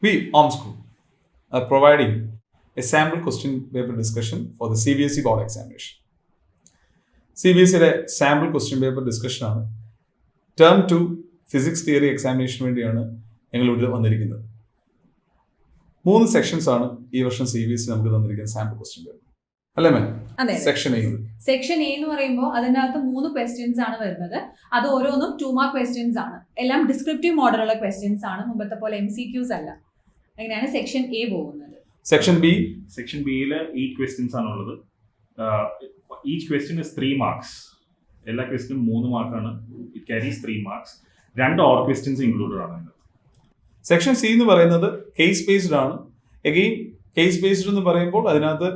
We, HomeSkul, are providing a sample question paper discussion for the CBSE board examination. CBSE sample question paper discussion ആണ് term 2 physics theory എക്സാമിനേഷന് വേണ്ടിയാണ് ഞങ്ങൾ ഇവിടെ വന്നിരിക്കുന്നത്. 3 sections ആണ് ഈ വർഷം CBSE നമുക്ക് തന്നിരിക്കുന്ന സാമ്പിൾ ക്വസ്റ്റ്യൻ പേപ്പർ, അല്ലേ മാം? സെക്ഷൻ എ എന്ന് പറയുമ്പോൾ അതിനകത്ത് 3 ക്വസ്റ്റ്യൻസ് ആണ് വരുന്നത്. അത് ഓരോന്നും 2 മാർക്ക് ക്വസ്റ്റ്യൻസ് ആണ്. എല്ലാം ഡിസ്ക്രിപ്റ്റീവ് മോഡലുള്ള ക്വസ്റ്റ്യൻസ് ആണ്, മുമ്പത്തെ പോലെ MCQs അല്ല. അങ്ങനെയാണ് സെക്ഷൻ എ പോകുന്നത്. സെക്ഷൻ ബിയിൽ 8 ക്വസ്റ്റ്യൻസ് ആണുള്ളത്. Each question is 3 marks. എല്ലാ ക്വസ്റ്റ്യനും 3 മാർക്കാണ്. It carries 3 marks. 2 or questions included ആണ്. സെക്ഷൻ സി എന്ന് പറയുന്നത് കേസ് ബേസ്ഡ് ആണ്. എഗെയിൻ കേസ് ബേസ്ഡ് എന്ന് പറയുമ്പോൾ അതിനകത്ത്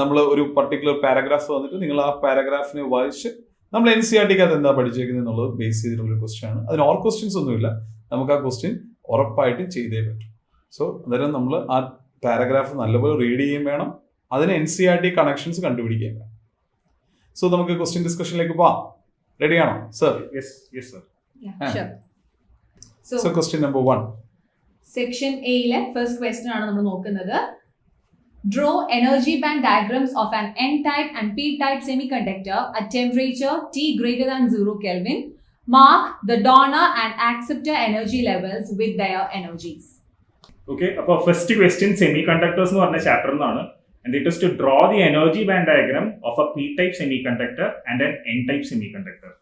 നമ്മൾ ഒരു പർട്ടിക്കുലർ പാരഗ്രാഫ് വന്നിട്ട് നിങ്ങൾ ആ പാരഗ്രാഫിനെ വായിച്ച് നമ്മൾ NCERT-ക്കകത്ത് എന്താ പഠിച്ചേക്കുന്നത് എന്നുള്ളത് ബേസ് ചെയ്തിട്ടുള്ള ക്വസ്റ്റ്യൻ ആണ്. അതിന് ഓർ ക്വസ്റ്റ്യൻസ് ഒന്നുമില്ല. നമുക്ക് ആ ക്വസ്റ്റ്യൻ ഉറപ്പായിട്ടും ചെയ്തേ പറ്റും. സോ അന്നേരം നമ്മൾ ആ പാരഗ്രാഫ് നല്ലപോലെ റീഡ് ചെയ്യുകയും വേണം, അതിന് NCERT കണക്ഷൻസ് കണ്ടുപിടിക്കുകയും വേണം. സോ നമുക്ക് ക്വസ്റ്റ്യൻ ഡിസ്കഷനിലേക്ക് പോവാം. റെഡിയാണോ sir? Yes sir. So question number 1. Section എയിലെ ഫസ്റ്റ് ക്വസ്റ്റ്യൻ ആണ് നമ്മൾ നോക്കുന്നത്. Draw energy band diagrams of an N-type and P-type semiconductor at temperature T greater than 0 Kelvin. Mark the donor and acceptor energy levels with their energies. Okay, അപ്പോൾ first question സെമികണ്ടക്ടേഴ്സ് എന്ന് പറഞ്ഞ ചാപ്റ്ററിൽ നിന്നാണ്. And it is to draw the energy band diagram of a P-type semiconductor and an N-type semiconductor.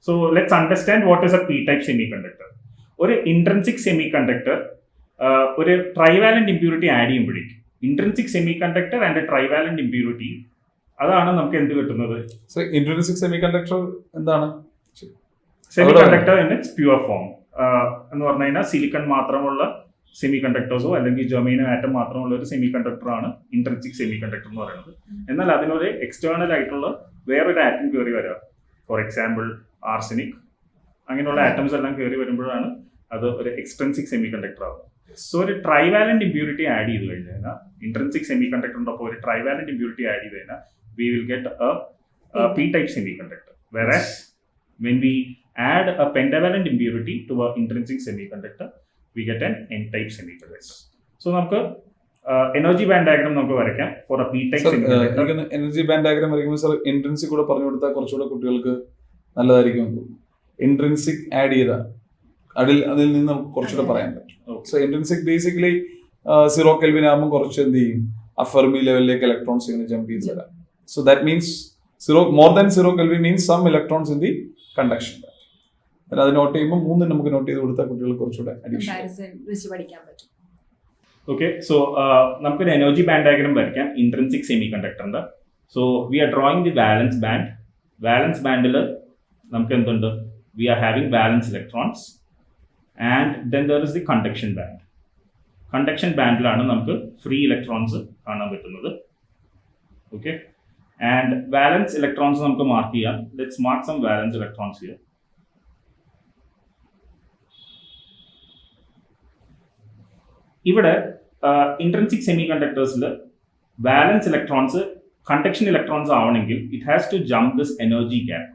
So let's understand what is a P-type semiconductor. ഒരു intrinsic semiconductor ഒരു trivalent impurity add ചെയ്യുമ്പോഴേക്കും intrinsic semiconductor and trivalent impurity, അതാണ് നമുക്ക് എന്ത് കിട്ടുന്നത്? Intrinsic semiconductor എന്താണ്? Semiconductor in its pure form എന്ന് പറഞ്ഞു കഴിഞ്ഞാൽ സിലിക്കൺ മാത്രമുള്ള സെമികണ്ടക്ടേഴ്സോ അല്ലെങ്കിൽ ജെർമേനിയം ആറ്റം മാത്രമുള്ള ഒരു സെമികണ്ടക്ടർ ആണ് ഇൻട്രിൻസിക് സെമികണ്ടക്ടർ എന്ന് പറയുന്നത്. എന്നാൽ അതിനൊരു എക്സ്റ്റേണൽ ആയിട്ടുള്ള വേറൊരു ആറ്റം കയറി വരാം. ഫോർ എക്സാമ്പിൾ ആർസനിക്, അങ്ങനെയുള്ള ആറ്റംസ് എല്ലാം കയറി വരുമ്പോഴാണ് അത് ഒരു എക്സ്ട്രിൻസിക് സെമികണ്ടക്ടർ ആവുന്നത്. സോ ഒരു ട്രൈവാലന്റ് ഇമ്പ്യൂരിറ്റി ആഡ് ചെയ്ത് കഴിഞ്ഞ് കഴിഞ്ഞാൽ ഇൻട്രിൻസിക് സെമികണ്ടക്ടറിന്റെ ഒപ്പം ഒരു ട്രൈവാലന്റ് ഇമ്പ്യൂരിറ്റി ആഡ് ചെയ്ത് കഴിഞ്ഞാൽ we will get A P-type semiconductor. Whereas when we add a pentavalent impurity to a intrinsic semiconductor, we get an N-type semiconductor. So നമുക്ക് energy band diagram നമുക്ക് വരയ്ക്കാം for a P-type semiconductor. Energy band diagram വരയ്ക്കുമ്പോൾ sir intrinsic കൂടെ പറഞ്ഞു കൊടുത്താൽ കുറച്ചുകൂടെ കുട്ടികൾക്ക് നല്ലതായിരിക്കും. ഇൻട്രിൻസിക് ആഡ് ചെയ്താൽ അതിൽ നിന്ന് നമുക്ക് കുറച്ചുകൂടെ പറയാൻ പറ്റും. സോ ഇൻട്രിൻസിക് ബേസിക്കലി 0 കെൽവിൻ ആകുമ്പോൾ കുറച്ച് എന്ത് ചെയ്യും, ആ ഫെർമി ലെവലിലേക്ക് ഇലക്ട്രോൺസ് ഇങ്ങനെ ജമ്പ് ചെയ്ത് വരാം. So that means more than 0 Kelvin means some electrons in the conduction band. അത് നോട്ട് ചെയ്യുമ്പോൾ 3 നമുക്ക് നോട്ട് ചെയ്ത് കൊടുത്താൽ കുട്ടികൾക്ക് കുറച്ചുകൂടെ പഠിക്കാൻ പറ്റും. ഓക്കെ, സോ നമുക്കൊരു എനർജി ബാൻഡ് ഡയഗ്രാം വരയ്ക്കാം ഇൻട്രിൻസിക് സെമികണ്ടക്ടറിന്റെ. So we are drawing the valence band. Valence ബാൻഡിൽ നമുക്ക് എന്തുണ്ട്? We are having valence electrons and then there is the conduction band. Conduction ബാൻഡിലാണ് നമുക്ക് ഫ്രീ ഇലക്ട്രോൺസ് കാണാൻ പറ്റുന്നത്. ഓക്കെ, and valence electrons നമുക്ക് മാർക്ക് ചെയ്യാം. let's mark some valence electrons here. ഇവിടെ ഇൻട്രിൻസിക് സെമികണ്ടക്ടേഴ്സിൽ വാലൻസ് ഇലക്ട്രോൺസ് കണ്ടക്ഷൻ ഇലക്ട്രോൺസ് ആവണമെങ്കിൽ it has to jump this energy gap.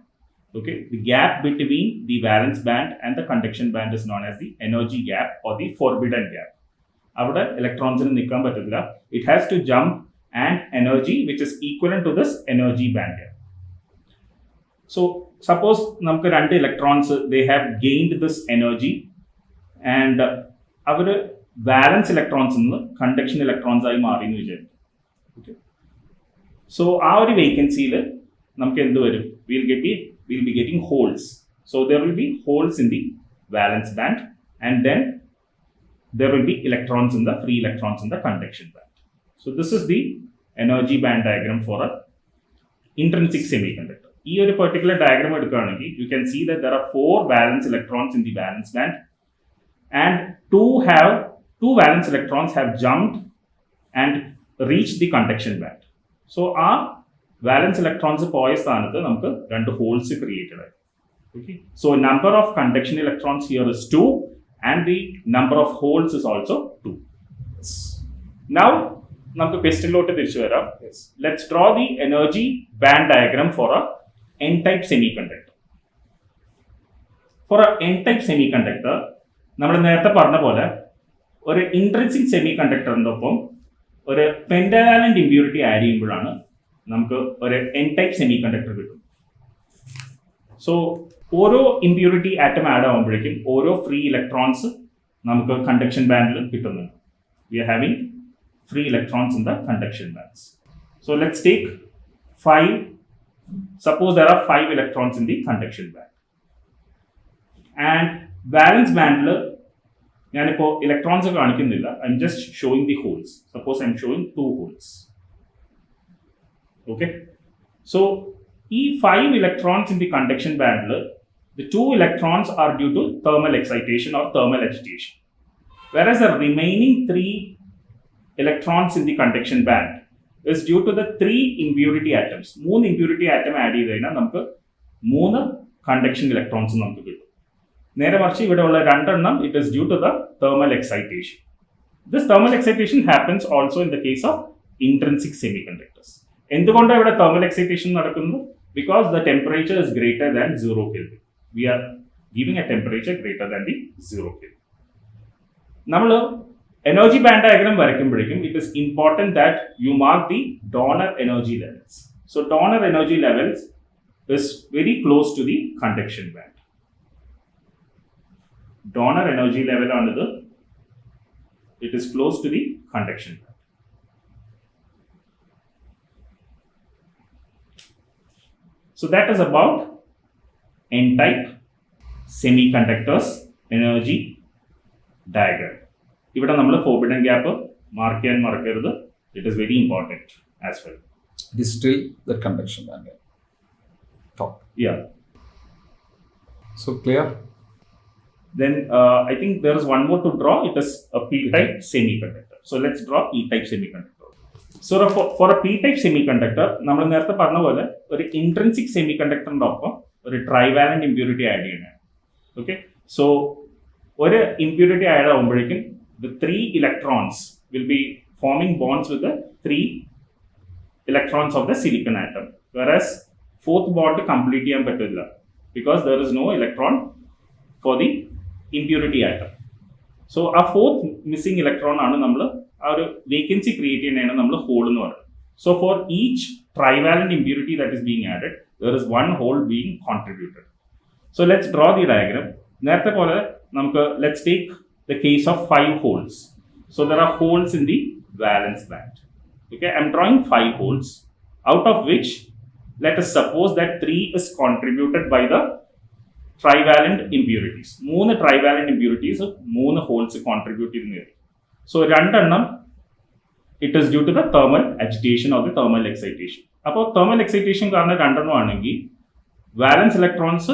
Okay, the gap between the valence band and the conduction band is known as the energy gap or the forbidden gap. അവിടെ ഇലക്ട്രോൺസിന് നിൽക്കാൻ പറ്റില്ല. It has to jump and energy which is equivalent to this energy band gap. So suppose namukku 2 electrons they have gained this energy and avaru valence electrons nu conduction electrons ayi maari nu vicharikkam. Okay, so aa oru vacancy il namukku endu varum, we'll be getting holes. So there will be holes in the valence band and then there will be electrons in the free electrons in the conduction band. So this is the energy band diagram for a intrinsic semiconductor. ഈ ഒരു particular diagram എടുക്കുകയാണെങ്കിൽ you can see that there are 4 valence electrons in the valence band and two valence electrons have jumped and reached the conduction band. So ആ valence electrons പോയ സ്ഥാനത്ത് നമുക്ക് 2 holes created ആയി. Okay, so number of conduction electrons here is 2 and the number of holes is also 2. Now നമുക്ക് ക്വസ്റ്റ്യനിലോട്ട് തിരിച്ചു വരാം. Let's draw the energy band diagram for a N-type semiconductor. For a N-type semiconductor നമ്മൾ നേരത്തെ പറഞ്ഞ പോലെ ഒരു ഇൻട്രിൻസിക് സെമി കണ്ടക്ടറിൻ്റെ ഒപ്പം ഒരു പെൻഡാവാലന്റ് ഇമ്പ്യൂരിറ്റി ആഡ് ചെയ്യുമ്പോഴാണ് നമുക്ക് ഒരു എൻ ടൈപ്പ് സെമി കണ്ടക്ടർ കിട്ടും. സോ ഓരോ ഇമ്പ്യൂരിറ്റി ആറ്റം ആഡ് ആകുമ്പോഴേക്കും ഓരോ ഫ്രീ ഇലക്ട്രോൺസ് നമുക്ക് കണ്ടക്ഷൻ ബാൻഡിൽ കിട്ടുന്നുണ്ട്. We are having free electrons in the conduction bands. So let's take 5. Suppose there are 5 electrons in the conduction band. And valence band, ഞാനിപ്പോൾ electrons കാണിക്കുന്നില്ല. I'm just showing the holes. Suppose I'm showing 2 holes. Okay. So ഈ 5 electrons in the conduction band, the 2 electrons are due to thermal excitation or thermal agitation. Whereas the remaining 3 electrons in the conduction band is due to the 3 impurity atoms. 3 impurity atom add ചെയ്ത് കഴിഞ്ഞാൽ നമുക്ക് 3 conduction electrons നമുക്ക് കിട്ടും. നേരെ മറിച്ച് ഇവിടെ ഉള്ള 2 എണ്ണം it is due to the thermal excitation. This thermal excitation happens also in the case of intrinsic semiconductors. എന്തുകൊണ്ടാണ് ഇവിടെ thermal excitation നടക്കുന്നത്? Because the temperature is greater than 0 Kelvin. We are giving a temperature greater than the 0 Kelvin. നമ്മൾ energy band diagram വരയ്ക്കുമ്പോഴേക്കും it is important that you mark the donor energy levels. So donor energy levels is very close to the conduction band. Donor energy level ആണിത്. It is close to the conduction band. So that is about N-type semiconductors energy diagram. ഇവിടെ നമ്മൾ forbidden gap mark ചെയ്യാൻ മറക്കരുത്. It is very important as well. It is still the conduction band. Top. Yeah. So clear? Then I think there is one more to draw. It is a P-type semiconductor. So let's draw P-type semiconductor. So for a P-type semiconductor, നമ്മൾ നേരത്തെ പറഞ്ഞ പോലെ ഒരു intrinsic സെമികണ്ടക്ടറിൻ്റെ ഒപ്പം ഒരു trivalent impurity add ചെയ്യണം. Okay. So ഒരു impurity add ആകുമ്പോഴേക്കും the 3 electrons will be forming bonds with the 3 electrons of the silicon atom, whereas fourth bond complete ചെയ്യാൻ പറ്റില്ല because there is no electron for the impurity atom. So ആ fourth missing electron ആണ് നമ്മൾ ആ ഒരു vacancy create ചെയ്യുന്നതാണ് നമ്മൾ whole എന്ന് പറയുന്നത്. So for each trivalent impurity that is being added, there is one hole being contributed. So let's draw the diagram. നേരത്തെ പോലെ നമുക്ക് let's take the case of 5 holes. So there are holes in the valence band. Okay, I'm drawing 5 holes, out of which let us suppose that 3 is contributed by the trivalent impurities. 3 trivalent impurities, 3 holes contribute ചെയ്യുന്നു. So 2 എണ്ണം it is due to the thermal agitation or the thermal excitation. അപ്പോൾ thermal excitation കാരണം 2 എണ്ണം ആണെങ്കിൽ valence electrons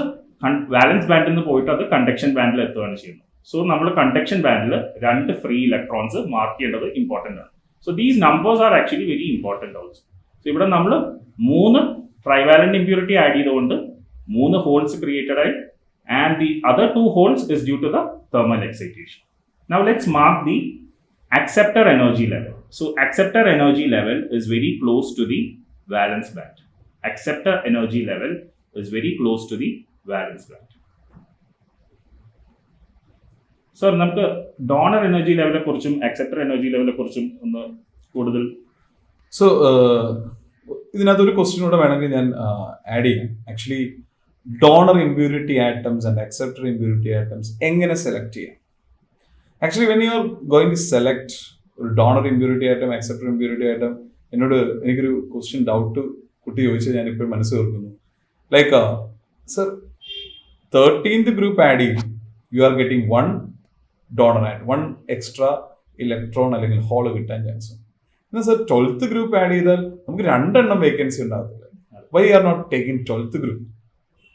valence band നിന്ന് പോയിട്ട് അത് conduction bandൽ എത്തുകയാണ് ചെയ്യുന്നത്. സോ നമ്മൾ കണ്ടക്ഷൻ ബാൻഡിൽ 2 ഫ്രീ ഇലക്ട്രോൺസ് മാർക്ക് ചെയ്യേണ്ടത് ഇമ്പോർട്ടൻ്റ് ആണ്. So these numbers are actually very important also. So ഇവിടെ നമ്മൾ 3 ട്രൈവാലന്റ് ഇമ്പ്യൂരിറ്റി ആഡ് ചെയ്തുകൊണ്ട് 3 ഹോൾസ് ക്രിയേറ്റഡ് ആയി and the other 2 holes is due to the thermal excitation. Now let's mark the acceptor energy level. So acceptor energy level is very close to the valence band. Acceptor energy level is very close to the valence band. Sir നമുക്ക് donor energy ലെവലെ കുറിച്ചും acceptor energy ലെവലെ കുറിച്ചും ഒന്ന് കൂടുതൽ. So ഇതിനകത്തൊരു question കൂടെ വേണമെങ്കിൽ ഞാൻ add ചെയ്യാം. Actually donor impurity atoms and acceptor impurity atoms എങ്ങനെ സെലക്ട് ചെയ്യാം? Actually when you are going to select ഒരു donor impurity atom acceptor impurity atom, എനിക്കൊരു ക്വസ്റ്റ്യൻ ഡൗട്ട് കുട്ടി ചോദിച്ചത് ഞാനിപ്പോൾ മനസ്സിൽ ഓർക്കുന്നു. Like sir 13th group add ചെയ്യും, you are getting 1 donor add 1 extra electron അല്ലെങ്കിൽ ഹോള് കിട്ടാൻ ചാൻസ് ഉണ്ട്. എന്നാൽ സർ 12th ഗ്രൂപ്പ് ആഡ് ചെയ്താൽ നമുക്ക് 2 എണ്ണം വേക്കൻസി ഉണ്ടാകത്തില്ല. Why are not taking 12th group?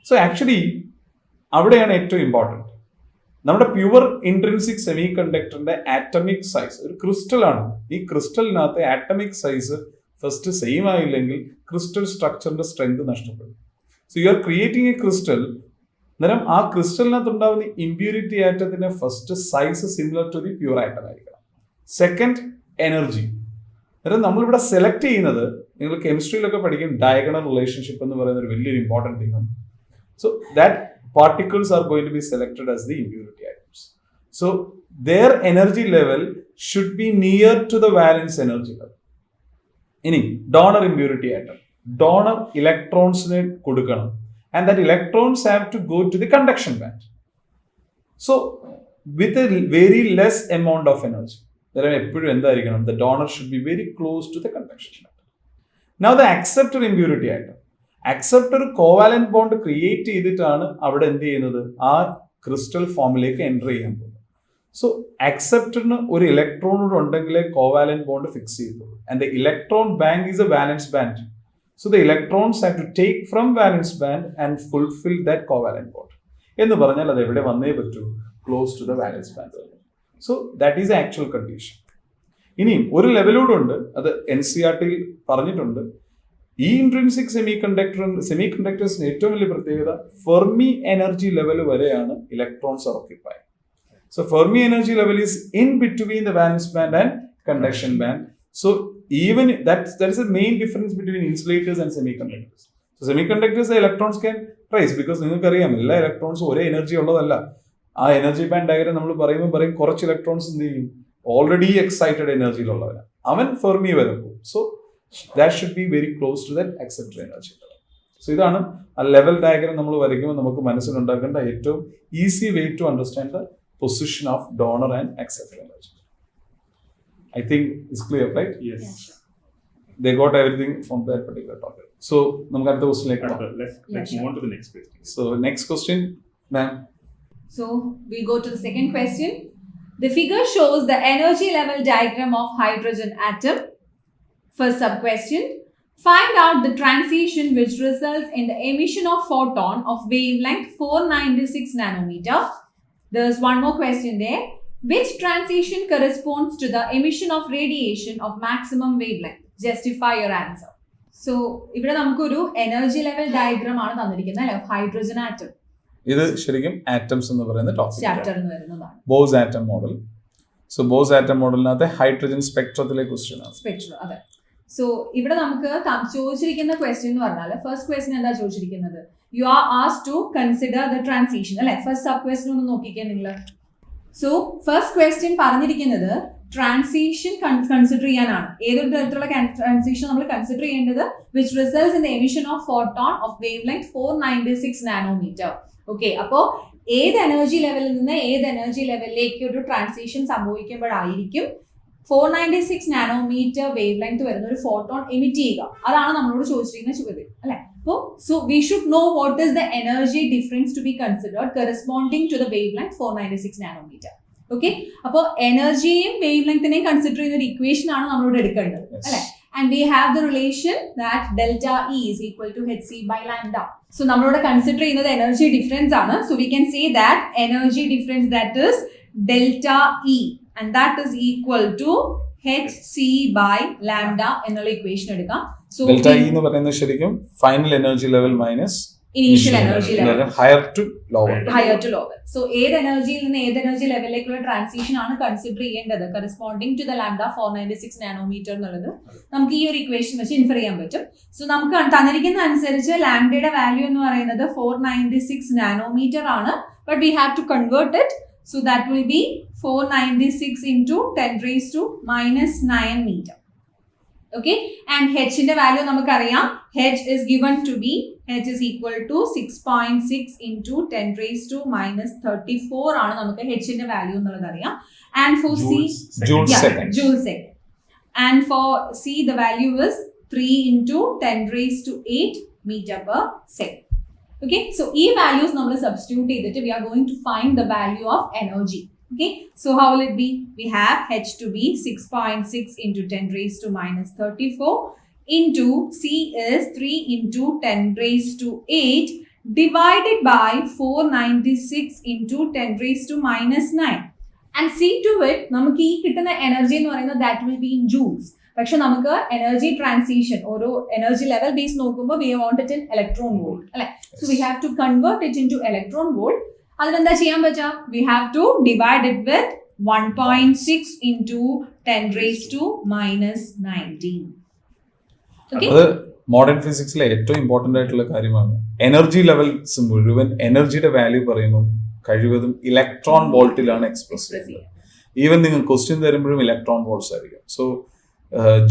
So actually അവിടെയാണ് ഏറ്റവും ഇമ്പോർട്ടൻറ്റ്. നമ്മുടെ പ്യുവർ ഇൻട്രിൻസിക് സെമി കണ്ടക്ടറിന്റെ ആറ്റമിക് സൈസ് ഒരു ക്രിസ്റ്റലാണ്. ഈ ക്രിസ്റ്റലിനകത്ത് ആറ്റമിക് സൈസ് ഫസ്റ്റ് സെയിം ആയില്ലെങ്കിൽ ക്രിസ്റ്റൽ സ്ട്രക്ചറിന്റെ സ്ട്രെങ്ത് നഷ്ടപ്പെടും. So you are creating a crystal. അന്നേരം ആ ക്രിസ്റ്റലിനകത്ത് ഉണ്ടാകുന്ന ഇമ്പ്യൂരിറ്റി ആറ്റത്തിന്റെ first size similar to the pure atom ആയിരിക്കണം. Second energy. അന്നേരം നമ്മളിവിടെ സെലക്ട് ചെയ്യുന്നത്, നിങ്ങൾ കെമിസ്ട്രിയിലൊക്കെ പഠിക്കും ഡയഗണൽ റിലേഷൻഷിപ്പ് എന്ന് പറയുന്ന ഒരു വലിയൊരു ഇമ്പോർട്ടൻറ്റ് തിങ് ആണ്. So that particles are going to be selected as the impurity atoms. So their energy level should be near to the valence energy level. ഇനി ഡോണർ ഇമ്പ്യൂരിറ്റി ആയിട്ട് ഡോണർ ഇലക്ട്രോൺസിനെ കൊടുക്കണം, and that electrons have to go to the conduction band. So with a very less amount of energy എപ്പോഴും എന്തായിരിക്കണം, the donor should be very close to the conduction band. Now the acceptor impurity ആയിട്ട് acceptor covalent bond create ചെയ്തിട്ടാണ് അവിടെ എന്ത് ചെയ്യുന്നത്, ആ crystal ഫോമിലേക്ക് enter ചെയ്യാൻ പോകുന്നത്. സോ അക്സെപ്റ്ററിന് ഒരു ഇലക്ട്രോണോട് ഉണ്ടെങ്കിലേ കോവാലന്റ് ബോണ്ട് ഫിക്സ് ചെയ്തുള്ളൂ. And the electron bank is a valence band. So the electrons have to take from valence band and fulfil that covalent bond. എന്ന് പറഞ്ഞാൽ അത് എവിടെ വന്നേ പറ്റൂ, close to the valence band. So that is a actual condition. ഇനിയും ഒരു ലെവലൂടെ ഉണ്ട്, അത് NCERT പറഞ്ഞിട്ടുണ്ട്. ഈ ഇൻട്രിൻസിക് സെമികണ്ടക്ടേഴ്സിന് ഏറ്റവും വലിയ പ്രത്യേകത ഫെർമി എനർജി ലെവൽ വരെയാണ് electrons occupy. So Fermi energy level is in between the valence band and conduction band. So even that is the main difference between insulators and semiconductors. So semiconductors the electrons can rise because നിങ്ങൾക്കറിയാം എല്ലാ ഇലക്ട്രോൺസും ഒരേ energy ഉള്ളതല്ല. ആ energy band diagram നമ്മൾ പറയും കുറച്ച് electrons എന്ത് ചെയ്യും, ഓൾറെഡി എക്സൈറ്റഡ് എനർജിയിലുള്ളവരാണ്, അവൻ ഫെർമി വരെ പോകും. So that should be very close to that acceptor energy level. So ഇതാണ് ആ ലെവൽ ഡയഗ്രം നമ്മൾ വരയ്ക്കുമ്പോൾ നമുക്ക് മനസ്സിലുണ്ടാക്കേണ്ട ഏറ്റവും easy way to understand the position of donor and acceptor energy. I think it's clear, right? Yes. They got everything from that particular topic. So നമുക്ക് അടുത്ത ക്വസ്റ്റ്യനിലേക്ക് പോകാം. Let's move on to the next question. So next question, ma'am. So we'll go to the second question. The figure shows the energy level diagram of hydrogen atom. First sub-question, find out the transition which results in the emission of photon of wavelength 496 nanometer. There's one more question there. Which transition corresponds to the emission of radiation of maximum wavelength? Justify your answer. So, ഇവിടെ നമുക്കൊരു energy level diagram ആണ് തന്നിരിക്കുന്നത് അല്ലെ, hydrogen atom. ഇത് ശരിക്കും atoms എന്ന് പറയുന്ന topic ചാപ്റ്ററിൽ വരുന്നതാണ്. Bohr's atom model. So Bohr's atom മോഡലിനകത്ത് ഹൈഡ്രജൻ സ്പെക്ട്രത്തിലെ ക്വസ്റ്റ്യൻ ആണ്. സ്പെക്ട്രം, അതെ. സോ ഇവിടെ നമുക്ക് ചോദിച്ചിരിക്കുന്ന ക്വസ്റ്റ്യൻ എന്ന് പറഞ്ഞാൽ ഫസ്റ്റ് ക്വസ്റ്റ്യൻ എന്താ ചോദിച്ചിരിക്കുന്നത്, you are asked to consider the transition അല്ലെ. ഫസ്റ്റ് സബ് ക്വസ്റ്റ്യൻ ഒന്ന് നോക്കിക്കേ നിങ്ങൾ. സോ ഫസ്റ്റ് ക്വസ്റ്റ്യൻ പറഞ്ഞിരിക്കുന്നത് ട്രാൻസിഷൻ കൺസിഡർ ചെയ്യാനാണ്. ഏതൊരു തരത്തിലുള്ള ട്രാൻസിഷൻ നമ്മൾ കൺസിഡർ ചെയ്യേണ്ടത്, which results in the emission of photon of wavelength 496 nanometre. Okay, അപ്പോൾ ഏത് എനർജി ലെവലിൽ നിന്ന് ഏത് എനർജി ലെവലിലേക്ക് ഒരു ട്രാൻസിഷൻ സംഭവിക്കുമ്പോഴായിരിക്കും 496 നാനോമീറ്റർ വേവ് ലെങ്ത് വരുന്ന ഒരു ഫോട്ടോൺ എമിറ്റ് ചെയ്യുക. അതാണ് നമ്മളോട് ചോദിച്ചിരിക്കുന്ന ചോദ്യം അല്ലെ. അപ്പോൾ so we should know what is the energy difference to be considered corresponding to the wavelength 496 nanometre. Okay, അപ്പോൾ എനർജിയും വേവ് ലെങ്തിനെയും കൺസിഡർ ചെയ്യുന്ന ഒരു ഇക്വേഷൻ ആണ് നമ്മളോട് എടുക്കേണ്ടത് അല്ലെ. And we have the relation that delta E is equal to hc by lambda. So നമ്മളോട് consider ചെയ്യുന്നത് എനർജി ഡിഫറൻസ് ആണ്. So we can say that energy difference that is delta E and that is equal to hc by lambda എന്നുള്ള equation എടുക്കാം. So delta E എന്ന് പറയുന്നത് ശരിക്കും final energy level minus initial energy level, higher to lower. So ഏത് എനർജിയിൽ നിന്ന് ഏത് energy ലെവലിലേക്കുള്ള transition ആണ് കൺസിഡർ ചെയ്യേണ്ടത് corresponding to the lambda 496 nanometre എന്നുള്ളത് നമുക്ക് ഈ ഒരു ഇക്വേഷൻ വെച്ച് ഇൻഫർ ചെയ്യാൻ പറ്റും. സോ നമുക്ക് തന്നിരിക്കുന്ന അനുസരിച്ച് ലാംഡയുടെ വാല്യൂ എന്ന് പറയുന്നത് 496 നാനോമീറ്റർ ആണ്. But we have to convert it. So that will be 496 into 10 raised to minus 9 meter. Okay, and h in the value namakariam, h is given to be, h is equal to 6.6 into 10 raised to minus 34 aanu namakku h in the value ennalladariya. And for Joule second. Joule second. And for c the value is 3 into 10 raised to 8 meter per second. Okay, so E values നമ്മൾ substitute ചെയ്തിട്ട് we are going to find the value of energy. Okay, so how will it be? We have h to be 6.6 into 10 raised to minus 34 into c is 3 into 10 raised to 8 divided by 496 into 10 raised to minus 9. And see to it, നമുക്ക് ഈ കിട്ടുന്ന energy എന്ന് പറയുന്നത് that will be in joules. പക്ഷെ നമുക്ക് energy transition ഓരോ energy level base നോക്കുമ്പോൾ we want it in electron volt അല്ലെ. So we have to convert it into electron volt. അതിനെന്താ ചെയ്യാൻ പറ്റുക, we have to divide it with 1.6 into 10 raised to minus 19. Okay, അത് modern ഫിസിക്സിലെ ഏറ്റവും important ആയിട്ടുള്ള കാര്യമാണ്. എനർജി ലെവൽസ് മുഴുവൻ എനർജിയുടെ വാല്യൂ പറയുമ്പോൾ കഴിവതും ഇലക്ട്രോൺ വോൾട്ടിലാണ് എക്സ്പ്രസ് ചെയ്യുന്നത്. ഈവൻ നിങ്ങൾ ക്വസ്റ്റ്യൻ തരുമ്പോഴും ഇലക്ട്രോൺ വോൾട്ട്സ് ആയിരിക്കും. സോ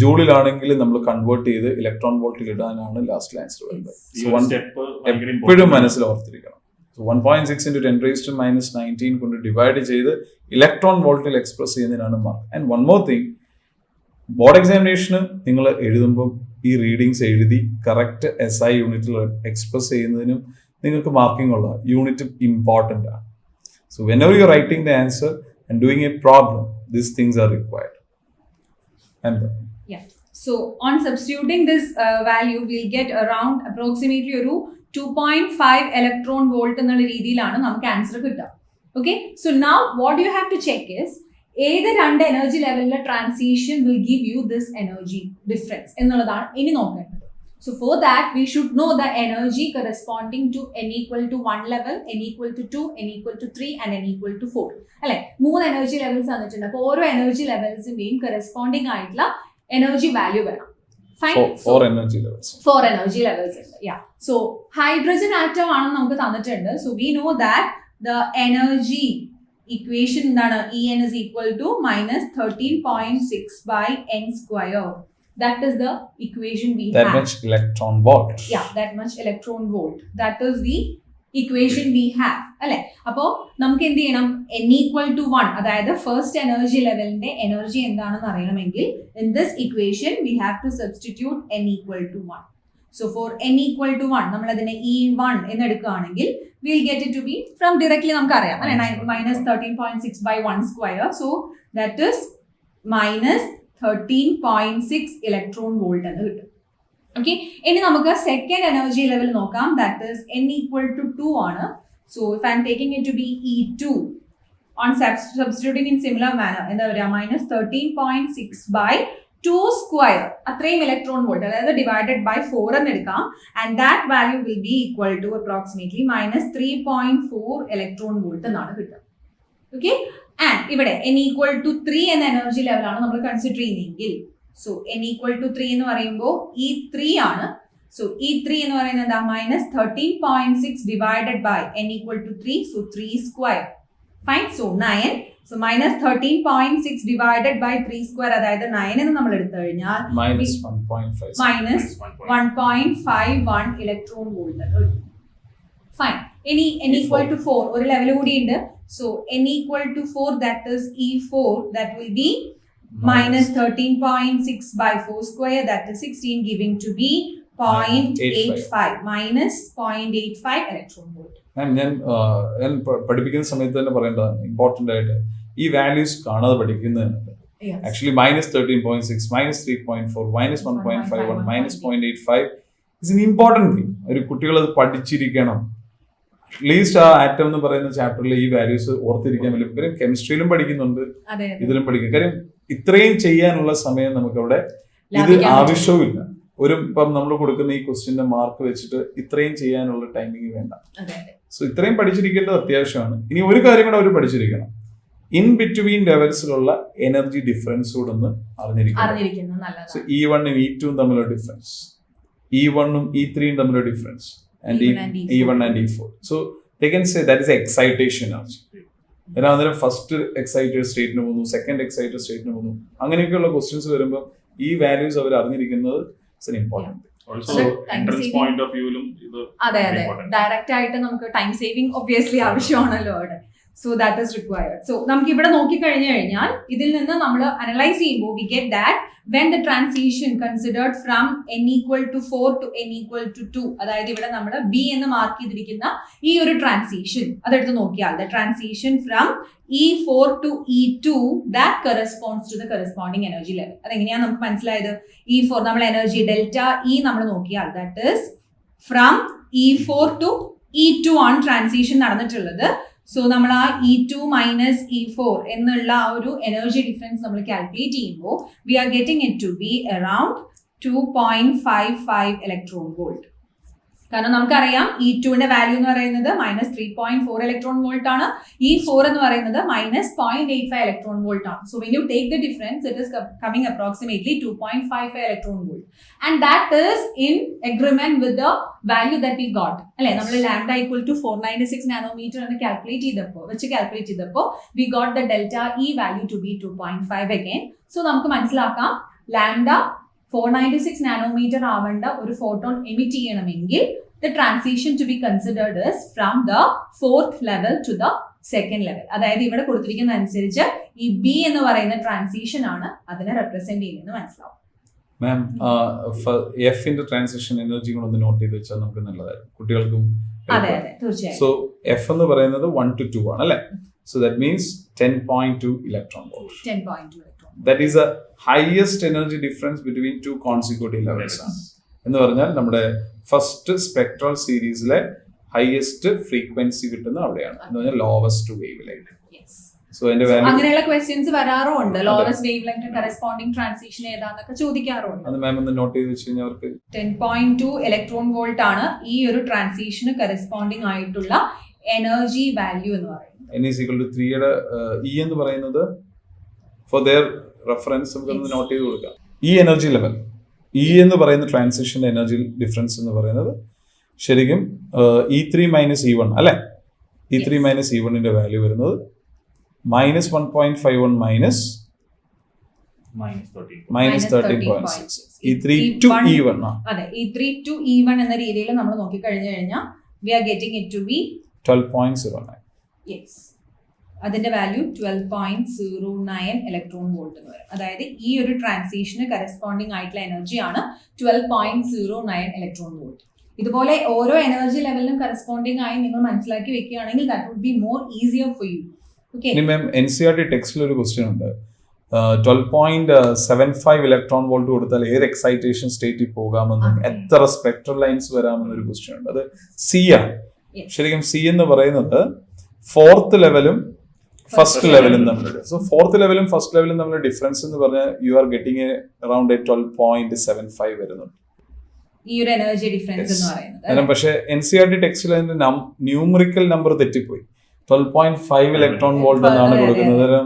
ജൂളിലാണെങ്കിൽ നമ്മൾ കൺവേർട്ട് ചെയ്ത് ഇലക്ട്രോൺ വോൾട്ടിൽ ഇടാനാണ് ലാസ്റ്റ് ആൻസർ വരുന്നത്. എപ്പോഴും മനസ്സിൽ ഓർത്തിരിക്കണം. 1.6 into 10 raised to minus 19 കൊണ്ട് ഡിവൈഡ് ചെയ്ത് ഇലക്ട്രോൺ വോൾട്ടിൽ എക്സ്പ്രസ് ചെയ്യുന്നതിനാണ് mark. And one more thing, board എക്സാമിനേഷന് നിങ്ങൾ എഴുതുമ്പോൾ ഈ റീഡിങ്സ് എഴുതി കറക്റ്റ് SI യൂണിറ്റിൽ എക്സ്പ്രസ് ചെയ്യുന്നതിനും നിങ്ങൾക്ക് മാർക്കിംഗ് ഉള്ള യൂണിറ്റ് ഇമ്പോർട്ടൻ്റ് ആണ്. So whenever you writing the answer and doing A problem, these things are required. Yeah. So on substituting this value, we'll get around approximately ഒരു 2.5 electron volt എന്നുള്ള രീതിയിലാണ് നമുക്ക് answer കിട്ടുക. Okay, so now what you have to check is ഏത് രണ്ട് energy ലെവലിലെ transition will give you this energy difference എന്നുള്ളതാണ് ഇനി നോക്കേണ്ടത്. So for that we should know the energy corresponding to n equal to 1 level, n equal to 2, n equal to 3 and n equal to 4. അല്ലെ, 3 energy levels തന്നിട്ടുണ്ട്. അപ്പോൾ ഓരോ energy ലെവൽസിന്റെയും corresponding ആയിട്ടുള്ള energy value വേണം. Four energy levels. 4 energy levels. Yeah. So hydrogen atom ആണെന്ന് നമുക്ക് തന്നിട്ടുണ്ട്. So we know that the energy equation എന്താണ്, En is equal to minus 13.6 by n square. That is the equation we have. That much electron volt. Yeah, that much electron volt. That is the equation we have. അല്ലെ, അപ്പോൾ നമുക്ക് എന്ത് ചെയ്യണം, n equal to 1, അതായത് first energy ലെവലിന്റെ energy എന്താണെന്ന് അറിയണമെങ്കിൽ in this equation we have to substitute n equal to 1. So for n equal to 1 നമ്മൾ അതിനെ E1 എന്ന് എടുക്കുകയാണെങ്കിൽ we'll get it to be from directly നമുക്ക് അറിയാം അല്ലെ, minus 13.6 by 1 square. So that is minus 13.6 electron volt എന്ന് കിട്ടും. Okay, ഇനി നമുക്ക് സെക്കൻഡ് എനർജി ലെവൽ നോക്കാം. That is n equal to 2 ആണ്. So if I am taking it to be E2 on substituting in similar manner, എന്താ പറയുക, minus 13.6 by 2 square, അത്രയും electron volt, അതായത് ഡിവൈഡഡ് ബൈ 4 എന്ന് എടുക്കാം. And that value will be equal to approximately minus 3.4 electron volt എന്നാണ് കിട്ടുക. Okay, and ഇവിടെ n equal to 3 എന്ന എനർജി ലെവലാണ് നമ്മൾ കൺസിഡർ ചെയ്യുന്നതെങ്കിൽ, സോ n equal to 3 എന്ന് പറയുമ്പോൾ E3 ആണ്. സോ E3 എന്ന് പറയുന്നത് എന്താ, minus 13.6 divided by n equal to 3, so 3 square. Fine, so 9. So minus 13.6 divided by 3 square, അതായത് 9 എന്ന് നമ്മൾ എടുത്തു കഴിഞ്ഞാൽ minus 1.5 minus 1.51 electron volt. Fine, ഇനി n equal to 4 ഒരു ലെവൽ കൂടി ഉണ്ട്. So n equal to 4, that is E4, that will be minus 13.6 by 4 square, that is 16, giving to be 0.85, minus 0.85 electron volt. ഞാൻ പഠിപ്പിക്കുന്ന സമയത്ത് തന്നെ പറയേണ്ടതാണ്, ഇമ്പോർട്ടൻ്റ് ആയിട്ട് ഈ വാല്യൂസ് കാണാതെ പഠിക്കുന്നതാണ്. Actually minus 13.6, minus 3.4, minus 1.51, minus 0.85 is an important thing. ഒരു കുട്ടികൾ അത് പഠിച്ചിരിക്കണം. അറ്റ്ലീസ്റ്റ് ആ ആറ്റം എന്ന് പറയുന്ന ചാപ്റ്ററിൽ ഈ വാല്യൂസ് ഓർത്തിരിക്കാൻ പറ്റും. കാര്യം കെമിസ്ട്രിയിലും പഠിക്കുന്നുണ്ട്, ഇതിലും പഠിക്കും. കാര്യം ഇത്രയും ചെയ്യാനുള്ള സമയം നമുക്കവിടെ ഇത് ആവശ്യവുമില്ല. ഇപ്പം നമ്മൾ കൊടുക്കുന്ന ഈ ക്വസ്റ്റ്യന്റെ മാർക്ക് വെച്ചിട്ട് ഇത്രയും ചെയ്യാനുള്ള ടൈമിങ് വേണ്ട. സോ ഇത്രയും പഠിച്ചിരിക്കേണ്ടത് അത്യാവശ്യമാണ്. ഇനി ഒരു കാര്യം കൂടെ അവർ പഠിച്ചിരിക്കണം, ഇൻ ബിറ്റ്വീൻ ലെവൽസിലുള്ള എനർജി ഡിഫറൻസ് കൂടെ ഒന്ന് അറിഞ്ഞിരിക്കണം. സോ E1 ഉം E2 തമ്മിലുള്ള ഡിഫറൻസ്, E1 ഉം E3 തമ്മിലുള്ള difference, and E1 and E4. So they can say that is excitation energy. അന്നേരം ഫസ്റ്റ് എക്സൈറ്റഡ് സ്റ്റേറ്റിന് പോകുന്നു, സെക്കൻഡ് എക്സൈറ്റഡ് സ്റ്റേറ്റിന് പോകുന്നു. അങ്ങനെയൊക്കെയുള്ള ക്വസ്റ്റ്യൻസ് വരുമ്പോൾ ഈ വാല്യൂസ് അവർ അറിഞ്ഞിരിക്കുന്നത് ഇറ്റ്സ് ഇമ്പോർട്ടന്റ്. അതെ അതെ, ഡയറക്റ്റ് ആയിട്ട് നമുക്ക് ടൈം സേവിംഗ് ഒബ്വിയസ്ലി ആവശ്യമാണല്ലോ അവിടെ. So that is required. So നമുക്ക് ഇവിടെ നോക്കിക്കഴിഞ്ഞു കഴിഞ്ഞാൽ ഇതിൽ നിന്ന് നമ്മൾ അനലൈസ് ചെയ്യുമ്പോൾ we get that when the transition considered from n equal to 4 to n equal to 2, അതായത് ഇവിടെ നമ്മൾ B എന്ന് മാർക്ക് ചെയ്തിരിക്കുന്ന ഈ ഒരു ട്രാൻസിഷൻ അതെടുത്ത് നോക്കിയാൽ the transition from E4 to E2 that corresponds to the corresponding energy level. അതെങ്ങനെയാണ് നമുക്ക് മനസ്സിലായത്? E4 നമ്മൾ എനർജി ഡെൽറ്റ E നമ്മൾ നോക്കിയാൽ that is from E4 to E2 ആണ് ട്രാൻസിഷൻ നടന്നിട്ടുള്ളത്. സോ നമ്മൾ ആ E2 മൈനസ് E4 എന്നുള്ള ആ ഒരു എനർജി ഡിഫറൻസ് നമ്മൾ കാൽക്കുലേറ്റ് ചെയ്യുമ്പോൾ we are getting it to be around 2.55 electron volt. കാരണം നമുക്കറിയാം E2ന്റെ വാല്യൂ എന്ന് പറയുന്നത് -3.4 ഇലക്ട്രോൺ വോൾട്ട് ആണ്, E4 എന്ന് പറയുന്നത് -0.85 ഇലക്ട്രോൺ വോൾട്ട് ആണ്. So when you take the difference it is coming approximately 2.55 electron volt and that is in agreement with the value that we got അല്ലെ. നമ്മൾ ലാംഡ ഈക്വൽ ടു 496 നാനോമീറ്റർ എന്ന് calculate ചെയ്തപ്പോൾ we got the delta E value to be 2.5 again. So നമുക്ക് മനസ്സിലാക്കാം lambda 496 nanometre ആവേണ്ട ഒരു photon emit ചെയ്യണമെങ്കിൽ the transition to be considered is from the 4th level to the 2nd level. അതായത് ഇവിടെ കൊടുത്തിരിക്കുന്ന അനുസരിച്ച് ഈ ബി എന്ന് പറയുന്ന ട്രാൻസിഷൻ ആണ് അതിനെ റെപ്രസെന്റ് ചെയ്യുന്നത് മനസ്സിലാവും. മാം എഫിന്റെ ട്രാൻസിഷൻ എനർജി കൂടെ ഒന്ന് നോട്ട് ചെയ്ത് വെച്ചാൽ നമുക്ക് നല്ലതായിരുന്നു കുട്ടികൾക്കും. അതെ അതെ തീർച്ചയായും. സോ എഫ് എന്ന് പറയുന്നത് 1 to 2 ആണ് അല്ലേ. So that means 10.2 electron volt. 10.2 electron. That is a highest energy difference between two consecutive levels ആണ്. എന്ന് പറഞ്ഞാൽ നമ്മുടെ ഫസ്റ്റ് സ്പെക്ട്രൽ സീരീസിലെ ഹൈയസ്റ്റ് ഫ്രീക്വൻസി കിട്ടുന്ന അവിടെയാണ്, എന്ന് പറഞ്ഞാൽ ലോവസ്റ്റ് വേവ് ലെങ്ത്. സോ അതിന്റെ വാല്യൂ അങ്ങനെയുള്ള ക്വസ്റ്റ്യൻസ് വരാറുണ്ട്. Lowest wave length corresponding transition ഏതാന്നൊക്കെ ചോദിക്കാറുണ്ട്. അത് മാം ഒന്ന് നോട്ട് ചെയ്ത് വെച്ച് കഴിഞ്ഞാൽ അവർക്ക് 10.2 ഇലക്ട്രോൺ വോൾട്ട് ആണ് ഈ ഒരു ട്രാൻസിഷന് കറസ്പോണ്ടിങ് ആയിട്ടുള്ള എനർജി വാല്യൂ എന്ന് പറയുന്നത്. n is equal to 3 യുടെ E എന്ന് പറയുന്നത് ഫോർ देयर റെഫറൻസ് നമുക്ക് നോട്ട് ചെയ്ത് കൊടുക്കാം. ഈ എനർജി ലെവൽ E എന്ന് പറയുന്ന ട്രാൻസിഷൻ എനർജി ഡിഫറൻസ് എന്ന് പറയുന്നത് ശരിക്കും E3 - E1 അല്ലെ. E3 - E1ന്റെ വാല്യൂ വരുന്നത് -1.51 -13.6. E3 to E1 അതെ. E3 to E1 എന്ന രീതിയിൽ നമ്മൾ നോക്കി കഴിഞ്ഞു കഴിഞ്ഞാൽ we are getting it to be 12.09. yes. അതിന്റെ വാല്യൂ 12.09 ഇലക്ട്രോൺ വോൾട്ട് എന്ന് പറയും. അതായത് ഈ ഒരു ട്രാൻസിഷന് കറസ്പോണ്ടിങ് ആയിട്ടുള്ള എനർജി ആണ് 12.09 ഇലക്ട്രോൺ വോൾട്ട്. ഇതുപോലെ ഓരോ എനർജി ലെവലിനും കറസ്പോണ്ടിങ് ആയി നിങ്ങൾ മനസ്സിലാക്കി വെക്കുകയാണെങ്കിൽ that would be more easier for you. Okay. ഇനി മാം NCERT ടെക്സ്റ്റിൽ ഒരു ക്വസ്റ്റ്യൻ ഉണ്ട്. 12.75 ഇലക്ട്രോൺ വോൾട്ട് കൊടുത്താൽ ഏത് എക്സൈറ്റേഷൻ സ്റ്റേറ്റിൽ പോകാമെന്നും എത്ര സ്പെക്ട്രൽ ലൈൻസ് വരാമെന്നൊരു ക്വസ്റ്റ്യൻ ഉണ്ട്. അത് സി ആണ്. ശരിക്കും സി എന്ന് പറയുന്നത് 4th ലെവലും ഫസ്റ്റ് ലെവലും തമ്മിലുണ്ട്. സോ 4th ലെവലും ഫസ്റ്റ് ലെവലും തമ്മിലുള്ള ഡിഫറൻസ് എന്ന് പറഞ്ഞാൽ യു ആർ ഗെറ്റിംഗ് അറൌണ്ട് 12.75 വരുന്നുണ്ട് ഈ ഒരു എനർജി ഡിഫറൻസ് എന്ന് പറയുന്നത്. പക്ഷേ NCERT ടെക്സ്റ്റിൽ അതിന്റെ ന്യൂമറിക്കൽ നമ്പർ തെറ്റിപ്പോയി. 12.5 ഇലക്ട്രോൺ വോൾട്ട് എന്നാണ് കൊടുക്കുന്നത്.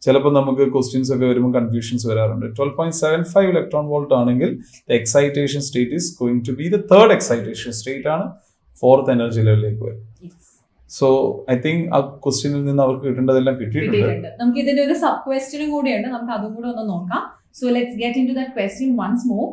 ചിലപ്പോൾ നമുക്ക് ക്വസ്റ്റ്യൻസ് ഒക്കെ വരുമ്പോൾ കൺഫ്യൂഷൻസ് വരാറുണ്ട്. 12.75 ഇലക്ട്രോൺ വോൾട്ട് ആണെങ്കിൽ the excitation state is going to be the 3rd excitation state ആണ് 4th എനർജി ലെവലിലേക്ക് വരും. സോ ഐ തിങ്ക് ആ ക്വസ്റ്റ്യനിൽ നിന്ന് അവർക്ക് കിട്ടേണ്ടതെല്ലാം കിട്ടിയിട്ടുണ്ട്. നമുക്ക് ഇതിന്റെ ഒരു സബ് ക്വസ്റ്റ്യനും കൂടിയുണ്ട്, നമുക്ക് അതും കൂടെ ഒന്ന് നോക്കാം. So let's get into that question once more.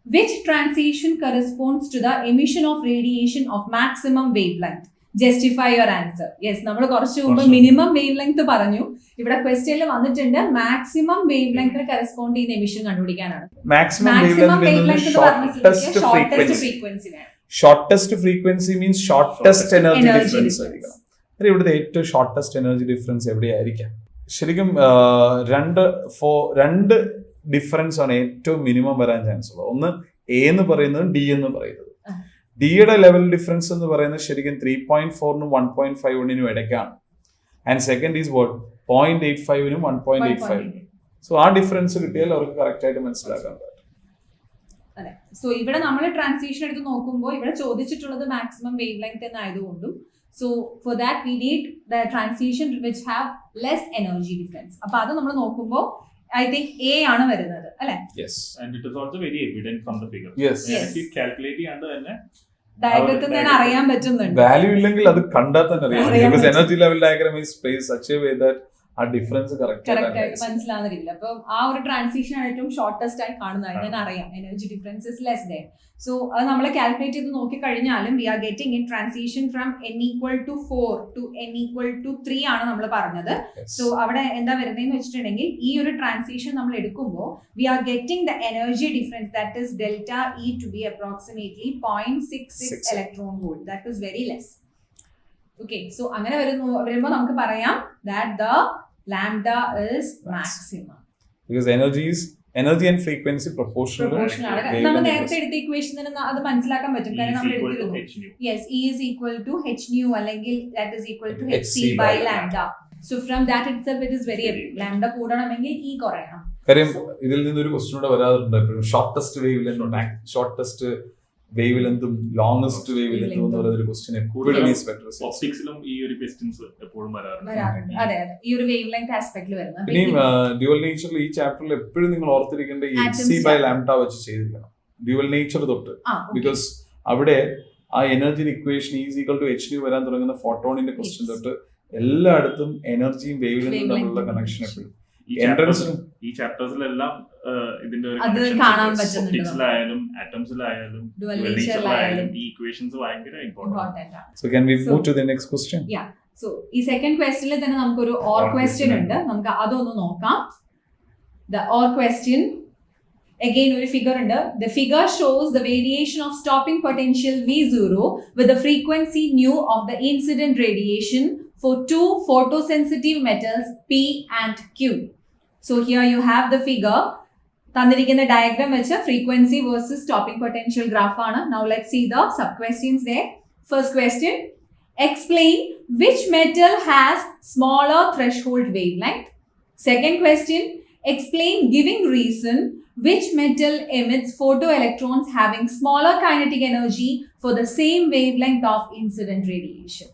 Which transition corresponds to the emission of radiation of maximum wavelength? Justify your answer. Yes, നമ്മൾ കുറച്ച് മുമ്പ് മിനിമം വേവ് ലെങ്ത് പറഞ്ഞു. ഇവിടെ ക്വസ്റ്റ്യനിൽ വന്നിട്ടുണ്ട് മാക്സിമം വേവ് ലെങ്ത്തിന് കറസ്പോണ്ട് ചെയ്യുന്ന എമിഷൻ കണ്ടുപിടിക്കാനാണ്. Maximum wave length shortest frequency. Shortest frequency means shortest energy difference ആയിരിക്കണം. ഇവിടുത്തെ ഏറ്റവും ഷോർട്ടസ്റ്റ് എനർജി ഡിഫറൻസ് എവിടെയായിരിക്കാം? ശരിക്കും രണ്ട് ഡിഫറൻസ് ആണ് ഏറ്റവും മിനിമം വരാൻ ചാൻസ് ഉള്ളത്. ഒന്ന് എ എന്ന് പറയുന്നത് ഡി എന്ന് പറയുന്നത്. ഡിയുടെ ലെവൽ ഡിഫറൻസ് എന്ന് പറയുന്നത് ശരിക്കും 3.4നും 1.51നും ഇടയ്ക്കാണ്. ആൻഡ് സെക്കൻഡ് ഈസ് വാട്ട് 0.85നും 1.85. സോ ആ ഡിഫറൻസ് കിട്ടിയാൽ അവർക്ക് കറക്റ്റ് ആയിട്ട് മനസ്സിലാക്കാൻ പറ്റും. അതെ. സോ ഇവിടെ നമ്മൾ ട്രാൻസിഷൻ എടുത്ത് നോക്കുമ്പോൾ ഇവിടെ ചോദിച്ചിട്ടുള്ളത് മാക്സിമം വേവ് ലെങ്ത് എന്നായതുകൊണ്ടും so for that we need the transition which have less energy difference. അപ്പൊ അത് നമ്മൾ നോക്കുമ്പോൾ I think A ആണ് വരുന്നത് അല്ലേ? Yes. And it is also very evident from the figure. Yes. Calculate ചെയ്യാണ്ട് തന്നെ ഡയഗ്രത്തിൽ നിന്ന് അറിയാൻ പറ്റുന്നുണ്ട്. വാല്യൂ ഇല്ലെങ്കിൽ അത് കണ്ടാൽ തന്നെ അറിയാം. Because energy level diagram is placed such a way that ആ ഡിഫറൻസ് കറക്റ്റ് ആയിട്ട് മനസ്സിലാവുന്ന രീതിയിൽ. അപ്പൊ ആ ഒരു ട്രാൻസിഷൻ ആണ് ഏറ്റവും ഷോർട്ടസ്റ്റ് ആയി കാണുന്നത്. ഞാൻ അറിയാം energy difference is less there. So അത് നമ്മൾ കാൽക്കുലേറ്റ് ചെയ്ത് നോക്കി കഴിഞ്ഞാലും we are getting in transition from n=4 to n=3 ആണ് നമ്മൾ പറഞ്ഞത്. സോ അവിടെ എന്താ വരുന്നതെന്ന് വെച്ചിട്ടുണ്ടെങ്കിൽ ഈ ഒരു ട്രാൻസിഷൻ നമ്മൾ എടുക്കുമ്പോൾ we are getting the energy difference that is delta E to be approximately 0.66 electron volt. That is very less. Okay, so അങ്ങനെ വരുമ്പോൾ നമുക്ക് പറയാം that the lambda is maximum. Because energy and frequency proportional. നമ്മൾ നേരത്തെ എടുത്ത equation അത് മനസ്സിലാക്കാൻ പറ്റും. കാരണം നമ്മൾ എടുത്തിരുന്നു. Yes, E is equal to h nu അല്ലെങ്കിൽ that is equal to hc by lambda. So from that itself it is very lambda കൂടണമെങ്കിൽ E കുറയണം. കാര്യം ഇതിൽ നിന്നൊരു ക്വസ്റ്റ്യൻ കൂടെ വരാറുണ്ട്. Shortest wave length shortest wave ലെങ്തും ലോങ്സ്റ്റ് വേവ് ലെങ്തും എന്ന് പറയുന്ന ഒരു ക്വസ്റ്റ്യൻ എപ്പോഴും ഈ സ്പെക്ട്രോസ്കോപ്പി ഒപ്റ്റിക്സിലും ഈ ഒരു ക്വസ്റ്റ്യൻസ് എപ്പോഴും വരാറുണ്ട്. അതെ അതെ, ഈ ഒരു വേവ് ലെങ്ത് ആസ്പെക്ടിൽ വരുന്നത്. ഇനിയും ഡ്യുവൽ നേച്ചറിൽ ഈ ചാപ്റ്ററിൽ എപ്പോഴും നിങ്ങൾ ഓർത്തിരിക്കേണ്ട ഈ HC/λ വെച്ച് ചെയ്തിരിക്കണം ഡ്യുവൽ നേച്ചർ തൊട്ട്. ബിക്കോസ് അവിടെ ആ energy equation is equal to hν വരാൻ തുടങ്ങുന്ന ഫോട്ടോണിന്റെ ക്വസ്റ്റ്യൻ തൊട്ട് എല്ലായിടത്തും എനർജിയും വേവ് ലെങ്തും തമ്മിലുള്ള കണക്ഷൻ എപ്പോഴും ഈ ചാപ്റ്റേഴ്സിലെല്ലാം ഇതിന്റെ അത് കാണാൻ പറ്റുന്നുണ്ട്. ഒപ്റ്റിക്സിലായാലും ആറ്റംസിലായാലും ഡ്യുവൽ ഈ ഇക്വേഷൻസ് ഭയങ്കര ഇമ്പോർട്ടന്റ് ആണ്. So can we move to the next question? Yeah, so ഈ സെക്കൻഡ് ക്വസ്റ്റ്യനിൽ തന്നെ നമുക്കൊരു ഓർ ക്വസ്റ്റ്യൻ ഉണ്ട്, നമുക്ക് അതൊന്ന് നോക്കാം. ദ ഓർ ക്വസ്റ്റ്യൻ again ഒരു ഫിഗർ ഉണ്ട്. The figure shows the variation of stopping potential V0 with the frequency nu of the incident radiation for two photosensitive metals P and Q. So here you have the figure. തന്നിരിക്കുന്ന diagram വെച്ച് frequency versus stopping potential graph ആണ്. Now let's see the sub questions there. First question, explain which metal has smaller threshold wavelength. Second question, explain giving reason which metal emits photoelectrons having smaller kinetic energy for the same wavelength of incident radiation.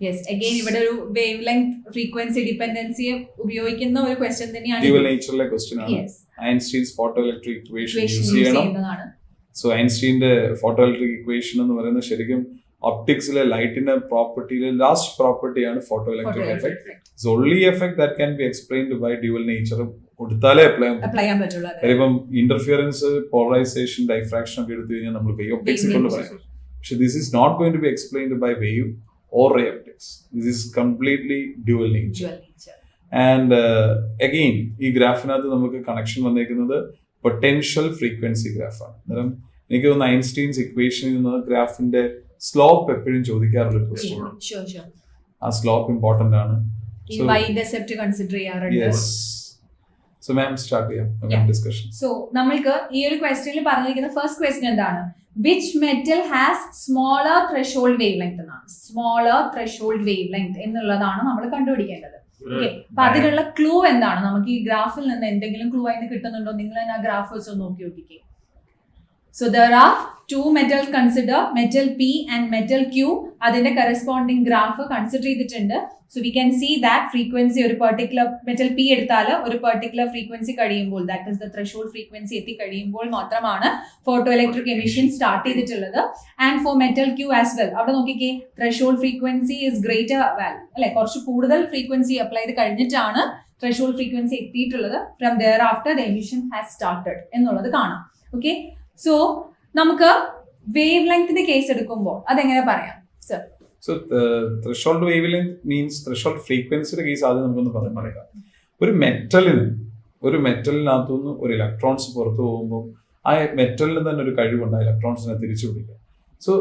Yes, again ഇവിടെ ഒരു wavelength frequency dependency ഉപയോഗിക്കുന്ന ഒരു question തന്നെയാണ്. Dual നേച്ചറിലെ question ആണ്. Einstein's photoelectric equation use ചെയ്യണം. So ഐൻസ്റ്റീന്റെ photoelectric equation എന്ന് പറയുന്നത് ശരിക്കും ഒപ്റ്റിക്സിലെ ലൈറ്റിന്റെ പ്രോപ്പർട്ടിയിലെ ലാസ്റ്റ് പ്രോപ്പർട്ടിയാണ് photoelectric effect. It's only effect that can be explained by dual nature. കൊടുത്താലേ അപ്ലൈ ചെയ്യാൻ പറ്റുള്ളൂ. ഇപ്പം ഇന്റർഫിയറൻസ്, പോളറൈസേഷൻ, ഡൈഫ്രാക്ഷൻ ഒക്കെ എടുത്തു കഴിഞ്ഞാൽ നമ്മൾ വേവ് ഒപ്റ്റിക്സ് കൊണ്ട് പറയാം. പക്ഷെ this is not going to be explained by wave or ray optics. This is completely dual nature. And again ഈ ഗ്രാഫിനകത്ത് നമുക്ക് കണക്ഷൻ വന്നേക്കുന്നത് പൊട്ടൻഷ്യൽ ഫ്രീക്വൻസി ഗ്രാഫാണ്. അന്നേരം എനിക്ക് തോന്നുന്നു ഐൻസ്റ്റീൻസ് ഇക്വേഷനിൽ നിന്ന് ഗ്രാഫിന്റെ സ്ലോപ്പ് എപ്പോഴും ചോദിക്കാറുള്ള ഒരു ക്വസ്റ്റ്യൻ ആണ്. ആ സ്ലോപ്പ് ഇമ്പോർട്ടന്റ് ആണ്. So ma'am, start ചെയ്യാം ഡിസ്കഷൻ. സോ നമ്മൾക്ക് ഈ ഒരു ക്വസ്റ്റ്യനിൽ പറഞ്ഞിരിക്കുന്ന ഫസ്റ്റ് ക്വസ്റ്റ്യൻ എന്താണ്? Which metal has smaller threshold wavelength എന്നാണ്. സ്മോളർ ത്രെഷോൾഡ് വേവ് ലെങ്ത് എന്നുള്ളതാണ് നമ്മൾ കണ്ടുപിടിക്കേണ്ടത്. ഓക്കെ, അപ്പൊ അതിനുള്ള ക്ലൂ എന്താണ്? നമുക്ക് ഈ ഗ്രാഫിൽ നിന്ന് എന്തെങ്കിലും ക്ലൂ ആയിട്ട് കിട്ടുന്നുണ്ടോ? നിങ്ങൾ തന്നെ ആ ഗ്രാഫ് വെച്ച് നോക്കി നോക്കിക്കേ. So there are two metals consider, metal P and metal Q. അതിന്റെ corresponding graph consider ചെയ്തിട്ടുണ്ട്. So we can see that frequency ഒരു particular metal P എടുത്താൽ ഒരു particular frequency കഴിയുമ്പോൾ, that is the threshold frequency എത്തി കഴിയുമ്പോൾ മാത്രമാണ് photoelectric emission start ചെയ്തിട്ടുള്ളത്. And for metal Q as well, അവിടെ നോക്കിക്കേ, threshold frequency is greater value അല്ലെ, കുറച്ച് കൂടുതൽ frequency apply ചെയ്ത് കഴിഞ്ഞിട്ടാണ് threshold frequency എത്തിയിട്ടുള്ളത്. From thereafter the emission has started എന്നുള്ളത് കാണാം. ഓക്കെ, സോ നമുക്ക് വേവ് ലെങ്ത്തിന്റെ കേസ് എടുക്കുമ്പോൾ അതെങ്ങനെ പറയാം sir? So threshold wave length means threshold ഫ്രീക്വൻസിയുടെ കേസ് ആദ്യം നമുക്കൊന്ന് പറയാം. ഒരു മെറ്റലിനകത്തുനിന്ന് ഒരു ഇലക്ട്രോൺസ് പുറത്തു പോകുമ്പോൾ ആ മെറ്റലിന് തന്നെ ഒരു കഴിവുണ്ട് ഇലക്ട്രോൺസിനെ തിരിച്ചു പിടിക്കുക. So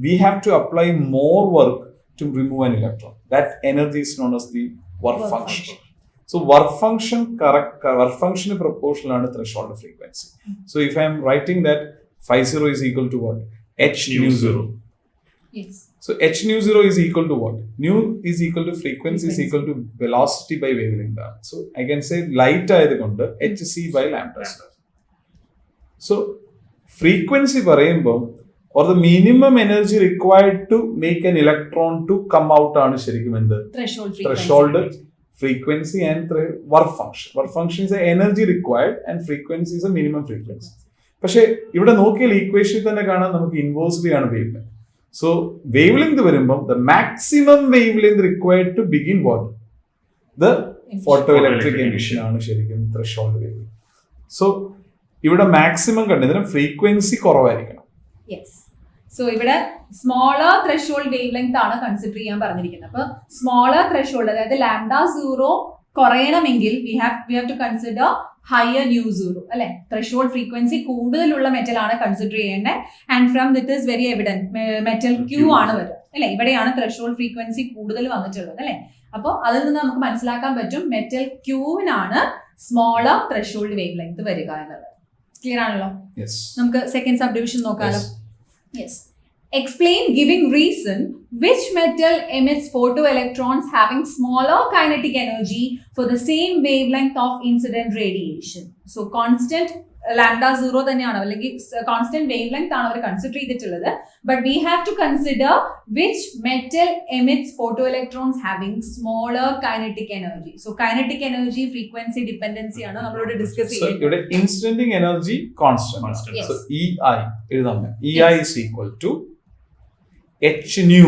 we have to apply more work to remove an electron. That energy is known as the work function. So work function proportional ആണ് threshold frequency. So if I am writing that phi0 is equal to what? H nu 0. Yes. So H nu 0 is equal to what? Nu is equal to frequency is equal to velocity by wavelength. So I can say light ആയതുകൊണ്ട് hc by lambda. So frequency പറയുമ്പോൾ or the minimum energy required to make an electron to come out ആണ് ശരിക്കും എന്ത്? Threshold frequency and work function. Work function is the energy required and frequency is a minimum frequency. പക്ഷേ ഇവിടെ നോക്കിയാൽ ഈക്വേഷനിൽ തന്നെ കാണാൻ നമുക്ക് ഇൻവേഴ്സ്ലി ആണ് wave length. So wave length വരുമ്പോൾ the maximum wave length required to begin what? The photo electric emission ആണ് ശരിക്കും ത്രെഷോൾഡ് വേവ്. സോ ഇവിടെ മാക്സിമം കണ്ടതിന് ഫ്രീക്വൻസി കുറവായിരിക്കണം. സോ ഇവിടെ സ്മോളർ ത്രെഷോൾഡ് വേവ് ലെങ്ത് ആണ് കൺസിഡർ ചെയ്യാൻ പറഞ്ഞിരിക്കുന്നത്. അപ്പൊ സ്മോളർ ത്രെഷോൾഡ്, അതായത് λ0 കുറയണമെങ്കിൽ we have to consider higher nu 0 അല്ലെ. ത്രെഷോൾഡ് ഫ്രീക്വൻസി കൂടുതലുള്ള മെറ്റൽ ആണ് കൺസിഡർ ചെയ്യേണ്ടത്. And from it is very evident metal Q ആണ് വരുന്നത് അല്ലെ. ഇവിടെയാണ് ത്രെഷോൾഡ് ഫ്രീക്വൻസി കൂടുതൽ വന്നിട്ടുള്ളത് അല്ലെ. അപ്പോൾ അതിൽ നിന്ന് നമുക്ക് മനസ്സിലാക്കാൻ പറ്റും മെറ്റൽ Qനാണ് സ്മോളർ ത്രെഷോൾഡ് വേവ് ലെങ്ത് വരിക എന്നുള്ളത്. ക്ലിയർ ആണല്ലോ? നമുക്ക് സെക്കൻഡ് സബ് ഡിവിഷൻ നോക്കാമല്ലോ. Yes. Explain giving reason which metal emits photoelectrons having smaller kinetic energy for the same wavelength of incident radiation. So constant lambda 0 തന്നെയാണ്, അല്ലെങ്കിൽ constant wave length ആണ് അവർ consider ചെയ്തിട്ടുള്ളത്. But we have to consider which metal emits photo electrons having smaller kinetic energy. So kinetic energy frequency dependency ആണ് നമ്മളോട് discuss ചെയ്യുന്നത്. ഇവിടെ incidenting energy constant. So EI എഴുതാം. EI is equal to h nu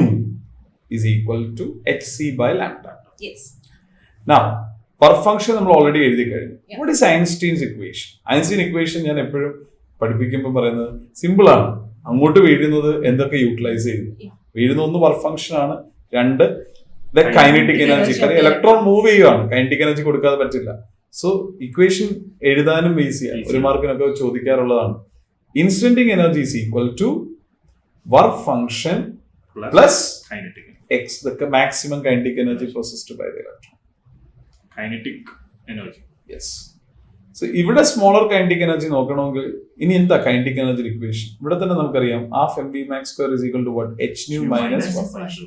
is equal to hc by lambda. Yes. Now work function നമ്മൾ already എഴുതി കഴിഞ്ഞു. What is Einstein's equation? Einstein equation ഞാൻ എപ്പോഴും പഠിപ്പിക്കുമ്പോൾ പറയുന്നത് സിമ്പിൾ ആണ്. അങ്ങോട്ട് വീഴുന്നത് എന്തൊക്കെ യൂട്ടിലൈസ് ചെയ്യുന്നു. വീഴുന്ന ഒന്ന് വർക്ക് ഫംഗ്ഷൻ ആണ്, രണ്ട് കൈനറ്റിക് എനർജി. കാര്യം ഇലക്ട്രോൺ മൂവ് ചെയ്യുകയാണ്, കൈനറ്റിക് എനർജി കൊടുക്കാതെ പറ്റില്ല. സോ ഇക്വേഷൻ എഴുതാനും ഈസിയാണ്, ഒരു മാർക്കിനൊക്കെ ചോദിക്കാറുള്ളതാണ്. ഇൻസിഡന്റിംഗ് energy is equal to work function plus x, the maximum kinetic energy processed by the electron. Kinetic energy. Yes. So ഇവിടെ സ്മോളർ കൈനറ്റിക് എനർജി നോക്കണമെങ്കിൽ ഇനി എന്താ കൈനറ്റിക് എനർജി ഇക്വേഷൻ? ഇവിടെ തന്നെ നമുക്കറിയാം half mv max square is equal to what? h nu minus work function.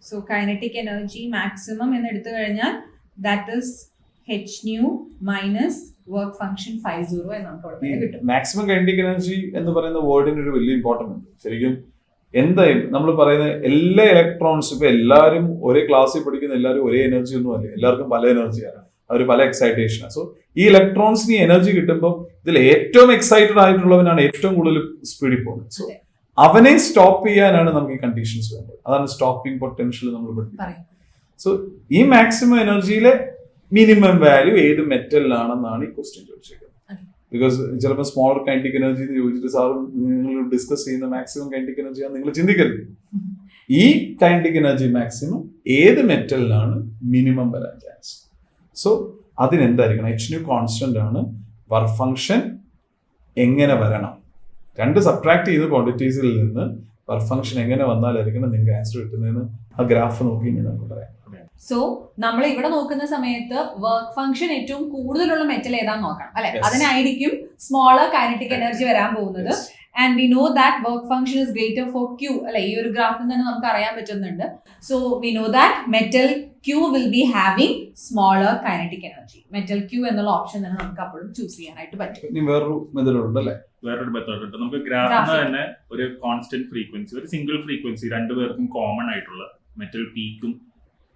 So kinetic energy maximum എന്ന് എടുത്തു കഴിഞ്ഞാൽ that is h nu minus work function 50 എന്ന് നമുക്ക് കിട്ടും. മാക്സിമം കൈനറ്റിക് എനർജി എന്ന് പറയുന്ന വേർഡിന് ഒരു വലിയ ഇമ്പോർട്ടൻസ് ഉണ്ട്. ശരിക്കും എന്തായാലും നമ്മൾ പറയുന്ന എല്ലാ ഇലക്ട്രോൺസും ഇപ്പൊ എല്ലാവരും ഒരേ ക്ലാസ്സിൽ പഠിക്കുന്ന എല്ലാവരും ഒരേ എനർജി ഒന്നും അല്ല, എല്ലാവർക്കും പല എനർജിയാണ്, അവർ പല എക്സൈറ്റേഷനാണ്. സോ ഈ ഇലക്ട്രോൺസിന് എനർജി കിട്ടുമ്പോൾ ഇതിൽ ഏറ്റവും എക്സൈറ്റഡ് ആയിട്ടുള്ളവനാണ് ഏറ്റവും കൂടുതൽ സ്പീഡിൽ പോകുന്നത്. സോ അവനെ സ്റ്റോപ്പ് ചെയ്യാനാണ് നമുക്ക് ഈ കണ്ടീഷൻസ് വേണ്ടത്. അതാണ് സ്റ്റോപ്പിംഗ് പൊട്ടൻഷ്യൽ നമ്മൾ പഠിക്കുന്നത്. സോ ഈ മാക്സിമം എനർജിയിലെ മിനിമം വാല്യൂ ഏത് മെറ്റലിലാണെന്നാണ് ഈ ക്വസ്റ്റ്യൻ ചോദിച്ചേക്കുന്നത്. ബിക്കോസ് ചിലപ്പോൾ സ്മോളർ കൈനറ്റിക് എനർജി ചോദിച്ചിട്ട് സാറും നിങ്ങൾ ഡിസ്കസ് ചെയ്യുന്ന മാക്സിമം കൈനറ്റിക് എനർജിയാണ് നിങ്ങൾ ചിന്തിക്കരുത്. ഈ കൈനറ്റിക് എനർജി മാക്സിമം ഏത് മെറ്റലിലാണ് മിനിമം വരാൻ ചാൻസ്. സോ അതിനെന്തായിരിക്കണം? h nu കോൺസ്റ്റന്റ് ആണ്. വർക്ക് ഫംഗ്ഷൻ എങ്ങനെ വരണം? രണ്ട് സബ്ട്രാക്ട് ചെയ്ത ക്വാണ്ടിറ്റീസിൽ നിന്ന് വർക്ക് ഫംഗ്ഷൻ എങ്ങനെ വന്നാലായിരിക്കണം നിങ്ങൾക്ക് ആൻസർ കിട്ടുന്നതെന്ന് ആ ഗ്രാഫ് നോക്കി നമുക്ക് പറയാം. സോ നമ്മൾ ഇവിടെ നോക്കുന്ന സമയത്ത് വർക്ക് ഫംഗ്ഷൻ ഏറ്റവും കൂടുതലുള്ള മെറ്റൽ ഏതാന്ന് നോക്കണം അല്ലെ, അതിനായിരിക്കും സ്മോളർ കൈനറ്റിക് എനർജി വരാൻ പോകുന്നത്. And we know that work function is greater for Q അല്ലെ, ഈ ഒരു ഗ്രാഫിൽ തന്നെ നമുക്ക് അറിയാൻ പറ്റുന്നുണ്ട്. So we know that metal Q will be having smaller kinetic energy. Metal Q എന്നുള്ള ഓപ്ഷൻ തന്നെ നമുക്ക് അപ്പോഴും ചൂസ് ചെയ്യാനായിട്ട് പറ്റും. ഇനി വേറൊരു മെത്തേഡ് ഉണ്ട് അല്ലേ? വേറൊരു മെത്തേഡ് ഉണ്ട്. നമുക്ക് ഗ്രാഫിന് തന്നെ ഒരു കോൺസ്റ്റന്റ് ഫ്രീക്വൻസി, ഒരു സിംഗിൾ ഫ്രീക്വൻസി രണ്ടുപേർക്കും കോമൺ ആയിട്ടുള്ള മെറ്റൽ Pക്കും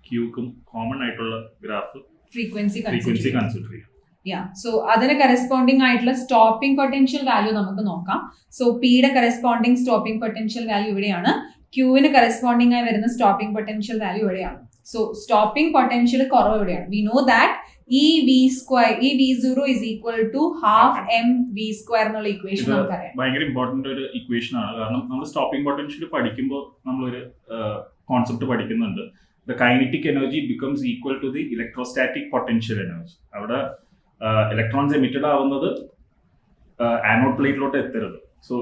Qക്കും കോമൺ ആയിട്ടുള്ള ഗ്രാഫ് ഫ്രീക്വൻസി കൺസിഡർ ചെയ്യാം. സോ അതിന് കറസ്പോണ്ടിങ് ആയിട്ടുള്ള സ്റ്റോപ്പിംഗ് പൊട്ടൻഷ്യൽ വാല്യൂ നമുക്ക് നോക്കാം. സോ പിയുടെ കറസ്പോണ്ടിങ് സ്റ്റോപ്പിംഗ് പൊട്ടൻഷ്യൽ വാല്യൂ ഇവിടെയാണ്, ക്യൂവിന് കറസ്പോണ്ടിങ് ആയി വരുന്ന സ്റ്റോപ്പിംഗ് പൊട്ടൻഷ്യൽ വാല്യൂ ഇവിടെയാണ്. സോ സ്റ്റോപ്പിംഗ് പൊട്ടൻഷ്യൽ കുറവ് ഇവിടെയാണ്. V know that V0 is equal to half mv square എന്നുള്ള ഇക്വേഷൻ നമുക്കറിയാം. ഭയങ്കര ഇമ്പോർട്ടന്റ് ഒരു ഇക്വേഷൻ ആണ്. കാരണം നമ്മൾ സ്റ്റോപ്പിംഗ് പൊട്ടൻഷ്യൽ പഠിക്കുമ്പോൾ നമ്മളൊരു കോൺസെപ്റ്റ് പഠിക്കുന്നുണ്ട്. The kinetic energy becomes equal to the electrostatic potential energy. അവിടെ ഇലക്ട്രോൺസ് എമിറ്റഡ് ആവുന്നത് ആനോഡ് പ്ലേറ്റിലോട്ട് എത്തരുത്. സോ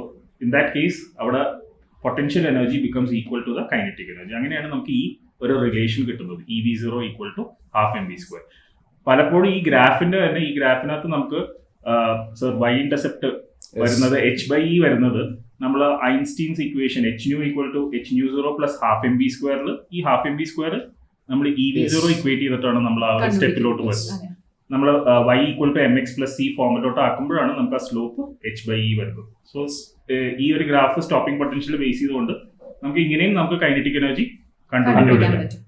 ഇൻ ദാറ്റ് കേസ് അവിടെ potential energy becomes equal to the kinetic energy. അങ്ങനെയാണ് നമുക്ക് ഈ ഒരു റിലേഷൻ കിട്ടുന്നത്, EV0 equal to half mv square. പലപ്പോഴും ഈ ഗ്രാഫിന്റെ തന്നെ ഈ ഗ്രാഫിനകത്ത് നമുക്ക് y ഇന്റർസെപ്റ്റ് വരുന്നത് h/e വരുന്നത് നമ്മൾ Einstein's equation h nu equal to h nu0 plus half mv സ്ക്വയറിൽ ഈ ഹാഫ് mv സ്ക്വയർ നമ്മൾ EV0 ഇക്വേറ്റ് ചെയ്തിട്ടാണ് നമ്മൾ ആ ഒരു സ്റ്റെപ്പിലോട്ട് വരുന്നത്. നമ്മൾ y equal to mx plus c ഫോമിലോട്ട് ആക്കുമ്പോഴാണ് നമുക്ക് ആ സ്ലോപ്പ് h/e വരുന്നത്. സോ ഈ ഒരു ഗ്രാഫ് സ്റ്റോപ്പിംഗ് പൊട്ടൻഷ്യൽ ബേസ് ചെയ്തുകൊണ്ട് നമുക്ക് ഇങ്ങനെയും നമുക്ക് കൈനറ്റിക് എനർജി കണ്ടുപിടിക്കാൻ പറ്റും.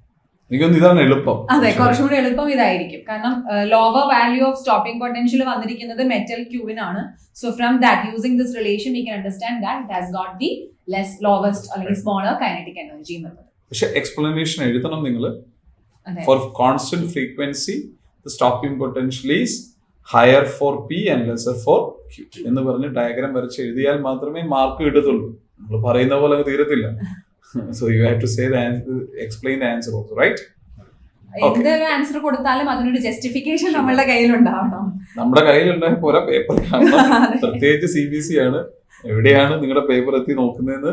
ഇതാണ് എളുപ്പം. അതെ, കുറച്ചുകൂടി എളുപ്പം ഇതായിരിക്കും. കാരണം lower value of stopping potential വന്നിരിക്കുന്നത് മെറ്റൽ ക്യൂവിനാണ്. So from that using this relation we can understand that it has got the lowest അല്ലെങ്കിൽ സ്മോളർ കൈനറ്റിക് എനർജി എന്നുള്ളത്. പക്ഷെ എക്സ്പ്ലനേഷൻ എഴുതണം നിങ്ങൾ. For constant frequency the stopping potential is higher for P and lesser for Q എന്ന് പറഞ്ഞ് diagram വരച്ച് എഴുതിയാൽ മാത്രമേ മാർക്ക് കിട്ടത്തുള്ളൂ. നമ്മൾ പറയുന്ന പോലെ തീരത്തില്ല. So you have to say the answer, explain the answer also, right? എന്തൊരു ആൻസർ കൊടുത്താലും അതിനൊരു ജസ്റ്റിഫിക്കേഷൻ നമ്മളുടെ കയ്യിലുണ്ടാവണം. നമ്മുടെ കയ്യിലുണ്ടായ പോരാ, പേപ്പർ കാണണം. പ്രത്യേകിച്ച് CBSE ആണ്, എവിടെയാണ് നിങ്ങളുടെ പേപ്പർ എത്തി നോക്കുന്നതെന്ന്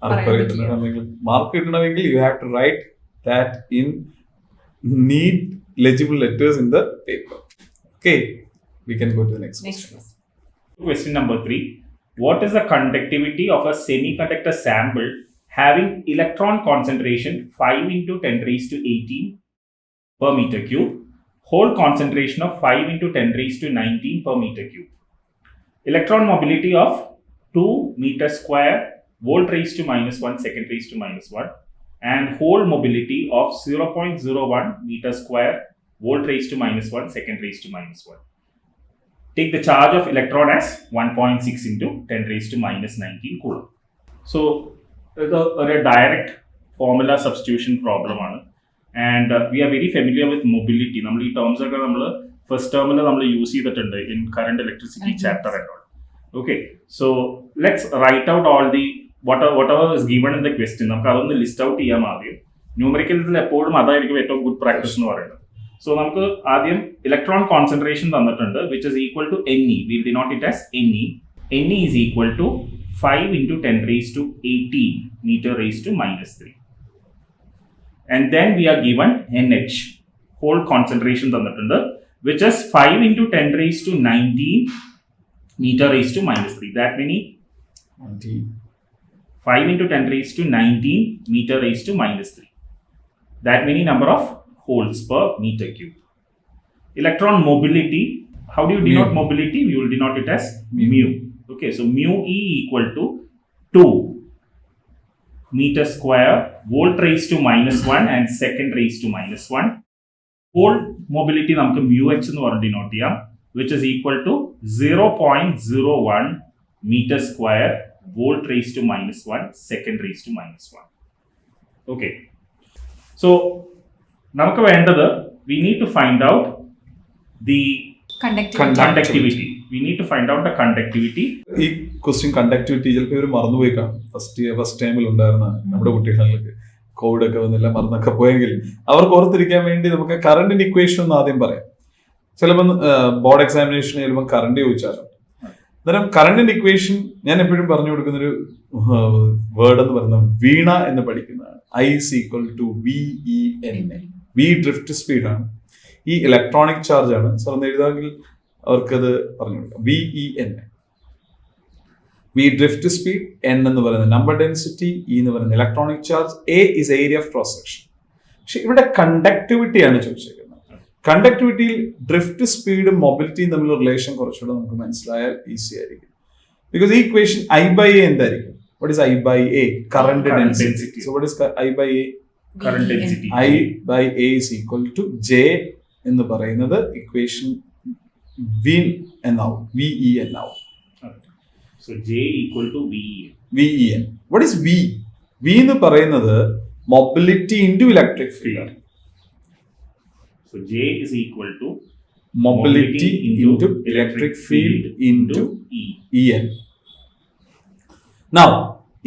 അറിയില്ല. നിങ്ങൾ മാർക്ക് കിട്ടണമെങ്കിൽ you have to write that in neat legible letters in the paper. Okay, we can go to the next question. Question number 3. What is the conductivity of a semiconductor sample having electron concentration 5 into 10 raised to 18 per meter cube, hole concentration of 5 into 10 raised to 19 per meter cube? Electron mobility of 2 meter square volt raised to minus 1 second raised to minus 1 and hole mobility of 0.01 meter square volt raised to minus 1 second raised to minus 1. Take the charge of electron as 1.6 into 10 raised to minus 19 coulomb. So, a direct formula substitution problem ആണ്. And we are very familiar with mobility. നമ്മൾ ഈ terms ഒക്കെ നമ്മൾ first term നമ്മൾ use ചെയ്തിട്ടുണ്ട് in current electricity chapter and all. Okay, so let's write out all the whatever is given in the question. നമുക്ക് അതൊന്ന് list out ചെയ്യാം ആദ്യം. ന്യൂമറിക്കലിൽ എപ്പോഴും അതായിരിക്കും ഏറ്റവും ഗുഡ് പ്രാക്ടീസ് എന്ന് പറയുന്നത്. സോ നമുക്ക് ആദ്യം ഇലക്ട്രോൺ കോൺസെൻട്രേഷൻ തന്നിട്ടുണ്ട് which is equal to NE. Will denote it as NE. NE is equal to 5 into 10 raised to 18 meter raised to minus 3. And then we are given NH, whole concentration തന്നിട്ടുണ്ട് which is 5 into 10 raised to 19 meter raised to minus 3. That many? 5 into 10 raised to 19 meter raised to minus 3. That many number of holes per meter cube. Electron mobility, how do you denote mobility? We will denote it as mu. Okay, so mu E equal to 2 meter square volt raised to minus 1 and second raised to minus 1. Hole mobility നമുക്ക് mu h എന്ന് പറഞ്ഞ് denote ചെയ്യാം, which is equal to 0.01 meter square volt raised to minus 1 second raised to minus 1. Okay, so നമുക്ക് വേണ്ടത് we need to find out the conductivity. We need to find out the conductivity. ഈ question conductivity ചിലപ്പോൾ ഇവർ മറന്നുപോയി കാണും. First ടൈമിൽ ഉണ്ടായിരുന്ന നമ്മുടെ കുട്ടികളിലേക്ക് കോഡൊക്കെ വന്നില്ല മറന്നൊക്കെ പോയെങ്കിൽ അവർക്ക് ഓർത്തിരിക്കാൻ വേണ്ടി നമുക്ക് കറണ്ടിന്റെ ഇക്വേഷൻ ഒന്ന് ആദ്യം പറയാം. ചിലപ്പോൾ ബോർഡ് എക്സാമിനേഷന് ചിലപ്പോൾ കറണ്ട് ചോദിച്ചാലോ. അന്നേരം കറണ്ടിന്റെ ഇക്വേഷൻ ഞാൻ എപ്പോഴും പറഞ്ഞു കൊടുക്കുന്നൊരു വേർഡ് എന്ന് പറയുന്നത് വീണ എന്ന് പഠിക്കുന്നതാണ്. I is equal to VEN. V drift സ്പീഡാണ്, ഈ ഇലക്ട്രോണിക് ചാർജ് ആണ്. സോ ഒന്ന് എഴുതാമെങ്കിൽ അവർക്കത് പറഞ്ഞു കൊടുക്കാം. VEN, V drift speed, N എന്ന് പറയുന്നത് നമ്പർ ഡെൻസിറ്റി, E എന്ന് പറയുന്നത് electronic charge, A is area of cross section. പക്ഷെ ഇവിടെ കണ്ടക്ടിവിറ്റിയാണ് ചോദിച്ചിരിക്കുന്നത്. കണ്ടക്ടിവിറ്റിയിൽ ഡ്രിഫ്റ്റ് സ്പീഡും മൊബിലിറ്റിയും തമ്മിലുള്ള റിലേഷൻ കുറച്ചുകൂടെ നമുക്ക് മനസ്സിലായാൽ ഈസി ആയിരിക്കും. ബിക്കോസ് ഈ ഇക്വേഷൻ I/A എന്തായിരിക്കും? What is I/A? Current density. So what is I/A? Current density. I/A is equal to J എന്ന് പറയുന്നത് ഇക്വേഷൻ VEN ആവും. So J equal to VEN. What is V? V എന്ന് പറയുന്നത് mobility into electric field. So J is equal to mobility into electric field into EN. Now,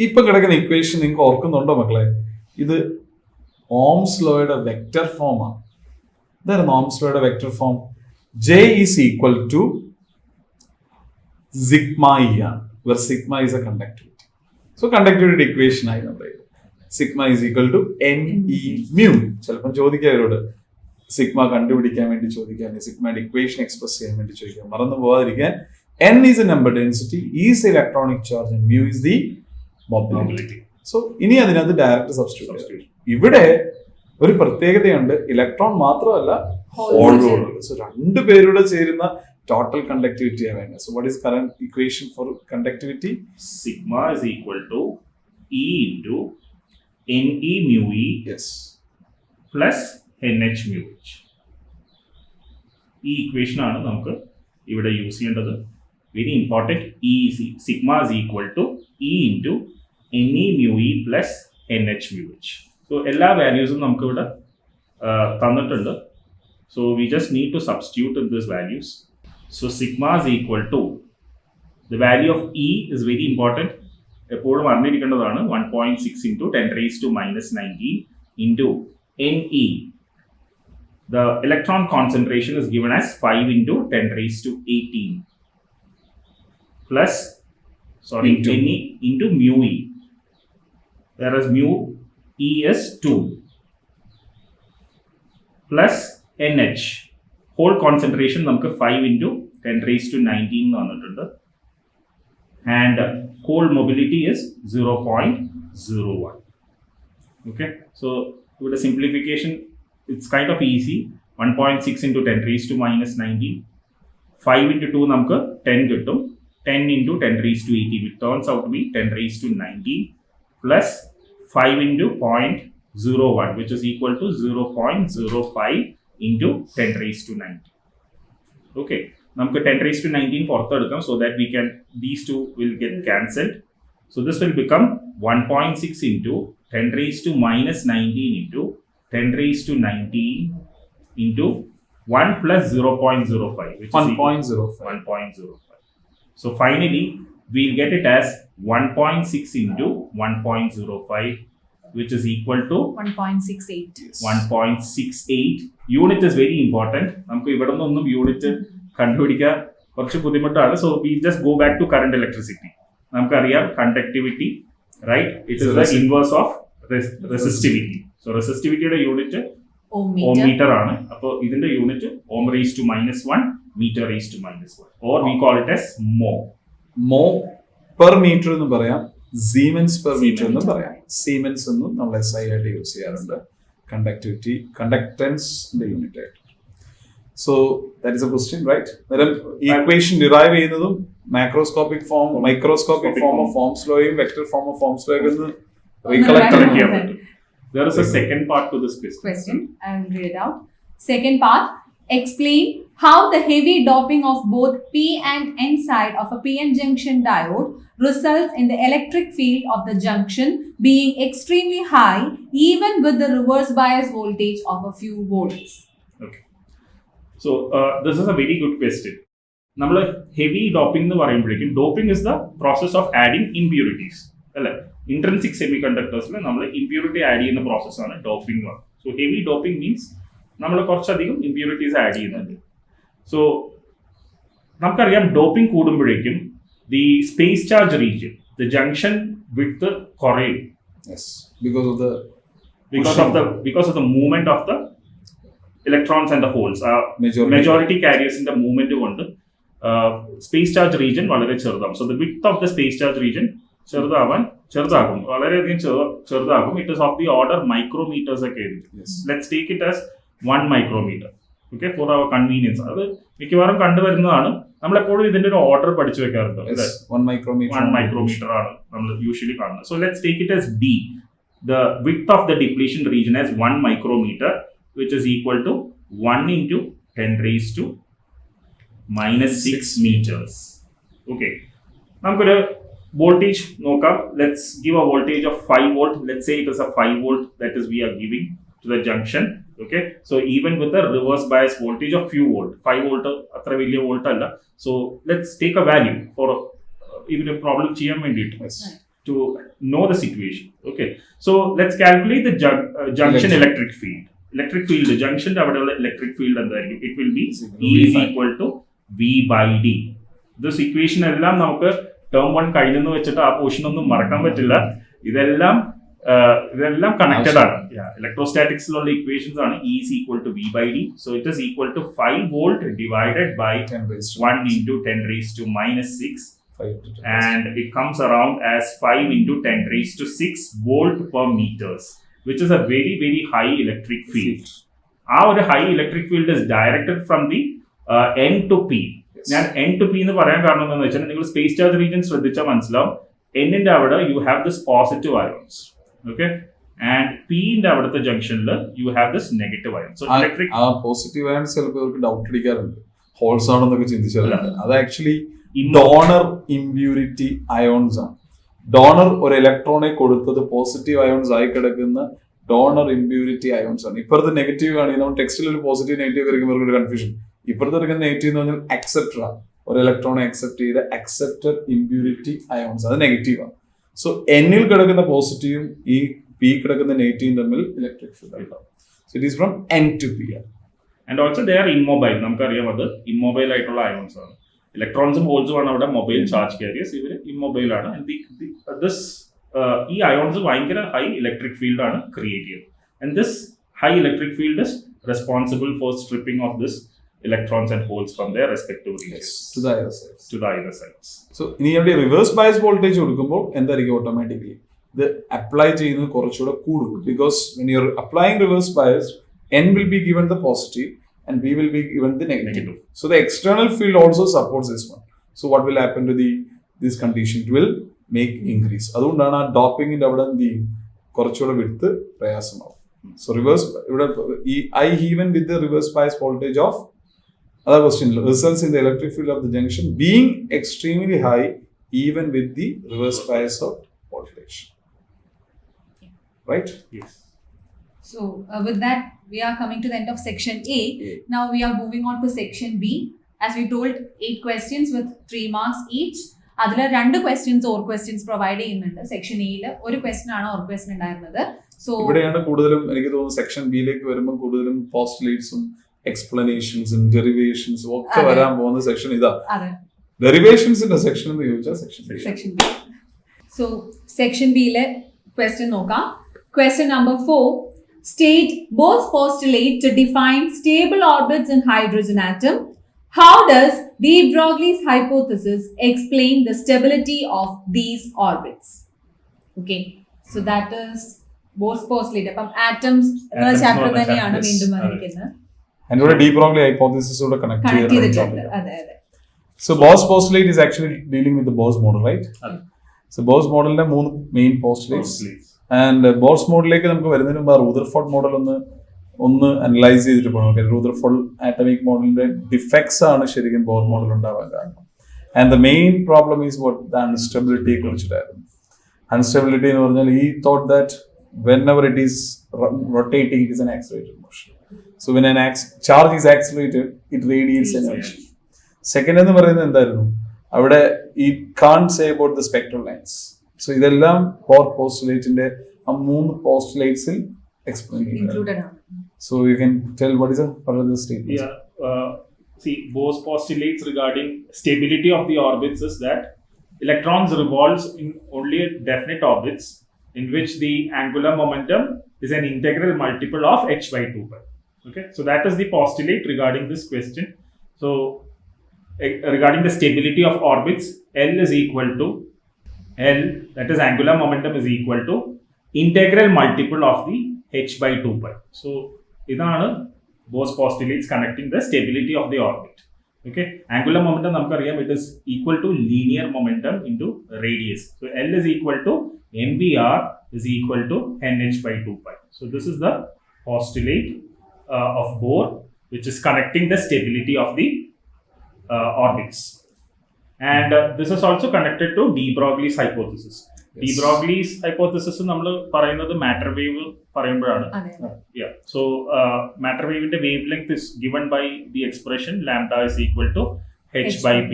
ഇപ്പൊ കിടക്കുന്ന equation നിങ്ങൾക്ക് ഓർക്കുന്നുണ്ടോ മക്കളെ? ഇത് ഓംസ് ലോയുടെ വെക്റ്റർ ഫോം ആണ്. ഇതായിരുന്നു ഓംസ് ലോയുടെ vector form. J is equal to sigma E ആണ്, where sigma is a conductivity. So conductivity equation ആയി നമ്മുടെ sigma is equal to NE mu. ചിലപ്പം ചോദിക്കാം അവരോട് സിഗ്മ കണ്ടുപിടിക്കാൻ വേണ്ടി ചോദിക്കാൻ, സിഗ്മയുടെ ഇക്വേഷൻ എക്സ്പ്രസ് ചെയ്യാൻ വേണ്ടി ചോദിക്കാം. മറന്നു പോകാതിരിക്കാൻ N is a number density, E is the electronic charge and mu is the mobility. So ഇനി അതിനകത്ത് ഡയറക്റ്റ് സബ്സ്റ്റിറ്റ്യൂട്ട്. ഇവിടെ ഒരു പ്രത്യേകതയുണ്ട്, ഇലക്ട്രോൺ മാത്രമല്ല ഹോളുകളുണ്ട്. സോ രണ്ടു പേരുടെ ചേരുന്ന ടോട്ടൽ കണ്ടക്ടിവിറ്റിയാണ് വേണ്ടത്. So what is current equation for conductivity? Sigma is equal to E into NE mu E plus NH mu H. ഈ ഇക്വേഷൻ ആണ് നമുക്ക് ഇവിടെ യൂസ് ചെയ്യേണ്ടത്. Very important. Sigma is equal to E into NE mu E plus NH mu H. So എല്ലാ വാല്യൂസും നമുക്ക് ഇവിടെ തന്നിട്ടുണ്ട്. So we just need to substitute this values. So sigma is equal to the value of E is very important. എപ്പോഴും അറിഞ്ഞിരിക്കേണ്ടതാണ്. 1.6 into 10 raised to minus 19 into NE. The electron concentration is given as 5 into 10 raised to 18 plus NE into mu E, whereas mu E is 2 plus NH, whole concentration നമുക്ക് 5 into 10 raised to 19 എന്ന് വന്നിട്ടുണ്ട്, and whole mobility is 0.01. Okay, so with the simplification it's kind of easy. 1.6 into 10 raised to minus 19, 5 into 2 നമുക്ക് 10 കിട്ടും, 10 into 10 raised to 18, which turns out to be 10 raised to 19 plus 5 into 0.01, which is equal to 0.05 into 10 raised to 19. Okay, നമുക്ക് 10 raised to 19 പുറത്തെടുക്കാം, so that we can, these two will get cancelled. So this will become 1.6 into 10 raised to minus 19 into 10 raised to 19 into 1 plus 0.05, which is 1.05. So finally, we'll get it as 1.6 into 1.05, which is equal to 1.68. 1.68. Unit is very important. നമുക്ക് ഇവിടെ നിന്നൊന്നും unit കണ്ടുപിടിക്കാൻ കുറച്ച് ബുദ്ധിമുട്ടാണ്. So we just go back to current electricity. നമുക്കറിയാം conductivity, right? It is the inverse of resistivity. So resistivity unit ohm meter ആണ്. അപ്പോൾ ഇതിന്റെ unit ohm raised to minus 1, meter raised to minus 1, or we call it as mho. Mho per meter എന്ന് പറയാം, Siemens per meter എന്ന് പറയാം. Siemens എന്നും നമ്മൾ SI ആയിട്ട് യൂസ് ചെയ്യാറുണ്ട്. കണ്ടക്ടൻസ് യൂണിറ്റ് ആയിട്ട്. So that is a question, right? Equation derive ചെയ്യുന്നതും microscopic form of Ohm's law, vector form of Ohm's law എന്ന് recollect ചെയ്യാൻ പറ്റും. There is a second part to this question. I'll read it out. Second part, explain how the heavy doping of both P and N side of a PN junction diode results in the electric field of the junction being extremely high even with the reverse bias voltage of a few volts. Okay. So this is a very good question. നമ്മൾ heavy doping എന്ന് പറയുമ്പോഴേക്കും, doping is the process of adding impurities, അല്ലേ? Intrinsic സെമികണ്ടക്ടേഴ്സിൽ നമ്മൾ impurity add ചെയ്യുന്ന പ്രോസസ്സാണ് doping എന്ന് പറയുന്നത്. So heavy doping means നമ്മൾ കുറച്ചധികം ഇമ്പ്യൂരിറ്റീസ് ആഡ് ചെയ്യുന്നുണ്ട്. സോ നമുക്കറിയാം ഡോപ്പിംഗ് കൂടുമ്പോഴേക്കും the space charge region, the junction width കുറയും. Because of the movement of the electrons and the holes. Majority carriers in the movement കൊണ്ട് space charge region വളരെ ചെറുതാവും. So the width of the space charge region ചെറുതാകും, വളരെയധികം ചെറുതാകും. It is of the order micrometres ഒക്കെ ആയിരിക്കും. Let's take it as 1 micrometer. Okay, for our convenience. അത് മിക്കവാറും കണ്ടുവരുന്നതാണ്. നമ്മളെപ്പോഴും ഇതിന്റെ ഒരു ഓർഡർ പഠിച്ചു വെക്കാറുണ്ട്. 1 micrometer ആണ് നമ്മൾ യൂഷ്വലി കാണുന്നത്. So let's take it as D. The width of the depletion region as 1 micrometer, which is equal to 1 into 10 raised to minus 6 meters. Okay, നമുക്കൊരു voltage നോക്കാം. Let's give a voltage of 5 volt. Let's say it is a 5 volt that is we are giving to the junction. Okay, so even with a reverse bias voltage of few volt, 5 volt അത്ര വലിയ volt അല്ല. So let's take a value for even a problem ചെയ്യാൻ വേണ്ടിയിട്ട്, to know the situation. Okay, so let's calculate the junction electric field. Electric field, junction അവിടെയുള്ള electric field എന്തായിരിക്കും? It will be E is equal to V by D. This equation എല്ലാം നമുക്ക് term 1 കഴിഞ്ഞെന്ന് വെച്ചിട്ട് ആ portion ഒന്നും മറക്കാൻ പറ്റില്ല. ഇതെല്ലാം കണക്റ്റഡ് ആണ്. ഇലക്ട്രോസ്റ്റാറ്റിക്സിലുള്ള ഇക്വേഷൻസ് ആണ്. E is equal to V by D. So it is equal to 5 volt divided by 1 into 10 raised to minus 6. And it comes around as 5 into 10 raised to 6 volt per meters, which is a very, very high electric field. Our high electric field is directed from the N to P. ഞാൻ N to P എന്ന് പറയാൻ കാരണം എന്താണെന്ന് വെച്ചാൽ, നിങ്ങൾ space charge region ശ്രദ്ധിച്ചാൽ മനസ്സിലാവും. N-ന്റെ അവിടെ you have this positive ions, okay, and P-ന്റെ അവിടുത്തെ ജംഗ്ഷനിൽ you have this negative ions. So electric positive ions ചിലപ്പോൾ അവർക്ക് ഡൗട്ട് അടിക്കാറുണ്ട്, ഹോൾസ് ആണെന്നൊക്കെ ചിന്തിച്ചാറുണ്ട്. അത് ആക്ച്വലി ഡോണർ ഇമ്പ്യൂരിറ്റി അയോൺസ് ആണ്. ഡോണർ ഒരു ഇലക്ട്രോണെ കൊടുത്തത് പോസിറ്റീവ് അയോൺസ് ആയി കിടക്കുന്ന ഡോണർ ഇമ്പ്യൂരിറ്റി അയോൺസ് ആണ്. ഇപ്പുറത്തെ നെഗറ്റീവ് ആണെങ്കിൽ നമ്മൾ ടെക്സ്റ്റിൽ ഒരു പോസിറ്റീവ് നെഗറ്റീവ് വരയ്ക്കുമ്പോൾ ഒരു കൺഫ്യൂഷൻ. ഇപ്പുറത്തെ എടുക്കുന്ന നെഗറ്റീവ് എന്ന് പറഞ്ഞാൽ അക്സെപ്റ്റർ ആണ്. ഒരു ഇലക്ട്രോണെ അക്സെപ്റ്റ് ചെയ്ത അക്സെപ്റ്റഡ് ഇമ്പ്യൂരിറ്റി അയോൺസ്, അത് നെഗറ്റീവ് ആണ്. സോ എന്നിൽ കിടക്കുന്ന പോസിറ്റീവും ഈ പി കിടക്കുന്ന നെഗറ്റീവും തമ്മിൽ ഇലക്ട്രിക് ഫീൽഡ് ഉണ്ടാവും. So it is from N to P. And also they are immobile. നമുക്കറിയാം അത് ഇമ്മൊബൈൽ ആയിട്ടുള്ള അയോൺസ് ആണ്. ഇലക്ട്രോൺസും ഹോൾസും ആണ് അവിടെ മൊബൈൽ ചാർജ് കാരിയേഴ്സ്. ഇവർ ഇമ്മൊബൈൽ ആണ്. ഈ അയോൺസ് ഭയങ്കര ഹൈ ഇലക്ട്രിക് ഫീൽഡ് ആണ് ക്രിയേറ്റ് ചെയ്യുന്നത്. And this high electric field is responsible for stripping of this electrons and holes from their respective regions to the other sides. So ഇനി ഇവിടെ reverse bias voltage കൊടുക്കുമ്പോൾ എന്തായിരിക്കും? Automatically ഇത് apply ചെയ്യുന്നത് കുറച്ചുകൂടെ കൂടും. Because when you are applying reverse bias, N will be given the positive and B will be given the negative. So the external field also supports this one. So what will happen to this condition? It will make increase. അതുകൊണ്ടാണ് ആ ഡോപ്പിങ്ങിന്റെ അവിടെ എന്ത് ചെയ്യും, കുറച്ചുകൂടെ വിടുത്ത് പ്രയാസമാവും. So reverse ഇവിടെ ഈ I even with the reverse bias voltage of other question results in the electric field of the junction being extremely high even with the reverse bias of voltage. Right? Yes. So with that, we are coming to the end of section A. Now we are moving on to section B. As we told, 8 questions with 3 marks each. അതിൽ 2 questions or questions provide ചെയ്യുന്നുണ്ട്. Section എയിൽ ഒരു question ആണ് or question ഉണ്ടായിരുന്നത്. So ഇവിടെയാണ് കൂടുതലും എനിക്ക് തോന്നുന്നു സെക്ഷൻ ബിയിലേക്ക് വരുമ്പോൾ കൂടുതലും പോസ്റ്റുലേറ്റ്സും എക്സ്പ്ലനേഷൻസും ഡെറിവേഷൻസും ഒക്കെ വരാൻ പോകുന്ന സെക്ഷൻ ഇതാ. ഡെറിവേഷൻസിന്റെ സെക്ഷൻ എന്ന് ചോദിച്ചാൽ സെക്ഷൻ ബി. സോ സെക്ഷൻ ബിയിലെ ക്വസ്റ്റ്യൻ നോക്കാം. Question number 4. State Bose postulate to define stable orbits in hydrogen atom. How does de Broglie's hypothesis explain the stability of these orbits? Okay, so that is Bose postulate. അപ്പം atoms എന്ന chapter തന്നെയാണ് വീണ്ടും വന്നിരിക്കുന്നത്. അതിനോട് de Broglie hypothesis കൂടെ connect ചെയ്തിട്ടുണ്ട്. അതെ. So Bose postulate is actually dealing with the Bose model, right? So Bose modelന്റെ 3 main postulates. And boss മോഡലിലേക്ക് നമുക്ക് വരുന്നതിന് മുമ്പ് റൂദർഫോർഡ് മോഡൽ ഒന്ന് അനലൈസ് ചെയ്തിട്ട് പോകണം. റൂദർഫോർഡ് ആറ്റമിക് മോഡലിന്റെ ഡിഫക്ട്സ് ആണ് ശരിക്കും ബോസ് മോഡൽ ഉണ്ടാവാൻ കാരണം. And the main problem is what the അൺസ്റ്റെബിലിറ്റിയെ കുറിച്ചിട്ടായിരുന്നു. അൺസ്റ്റെബിലിറ്റി എന്ന് പറഞ്ഞാൽ ഈ thought that whenever it is rotating, it is an accelerated motion. So when an charge is accelerated, it radiates energy. Second എന്ന് പറയുന്നത് എന്തായിരുന്നു, അവിടെ it can't say about the spectral lengths. So ഇതെല്ലാം Bose postulateന്റെ ആ 3 postulates explain included. So you can tell what are the statements? See, Bose postulates regarding stability of the orbits is that electrons revolves in only definite orbits in which the angular momentum is an integral multiple of h by 2 pi. Okay, so that is the postulate regarding this question. So regarding the stability of orbits, L is equal to L, that is angular momentum, is equal to integral multiple of the h by 2 pi. So idana Bose postulates connecting the stability of the orbit. Okay, angular momentum namukku it is equal to linear momentum into radius. So L is equal to mvr is equal to nh by 2 pi. So this is the postulate of Bohr, which is connecting the stability of the orbits. And this is also connected to de Broglie's hypothesis. Yes. De Broglie's hypothesis നമ്മൾ പറയുന്നത് matter wave പറയുമ്പോഴാണ്. Yeah. So matter wave ന്റെ wavelength is given by the expression lambda is equal to h by p.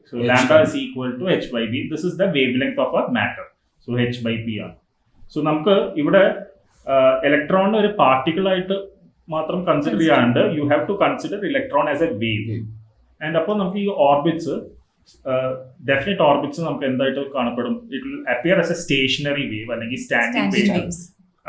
So lambda is equal to h by p. This is the wavelength of a matter. So h by p ആണ്. So നമുക്ക് ഇവിടെ electron ഒരു particle ആയിട്ട് മാത്രം consider ചെയ്യാണ്ട് you have to consider electron as a wave. And അപ്പോൾ നമുക്ക് ഈ orbits definite orbits നമുക്ക് എന്തായിട്ട് കാണപ്പെടും, it will appear as a stationary wave അല്ലെങ്കിൽ standing waves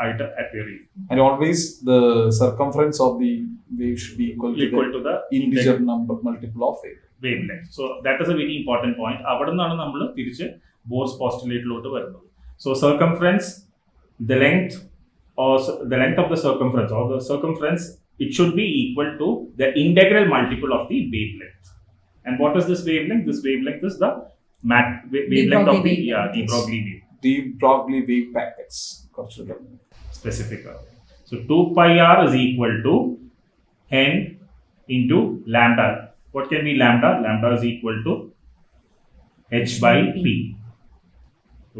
ആയിട്ട് appear ചെയ്യും. And always the circumference of the wave should be equal to the integer number multiple of wavelength. So that is a very important point. അവിടെ നിന്നാണ് നമ്മൾ തിരിച്ച് Bose postulateലോട്ട് വരുന്നത്. So circumference, the length of the circumference, it should be equal to the integral multiple of the wavelength. And what is this wavelength? This wavelength is the wavelength of the de Broglie wave. De Broglie wave packets. Specific. So 2 pi r is equal to n into lambda. What can be lambda? Lambda is equal to h by p.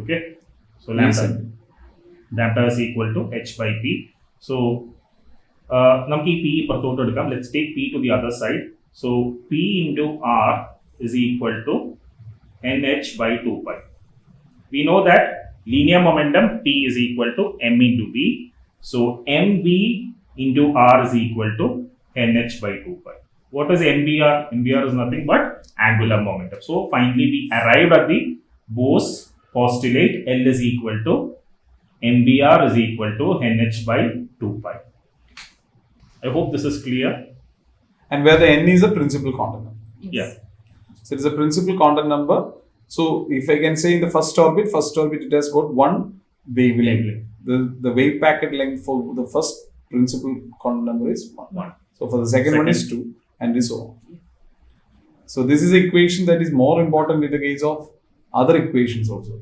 Okay. So lambda is equal to h by p. So നമുക്ക് ഈ p പുറത്തോട്ട് എടുക്കാം. Let's take p to the other side. So p into r is equal to nh by 2 pi. We know that linear momentum p is equal to m into v. So mv into r is equal to nh by 2 pi. What is mvr? Mvr is nothing but angular momentum. So finally we arrived at the Bose postulate. L is equal to mvr is equal to nh by 2 pi. I hope this is clear. And where the n is a principal quantum number. Yes. Yeah. So it is a principal quantum number. So if I can say in the first orbit it has got one wavelength. The wave packet length for the first principal quantum number is 1. So for the second one is 2 and so on. So this is an equation that is more important in the case of other equations also.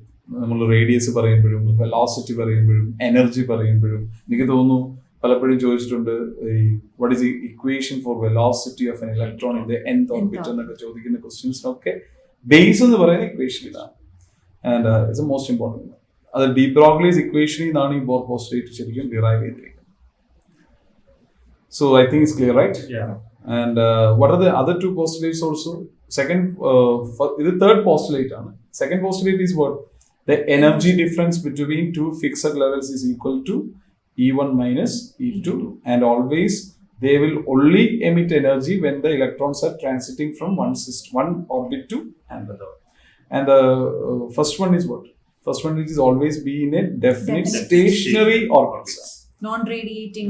നമ്മൾ radius പറയുമ്പോഴും velocity പറയുമ്പോഴും energy പറയുമ്പോഴും എനിക്ക് തോന്നുന്നു പലപ്പോഴും ചോദിച്ചിട്ടുണ്ട് ഈ what is the equation for velocity of an electron in the nth orbit എന്നൊക്കെ ചോദിക്കുന്ന ക്വസ്റ്റ്യൻസിനൊക്കെ ബേസ് എന്ന് പറയുന്ന ഇക്വേഷൻ ഇതാണ്. And it's a most important. അത് ഡി ബ്രോഗ്ലിസ് ഇക്വേഷനിൽ നിന്നാണ് ഈ ബോർ പോസ്റ്റുലേറ്റ് ശരിക്കും ഡിറൈവ് ചെയ്തിരിക്കുന്നത്. So I think it's clear, right? Yeah. And what are the other two postulates also? Second, the third postulate. Second postulate is what? The energy difference between two fixed levels is equal to E1 minus E2, and always they will only emit energy when the electrons are transiting from one orbit to another. And the first one is what? First one is always be in a definite stationary orbit. Non-radiating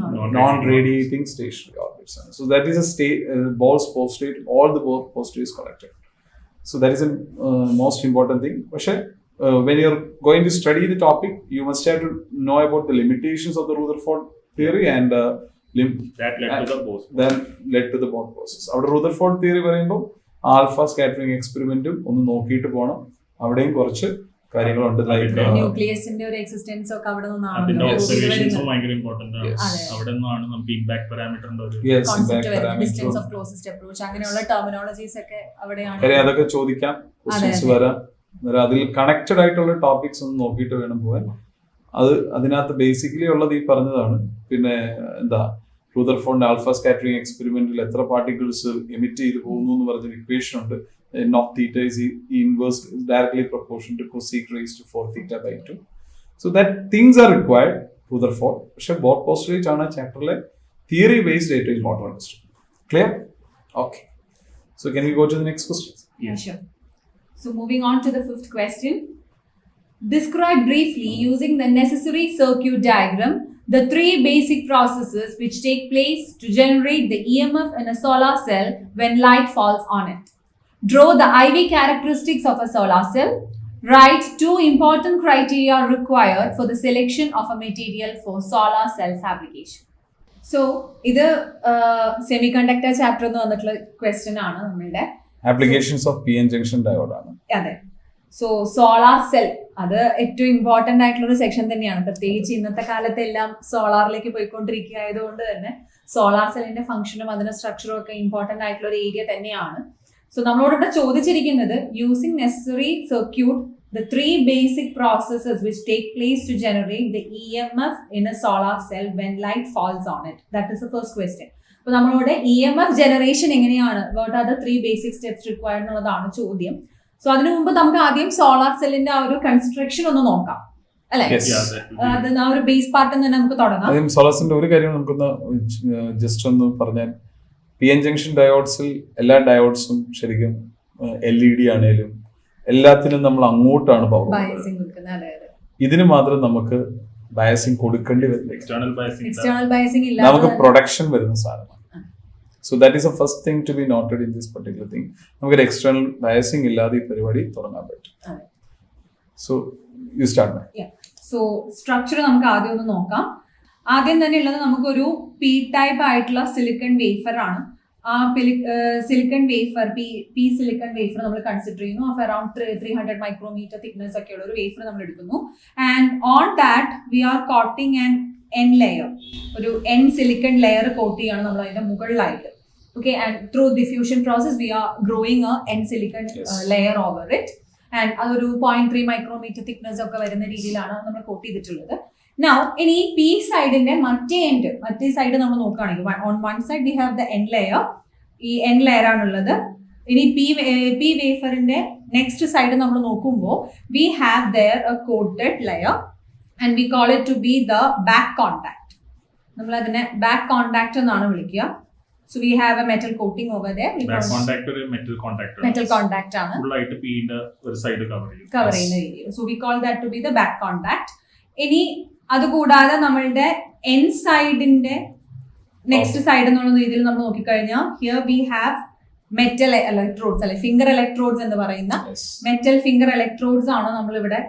stationary orbits. So that is a Bose postulate. All the Bose postulates collected. So that is a most important thing. When you're going to study the topic, you must have to know about the limitations of the Rutherford theory and that led to the Bose. Then led to the Bose process. Our Rutherford theory പറയുമ്പോൾ alpha scattering എക്സ്പെരിമെന്റും ഒന്ന് നോക്കിയിട്ട് പോകണം. അവിടെയും കുറച്ച് കാര്യങ്ങളുണ്ട്. ന്യൂക്ലിയസിന്റെ ഒരു existence ഒക്കെ അവിടെ നിന്നാണ്. അതിന്റെ ഒബ്സർവേഷൻസ് ഭയങ്കര ഇമ്പോർട്ടന്റ് ആണ്. അവിടെ നിന്നാണ് നമുക്ക് ഇമ്പാക്ട് പാരാമീറ്ററിന്റെ ഒരു കോൺസെപ്റ്റ് വരുന്നത്. ഡിസ്റ്റൻസ് ഓഫ് ക്ലോസസ്റ്റ് അപ്രോച്ച് അങ്ങനെയുള്ള ടെർമിനോളജീസ് ഒക്കെ അവിടെയാണ്. അതൊക്കെ ചോദിക്കാം, ക്വസ്റ്റ്യൻസ് വരാം. അതിൽ കണക്റ്റഡ് ആയിട്ടുള്ള ടോപ്പിക്സ് ഒന്ന് നോക്കിയിട്ട് വേണം പോകാൻ. അതിനകത്ത് ബേസിക്കലി ഉള്ളത് ഈ പറഞ്ഞതാണ്. പിന്നെ എന്താ റുദർഫോർഡിന്റെ ആൽഫ സ്കാറ്ററിംഗ് എക്സ്പെരിമെന്റിൽ എത്ര പാർട്ടിക്കിൾസ് എമിറ്റ് ചെയ്ത് പോകുന്നു എന്ന് പറഞ്ഞൊരു ഇക്വേഷൻ ഉണ്ട്. N of theta is inverse directly proportional to cosec raised to 4 theta by 2. So that things are required Rutherford. പക്ഷെ Bose postulate ആണ് ചാപ്റ്ററിലെ തിയറി ബേസ്ഡ് ഏറ്റവും important question. Clear? Okay. So can we go to the next question? Yeah, sure. So moving on to the fifth question. Describe briefly using the necessary circuit diagram the three basic processes which take place to generate the EMF in a solar cell when light falls on it. Draw the IV characteristics of a solar cell. Write two important criteria required for the selection of a material for solar cell fabrication. So, ഇത് semiconductor chapter എന്ന് വന്നിട്ടുള്ള question ആണ് നമ്മളുടെ. Applications of PN junction diode ആണ്. അതെ. So solar cell അത് ഏറ്റവും important ആയിട്ടുള്ള ഒരു സെക്ഷൻ തന്നെയാണ്. പ്രത്യേകിച്ച് ഇന്നത്തെ കാലത്ത് എല്ലാം സോളാറിലേക്ക് പോയിക്കൊണ്ടിരിക്കുക ആയതുകൊണ്ട് തന്നെ സോളാർ സെല്ലിന്റെ ഫംഗ്ഷനും അതിന്റെ സ്ട്രക്ചറും ഒക്കെ ഇമ്പോർട്ടന്റ് ആയിട്ടുള്ള ഒരു ഏരിയ തന്നെയാണ്. സോ നമ്മളോട് ഇവിടെ ചോദിച്ചിരിക്കുന്നത് using necessary circuit the three basic processes which take place to generate the EMF in a solar cell when light falls on it. That is the first question. അപ്പോൾ നമ്മളോട് EMF generation എങ്ങനെയാണ്, what are the three basic steps required എന്നുള്ളതാണ് ചോദ്യം. So അതിനു മുമ്പ് നമുക്ക് ആദ്യം solar സെല്ലിന്റെ ആ ഒരു കൺസ്ട്രക്ഷൻ ഒന്ന് നോക്കാം അല്ലെ. അത് ആ ഒരു ബേസ് പാർട്ടിൽ നിന്ന് നമുക്ക് തുടങ്ങാം. ആദ്യം സോളാർ സെല്ലിന്റെ ഒരു കാര്യം നമുക്കൊന്ന് ജസ്റ്റ് ഒന്ന് പറഞ്ഞാൽ, PN ജംഗ്ഷൻ ഡയോഡ്സിൽ എല്ലാ ഡയോഡ്സും ശരിക്കും LED ആണേലും എല്ലാത്തിനും നമ്മൾ അങ്ങോട്ടാണ് പോകുന്നത്. ഇതിന് മാത്രം നമുക്ക് ബയസിങ് കൊടുക്കേണ്ടി വരില്ല. നമുക്ക് പ്രൊഡക്ഷൻ വരുന്ന സാധനമാണ്. So that is a first thing to be noted in this particular thing. നമുക്കൊരു എക്സ്റ്റേണൽ ബയസിങ് ഇല്ലാതെ ഈ പരിപാടി തുടങ്ങാൻ പറ്റും. So you start. So structure നമുക്ക് ആദ്യം ഒന്ന് നോക്കാം. ആദ്യം തന്നെ ഉള്ളത് നമുക്കൊരു പി ടൈപ്പ് ആയിട്ടുള്ള സിലിക്കൺ വേഫർ ആണ്. ആ silicon wafer P silicon wafer നമ്മൾ കൺസിഡർ ചെയ്യുന്നു. ഓഫ് അറൌണ്ട് 300 മൈക്രോമീറ്റർ തിക്നെസ് ഒക്കെ ഉള്ള ഒരു വേഫർ നമ്മൾ എടുക്കുന്നു. And on that we are coating an N layer, ഒരു എൻ സിലിക്കൺ ലെയർ കോട്ട് ചെയ്യാണ് നമ്മൾ അതിന്റെ മുകളിലായിട്ട്. Okay, and through diffusion process we are growing a N silicon layer over it. And അതൊരു 0.3 മൈക്രോമീറ്റർ തിക്നെസ് ഒക്കെ വരുന്ന രീതിയിലാണ് നമ്മൾ കോട്ട് ചെയ്തിട്ടുള്ളത്. Now, ഇനി ഈ പി സൈഡിന്റെ മറ്റേ സൈഡ് നമ്മൾ നോക്കുകയാണെങ്കിൽ on one side we have the N layer, ഈ എൻ ലെയർ ആണുള്ളത്. ഇനി പി വേഫറിന്റെ നെക്സ്റ്റ് സൈഡ് നമ്മൾ നോക്കുമ്പോൾ we have there a coated layer and we call it to be the back contact. നമ്മൾ അതിനെ ബാക്ക് കോണ്ടാക്ട് എന്നാണ് വിളിക്കുക. So we have a metal coating over there. Metal contact ആണ് കവർ ചെയ്യുന്ന രീതിയിൽ. So we call that to be the back contact. ഇനി അതുകൂടാതെ നമ്മളുടെ എൻ സൈഡിന്റെ നെക്സ്റ്റ് സൈഡ് എന്നുള്ള രീതിയിൽ നമ്മൾ നോക്കിക്കഴിഞ്ഞാൽ here we have metal electrodes അല്ലെ ഫിംഗർ ഇലക്ട്രോഡ്സ് എന്ന് പറയുന്ന മെറ്റൽ ഫിംഗർ ഇലക്ട്രോഡ്സ് ആണ് നമ്മൾ ഇവിടെ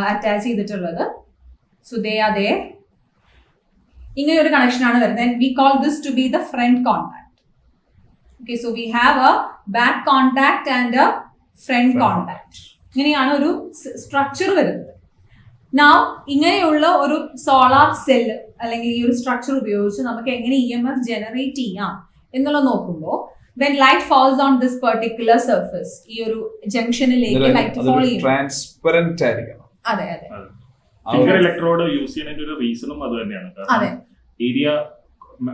അറ്റാച്ച് ചെയ്തിട്ടുള്ളത്. So they are there. ഇങ്ങനെ ഒരു കണക്ഷൻ ആണ് വരുന്നത്. We call this to be the front contact. Okay, so we have a back contact and a front contact. ഇങ്ങനെയാണ് ഒരു സ്ട്രക്ചർ വരുന്നത്. Now ഇങ്ങനെയുള്ള ഒരു സോളാർ സെൽ അല്ലെങ്കിൽ ഈ ഒരു സ്ട്രക്ചർ ഉപയോഗിച്ച് നമുക്ക് എങ്ങനെ EMF ജനറേറ്റ് ചെയ്യാം എന്നുള്ള നോക്കുമ്പോൾ when light falls on this particular surface, ഈ ഒരു ജംഗ്ഷനിലേക്ക് ലൈറ്റ് ഫോൾ ചെയ്യും. ട്രാൻസ്പെറന്റ് ആയിരിക്കണം. അതെ അതെ. ഫിംഗർ ഇലക്ട്രോഡ് യൂസ് ചെയ്യുന്നതിന്റെ ഒരു റീസണും അത് തന്നെയാണ്. അതെ. ഏരിയ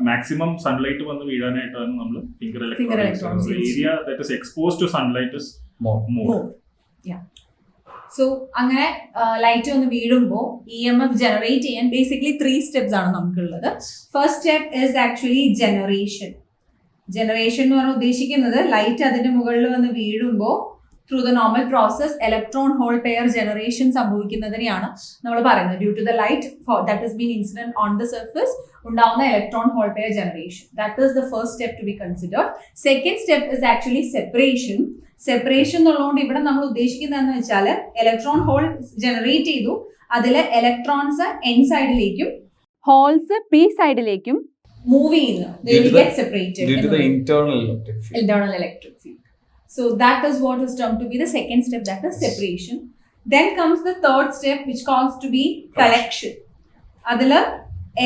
മാക്സിമം സൺലൈറ്റ് വന്ന് വീഴാനായിട്ടാണ് നമ്മൾ finger electrode. Area that is exposed to sunlight is more. So അങ്ങനെ ലൈറ്റ് വന്ന് വീഴുമ്പോൾ EMF ജനറേറ്റ് ചെയ്യാൻ ബേസിക്കലി 3 സ്റ്റെപ്സ് ആണ് നമുക്കുള്ളത്. First step is actually generation. Generation എന്ന് പറഞ്ഞാൽ ഉദ്ദേശിക്കുന്നത് ലൈറ്റ് അതിന്റെ മുകളിൽ വന്ന് വീഴുമ്പോൾ through the normal process electron hole pair generation സംഭവിക്കുന്നതിനെയാണ് നമ്മൾ പറയുന്നത്. Due to the light that is been incident on the surface ഉണ്ടാവുന്ന electron hole pair generation. That is the first step to be considered. Second step is actually separation. Separation എന്നുള്ളതുകൊണ്ട് ഇവിടെ നമ്മൾ ഉദ്ദേശിക്കുന്നതെന്ന് വെച്ചാൽ electron hole generate ചെയ്തു, അതിൽ electrons N സൈഡിലേക്കും holes P സൈഡിലേക്കും മൂവ് ചെയ്യുന്നു. They will get separated due to the internal electric field. Internal electric field. So that is what is termed to be the second step, that is separation. Then comes the third step, which calls to be collection. അതില്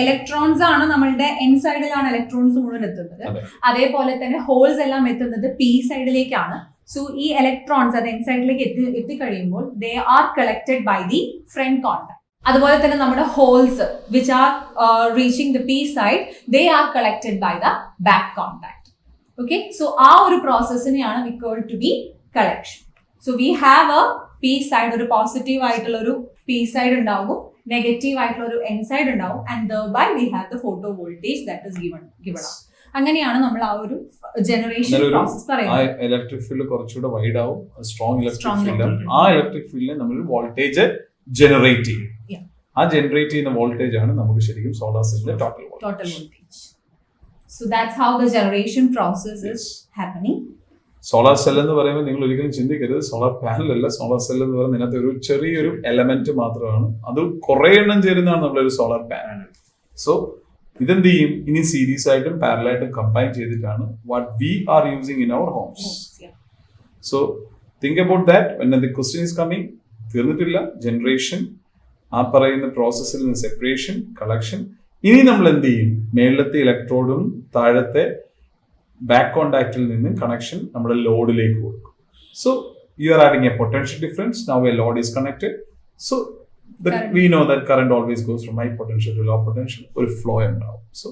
electrons ആണ് നമ്മളുടെ N സൈഡിലാണ് electrons മുഴുവൻ എത്തുന്നത്. അതേപോലെ തന്നെ holes എല്ലാം എത്തുന്നത് പി സൈഡിലേക്കാണ്. സോ ഈ ഇലക്ട്രോൺസ് അത് എൻ സൈഡിലേക്ക് എത്തിക്കഴിയുമ്പോൾ they are collected by the front contact. അതുപോലെ തന്നെ നമ്മുടെ holes which are reaching the P side they are collected by the back contact. Okay, so ആ ഒരു പ്രോസസ്സിനെയാണ് we call to be collection. So we have a P side, ഒരു positive ആയിട്ടുള്ള ഒരു P side ഉണ്ടാവും, നെഗറ്റീവ് ആയിട്ടുള്ള ഒരു N side ഉണ്ടാവും, and thereby we have the photo voltage that is given out. അങ്ങനെയാണ് നമ്മൾ ആ ഒരു ജനറേഷൻ പ്രോസസ് പറയുന്നത്. ഇലക്ട്രിക് ഫീൽഡ് കുറച്ചുകൂടെ വൈഡ് ആവും, സ്ട്രോങ് ഇലക്ട്രിക് ഫീൽഡ്. ആ ഇലക്ട്രിക് ഫീൽഡിൽ നമ്മൾ വോൾട്ടേജ് ജനറേറ്റ് ചെയ്യും. ആ ജനറേറ്റ് ചെയ്യുന്ന വോൾട്ടേജ് ആണ് നമുക്ക് ശരിക്കും സോളാർ സെല്ലിന്റെ total voltage. So that's how the generation process is happening. Solar cell എന്ന് പറയുമ്പോൾ നിങ്ങൾ ഒരിക്കലും ചിന്തിക്കരുത് സോളാർ പാനൽ അല്ല. സോളാർ സെൽ എന്ന് പറയുന്നത് ഇതിനകത്ത് ഒരു ചെറിയൊരു എലമെന്റ് മാത്രമാണ്, അത് കുറെ എണ്ണം ചേരുന്നതാണ് നമ്മളൊരു സോളാർ പാനൽ. സോ ഇതെന്ത് ചെയ്യും, ഇനി സീരീസ് ആയിട്ടും പാരലായിട്ടും കമ്പൈൻ ചെയ്തിട്ടാണ് what we are using in our homes. So think about that when the question is coming. തീർന്നിട്ടില്ല. ജനറേഷൻ, ആ പറയുന്ന പ്രോസസ്സിൽ നിന്ന് സെപ്പറേഷൻ, കളക്ഷൻ. ഇനി നമ്മൾ എന്ത് ചെയ്യും, മേളത്തെ ഇലക്ട്രോഡും താഴത്തെ ബാക്ക് കോണ്ടാക്റ്റിൽ നിന്ന് കണക്ഷൻ നമ്മുടെ ലോഡിലേക്ക് കൊടുക്കും. So you are having A potential difference. Now A Lord is connected. So we know that current always goes from high potential to low potential. ഒരു ഫ്ലോ ഉണ്ടാവും. സോ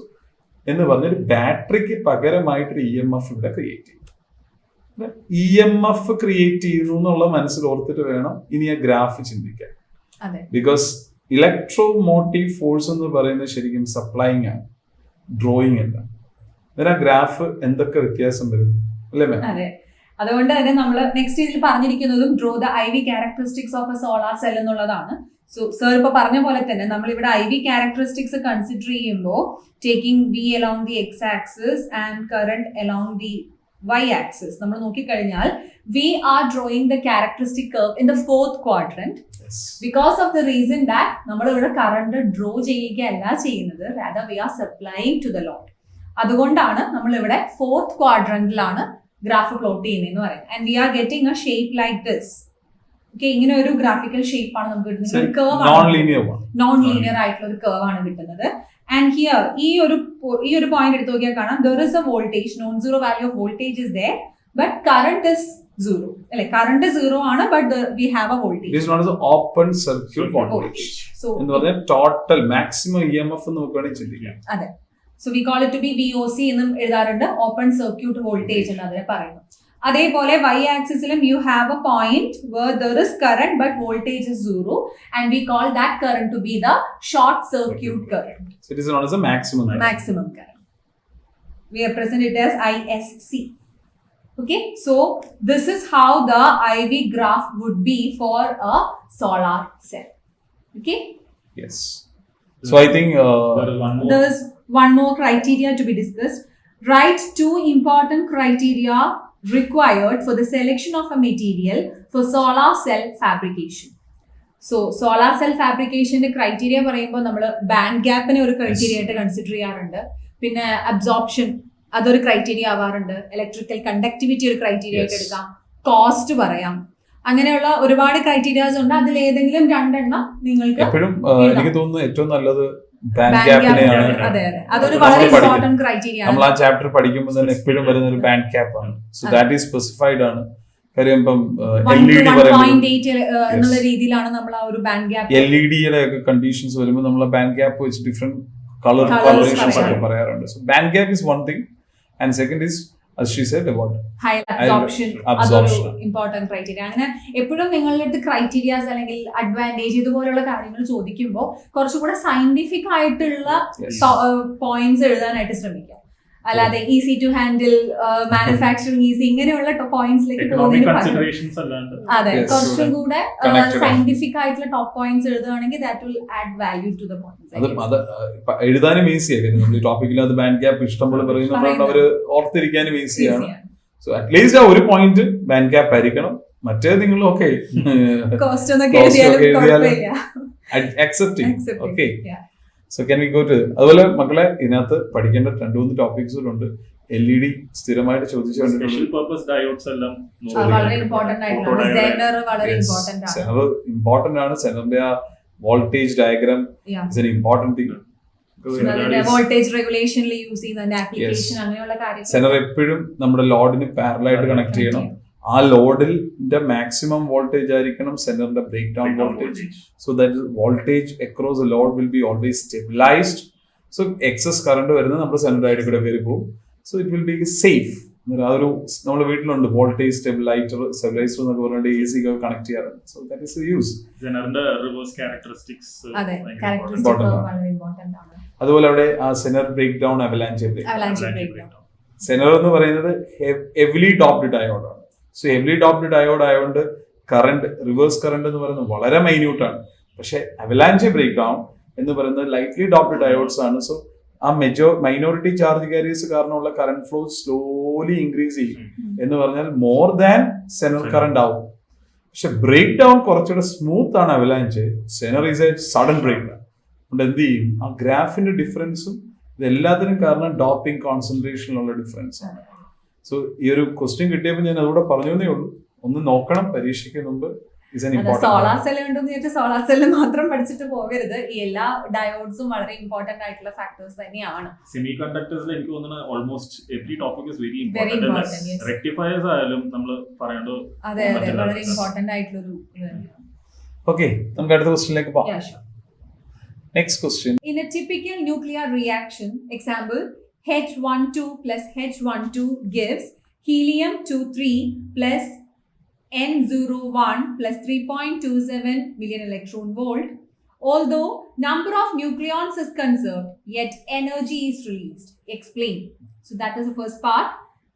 എന്ന് പറഞ്ഞൊരു ബാറ്ററിക്ക് പകരമായിട്ടൊരു EMF ഇവിടെ ക്രിയേറ്റ് ചെയ്യും. EMF ക്രിയേറ്റ് ചെയ്യുന്നു എന്നുള്ള മനസ്സിൽ ഓർത്തിട്ട് വേണം ഇനി ആ ഗ്രാഫ് ചിന്തിക്കാൻ. ബിക്കോസ് ഇലക്ട്രോ മോട്ടീവ് ഫോഴ്സ് എന്ന് പറയുന്നത് ശരിക്കും സപ്ലൈങ് ആണ്, ഡ്രോയിങ് അല്ല. ആ ഗ്രാഫ് എന്തൊക്കെ വ്യത്യാസം വരും അല്ലേ മാം? അതെ, അതുകൊണ്ട് തന്നെ നമ്മൾ നെക്സ്റ്റ് ഇതിൽ പറഞ്ഞിരിക്കുന്നതും draw the IV characteristics of a solar cell എന്നുള്ളതാണ്. സോ സർ ഇപ്പൊ പറഞ്ഞ പോലെ തന്നെ നമ്മൾ ഇവിടെ IV ക്യാരക്ടറിസ്റ്റിക്സ് കൺസിഡർ ചെയ്യുമ്പോൾ taking V along the x axis and current along the y axis നമ്മൾ നോക്കിക്കഴിഞ്ഞാൽ we are drawing the characteristic curve in the fourth quadrant. Because of the reason that നമ്മൾ ഇവിടെ കറണ്ട് ഡ്രോ ചെയ്യുകയല്ല ചെയ്യുന്നത്, rather we are supplying to the load. അതുകൊണ്ടാണ് നമ്മൾ ഇവിടെ fourth ക്വാഡ്രന്റിലാണ് graph plot ചെയ്യുന്നതെന്ന് പറയുന്നത്. And we are getting A shape like this. Okay, ഇങ്ങനെ ഒരു ഗ്രാഫിക്കൽ ഷേപ്പ് ആണ് നമുക്ക് കിട്ടുന്നത്. ഒരു കർവ് ആണ്, നോൺ ലീനിയർ ആയിട്ടുള്ള ഒരു കർവ് ആണ് കിട്ടുന്നത്. ആൻഡ് ഹിയർ ഈ ഒരു പോയിന്റ് എടുത്ത് നോക്കിയാൽ കാണാം, there is a voltage, non-zero value of voltage is there, but current is zero. അല്ലെ, current is zero ആണ്, but we have a voltage. This is known as open circuit voltage. So എന്ന് പറഞ്ഞാൽ total maximum EMF എന്ന് നോക്കുകയാണെങ്കിൽ ചിന്തിക്കാം. അതെ, so we call it to be VOC എന്നും എഴുതാറുണ്ട്, ഓപ്പൺ സർക്യൂട്ട് വോൾട്ടേജ് എന്ന് അതിനെ പറയുന്നു. അതേപോലെ y ആക്സിസിലും you have a point where there is current but voltage is zero, and we call that current to be the short circuit current. So it is known as a maximum current. We represent it as ISC. Okay, so this is how the IV graph would be for a solar cell. Okay. Yes. So I think there is one more criteria to be discussed. Write 2 important criteria required for the selection of a material for solar cell fabrication. So solar cell fabrication criteria പറയുമ്പോൾ നമ്മൾ band ഗ്യാപ്പിനെ ഒരു criteria ആയിട്ട് consider ചെയ്യാറുണ്ട്. പിന്നെ absorption അതൊരു criteria ആവാറുണ്ട്. Electrical conductivity ഒരു criteria ആയിട്ട് Yes. എടുക്കാം. കോസ്റ്റ് പറയാം. അങ്ങനെയുള്ള ഒരുപാട് ക്രൈറ്റീരിയാസ് ഉണ്ട്. അതിൽ ഏതെങ്കിലും രണ്ടെണ്ണം നിങ്ങൾക്ക് എപ്പോഴും എനിക്ക് തോന്നുന്നു ഏറ്റവും നല്ലത് ബാൻഡ് ബാൻഡ് ഗ്യാപ്പിനെയാണ്. ഗ്യാപ്പ്. അതെ അതെ, അതൊരു നമ്മൾ വളരെ പഠിക്കും. ഇമ്പോർട്ടന്റ് ക്രൈറ്റീരിയ ആണ്. നമ്മൾ ആ ചാപ്റ്റർ പഠിക്കുമ്പോൾ തന്നെ എപ്പോഴും വരുന്ന ഒരു ബാൻഡ് ക്യാപ്പ് ആണ്. സോ ദാറ്റ് ഈസ് സ്പെസിഫൈഡ് ആണ്. കാര്യം ഇപ്പം LED പറയുമ്പോൾ എന്നുള്ള രീതിയിലാണ് നമ്മൾ ആ ഒരു ബാൻഡ് ഗ്യാപ്പ്. LED-യുടെ ഒക്കെ കണ്ടീഷൻസ് വരുമ്പോൾ നമ്മൾ ബാൻഡ് ഗ്യാപ്പ് വെച്ച് ഡിഫറെന്റ് കളർ Colours കോമ്പിനേഷൻസ് ഒക്കെ പറയാറുണ്ട്. പറയാറുണ്ട്. So band gap is one thing and second is as she said about high absorption, അതൊരു absorption. Important criteria. അങ്ങനെ എപ്പോഴും നിങ്ങളുടെ അടുത്ത് ക്രൈറ്റീരിയാസ് അല്ലെങ്കിൽ അഡ്വാൻറ്റേജ് ഇതുപോലുള്ള കാര്യങ്ങൾ ചോദിക്കുമ്പോൾ കുറച്ചുകൂടെ സയന്റിഫിക് ആയിട്ടുള്ള Yes. പോയിന്റ്സ് എഴുതാനായിട്ട് ശ്രമിക്കുക. അല്ലാതെ easy to handle, manufacturing easy, ഇങ്ങനെയുള്ള പോയിന്റ്സിലേക്ക് എക്കണോമിക് പോകുന്നതിന് പകരം കൺസിഡറേഷൻസ് അല്ലാണ്ട് അതെ Yes. കുറച്ചും കൂടെ Connected. സയന്റിഫിക് ആയിട്ടുള്ള ടോപ്പ് പോയിന്റ്സ് എഴുതുകയാണെങ്കിൽ that will add value to the അത് പോയിന്റ്സ്. എഴുതാനും ഈസിയാണ്. നമ്മൾ ഈ ടോപ്പിക്കിൽ അത് ബാൻഡ് ഗ്യാപ്പ് ഇഷ്ടം പോലെ പറയുന്നതുകൊണ്ട് അവര് ഓർത്തിരിക്കാനും ഈസിയാണ്. സോ അറ്റ്ലീസ്റ്റ് ആ ഒരു പോയിന്റ് ബാൻഡ് ഗ്യാപ്പ് ആയിരിക്കണം. മറ്റേ നിങ്ങൾ ഓക്കെ കോസ്റ്റ് ഒന്നൊക്കെ എഴുതിയാലും കുഴപ്പമില്ല. Accepting. Accepting. Okay, Yeah. So can we go to. അതുപോലെ മക്കളെ ഇതിനകത്ത് പഠിക്കേണ്ട 2-3 ടോപ്പിക്സുകളുണ്ട്. LED സ്ഥിരമായിട്ട് ചോദിച്ചു സ്പെഷ്യൽ കണ്ടിട്ടുണ്ട്. പർപ്പസ് ഡയോഡ്സ് എല്ലാം വളരെ ഇമ്പോർട്ടന്റ് ആയിട്ടുള്ള സെനർ വളരെ ഇമ്പോർട്ടന്റ് ആണ്. സെനർ ഇമ്പോർട്ടന്റ് ആണ്. സെനറിന്റെ ആ voltage diagram Yeah. Is an important thing. അതിന്റെ വോൾട്ടേജ് റെഗുലേഷനിൽ യൂസ് ചെയ്യുന്ന ആപ്ലിക്കേഷൻ Yes. അങ്ങനെയുള്ള കാര്യങ്ങൾ. സെനർ എപ്പോഴും നമ്മുടെ ലോഡിന് പാരലായിട്ട് കണക്ട് ചെയ്യണം. ആ ലോഡിന്റെ മാക്സിമം വോൾട്ടേജ് ആയിരിക്കണം സെനറിന്റെ breakdown voltage. So that voltage across the load will be always stabilized. So excess current വരുന്നത് നമ്മുടെ സെനറിന്റെ ആയിട്ട് കൂടെ കയറി പോകും. So it will be safe. ആ ഒരു നമ്മുടെ വീട്ടിലുണ്ട് വോൾട്ടേജ് സ്റ്റെബിലൈസർ എന്നൊക്കെ പറഞ്ഞിട്ട് AC കണക്ട് ചെയ്യാറുണ്ട്. So that is use. ജനറിന്റെ റിവേഴ്സ് ക്യാരക്ടറിസ്റ്റിക്സ് അതെ, Important ക്യാരക്ടറിസ്റ്റിക് ആണ്. വളരെ ഇമ്പോർട്ടന്റ് ആണ്. അതുപോലെ അവിടെ ആ Zener breakdown avalanche break. Avalanche breakdown. Zener എന്ന് പറയുന്നത് ഹെവിലി ഡോപ്ഡ് ഡയോഡ് ആണ്. സോ ഹെവിലി ഡോപ്ഡ് ഡയോഡ് ആയതുകൊണ്ട് കറണ്ട്, റിവേഴ്സ് കറണ്ട് എന്ന് പറയുന്നത് വളരെ മൈന്യൂട്ട് ആണ്. പക്ഷെ അവലാഞ്ച് ബ്രേക്ക് ഡൗൺ എന്ന് പറയുന്നത് ലൈറ്റ്ലി ഡോപ്ഡ് ഡയോഡ്സ് ആണ്. സോ ആ മൈനോറിറ്റി ചാർജ് കാരിയേഴ്സ് കാരണമുള്ള കറണ്ട് ഫ്ലോ സ്ലോലി ഇൻക്രീസ് ചെയ്യും. എന്ന് പറഞ്ഞാൽ മോർ ദാൻ സെനർ കറണ്ട് ആവും. പക്ഷെ ബ്രേക്ക് ഡൗൺ കുറച്ചുകൂടെ സ്മൂത്ത് ആണ് avalanche. Zener is A sudden brake down. അതുകൊണ്ട് എന്ത് ചെയ്യും, ആ ഗ്രാഫിന്റെ ഡിഫറൻസും ഇതെല്ലാത്തിനും കാരണം ഡോപ്പിംഗ് കോൺസെൻട്രേഷനിലുള്ള ഡിഫറൻസ് ആണ്. സോ ഈ ഒരു ക്വസ്റ്റ്യൻ കിട്ടിയപ്പോൾ ഞാൻ അതുകൂടെ പറഞ്ഞേ ഉള്ളൂ. ഒന്ന് നോക്കണം പരീക്ഷയ്ക്ക് മുമ്പ്. സോളാർ സെൽ ഉണ്ടെന്ന് വിചാരിച്ചാൽ സോളാർ സെല്ല് മാത്രം പഠിച്ചിട്ട് പോകരുത്. ഈ എല്ലാ ഡയോഡ്സും വളരെ ഇമ്പോർട്ടന്റ് ആയിട്ടുള്ള ഫാക്ടേഴ്സ് തന്നെയാണ്. സെമി കണ്ടക്ടേഴ്സിൽ എനിക്ക് തോന്നുന്നത് almost every topic is very Very important, important. yes. Rectifiers ആയാലും നമ്മൾ പറയേണ്ടത്. അതെ അതെ, വളരെ ഇമ്പോർട്ടന്റ് ആയിട്ടുള്ളൊരു ഇത് തന്നെയാണ്. ഓക്കെ, നമുക്ക് അടുത്ത ക്വസ്റ്റ്യനിലേക്ക് പോകാം. Yeah, sure. Next question. In a typical nuclear reaction, example H12 plus H12 gives helium-2 plus N01 plus 3.27 million electron volt. Although number of nucleons is conserved, yet energy is released. Explain. So that is the first part.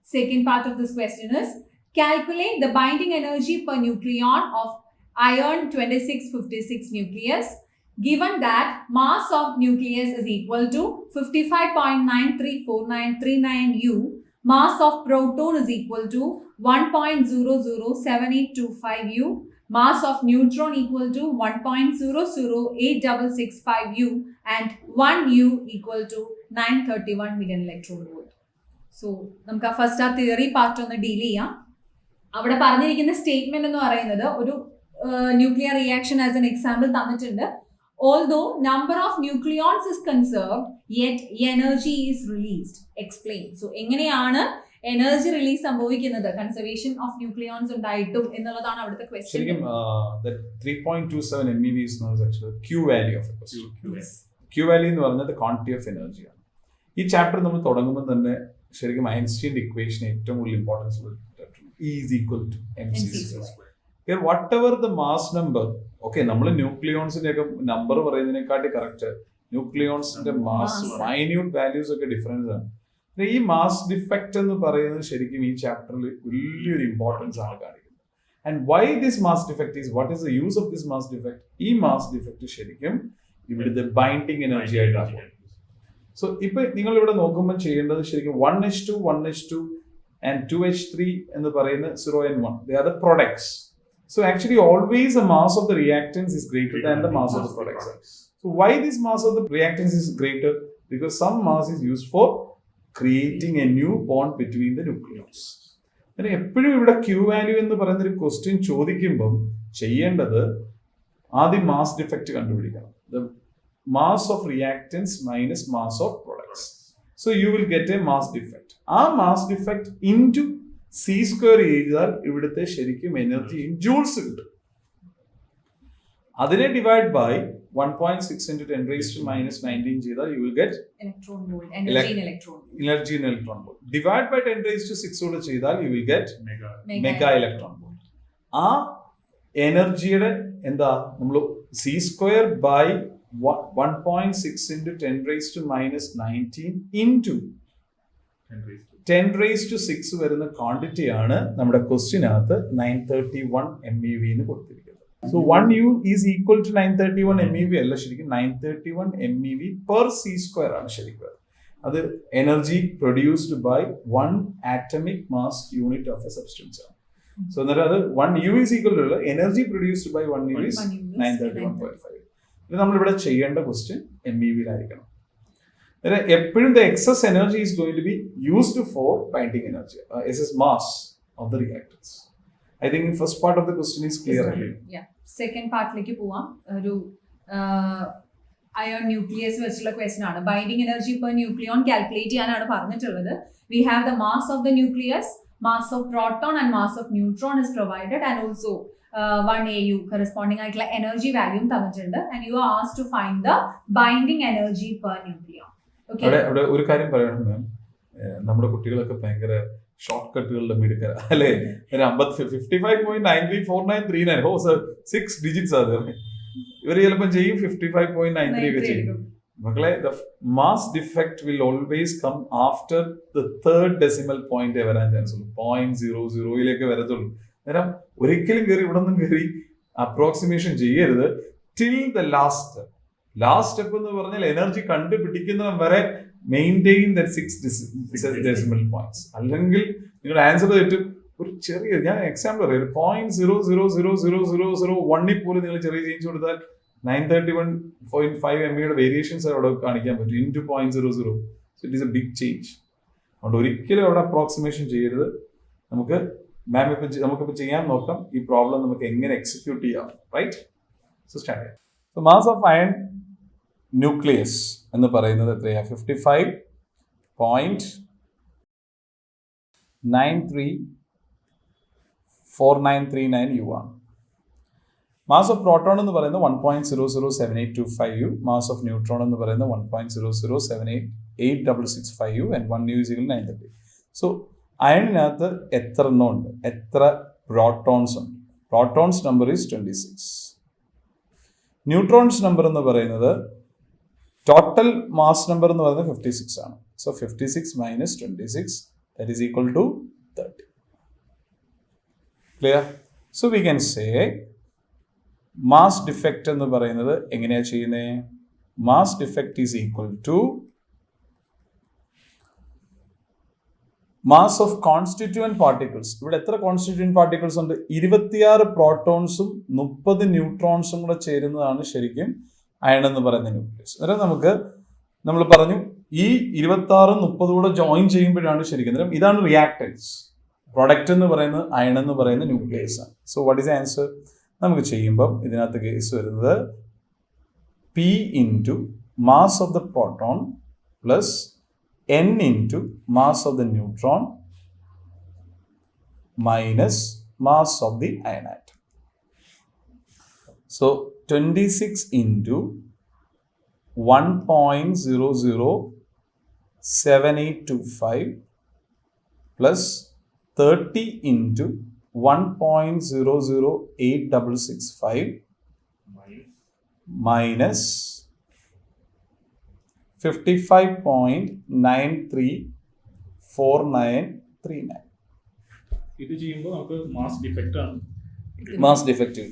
Second part of this question is calculate the binding energy per nucleon of iron 2656 nucleus. Given that mass of nucleus is equal to 55.934939 U, mass of proton is equal to 1.007825 U, mass of neutron equal to 1.008665 U, and 1 U equal to 931 million electron volt. So, നമുക്ക് ആ first ആ theory part ഒന്ന് deal ചെയ്യാം. അവിടെ പറഞ്ഞിരിക്കുന്ന statement എന്ന് പറയുന്നത് ഒരു nuclear reaction as an example തന്നിട്ടുണ്ട്. Although number of nucleons is conserved, yet energy is released. Explain. So, എങ്ങനെയാണ് എനർജി റിലീസ് സംഭവിക്കുന്നത് കൺസർവേഷൻ ഓഫ് ന്യൂക്ലിയോൺസ് ഉണ്ടായിട്ടും എന്നുള്ളതാണ് അവിടുത്തെ ക്വസ്റ്റ്യൻ. ശരിക്കും 3.27 MeV is known as actually Q value of a question. Q value എന്ന് പറയുന്നത് quantity of എനർജിയാണ്. ഈ ചാപ്റ്റർ നമ്മൾ തുടങ്ങുമ്പോൾ തന്നെ ശരിക്കും ഐൻസ്റ്റീൻ്റെ ഇക്വേഷൻ ഏറ്റവും കൂടുതൽ importance is equal to MC². Whatever the mass number, okay, നമ്മൾ ന്യൂക്ലിയോൺസിന്റെ ഒക്കെ നമ്പർ പറയുന്നതിനെക്കാട്ടി കറക്റ്റ് ന്യൂക്ലിയോൺസിന്റെ മാസ് മൈന്യൂട്ട് വാല്യൂസ് ഒക്കെ ഡിഫറൻസ് ആണ്. ഈ മാസ് ഡിഫക്റ്റ് എന്ന് പറയുന്നത് ശരിക്കും ഈ ചാപ്റ്ററിൽ വലിയൊരു ഇമ്പോർട്ടൻസ് ആണ് കാണിക്കുന്നത്. And why this mass defect is, what is the use of this mass defect? ഈ മാസ് ഡിഫക്റ്റ് ശരിക്കും ഇവിടുത്തെ ബൈൻഡിങ് എനർജി ആയിട്ടാണ്. സോ ഇപ്പൊ നിങ്ങൾ ഇവിടെ നോക്കുമ്പോൾ ചെയ്യേണ്ടത് ശരിക്കും 1H2 1H2 and 2H3 എന്ന് പറയുന്ന 0 and 1, they are the products. So actually always the mass of the reactants is greater than the mass of the products. So why this mass of the reactants is greater? Because some mass is used for creating a new bond between the nucleons. എപ്പോഴും ഇവിടെ Q value എന്ന് പറയുന്ന ഒരു question ചോദിക്കുമ്പം ചെയ്യേണ്ടത് ആദ്യം mass defect കണ്ടുപിടിക്കണം. The mass of reactants minus mass of products. So you will get a mass defect. ആ mass defect into C square ചെയ്താൽ ഇവിടുത്തെ ശരിക്കും എനർജി ഇൻ ജൂൾസ് കിട്ടും. അതിനെ divide by 1.6 into 10 raised to minus 19 ചെയ്താൽ you will get electron volt, energy in electron volt. Energy in electron volt. Divide by 10 raised to 6 കൂടെ ചെയ്താൽ you will get mega electron volt. ആ എനർജിയുടെ എന്താ നമ്മൾ C square by 1.6 into 10 raised to minus 19 into 10 raised to 6 വരുന്ന quantity ആണ് നമ്മുടെ ക്വസ്റ്റ്യനകത്ത് 931 MeV എന്ന് കൊടുത്തിരിക്കുന്നത്. So 1U is equal to 931 MeV അല്ല, ശരിക്കും 931 MeV per c square ആണ് ശരിക്കും. അത് energy produced by 1 atomic mass unit of a substance ആണ്. So അന്നേരം അത് 1U is equal to energy produced by 1U is 931.5. ഇത് നമ്മളിവിടെ ചെയ്യേണ്ട ക്വസ്റ്റ്യൻ MeVയിലായിരിക്കണം. എപ്പോഴും the excess energy is going to be used for binding energy, excess mass of the reactants. I think the first part of the question is clear. Yeah. Second പാർട്ടിലേക്ക് പോവാം. ഒരു ion nucleus വെച്ചുള്ള question ആണ്. Binding energy per nucleon calculate ചെയ്യാനാണ് പറഞ്ഞിട്ടുള്ളത്. We have the mass of the nucleus, mass of proton and mass of neutron is provided and also 1AU corresponding ആയിട്ടുള്ള energy വാല്യൂം തന്നിട്ടുണ്ട്. And you are asked to find the binding energy per nucleon. അവിടെ ഒരു കാര്യം പറയണം മാം, നമ്മുടെ കുട്ടികളൊക്കെ ഭയങ്കര ഷോർട്ട് കട്ടുകളുടെ മിടുക്കര അല്ലേ. 55.934939 ഓ സർ 6 ഡിജിറ്റ്സ് ആണ്. ഇവർ ചിലപ്പോൾ ചെയ്യും 55.93 ഒക്കെ ചെയ്യും. മക്കളെ, the mass defect will always come after the third decimal point വരാൻ ചാൻസ് ഉള്ളൂ. 0.00 വരത്തുള്ളൂ. അന്നേരം ഒരിക്കലും കയറി ഇവിടെ നിന്നും കയറി അപ്രോക്സിമേഷൻ ചെയ്യരുത് ടിൽ ദ ലാസ്റ്റ് സ്റ്റെപ്പ് എന്ന് പറഞ്ഞാൽ എനർജി കണ്ടുപിടിക്കുന്നതും വരെ മെയിൻറ്റെയിൻ ദാറ്റ് 6 ഡെസിമൽ പോയിന്റ്സ്. അല്ലെങ്കിൽ നിങ്ങളുടെ ആൻസർ തെറ്റും. ഒരു ചെറിയ, ഞാൻ എക്സാമ്പിൾ പറയാം, 0.000001 പോലും നിങ്ങൾ ചെറിയ ചേഞ്ച് കൊടുത്താൽ 931.5 MeVയുടെ വേരിയേഷൻസ് അവിടെ കാണിക്കാൻ പറ്റും into 0.00. So it is a big change. അതുകൊണ്ട് ഒരിക്കലും അവിടെ അപ്രോക്സിമേഷൻ ചെയ്യരുത്. നമുക്കിപ്പോൾ ചെയ്യാൻ നോക്കാം ഈ പ്രോബ്ലം നമുക്ക് എങ്ങനെ എക്സിക്യൂട്ട് ചെയ്യാം. റൈറ്റ്? സോ സ്റ്റാർട്ട് ചെയ്യാം. So mass of iron nucleus എന്ന് പറയുന്നത് എത്രയാണ്? 55.934939 U ആണ്. മാസ് ഓഫ് പ്രോട്ടോൺ എന്ന് പറയുന്നത് 1.007825 U. മാസ് ഓഫ് ന്യൂട്രോൺ എന്ന് പറയുന്നത് 1.0078865 U and 1U is equal to 930. So അയണിനകത്ത് എത്ര എണ്ണം ഉണ്ട്? എത്ര പ്രോട്ടോൺസ് ഉണ്ട്? Protons number is 26. Neutrons number എന്ന് പറയുന്നത് ടോട്ടൽ മാസ് നമ്പർ എന്ന് പറയുന്നത് 56 ആണ്. So 56 minus 26 that is equal to 30. Clear? So we can say mass defect എന്ന് പറയുന്നത് എങ്ങനെയാ ചെയ്യുന്നത്? Mass defect is equal to mass of constituent particles. ഇവിടെ എത്ര constituent particles ഉണ്ട്? 26 പ്രോട്ടോൺസും 30 ന്യൂട്രോൺസും കൂടെ ചേരുന്നതാണ് ശരിക്കും അയൺ എന്ന് പറയുന്ന ന്യൂക്ലിയസ്. അന്നേരം നമ്മൾ പറഞ്ഞു ഈ 26 30 കൂടെ ജോയിൻ ചെയ്യുമ്പോഴാണ് ശരിക്കും. അന്നേരം ഇതാണ് റിയാക്ടൻസ്. പ്രൊഡക്റ്റ് എന്ന് പറയുന്നത് അയൺ എന്ന് പറയുന്ന ന്യൂക്ലിയസ് ആണ്. So what is answer? നമുക്ക് ചെയ്യുമ്പം ഇതിനകത്ത് കേസ് വരുന്നത് P into mass of the proton plus N into mass of the neutron minus mass of the ion atom. So 26 into 1.007825 plus 30 into 1.00865 minus 55.934939. ഇത് ചെയ്യുമ്പോൾ നമുക്ക് മാസ് ഡിഫക്റ്റ് ആണ്. Mass defect.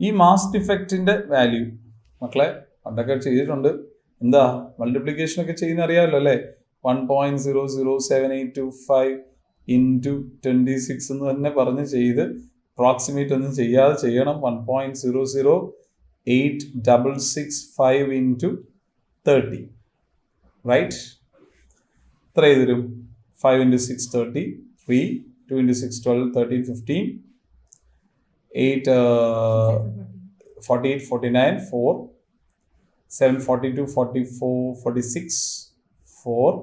ഈ mass ഡിഫക്റ്റിന്റെ value മക്കളെ പണ്ടൊക്കെ ചെയ്തിട്ടുണ്ട്. എന്താ മൾട്ടിപ്ലിക്കേഷൻ ഒക്കെ ചെയ്യുന്ന അറിയാമല്ലോ അല്ലേ? 1.00785 ഇൻറ്റു 26 എന്ന് തന്നെ പറഞ്ഞ് ചെയ്ത് അപ്രോക്സിമേറ്റ് ഒന്നും ചെയ്യാതെ ചെയ്യണം. 1.00865 ഇൻറ്റു 30, right? എത്ര ചെയ്ത് തരും? 5 into 6 30, 3, 2 into 6 12, 13, 15, 8 48, 49, 4, 7 42, 44, 46, 4,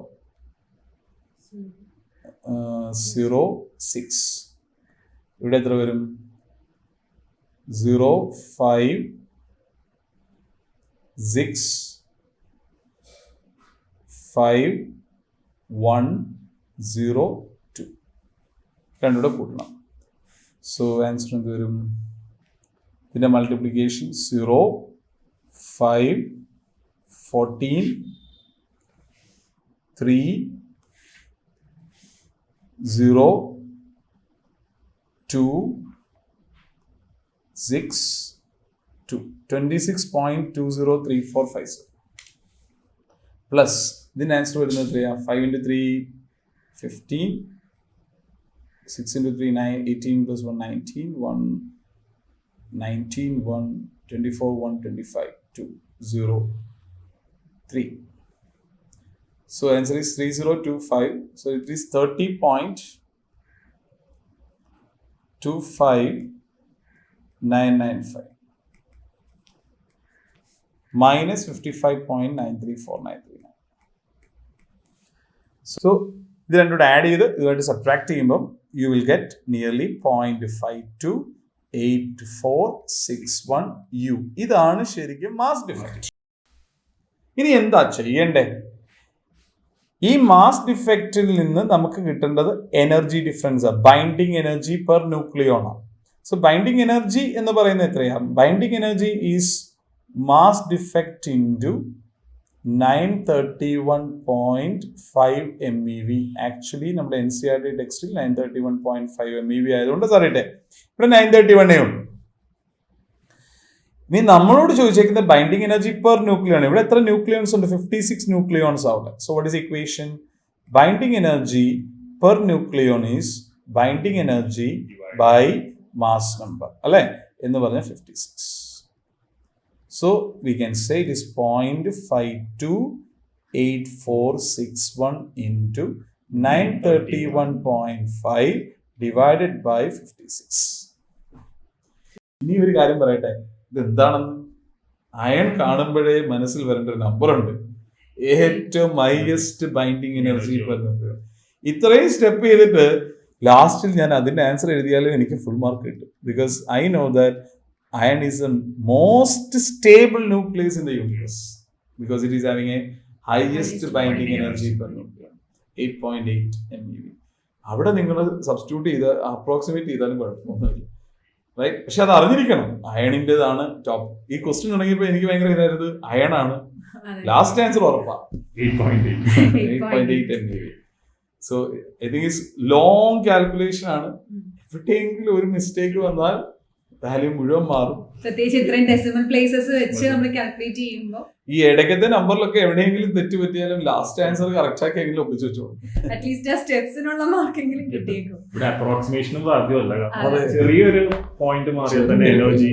0, 6. ഇവിടെ എത്ര വരും? 0, 5, 6, 5, 1, 0, 2. രണ്ടുകൂടെ കൂട്ടണം. സോ ആൻസർ എന്ത് വരും? ഇതിന്റെ മൾട്ടിപ്ലിക്കേഷൻ 0, 5, 14, 3, 0, 2, 6, 2. 26.203457 പ്ലസ് ഇതിന്റെ ആൻസർ വരുന്നത് എത്രയാ? 5 into 3 15, 6 into 3 9, 18 plus 1 19, 1 19, 1 24, 1 25, 2 0 3. So answer is 3025. So it is 30.25995 minus 55.934939. So ഇത് രണ്ടുകൂടെ ആഡ് ചെയ്ത് ഇതുമായിട്ട് സബ്ട്രാക്ട് ചെയ്യുമ്പോൾ U will get nearly 0.528461 u. ഇതാണ് ശരിക്കും മാസ് ഡിഫക്റ്റ്. ഇനി എന്താ ചെയ്യണ്ടേ? ഈ മാസ് ഡിഫക്റ്റിൽ നിന്ന് നമുക്ക് കിട്ടേണ്ടത് energy difference, binding energy per nucleon ആണ്. സോ ബൈൻഡിങ് എനർജി എന്ന് പറയുന്നത് എത്രയാണ്? Binding energy is mass defect into 931.5 MeV. Actually നമ്മുടെ NCERT ടെക്സ്റ്റിൽ 931.5 MeV ആയതുകൊണ്ട് സാറിട്ടെ ഇവിടെ 931 ഉള്ളൂ. ഇനി നമ്മളോട് ചോദിച്ചേക്കുന്ന ബൈൻഡിങ് എനർജി പെർ ന്യൂക്ലിയോൺ. ഇവിടെ എത്ര ന്യൂക്ലിയോൺസ് ഉണ്ട്? 56 ന്യൂക്ലിയോൺസ് ആവുന്നത്. So what is equation? Binding energy per nucleon is binding energy by mass number അല്ലെ എന്ന് പറഞ്ഞ 56. So we can say it is 0.528461 into 931.5 divided by 56. ഇനി ഒരു കാര്യം പറയട്ടെ, ഇത് എന്താണെന്ന്? അയൺ കാണുമ്പോഴേ മനസ്സിൽ വരേണ്ട ഒരു നമ്പർ ഉണ്ട്, ഏറ്റവും highest binding energy per nucleon. ഇത്രയും സ്റ്റെപ്പ് ചെയ്തിട്ട് ലാസ്റ്റിൽ ഞാൻ അതിന്റെ ആൻസർ എഴുതിയാലും എനിക്ക് ഫുൾ മാർക്ക് കിട്ടും. Because I know that iron is the most stable nucleus in the universe because it is having a highest binding energy per nucleon, 8.8 MeV. അവിടെ നിങ്ങൾ സബ്സ്റ്റിറ്റ്യൂട്ട് ചെയ്ത് അപ്രോക്സിമേറ്റ് ചെയ്താലും കുഴപ്പമൊന്നുമില്ല, റൈറ്റ്? പക്ഷെ അത് അറിഞ്ഞിരിക്കണം, അയണിൻ്റെതാണ് ടോപ്പ്. ഈ ക്വസ്റ്റ്യൻ തുടങ്ങിയപ്പോൾ എനിക്ക് ഭയങ്കര ഇതായത് അയൺ ആണ്. ലാസ്റ്റ് ആൻസർ ഉറപ്പാണ് 8.8 MeV. So I think is long calculation ആണ്. എവിടെയെങ്കിലും ഒരു മിസ്റ്റേക്ക് വന്നാൽ വാല്യൂ മുഴുവൻ മാറും. പ്രത്യേകിച്ച് ഇത്രയും ഡെസിമൽ പ്ലേസസ് വെച്ച് നമ്മൾ കാൽക്കുലേറ്റ് ചെയ്യുമ്പോൾ ഈ ഇടയ്ക്കത്തെ നമ്പറിലൊക്കെ എവിടെയെങ്കിലും തെറ്റ് പറ്റിയാലും ലാസ്റ്റ് ആൻസർ കറക്റ്റ് ആക്കിയെങ്കിലും ഒപ്പിച്ചു വെച്ചോളൂ. അറ്റ്ലീസ്റ്റ് ആ സ്റ്റെപ്സിനുള്ള മാർക്കെങ്കിലും കിട്ടിയേക്കും. ഇവിടെ അപ്രോക്സിമേഷനും സാധ്യമല്ല, ചെറിയൊരു പോയിന്റ് മാറിയാൽ തന്നെ എനർജി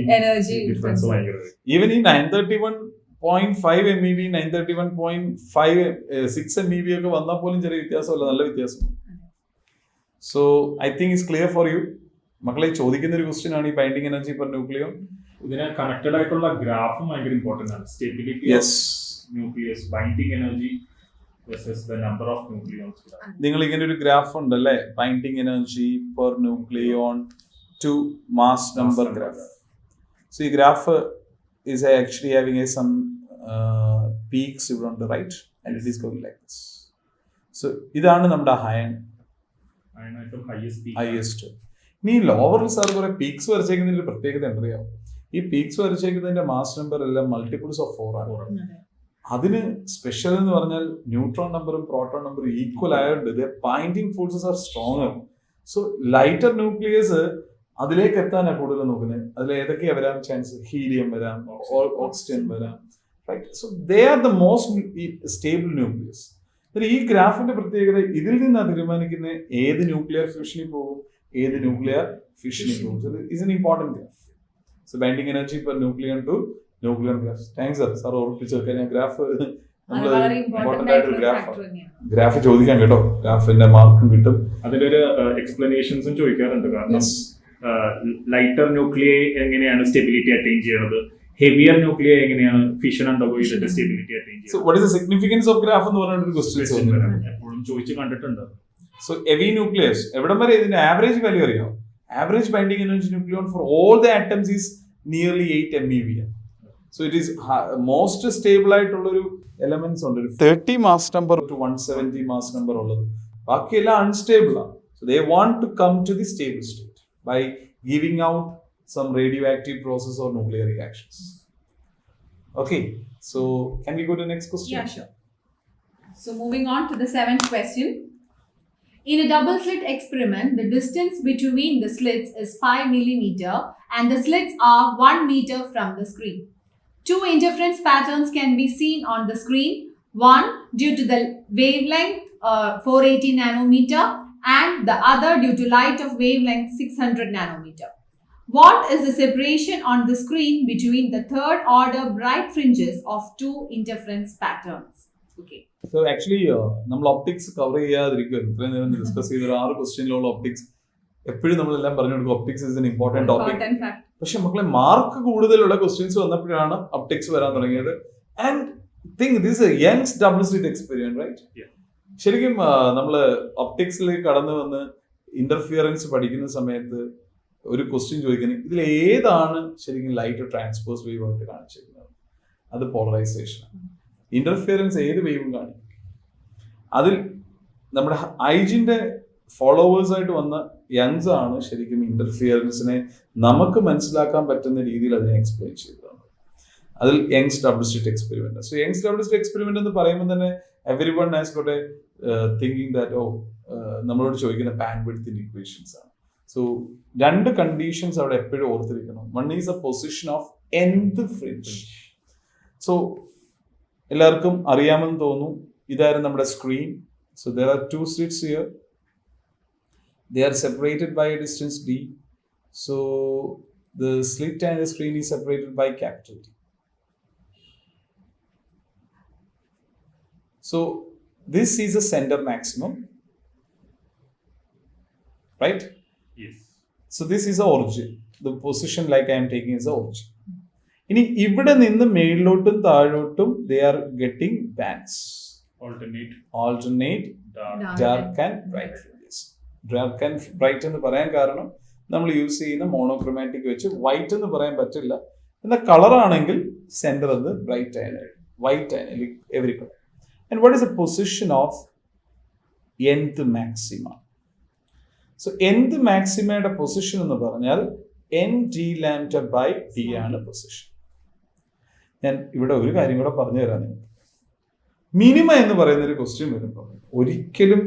ഡിഫറൻസ് ഭയങ്കര. ഈവൻ ഈ 931.5 MeV 931.56 MeV ഒക്കെ വന്നാൽ പോലും ചെറിയ വ്യത്യാസമല്ല, നല്ല വ്യത്യാസം. So I think it's clear for you. മക്കളെ ചോദിക്കുന്ന ഒരു ക്വസ്റ്റ്യൻ ആണ് ഈ ബൈൻഡിങ് എനർജി പെർ ന്യൂക്ലിയോൺ. ഇതിന് കണക്റ്റഡ് ആയിട്ടുള്ള ഗ്രാഫും ഭയങ്കര ഇമ്പോർട്ടന്റ് ആണ്. Stability of nucleus, binding energy versus the number of nucleons. നിങ്ങൾ ഇങ്ങനെ ഒരു ഗ്രാഫ് ഉണ്ടല്ലേ, binding energy per nucleon to mass number graph. So ഈ graph is actually having some peaks ഇവിടെ ഉണ്ട്, right? And it is going like this. So ഇതാണ് നമ്മുടെ highest. ഇനി ലോവറിൽ സാർ കുറെ പീക്സ് വരച്ചേക്കുന്നതിന്റെ പ്രത്യേകത എന്തറിയാം? ഈ പീക്സ് വരച്ചേക്കുന്നതിന്റെ മാസ് നമ്പർ എല്ലാം മൾട്ടിപ്പിൾസ് ഓഫ് 4 ആണ്. അതിന് സ്പെഷ്യൽ എന്ന് പറഞ്ഞാൽ ന്യൂട്രോൺ നമ്പറും പ്രോട്ടോൺ നമ്പറും ഈക്വൽ ആയതുകൊണ്ട് binding forces are stronger. So lighter nucleus അതിലേക്ക് എത്താനാണ് കൂടുതൽ നോക്കുന്നത്. അതിൽ ഏതൊക്കെയാ വരാൻ ചാൻസ്? ഹീലിയം വരാം, ഓക്സിജൻ വരാം, right? So they are the most stable nucleus. ഈ ഗ്രാഫിന്റെ പ്രത്യേകത ഇതിൽ നിന്നാണ് തീരുമാനിക്കുന്നത് ഏത് ന്യൂക്ലിയർ ഫ്യൂഷനിൽ പോകും, ഏത് ന്യൂക്ലിയർ ഫിഷനിൽ പോകും. So is an important graph. So binding energy per nucleon to nuclear graph. Thanks sir, sir ഓർപ്പിച്ചു വെക്കാൻ. ഞാൻ ഗ്രാഫ് നമ്മൾ വളരെ ഇമ്പോർട്ടന്റ് ഇമ്പോർട്ടന്റ് ആയിട്ടൊരു ആയിട്ടുള്ള ഗ്രാഫ് ഫാക്ടർ തന്നെയാണ്. ഗ്രാഫ് ചോദിക്കാൻ കേട്ടോ, ഗ്രാഫിന്റെ മാർക്കും കിട്ടും. അതിന്റെ ഒരു എക്സ്പ്ലനേഷൻസും ചോദിക്കാറുണ്ട്. കാരണം ലൈറ്റർ ന്യൂക്ലിയൈ എങ്ങനെയാണ് സ്റ്റെബിലിറ്റി അറ്റൈൻ ചെയ്യുന്നത്, ഹെവിയർ ന്യൂക്ലിയൈ എങ്ങനെയാണ് ഫിഷൻ അണ്ടർഗോ ചെയ്തിട്ട് stability attain So what is the significance of graph എന്ന് പറഞ്ഞിട്ട് ക്വസ്റ്റ്യൻസ് ചെയ്യുന്നത് എപ്പോഴും ചോദിച്ചു കണ്ടിട്ടുണ്ട്. സോ ഹെവി ന്യൂക്ലിയസ് എവിടം വരെ ഇതിന്റെ ആവറേജ് വാല്യൂ അറിയാം? Average binding energy nucleon for all the atoms is nearly 8 MeV. So it is most stable ആയിട്ടുള്ള ഒരു എലമെന്റ്സ് ഉണ്ട്. 30 mass number to 170 mass number ഉള്ളത്, ബാക്കിയെല്ലാം അൺസ്റ്റേബിൾ ആണ്. So they want to come to the stable state by giving out some radioactive process or nuclear reactions. Okay, so can we go to the next question? Yeah, sure. So moving on to the 7th question. In a double slit experiment, the distance between the slits is 5 millimeter and the slits are 1 meter from the screen. Two interference patterns can be seen on the screen. One due to the wavelength 480 nanometer and the other due to light of wavelength 600 nanometer. What is the separation on the screen between the third order bright fringes of two interference patterns? Okay. So actually നമ്മൾ optics cover ചെയ്യാതിരിക്കുക. ഇത്രയും നേരം discuss ചെയ്ത 6 ക്വസ്റ്റ്യനിലുള്ള optics എപ്പോഴും നമ്മളെല്ലാം പറഞ്ഞു കൊടുക്കും optics is an important topic. പക്ഷെ മക്കളെ മാർക്ക് കൂടുതലുള്ള ക്വസ്റ്റ്യൻസ് വന്നപ്പോഴാണ് ഒപ്റ്റിക്സ് വരാൻ തുടങ്ങിയത്. And think this Young's double slit experience right. ശരിക്കും നമ്മൾ ഒപ്റ്റിക്സിലേക്ക് കടന്നു വന്ന് ഇന്റർഫിയറൻസ് പഠിക്കുന്ന സമയത്ത് ഒരു ക്വസ്റ്റ്യൻ ചോദിക്കുന്നത് ഇതിൽ ഏതാണ് ശരിക്കും ലൈറ്റ് ട്രാൻസ്പോസ് വേവ് ആയിട്ട് കാണിച്ചിരിക്കുന്നത്? അത് പോളറൈസേഷൻ. ഇന്റർഫിയറൻസ് ഏത് വേവും കാണിക്കും? അതിൽ നമ്മുടെ ഐജിന്റെ ഫോളോവേഴ്സ് ആയിട്ട് വന്ന യങ്സ് ആണ് ശരിക്കും ഇന്റർഫിയറൻസിനെ നമുക്ക് മനസ്സിലാക്കാൻ പറ്റുന്ന രീതിയിൽ അതിനെ എക്സ്പ്ലെയിൻ ചെയ്തതാണ്. അതിൽ Young's double slit experiment. So Young's double slit experiment എന്ന് പറയുമ്പോൾ തന്നെ every one has got A thinking that നമ്മളോട് ചോദിക്കുന്ന ബാൻഡ്വിഡ്ത്ത് ഇക്വേഷൻസ് ആണ്. സോ 2 കണ്ടീഷൻസ് അവിടെ എപ്പോഴും ഓർത്തിരിക്കണം. One is A position of nth fringe. So എല്ലാവർക്കും അറിയാമെന്ന് തോന്നുന്നു, ഇതായിരുന്നു നമ്മുടെ screen. So there are 2 slits here. They are separated by a distance d. So the slit and the screen is separated by capital D. So this is a center maximum, right? Yes. So this is the origin. The position like I am taking is the origin. ഇനി ഇവിടെ നിന്ന് മേളിലോട്ടും താഴോട്ടും they are getting bands. Alternate dark and bright fringes. Dark and bright എന്ന് പറയാൻ കാരണം നമ്മൾ use ചെയ്യുന്ന monochromatic വെച്ച് white എന്ന് പറയാൻ പറ്റില്ല. എന്നാൽ കളർ ആണെങ്കിൽ സെന്റർ അത് ബ്രൈറ്റ് ആയാലും വൈറ്റ് ആയാലും every colour. And what is the position of nth maxima? So nth maximയുടെ പൊസിഷൻ എന്ന് പറഞ്ഞാൽ n d lambda by d ആണ് പൊസിഷൻ. ഞാൻ ഇവിടെ ഒരു കാര്യം കൂടെ പറഞ്ഞു തരാം. മിനിമ എന്ന് പറയുന്ന ഒരു ക്വസ്റ്റ്യൻ വരുമ്പോൾ ഒരിക്കലും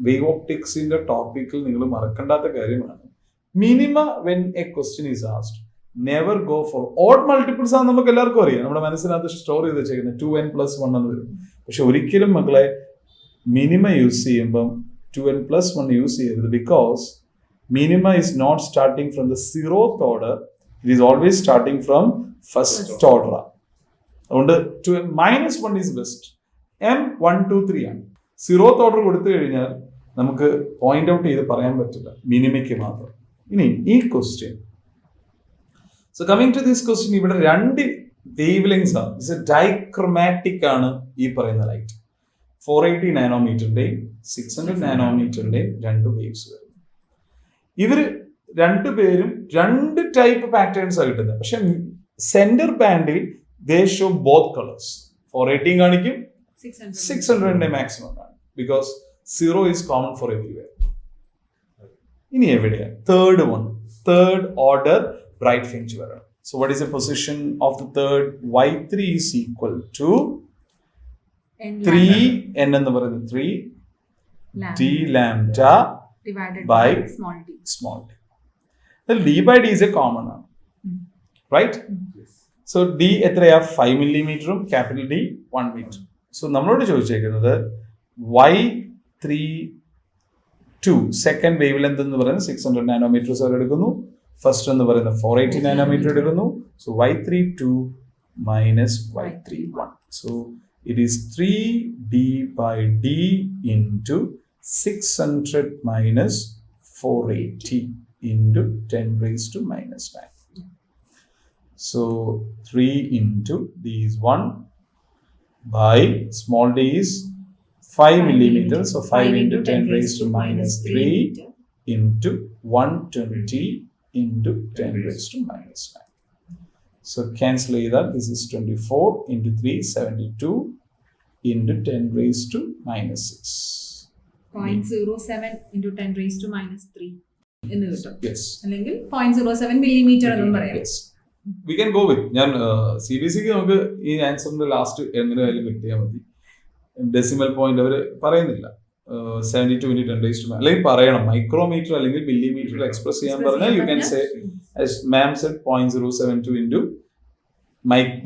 വേവ് ഓപ്റ്റിക്സിന്റെ ടോപ്പിക്കിൽ നിങ്ങൾ മറക്കേണ്ടാത്ത കാര്യമാണ് minima when A question is asked never go for odd multiples ആണ്. നമുക്ക് എല്ലാവർക്കും അറിയാം, നമ്മുടെ മനസ്സിനകത്ത് സ്റ്റോർ ചെയ്ത് വെച്ചേക്കുന്നത് 2n+1 എന്ന് വരും. പക്ഷെ ഒരിക്കലും മക്കളെ മിനിമ യൂസ് ചെയ്യുമ്പം 2n+1 യൂസ് ചെയ്യരുത്. Because minima is not starting from the 0th order, it is always starting from first order. അതുകൊണ്ട് -1 is best. m 1 2 3 ആണ്. 0th order കൊടുത്തു കഴിഞ്ഞാൽ നമുക്ക് പോയിന്റ് ഔട്ട് ചെയ്ത് പറയാൻ പറ്റില്ല, മിനിമയ്ക്ക് മാത്രം. ഇനി ഈ question, so coming to this question, ഇവിടെ 2 വേവ് ലെങ്സ് ആണ്. ഇറ്റ്സ് എ ഡൈക്രോമാറ്റിക് ആണ് ഈ പറയുന്ന ലൈറ്റ്. 480 നാനോമീറ്ററിന്റെയും 600 നാനോമീറ്ററിന്റെയും 2 വേവ്സ് വരും. ഇവര് 2 പേരും 2 ടൈപ്പ് പാറ്റേൺസ് ആണ് കിട്ടുന്നത്. പക്ഷെ സെന്റർ ബാൻഡിൽ ദേ ഷോ ബോത്ത് കളേഴ്സ്. 480 കാണിക്കും, 600 മാക്സിമം ആണ്. Because 0 is common for everywhere. ഇനി എവിടെയാണ് തേർഡ് ഓർഡർ ബ്രൈറ്റ് ഫ്രിഞ്ച് വരണം. So what is the position of the third? Y3 is equal to 3 n എന്ന് പറയുന്നത് 3 d lambda divided by small d. The d by d is a common ആണ്, right? So d എത്രയാ? 5 millimeter, capital D 1 meter. So നമ്മളോട് ചോദിച്ചേക്കുന്നത് Y32 second wave length എന്ന് പറയുന്നത് 600 nanometres വരെ എടുക്കുന്നു. First എന്ന് പറയുന്നത് 480 നാനോമീറ്റർ എടുക്കുന്നു. So Y32 minus Y31. So it is 3d by d into 600 minus 480 into 10 raised to minus 9. So 3 into d is 1 by small d is 5 millimeters. So 5 into 10 raised to minus 3 into 120 into 10 raised to minus 9. So cancel that. This is 24 into 3, 72 into 10 raised to minus 6. 0.07 into 10 raised to minus 3 എന്ന് കിട്ടും. Yes. അല്ലെങ്കിൽ 0.07 millimeter എന്നും പറയാം. Yes. We can go with. ഞാൻ CBSEക്ക് നമുക്ക് ഈ ആൻസറിന്റെ last എങ്ങനെയായാലും കിട്ടിയാൽ മതി. ഡെസിമൽ പോയിന്റ് അവർ പറയുന്നില്ല. 72 into 10 raised to അല്ലെങ്കിൽ പറയണം മൈക്രോമീറ്റർ അല്ലെങ്കിൽ മില്ലിമീറ്ററിൽ എക്സ്പ്രസ് ചെയ്യാൻ പറഞ്ഞാൽ you can say ma'am said 0.072 into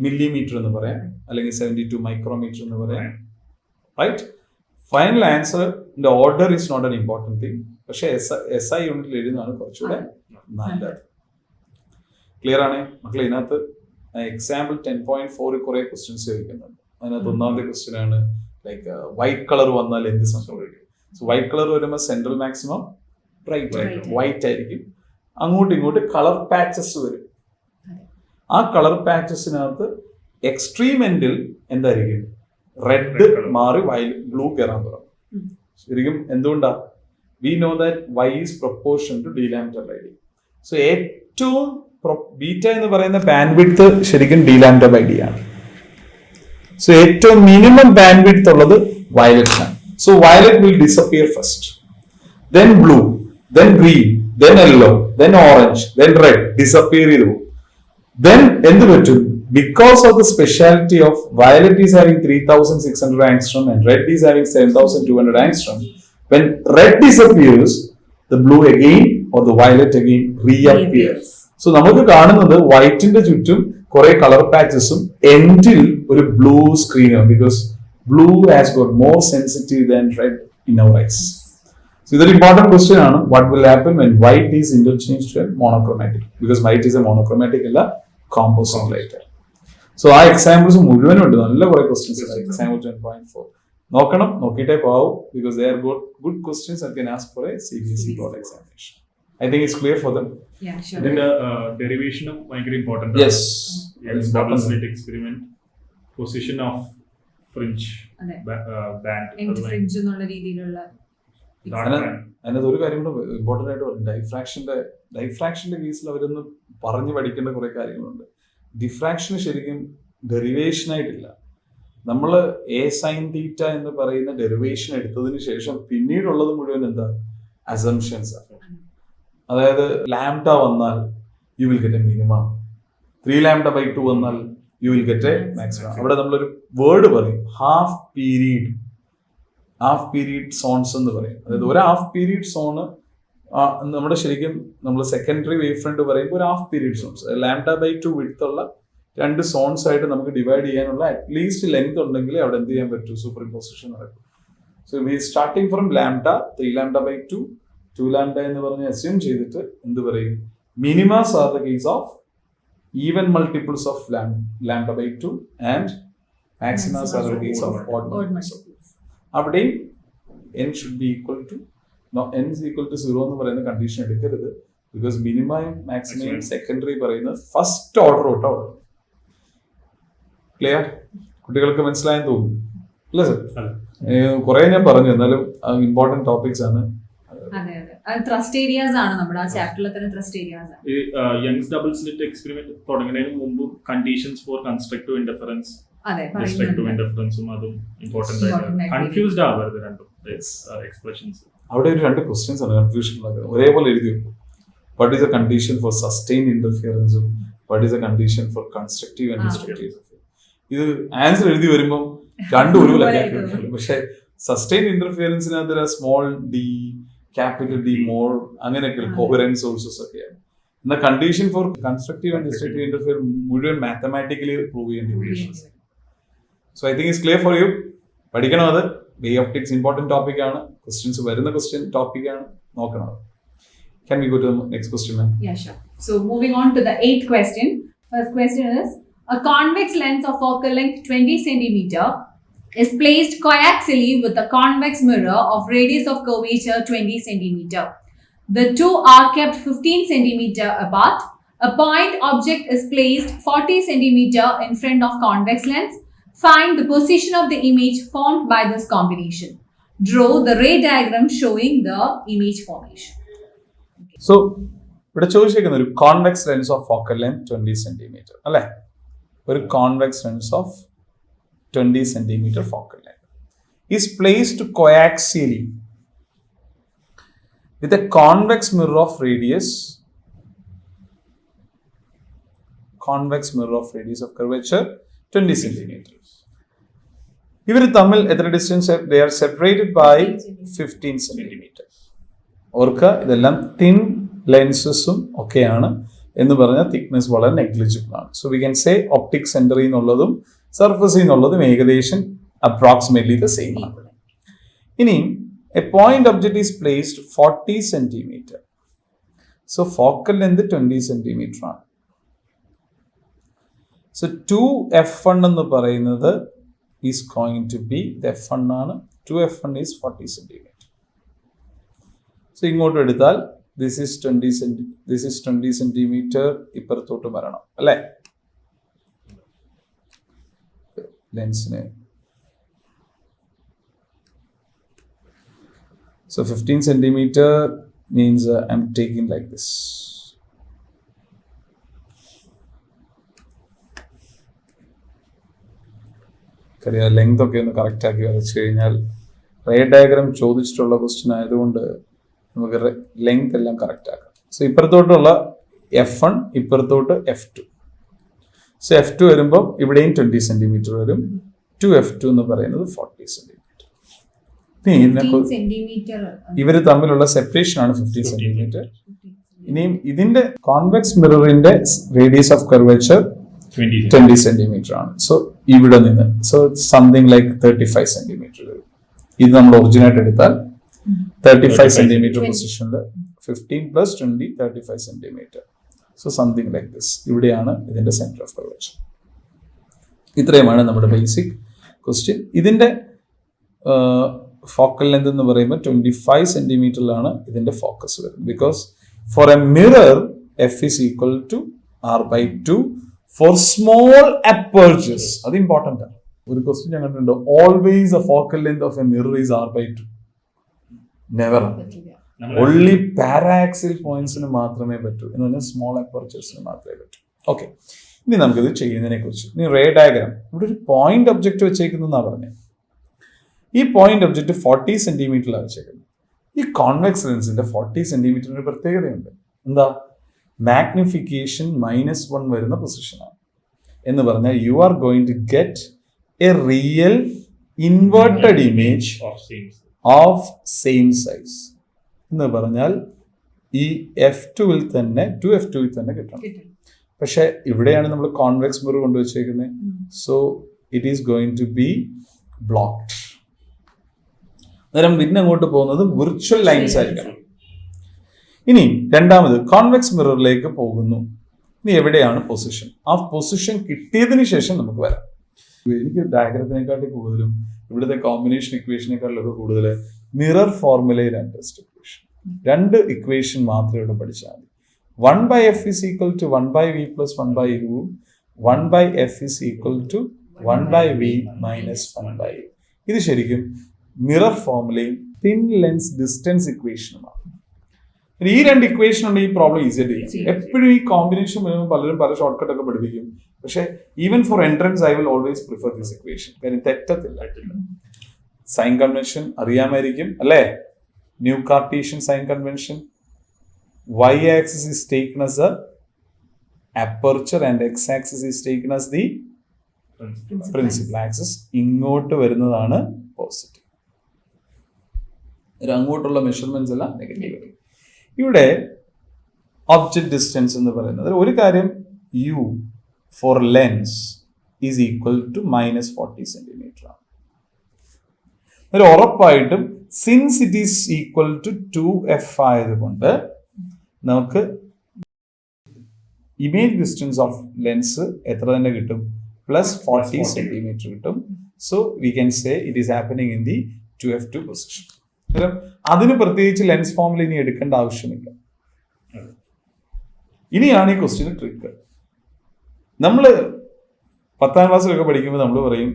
millimetre എന്ന് പറയാം, അല്ലെങ്കിൽ 72 മൈക്രോമീറ്റർ എന്ന് പറയാം. റൈറ്റ്. ഫൈനൽ ആൻസറിന്റെ order is not an important thing. പക്ഷേ SI യൂണിറ്റിൽ എഴുതുന്നതാണ് കുറച്ചുകൂടെ നല്ലത്. ക്ലിയർ ആണ് മക്കളെ? ഇതിനകത്ത് എക്സാമ്പിൾ 10.4 കുറെ ക്വസ്റ്റ്യൻസ് ചോദിക്കുന്നുണ്ട്. അതിനകത്ത് ഒന്നാമത്തെ ക്വസ്റ്റ്യൻ ആണ് ലൈക്ക് വൈറ്റ് കളർ വന്നാൽ എന്ത് സംഭവിക്കും? സോ വൈറ്റ് കളർ വരുമ്പോൾ സെൻട്രൽ മാക്സിമം ബ്രൈറ്റ് ആയിരിക്കും, വൈറ്റ് ആയിരിക്കും. അങ്ങോട്ടും ഇങ്ങോട്ട് കളർ പാച്ചസ് വരും. ആ കളർ പാച്ചസിനകത്ത് എക്സ്ട്രീം എൻഡിൽ എന്തായിരിക്കും? റെഡ് മാറി ബ്ലൂ കയറാൻ തുടങ്ങും. ശരിക്കും എന്തുകൊണ്ടാ? We know that y is proportion to d lambda by d. So ഏറ്റവും ബീറ്റ എന്ന് പറയുന്ന ബാൻഡ് വിഡ്ത്ത് ശരിക്കും d lambda by d ആണ്. സോ ഏറ്റവും മിനിമം ബാൻഡ് വിഡ്ത്ത് ഉള്ളത് വയലറ്റ് ആണ്. So violet will disappear first, then blue, then green, then yellow, then orange, then red disappear ചെയ്തു പോകും. Then എന്ത് പറ്റും? Because of the speciality of violet is having 3600 angstrom and red is having 7200 angstrom, when red disappears, the blue again or the violet again reappears. So നമുക്ക് കാണുന്നത് വൈറ്റിന്റെ ചുറ്റും കുറെ colour പാച്ചസും എൻഡിൽ ഒരു ബ്ലൂ സ്ക്രീനാണ്. Because blue has got more sensitive than red in our eyes. So ഇതൊരു important question ആണ്. What will happen when white is interchanged to monochromatic? Because white is a monochromatic അല്ല, composite light. So ആ examples മുഴുവനും ഉണ്ട്. നല്ല കുറെ questions ഉണ്ട്. Example 10.4 നോക്കണം, നോക്കിയിട്ടേ പോവും. Because they are good questions that can ask for a CBSE board examination. I think it's clear for them. Yeah, sure. ഇതിന്റെ ഡെറിവേഷനും ഭയങ്കര important. Yes. Double slit experiment, position of fringe band, fringe എന്നുള്ള രീതിയിലുള്ള അതിനകത്ത് ഒരു കാര്യം കൂടെ important ആയിട്ട് പറഞ്ഞു. ഡൈഫ്രാക്ഷന്റെ കേസിൽ അവരൊന്ന് പറഞ്ഞു പഠിക്കേണ്ട കുറെ കാര്യങ്ങളുണ്ട്. ഡിഫ്രാക്ഷന് ശരിക്കും ഡെറിവേഷൻ ആയിട്ടില്ല. നമ്മൾ എ സൈൻ തീറ്റ എന്ന് പറയുന്ന ഡെറിവേഷൻ എടുത്തതിന് ശേഷം പിന്നീടുള്ളത് മുഴുവൻ എന്താ? അസംഷൻസ് ആണ്. അതായത് ലാംഡ വന്നാൽ U will get A minimum, 3 λ/2 വന്നാൽ U will get A maximum. അവിടെ നമ്മളൊരു വേർഡ് പറയും, ഹാഫ് പീരീഡ് സോൺസ് എന്ന് പറയും. അതായത് ഒരു ഹാഫ് പീരീഡ് സോണ് നമ്മുടെ ശരിക്കും നമ്മൾ സെക്കൻഡറി വേവ് ഫ്രണ്ട് പറയുമ്പോൾ ഒരു ഹാഫ് പീരീഡ് സോൺസ് λ/2 വിഡ്ത്ത് ഉള്ള 2 സോൺസ് ആയിട്ട് നമുക്ക് ഡിവൈഡ് ചെയ്യാനുള്ള അറ്റ്ലീസ്റ്റ് ലെങ്ത് ഉണ്ടെങ്കിൽ അവിടെ എന്ത് ചെയ്യാൻ പറ്റൂ? സൂപ്പർ ഇമ്പോസിഷൻ നടക്കും. So we starting from lambda 3 λ/2 2 λ എന്ന് പറഞ്ഞ് അസ്യൂം ചെയ്തിട്ട് എന്ത് പറയും? Minimas are the case of even multiples of λ/2 and maximas are the case of odd multiples. അവിടെയും n should be equal to n is equal to 0 എന്ന് പറയുന്ന condition എടുക്കരുത്. Because മിനിമയും മാക്സിമയും secondary പറയുന്നത് ഫസ്റ്റ് ഓർഡർ തൊട്ടാണ്. Clear? കുട്ടികൾക്ക് മനസ്സിലായെന്ന് തോന്നുന്നു അല്ലേ സർ? കുറെ ഞാൻ പറഞ്ഞു, എന്നാലും ഇമ്പോർട്ടന്റ് ടോപ്പിക്സ് ആണ്. ത്രസ്റ്റ് ഏരിയാസ് ആണ് നമ്മുടെ ആ ചാപ്റ്ററിലെ തന്നെ ത്രസ്റ്റ് ഏരിയാസ് ആണ്. ഈ യങ്സ് ഡബിൾ സ്ലിറ്റ് എക്സ്പെരിമെന്റ് തുടങ്ങുന്നതിന് മുമ്പ് conditions for constructive interference, destructive ഇൻഡിഫറൻസും അതും ഇമ്പോർട്ടന്റ് ആയിട്ട് കൺഫ്യൂസ്ഡ് ആവരുത് രണ്ടും എക്സ്പ്രഷൻസ്. അവിടെ ഒരു 2 ക്വസ്റ്റ്യൻസ് ആണ് കൺഫ്യൂഷൻ ഉണ്ടാക്കുന്നത്. ഒരേപോലെ എഴുതി വെക്കും. What is a condition for sustain ഇന്റർഫിയറൻസും what is a condition for constructive and destructive. ഇത് ആൻസർ എഴുതി വരുമ്പോൾ രണ്ടും ഒരുപോലെ. പക്ഷെ സസ്റ്റെയിൻ ഇന്റർഫിയറൻസിനകത്ത് small D, capital D, more അങ്ങനെയൊക്കെ കോഹറൻസ് സോഴ്സസ് ഒക്കെയാണ്. എന്നാൽ condition for constructive and destructive interfere മുഴുവൻ മാത്തമാറ്റിക്കലി പ്രൂവ് ചെയ്യേണ്ട equations. So I think it's clear for you. പഠിക്കണം. അത് wave optics important topic ആണ്. ക്വസ്റ്റ്യൻസ് വരുന്ന ക്വസ്റ്റ്യൻ ടോപ്പിക് ആണ്, നോക്കണം. Can we go to the next question, ma'am? Yeah, sure. So moving on to the 8th question. First question is, a convex lens of focal length 20 centimeter is placed coaxially with a convex mirror of radius of curvature 20 centimeter. The two are kept 15 centimeter apart. A point object is placed 40 centimeter in front of convex lens. Find the position of the image formed by this combination. Draw the ray diagram showing the image formation. So ഇവിടെ ചോദിച്ചിരിക്കുന്ന ഒരു convex lens of focal length 20 centimetre അല്ലേ, ഒരു convex lens of 20 centimetre focal length is placed coaxially with a convex mirror of radius of curvature 20 centimeters. ഇവർ തമ്മിൽ എത്ര distance? they are separated by 15 centimeters. ഓർക്കുക, ഇതെല്ലാം തിൻ ലെൻസസും ഒക്കെയാണ് എന്ന് പറഞ്ഞാൽ തിക്നെസ് വളരെ നെഗ്ലിജിബിൾ ആണ്. So we can say optic സെന്ററിൽ നിന്നുള്ളതും സർഫസിൽ നിന്നുള്ളതും ഏകദേശം അപ്രോക്സിമേറ്റ്ലി ദ സെയിം ആണ്. ഇനിയും a point object is placed 40 centimeter. So focal length 20 centimeter ആണ്. So 2f1 എന്ന് പറയുന്നത് is going to be f1 ആണ്. 2f1 is 40 centimeter. So ഇങ്ങോട്ട് എടുത്താൽ this is 20 centimeter ഇപ്പുറത്തോട്ട് വരണം അല്ലേ ലെൻസിന്. So 15 centimeter means I'm taking like this. Length ഒക്കെ ഒന്ന് കറക്റ്റ് ആക്കി വരച്ചു കഴിഞ്ഞാൽ റേ ഡയഗ്രാം ചോദിച്ചിട്ടുള്ള ക്വസ്റ്റ്യൻ ആയതുകൊണ്ട് നമുക്ക് ലെങ്ത് എല്ലാം കറക്റ്റ് ആക്കാം. So ഇപ്പുറത്തോട്ടുള്ള F1, ഇപ്പുറത്തോട്ട് F2. So F2 വരുമ്പോൾ ഇവിടെയും 20 സെന്റിമീറ്റർ വരും. 2F2 എന്ന് പറയുന്നത് 40 സെന്റിമീറ്റർ. ഇവര് തമ്മിലുള്ള സെപ്പറേഷൻ ആണ് 15 സെന്റിമീറ്റർ. ഇനിയും ഇതിന്റെ കോൺവെക്സ് മിററിന്റെ റേഡിയസ് ഓഫ് കർവേച്ചർ 20 സെന്റിമീറ്റർ ആണ്. സോ ഇവിടെ നിന്ന് സോ സംതിങ് ലൈക്ക് 35 സെന്റിമീറ്റർ വരും. ഇത് നമ്മൾ ഒറിജിനായിട്ട് എടുത്താൽ 35 സെന്റിമീറ്റർ പൊസിഷനിൽ 15 plus 20 35 centimetre. So something like this. ഇവിടെയാണ് ഇതിന്റെ സെന്റർ ഓഫ് കർവേച്ചർ. ഇത്രയുമാണ് നമ്മുടെ ബേസിക് ക്വസ്റ്റ്യൻ. ഇതിന്റെ ഫോക്കൽ ലെങ്ത് എന്ന് പറയുമ്പോൾ 25 സെന്റിമീറ്ററിലാണ് ഇതിന്റെ ഫോക്കസ് വരുന്നത്. Because for a mirror F is equal to R/2 for small apertures. അത് ഇമ്പോർട്ടന്റ് ആണ്. ഒരു ക്വസ്റ്റ്യൻ ഞാൻ കണ്ടിട്ടുണ്ട്, always a focal length of a mirror is R/2. Never. Only paraxial പോയിന്റ്സിന് മാത്രമേ പറ്റൂ, എന്ന് പറഞ്ഞാൽ സ്മോൾ അപ്പർച്ചേഴ്സിന് മാത്രമേ പറ്റൂ. ഓക്കെ, ഇനി നമുക്കിത് ചെയ്യുന്നതിനെ കുറിച്ച്. ഇനി റേ ഡയഗ്രാം. ഇവിടെ ഒരു പോയിന്റ് ഒബ്ജക്റ്റ് വെച്ചേക്കുന്നതാണ് പറഞ്ഞത്. ഈ പോയിന്റ് ഒബ്ജക്റ്റ് 40 സെന്റിമീറ്ററിലാണ് വെച്ചേക്കുന്നത്. ഈ കോൺവെക്സ് ലെൻസിന്റെ 40 സെന്റിമീറ്ററിന് പ്രത്യേകതയുണ്ട്. എന്താ? മാഗ്നിഫിക്കേഷൻ -1 വരുന്ന പൊസിഷനാണ്. എന്ന് പറഞ്ഞാൽ you are going to get a real inverted image of same size. എന്ന് പറഞ്ഞാൽ ഈ F2-ൽ തന്നെ 2F2-ൽ തന്നെ കിട്ടണം. പക്ഷെ ഇവിടെയാണ് നമ്മൾ കോൺവെക്സ് മിറർ കൊണ്ടുവച്ചേക്കുന്നത്. So it is going to be blocked. അന്നേരം പിന്നെ അങ്ങോട്ട് പോകുന്നത് വിർച്വൽ ലൈൻസ് ആയിരിക്കണം. ഇനി രണ്ടാമത് കോൺവെക്സ് മിററിലേക്ക് പോകുന്നു. ഇനി എവിടെയാണ് പൊസിഷൻ? ആ പൊസിഷൻ കിട്ടിയതിന് ശേഷം നമുക്ക് വരാം. എനിക്ക് ഡയഗ്രത്തിനെക്കാട്ടി കൂടുതലും ഇവിടുത്തെ കോമ്പിനേഷൻ ഇക്വേഷനെക്കാട്ടിലൊക്കെ കൂടുതൽ മിറർ ഫോർമുലയിലാണ് ടെസ്റ്റ് ഇക്വേഷൻ. 2 ഇക്വേഷൻ മാത്രമേ ഇവിടെ പഠിച്ചാൽ മതി. 1/f is equal to 1/v plus 1/u. 1/f is equal to 1/v minus 1/u. ഇത് ശരിക്കും മിറർ ഫോർമുലയും തിൻ ലെൻസ് ഡിസ്റ്റൻസ് ഇക്വേഷനുമാണ്. ഈ 2 ഇക്വേഷൻ ഉണ്ട്. ഈ പ്രോബ്ലം ഈസി ആയിട്ട് ചെയ്യാം. എപ്പോഴും ഈ കോമ്പിനേഷൻ വരുമ്പോൾ പലരും പല ഷോർട്ട് കട്ട് ഒക്കെ പഠിപ്പിക്കും. പക്ഷേ even for entrance I will always prefer this equation. കാര്യം തെറ്റത്തില്ല. സൈൻ കൺവെൻഷൻ അറിയാമായിരിക്കും അല്ലേ? New Cartesian sign convention. Y axis is taken as a aperture and x axis is taken as the principal axis. ഇങ്ങോട്ട് വരുന്നതാണ് positive. അങ്ങോട്ടുള്ള measurements എല്ലാം negative. ഇവിടെ object distance എന്ന് പറയുന്നത് ഒരു കാര്യം, u for lens is equal to -40 centimetre ആണ്. ഒരു ഉറപ്പായിട്ടും since it is equal to 2f ആയതുകൊണ്ട് നമുക്ക് ഇമേജ് ഡിസ്റ്റൻസ് ഓഫ് ലെൻസ് എത്ര തന്നെ കിട്ടും? +40 സെന്റിമീറ്റർ കിട്ടും. So we can say it is happening in the 2f2 position. അതിന് പ്രത്യേകിച്ച് ലെൻസ് ഫോമിൽ ഇനി എടുക്കേണ്ട ആവശ്യമില്ല. ഇനിയാണ് ഈ ക്വസ്റ്റ്യൻ ട്രിക്ക്. നമ്മൾ 10ാം ക്ലാസ്സിലൊക്കെ പഠിക്കുമ്പോൾ നമ്മൾ പറയും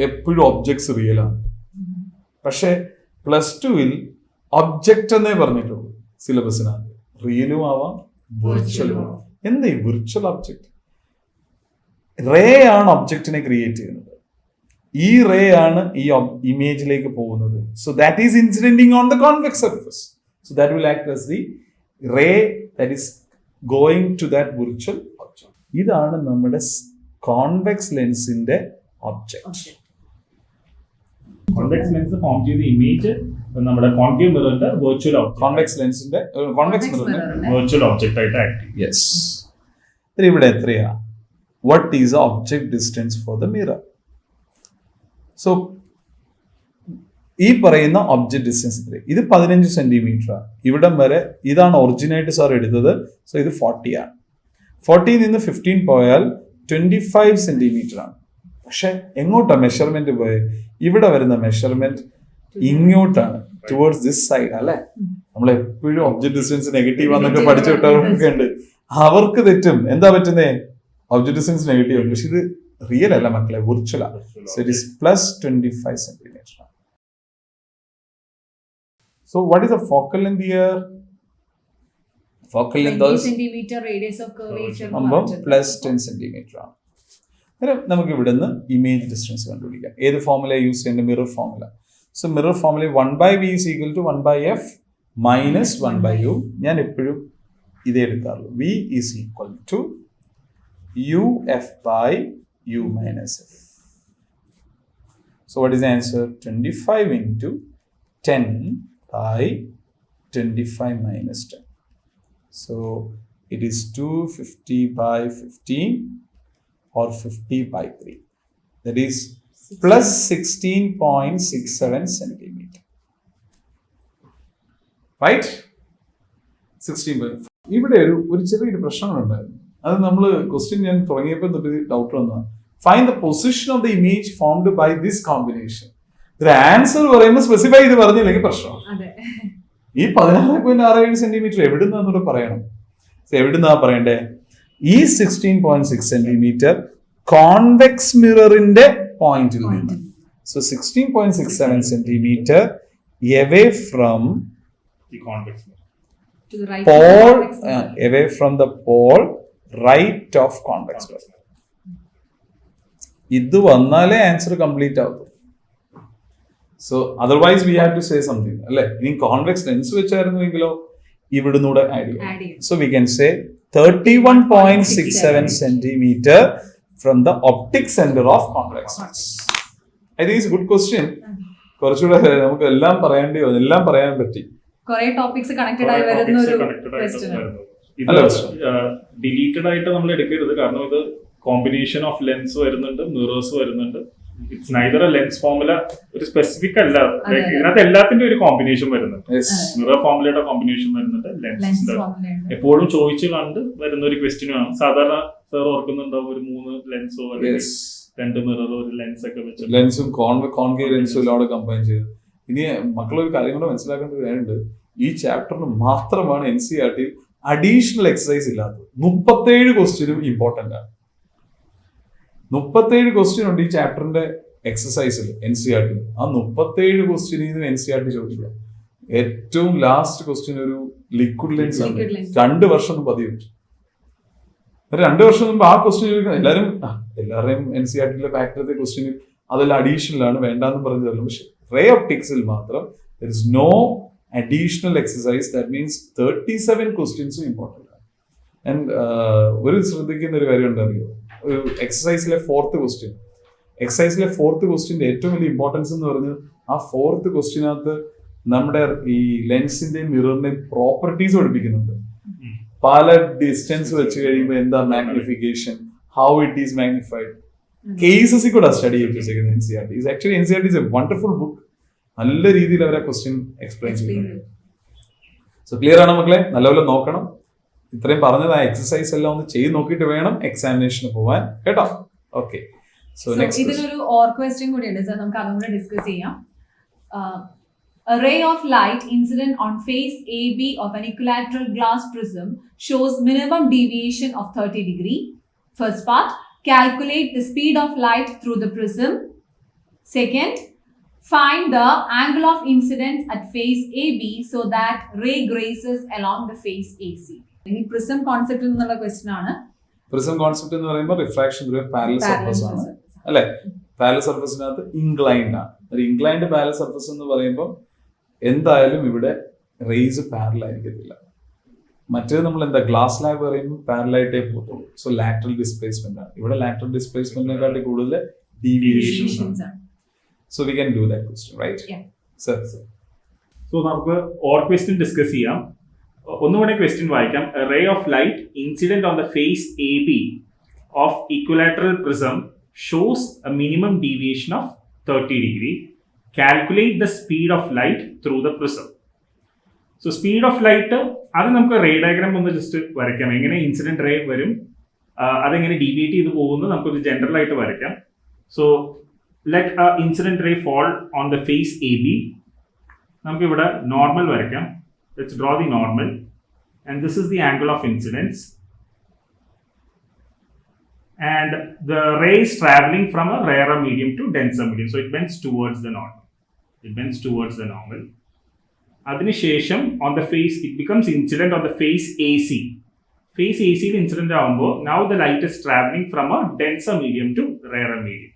എപ്പോഴും ഒബ്ജക്ട്സ് റിയലാണ്. പക്ഷേ +2-ൽ ഒബ്ജക്റ്റ് എന്നേ പറഞ്ഞിട്ടുള്ളൂ സിലബസിനകത്ത്. റിയലും ആവാം വിർച്വലും ആവാം. എന്താ ഈ വിർച്വൽ ഒബ്ജക്റ്റ്? റേ ആണ് ഒബ്ജക്റ്റിനെ ക്രിയേറ്റ് ചെയ്യുന്നത്. ഈ റേ ആണ് ഈ ഇമേജിലേക്ക് പോകുന്നത്. So that is incidenting on the convex surface. So that will act as the ray that is going to that virtual object. ഇതാണ് നമ്മുടെ കോൺവെക്സ് ലെൻസിന്റെ ഒബ്ജക്റ്റ്. കോൺവെക്സ് ലെൻസ് ഫോം ചെയ്ത ഇമേജ് നമ്മുടെ കോൺകേവ് മിററിന്റെ വെർച്വൽ കോൺവെക്സ് ലെൻസിന്റെ മിററിന്റെ virtual object ആയിട്ട് act ചെയ്യും. യെസ്. ഇവിടെ എത്രയാ? What is the object distance for the mirror? So ഈ പറയുന്ന ഒബ്ജക്ട് ഡിസ്റ്റൻസ് ഇത് 15 സെന്റിമീറ്റർ. ഇവിടം വരെ ഇതാണ് ഒറിജിനായിട്ട് സാർ എടുത്തത്. സോ ഇത് 40 ആണ്. 40 നിന്ന് 15 പോയാൽ 25 സെന്റിമീറ്റർ ആണ്. പക്ഷെ എങ്ങോട്ടാ മെഷർമെന്റ് പോയത്? ഇവിടെ വരുന്ന മെഷർമെന്റ് ഇങ്ങോട്ടാണ്, ടുവേർഡ്സ് ദിസ് സൈഡ് അല്ലെ. നമ്മൾ എപ്പോഴും ഒബ്ജക്ട് ഡിസ്റ്റൻസ് നെഗറ്റീവ് ആണെന്നൊക്കെ പഠിച്ചു വിട്ടവരൊക്കെ ഉണ്ട്. അവർക്ക് തെറ്റും. എന്താ പറ്റുന്നേ? ഒബ്ജക്ട് ഡിസ്റ്റൻസ് നെഗറ്റീവ് ആണ്. പക്ഷെ ഇത് റിയൽ അല്ല മക്കളെ, വിർച്വൽ ആണ്. So it is +25 centimetre. So what is the focal length here? Focal length 20 centimeter radius of curvature +10 centimetre ആണ്. നമുക്ക് ഇവിടുന്ന് ഇമേജ് ഡിസ്റ്റൻസ് കണ്ടുപിടിക്കാം. ഏത് ഫോർമുല യൂസ് ചെയ്യേണ്ട? Mirror formula. So mirror formula 1/v is equal to 1/f minus 1/u. ഞാൻ എപ്പോഴും ഇതേ എടുക്കാറുള്ളൂ. v is equal to uf by u minus f. So what is the answer? 25 into 10 by 25 minus 10. So it is 250 by 15 or 50 by 3. That is plus 16.67 centimeter. Right? 16 by 5. ഇവിടെ ഒരു ചെറിയൊരു പ്രശ്നങ്ങളുണ്ടായിരുന്നു. അത് നമ്മൾ question ഞാൻ തുടങ്ങിയപ്പോൾ തൊട്ട് ഡൗട്ട് വന്നതാണ്. Find the position of the image formed by this combination. ഇതിന് ആൻസർ പറയുമ്പോൾ സ്പെസിഫൈ ചെയ്ത് പറഞ്ഞില്ലെങ്കിൽ പ്രശ്നമാണ്. ഈ 16.67 സെന്റിമീറ്റർ എവിടുന്നാന്നൂടെ പറയണം. എവിടുന്നാ പറയണ്ടേ? ഈ 16.6 സെന്റിമീറ്റർ കോൺവെക്സ് മിററിന്റെ പോയിന്റിൽ നിന്ന്. So 16.67 centimetre away from the convex mirror. To the right pole, away from the pole right of convex mirror. ഇത് വന്നാലേ ആൻസർ കംപ്ലീറ്റ് ആവും. So otherwise we have to say something അല്ലെ. ഇനി കോൺവെക്സ് ലെൻസ് വെച്ചായിരുന്നുവെങ്കിലോ ഇവിടുന്നൂടെ add ചെയ്യും. So we can say 31.67 centimeter from the optic center of convex lens. I think it's a good question. കുറച്ചുകൂടെ നമുക്ക് എല്ലാം പറയാൻ പറ്റി. കുറെ ടോപ്പിക്സ് കണക്റ്റഡ് ആയി വരുന്ന ഒരു ക്വസ്റ്റ്യൻ. ഡിലീറ്റഡ് ആയിട്ട് നമ്മൾ എടുക്കരുത്. കാരണം ഇത് കോമ്പിനേഷൻ ഓഫ് ലെൻസ് വരുന്നുണ്ട്, മിറേഴ്സ് വരുന്നുണ്ട്. It's neither A lens formula, ഒരു സ്പെസിഫിക് അല്ല. ഇതിനകത്ത് എല്ലാത്തിന്റെ ഒരു കോമ്പിനേഷൻ വരുന്നുണ്ട്. മിറർ ഫോർമുലയുടെ കോമ്പിനേഷൻ വരുന്നുണ്ട്, ലെൻസിന്റെ. എപ്പോഴും ചോദിച്ചു കണ്ട് വരുന്ന ഒരു ക്വസ്റ്റ്യനാണ്. സാധാരണ സാർ ഓർക്കുന്നുണ്ടാവും ഒരു 3 ലെൻസോ 2 മിററോ ഒരു ലെൻസ് ഒക്കെ വെച്ച് ലെൻസും കോൺകേവ് ലെൻസും എല്ലാം കമ്പൈൻ ചെയ്ത്. ഇനി മക്കളൊരു കാര്യം കൂടെ മനസ്സിലാക്കേണ്ട ഒരു കാര്യമുണ്ട്. ഈ ചാപ്റ്ററിന് മാത്രമാണ് NCERT അഡീഷണൽ എക്സസൈസ് ഇല്ലാത്തത്. 37 ക്വസ്റ്റ്യനും ഇമ്പോർട്ടന്റ് ആണ്. 37 ക്വസ്റ്റ്യൻ ഉണ്ട് ഈ ചാപ്റ്ററിന്റെ എക്സസൈസിൽ NCERT. ആ 37 ക്വസ്റ്റ്യനിൽ നിന്ന് NCERT ചോദിച്ചില്ല. ഏറ്റവും ലാസ്റ്റ് ക്വസ്റ്റ്യൻ ഒരു ലിക്വിഡ് ലെൻസ് ആണ്. 2 വർഷം മുമ്പ് പതിവ്. 2 വർഷം മുമ്പ് ആ ക്വസ്റ്റ്യൻ ചോദിക്കുന്നത് എല്ലാവരുടെയും NCERT ബാക്കിലത്തെ ക്വസ്റ്റ്യൻ അതെല്ലാം അഡീഷണൽ ആണ്, വേണ്ടാന്ന് പറഞ്ഞതല്ല. പക്ഷെ റേ ഒപ്റ്റിക്സിൽ മാത്രം there is no additional exercise. That means 37 questions important ആണ്. ആൻഡ് ഒരു ശ്രദ്ധിക്കുന്ന ഒരു കാര്യം ഉണ്ടറിയോ, ഒരു എക്സസൈസിലെ 4th ക്വസ്റ്റ്യൻ, എക്സസൈസിലെ 4th ക്വസ്റ്റ്യന്റെ ഏറ്റവും വലിയ ഇമ്പോർട്ടൻസ് എന്ന് പറഞ്ഞ് ആ 4th ക്വസ്റ്റ്യനകത്ത് നമ്മുടെ ഈ ലെൻസിന്റെയും മിററിന്റെയും പ്രോപ്പർട്ടീസ് പഠിപ്പിക്കുന്നുണ്ട്. പല ഡിസ്റ്റൻസ് വെച്ച് കഴിയുമ്പോൾ എന്താ magnification, how it is magnified, cases കൂടെ സ്റ്റഡി ചെയ്യിപ്പിച്ചേക്കുന്നത് NCERT. Actually NCERT is a wonderful book. നല്ല രീതിയിൽ അവരെ ക്വസ്റ്റ്യൻ എക്സ്പ്ലെയിൻ ചെയ്യുന്നുണ്ട്. സോ ക്ലിയർ ആണ് മക്കളെ? നല്ലപോലെ നോക്കണം. ഇത്രയും പറഞ്ഞത് ആ എക്സസൈസ് എല്ലാം ഒന്ന് ചെയ്ത് നോക്കിയിട്ട് വേണം എക്സാമിനേഷന് പോവാൻ കേട്ടോ. Okay, So next question. ഇതിനൊരു ഓർ ക്വസ്റ്റ്യൻ കൂടി ഉണ്ട് സർ, നമുക്ക് അതും കൂടെ ഡിസ്കസ് ചെയ്യാം. A ray of light incident on face AB of an equilateral glass prism shows minimum deviation of 30 degree. First part, calculate the speed of light through the prism. Second, find the angle of incidence at face AB so that ray grazes along the face AC. ഇനി prism concept എന്നുള്ള question ആണ്. Prism concept എന്ന് പറയുമ്പോൾ refraction through parallel surface ആണ് അല്ലെ. Parallel സർഫസിനകത്ത് inclined ആണ്. ഒരു inclined parallel surface എന്ന് പറയുമ്പോൾ എന്തായാലും ഇവിടെ റേസ് പാരലൽ ആയിരിക്കത്തില്ല. മറ്റേത് നമ്മൾ എന്താ ഗ്ലാസ് സ്ലാബ് പറയുമ്പോൾ പാരലായിട്ടേ പോകത്തുള്ളൂ. സോ ലാറ്ററൽ ഡിസ്പ്ലേസ്മെന്റ് ആണ്. ഇവിടെ ലാറ്ററൽ ഡിസ്പ്ലേസ്മെന്റിനെക്കാട്ടി കൂടുതൽ ഡീവിയേഷൻസ് ആണ്. So we can do that question right sir. So നമുക്ക് ഓർ ക്വസ്റ്റ്യൻ ഡിസ്കസ് ചെയ്യാം. ഒന്നുകൂടെ ക്വസ്റ്റ്യൻ വായിക്കാം. A ray of light incident on the face A B of equilateral prism shows a minimum deviation of 30 degree. Calculate the speed of light through the prism. So speed of light അത് നമുക്ക് ray diagram ഒന്ന് just വരയ്ക്കാം. എങ്ങനെ incident ray വരും, അതെങ്ങനെ deviate ചെയ്ത് പോകുന്നത് നമുക്കൊരു ജനറൽ ആയിട്ട് വരയ്ക്കാം. So let a incident ray fall on the face A B. നമുക്കിവിടെ നോർമൽ വരയ്ക്കാം. Let's draw the normal, and this is the angle of incidence, and the ray is traveling from a rarer medium to denser medium, so it bends towards the normal. Adinishesham on the face, it becomes incident on the face AC. Face AC is incident avumbo, now the light is traveling from a denser medium to rarer medium.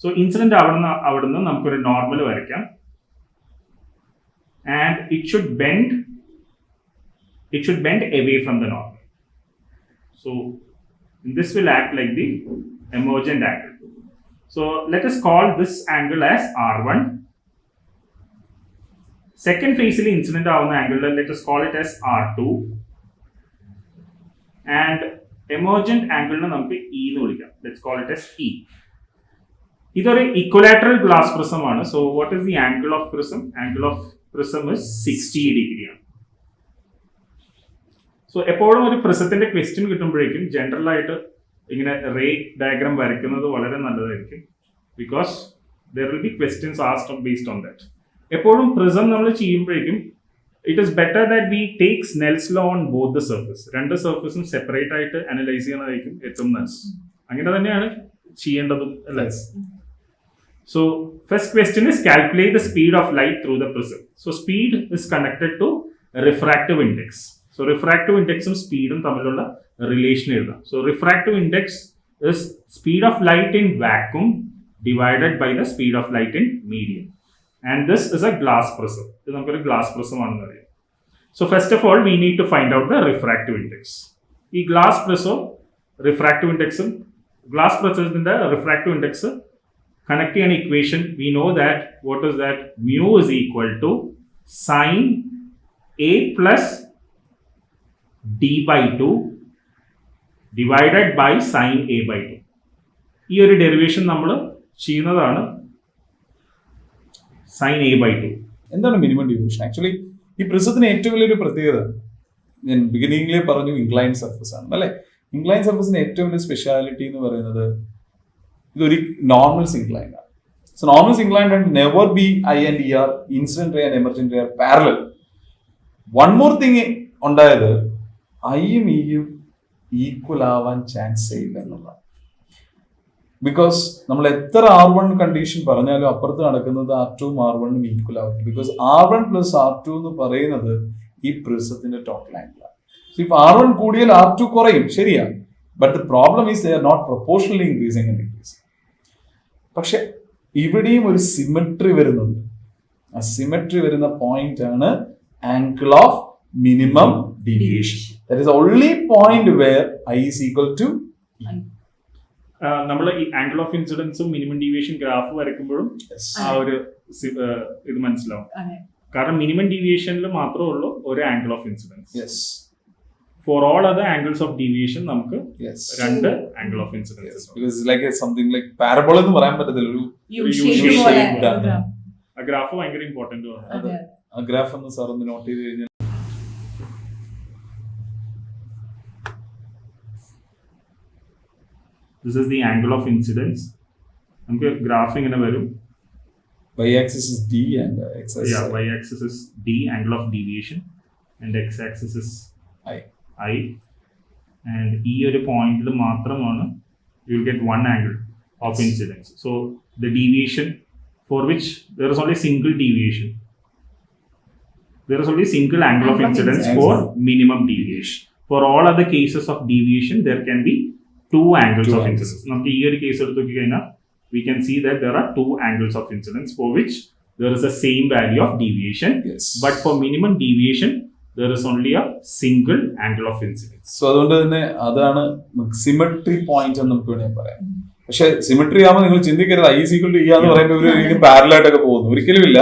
So incident avadunna namukku oru normal varakkam, and it should bend away from the normal. So this will act like the emergent angle. So let us call this angle as R1. Second phase incident angle, let us call it as R2. And emergent angle namukku E nu vilikam. Let's call it as E. ഇതൊരു equilateral glass prism ആണ്. So what is the angle of prism? Angle of prism is 60 degree ആണ്. So എപ്പോഴും ഒരു പ്രിസത്തിന്റെ question കിട്ടുമ്പോഴേക്കും general ആയിട്ട് ഇങ്ങനെ ray diagram വരയ്ക്കുന്നത് വളരെ നല്ലതായിരിക്കും. Because there will be questions asked based on that. എപ്പോഴും പ്രിസം നമ്മൾ ചെയ്യുമ്പോഴേക്കും it is better that we take Snell's law on both the surface. രണ്ട് സർഫസും സെപ്പറേറ്റ് ആയിട്ട് അനലൈസ് ചെയ്യുന്നതായിരിക്കും ഏറ്റവും നല്ലത്. അങ്ങനെ തന്നെയാണ് ചെയ്യേണ്ടതും അല്ലേ. So first question is calculate the speed of light through the prism. So speed is connected to refractive index. So refractive index and speed തമ്മിലുള്ള relation എഴുതാം. So refractive index is speed of light in vacuum divided by the speed of light in medium. And this is a glass prism. ഇത് നമുക്കൊരു glass prism ആണെന്ന് അറിയാം. So first of all we need to find out the refractive index. ഈ glass prism refractive ഇൻഡെക്സും glass പ്രിസത്തിന്റെ refractive index connect ചെയ്യുന്ന equation we know that what is that mu is equal to sin a plus d by 2 divided by sin a by 2. ഈ ഒരു derivation നമ്മൾ ചെയ്യുന്നതാണ് sin a by 2. എന്താണ് minimum deviation? Actually ഈ പ്രിസത്തിന് ഏറ്റവും വലിയൊരു പ്രത്യേകത ഞാൻ ബിഗിനിങ്ങിലേ പറഞ്ഞു ഇൻക്ലൈൻ സർഫസ് ആണ് അല്ലേ. ഇൻക്ലൈൻ സർഫസിന് ഏറ്റവും വലിയ സ്പെഷ്യാലിറ്റി എന്ന് പറയുന്നത് ഇതൊരു നോർമൽ സിൻക്ലൈൻ ആണ്. So normal syncline and never be I and E are incident ray and emergent ray are parallel. One more thing ഉണ്ടായത് ഐയും ഇയും ഈക്വൽ ആവാൻ ചാൻസ് ഇല്ല എന്നുള്ളതാണ്. ബിക്കോസ് നമ്മൾ എത്ര R1 കണ്ടീഷൻ പറഞ്ഞാലും അപ്പുറത്ത് നടക്കുന്നത് R2ഉം R1ഉം ഈക്വൽ ആവും. ബിക്കോസ് R1 പ്ലസ് R2 എന്ന് പറയുന്നത് ഈ പ്രിസത്തിന്റെ ടോട്ടൽ ആംഗിൾ ആണ്. സോ ഇപ്പൊ R1 കൂടിയാൽ R2 കുറയും, ശരിയാ. But the problem is they are not proportionally increasing and decreasing. പക്ഷെ ഇവിടെയും ഒരു സിമെട്രി വരുന്നുണ്ട്. ആ സിമെട്രി വരുന്ന പോയിന്റ് ആണ് angle of minimum deviation. That is the only point where I is equal to E. നമ്മൾ ഈ ആംഗിൾ ഓഫ് ഇൻസിഡൻസും മിനിമം ഡീവിയേഷൻ ഗ്രാഫ് വരയ്ക്കുമ്പോഴും ആ ഒരു ഇത് മനസ്സിലാവും. കാരണം മിനിമം ഡീവിയേഷനിൽ മാത്രമേ ഉള്ളൂ ഒരു angle of incidence. For all other angles of deviation നമുക്ക് രണ്ട് angle of incidents. Because like something like parabol എന്ന് പറയാൻ പറ്റത്തില്ല. ഒരു ആ ഗ്രാഫ് ഭയങ്കര ഇമ്പോർട്ടന്റ് ആണ്. ആ ഗ്രാഫ് ഒന്ന് സാർ ഒന്ന് നോട്ട് ചെയ്ത് കഴിഞ്ഞാൽ this is the angle of incidence നമുക്ക് ഗ്രാഫ് ഇങ്ങനെ വരും. Y-axis is D and x-axis Yeah, y-axis is D, angle of deviation, and x-axis is I. And ഈ ഒരു പോയിന്റിൽ മാത്രമാണ് you will get one angle of incidence. So the deviation for which there is only single deviation. There is only single angle of incidence for minimum deviation. For all other cases of deviation, there can be two angles of incidence. നമുക്ക് ഈ ഒരു case എടുത്ത് നോക്കി കഴിഞ്ഞാൽ we can see that there are two angles of incidence for which there is the same value of deviation. Yes. But for minimum deviation, there is only a single angle of incidence. So അതുകൊണ്ട് തന്നെ അതാണ് symmetry point എന്ന് നമുക്ക് വേണമെങ്കിൽ പറയാം. പക്ഷെ symmetry ആകുമ്പോൾ നിങ്ങൾ ചിന്തിക്കരുത് I is equal to E എന്ന് പറയുമ്പോൾ ഒരു പാരലൽ ആയിട്ടൊക്കെ പോകുന്നു. ഒരിക്കലും ഇല്ല.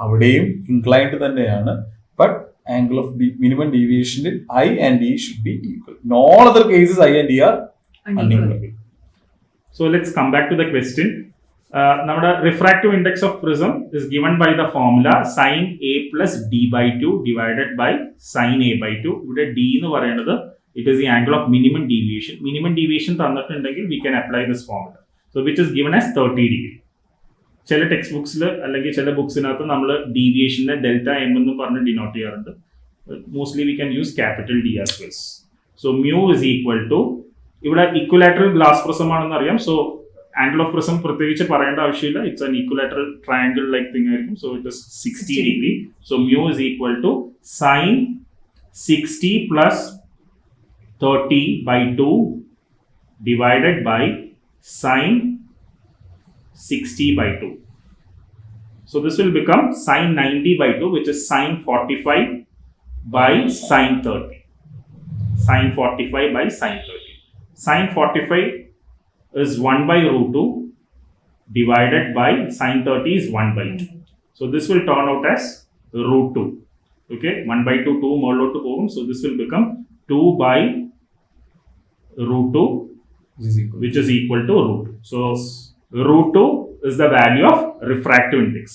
അവിടെയും ഇൻക്ലൈൻഡ് തന്നെയാണ്. ബട്ട് ആംഗിൾ ഓഫ് മിനിമം ഡീവിയേഷനിൽ I and E should be equal. In all other cases I and E are unequal. So let's come back to the question. നമ്മുടെ refractive index of prism is given by the formula sin A plus D by 2 divided by sin A by 2. ഇവിടെ D എന്ന് പറയുന്നത് it is the angle of minimum deviation. Minimum deviation തന്നിട്ടുണ്ടെങ്കിൽ we can apply this formula. So which is given as 30 degree. ചില text ബുക്സിൽ അല്ലെങ്കിൽ ചില ബുക്സിനകത്ത് നമ്മൾ ഡീവിയേഷനെ delta M എന്ന് പറഞ്ഞ് ഡിനോട്ട് ചെയ്യാറുണ്ട്. Mostly we can use capital D as well. So mu is equal to, ഇവിടെ equilateral glass prism ആണെന്ന് അറിയാം. സോ ആംഗിൾ ഓഫ് പ്രിസം പ്രത്യേകിച്ച് പറയേണ്ട ആവശ്യമില്ല. It's an equilateral triangle like thing ആയിരിക്കും. So it is 60 degree. So mu is equal to sine 60 plus 30 by 2 divided by sin 60 by 2. So this will become sin 90 by 2, which is sin 45 by sin 30. Sin 45 by sin 30. Sin 45 is 1 by root 2 divided by sin 30 is 1 by 2. So this will turn out as root 2. Okay, 1 by 2, 2 more to go. So this will become 2 by root 2, which is equal to root 2. So root 2 is the value of refractive index.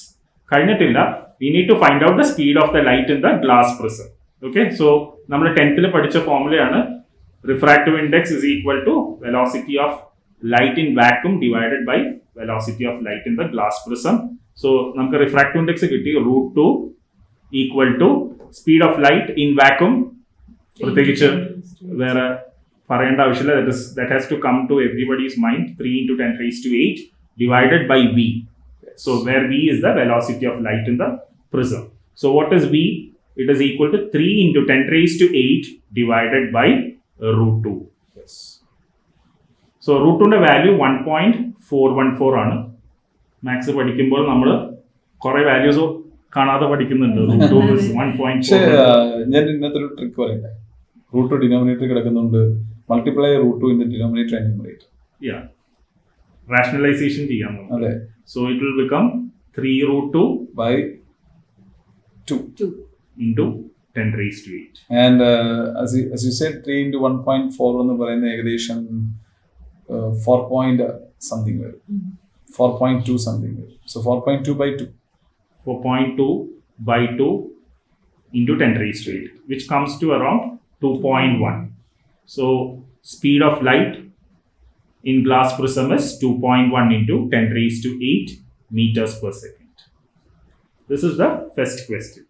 കഴിഞ്ഞിട്ടില്ല, we need to find out the speed of the light in the glass prism. Okay, so നമ്മൾ 10th പഠിച്ച ഫോർമുലയാണ് refractive index is equal to velocity of light in vacuum divided by velocity of light in the glass prism. So നമുക്ക് refractive index കിട്ടി root 2 equal to speed of light in vacuum. പ്രത്യേകിച്ച് വേറെ പറയേണ്ട ആവശ്യമില്ല. That has to come to everybody's mind. 3 into 10 raised to 8 divided by V. So where V is the velocity of light in the prism. So what is V? It is equal to 3 into 10 raised to 8 divided by root 2. Yes. So root 2 value 1.414 ആണ്. Maths പഠിക്കുമ്പോൾ നമ്മൾ കുറെ values കാണാതെ പഠിക്കുന്നുണ്ട്. root 2 is 1.4. ഞാൻ ഇന്നത്തെ ഒരു trick പറയട്ടെ. root 2 ഡിനോമിനേറ്റർ കിടക്കുന്നുണ്ട്. multiply root 2 in the denominator and numerator. Yeah. Rationalization ചെയ്യാം നമുക്ക്. അതെ. So it will become 3 root 2 by 2 into 10 raised to 8. And as you said, 3 into 1.4 എന്ന് പറയുന്ന ഏകദേശം 4 point something വരും. 4.2 something വരും. So 4.2 by 2. 4.2 by 2 into 10 raised to 8, which comes to around 2.1. So speed of light in glass prism is 2.1 into 10 raised to 8 meters per second. This is the first question.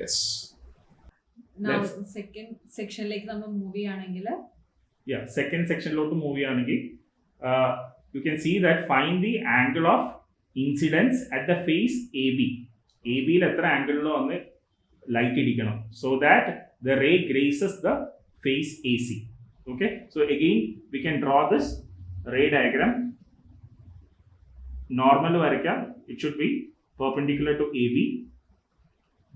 Yes. Now second section like നമ്മൾ move ചെയ്യുകയാണെങ്കിൽ second section ലോട്ട് move ചെയ്യുകയാണെങ്കിൽ you can see that find the angle of incidence at the face AB. AB യിൽ എത്ര ആംഗിളിൽ വന്ന് light ഇടിക്കണം so that the ray grazes the face AC. Okay, so again we can draw this ray diagram. Normal വരയ്ക്കാം. It should be perpendicular to AB.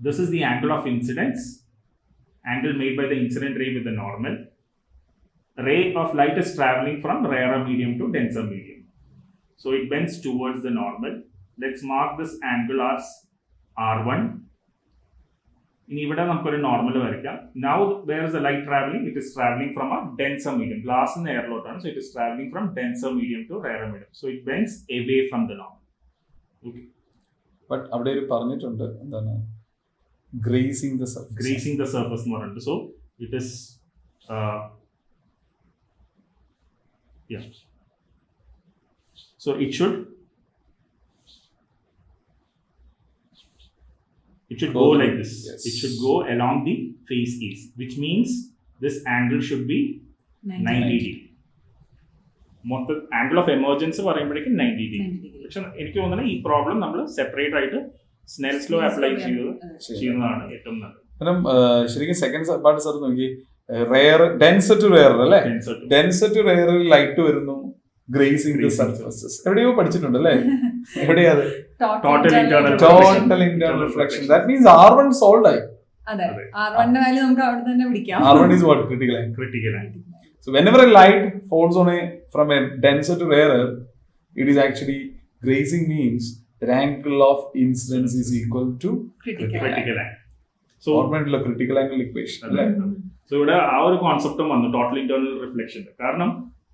This is the angle of incidence, angle made by the incident ray with the normal. Ray of light is traveling from rarer medium to denser medium. So it bends towards the normal. Let's mark this angle as R1. ഇനി ഇവിടെ നമുക്കൊരു normal വരയ്ക്കാം. Now where is the light traveling? It is traveling from a denser medium. Glass in the എയറിലോട്ടാണ്. So it is traveling from denser medium to rarer medium. So it bends away from the normal. Okay. But അവിടെ ഒരു പറഞ്ഞിട്ടുണ്ട് എന്താണ് grazing the surface. Grazing the surface എന്ന് പറഞ്ഞിട്ട്. So it is yeah. So it should It should Go go the- like this. yes. It should go along the face AC, which means this angle should be 90 degree. മൊത്തം angle of emergency പറയുമ്പോഴേക്കും 90 degree. 90 degree. പക്ഷെ എനിക്ക് തോന്നുന്നത് ഈ problem നമ്മൾ separate ആയിട്ട് Snell's law apply ചെയ്യുന്നതാണ് ഏറ്റവും നല്ലത്. കാരണം ശരിക്കും സെക്കൻഡ് പാർട്ട് സാർ നോക്കി റെയർ ഡെൻസർ ടു റെയർ അല്ലേ, ഡെൻസർ ടു റെയറിൽ ലൈറ്റ് വരുന്നു, ഗ്രേസിംഗ് ദി സർഫേസസ്. എവിടെയോ പഠിച്ചിട്ടുണ്ട് അല്ലേ? എവിടെയാ അത്? Total internal total internal reflection. That means R1 solve ആയി. അതെ, R1 ന്റെ വാല്യൂ നമുക്ക് അവിടെ തന്നെ പിടിക്കാം. R1 is what? Critical angle. Critical angle. So whenever a light falls on from a denser to rarer, it is actually grazing means the angle of incidence is equal to Critical critical angle. So ഓർമ്മയുള്ള critical angle equation അല്ലേ? സോ ഇവിടെ ആ ഒരു കോൺസെപ്റ്റും വന്നു total internal reflection. കാരണം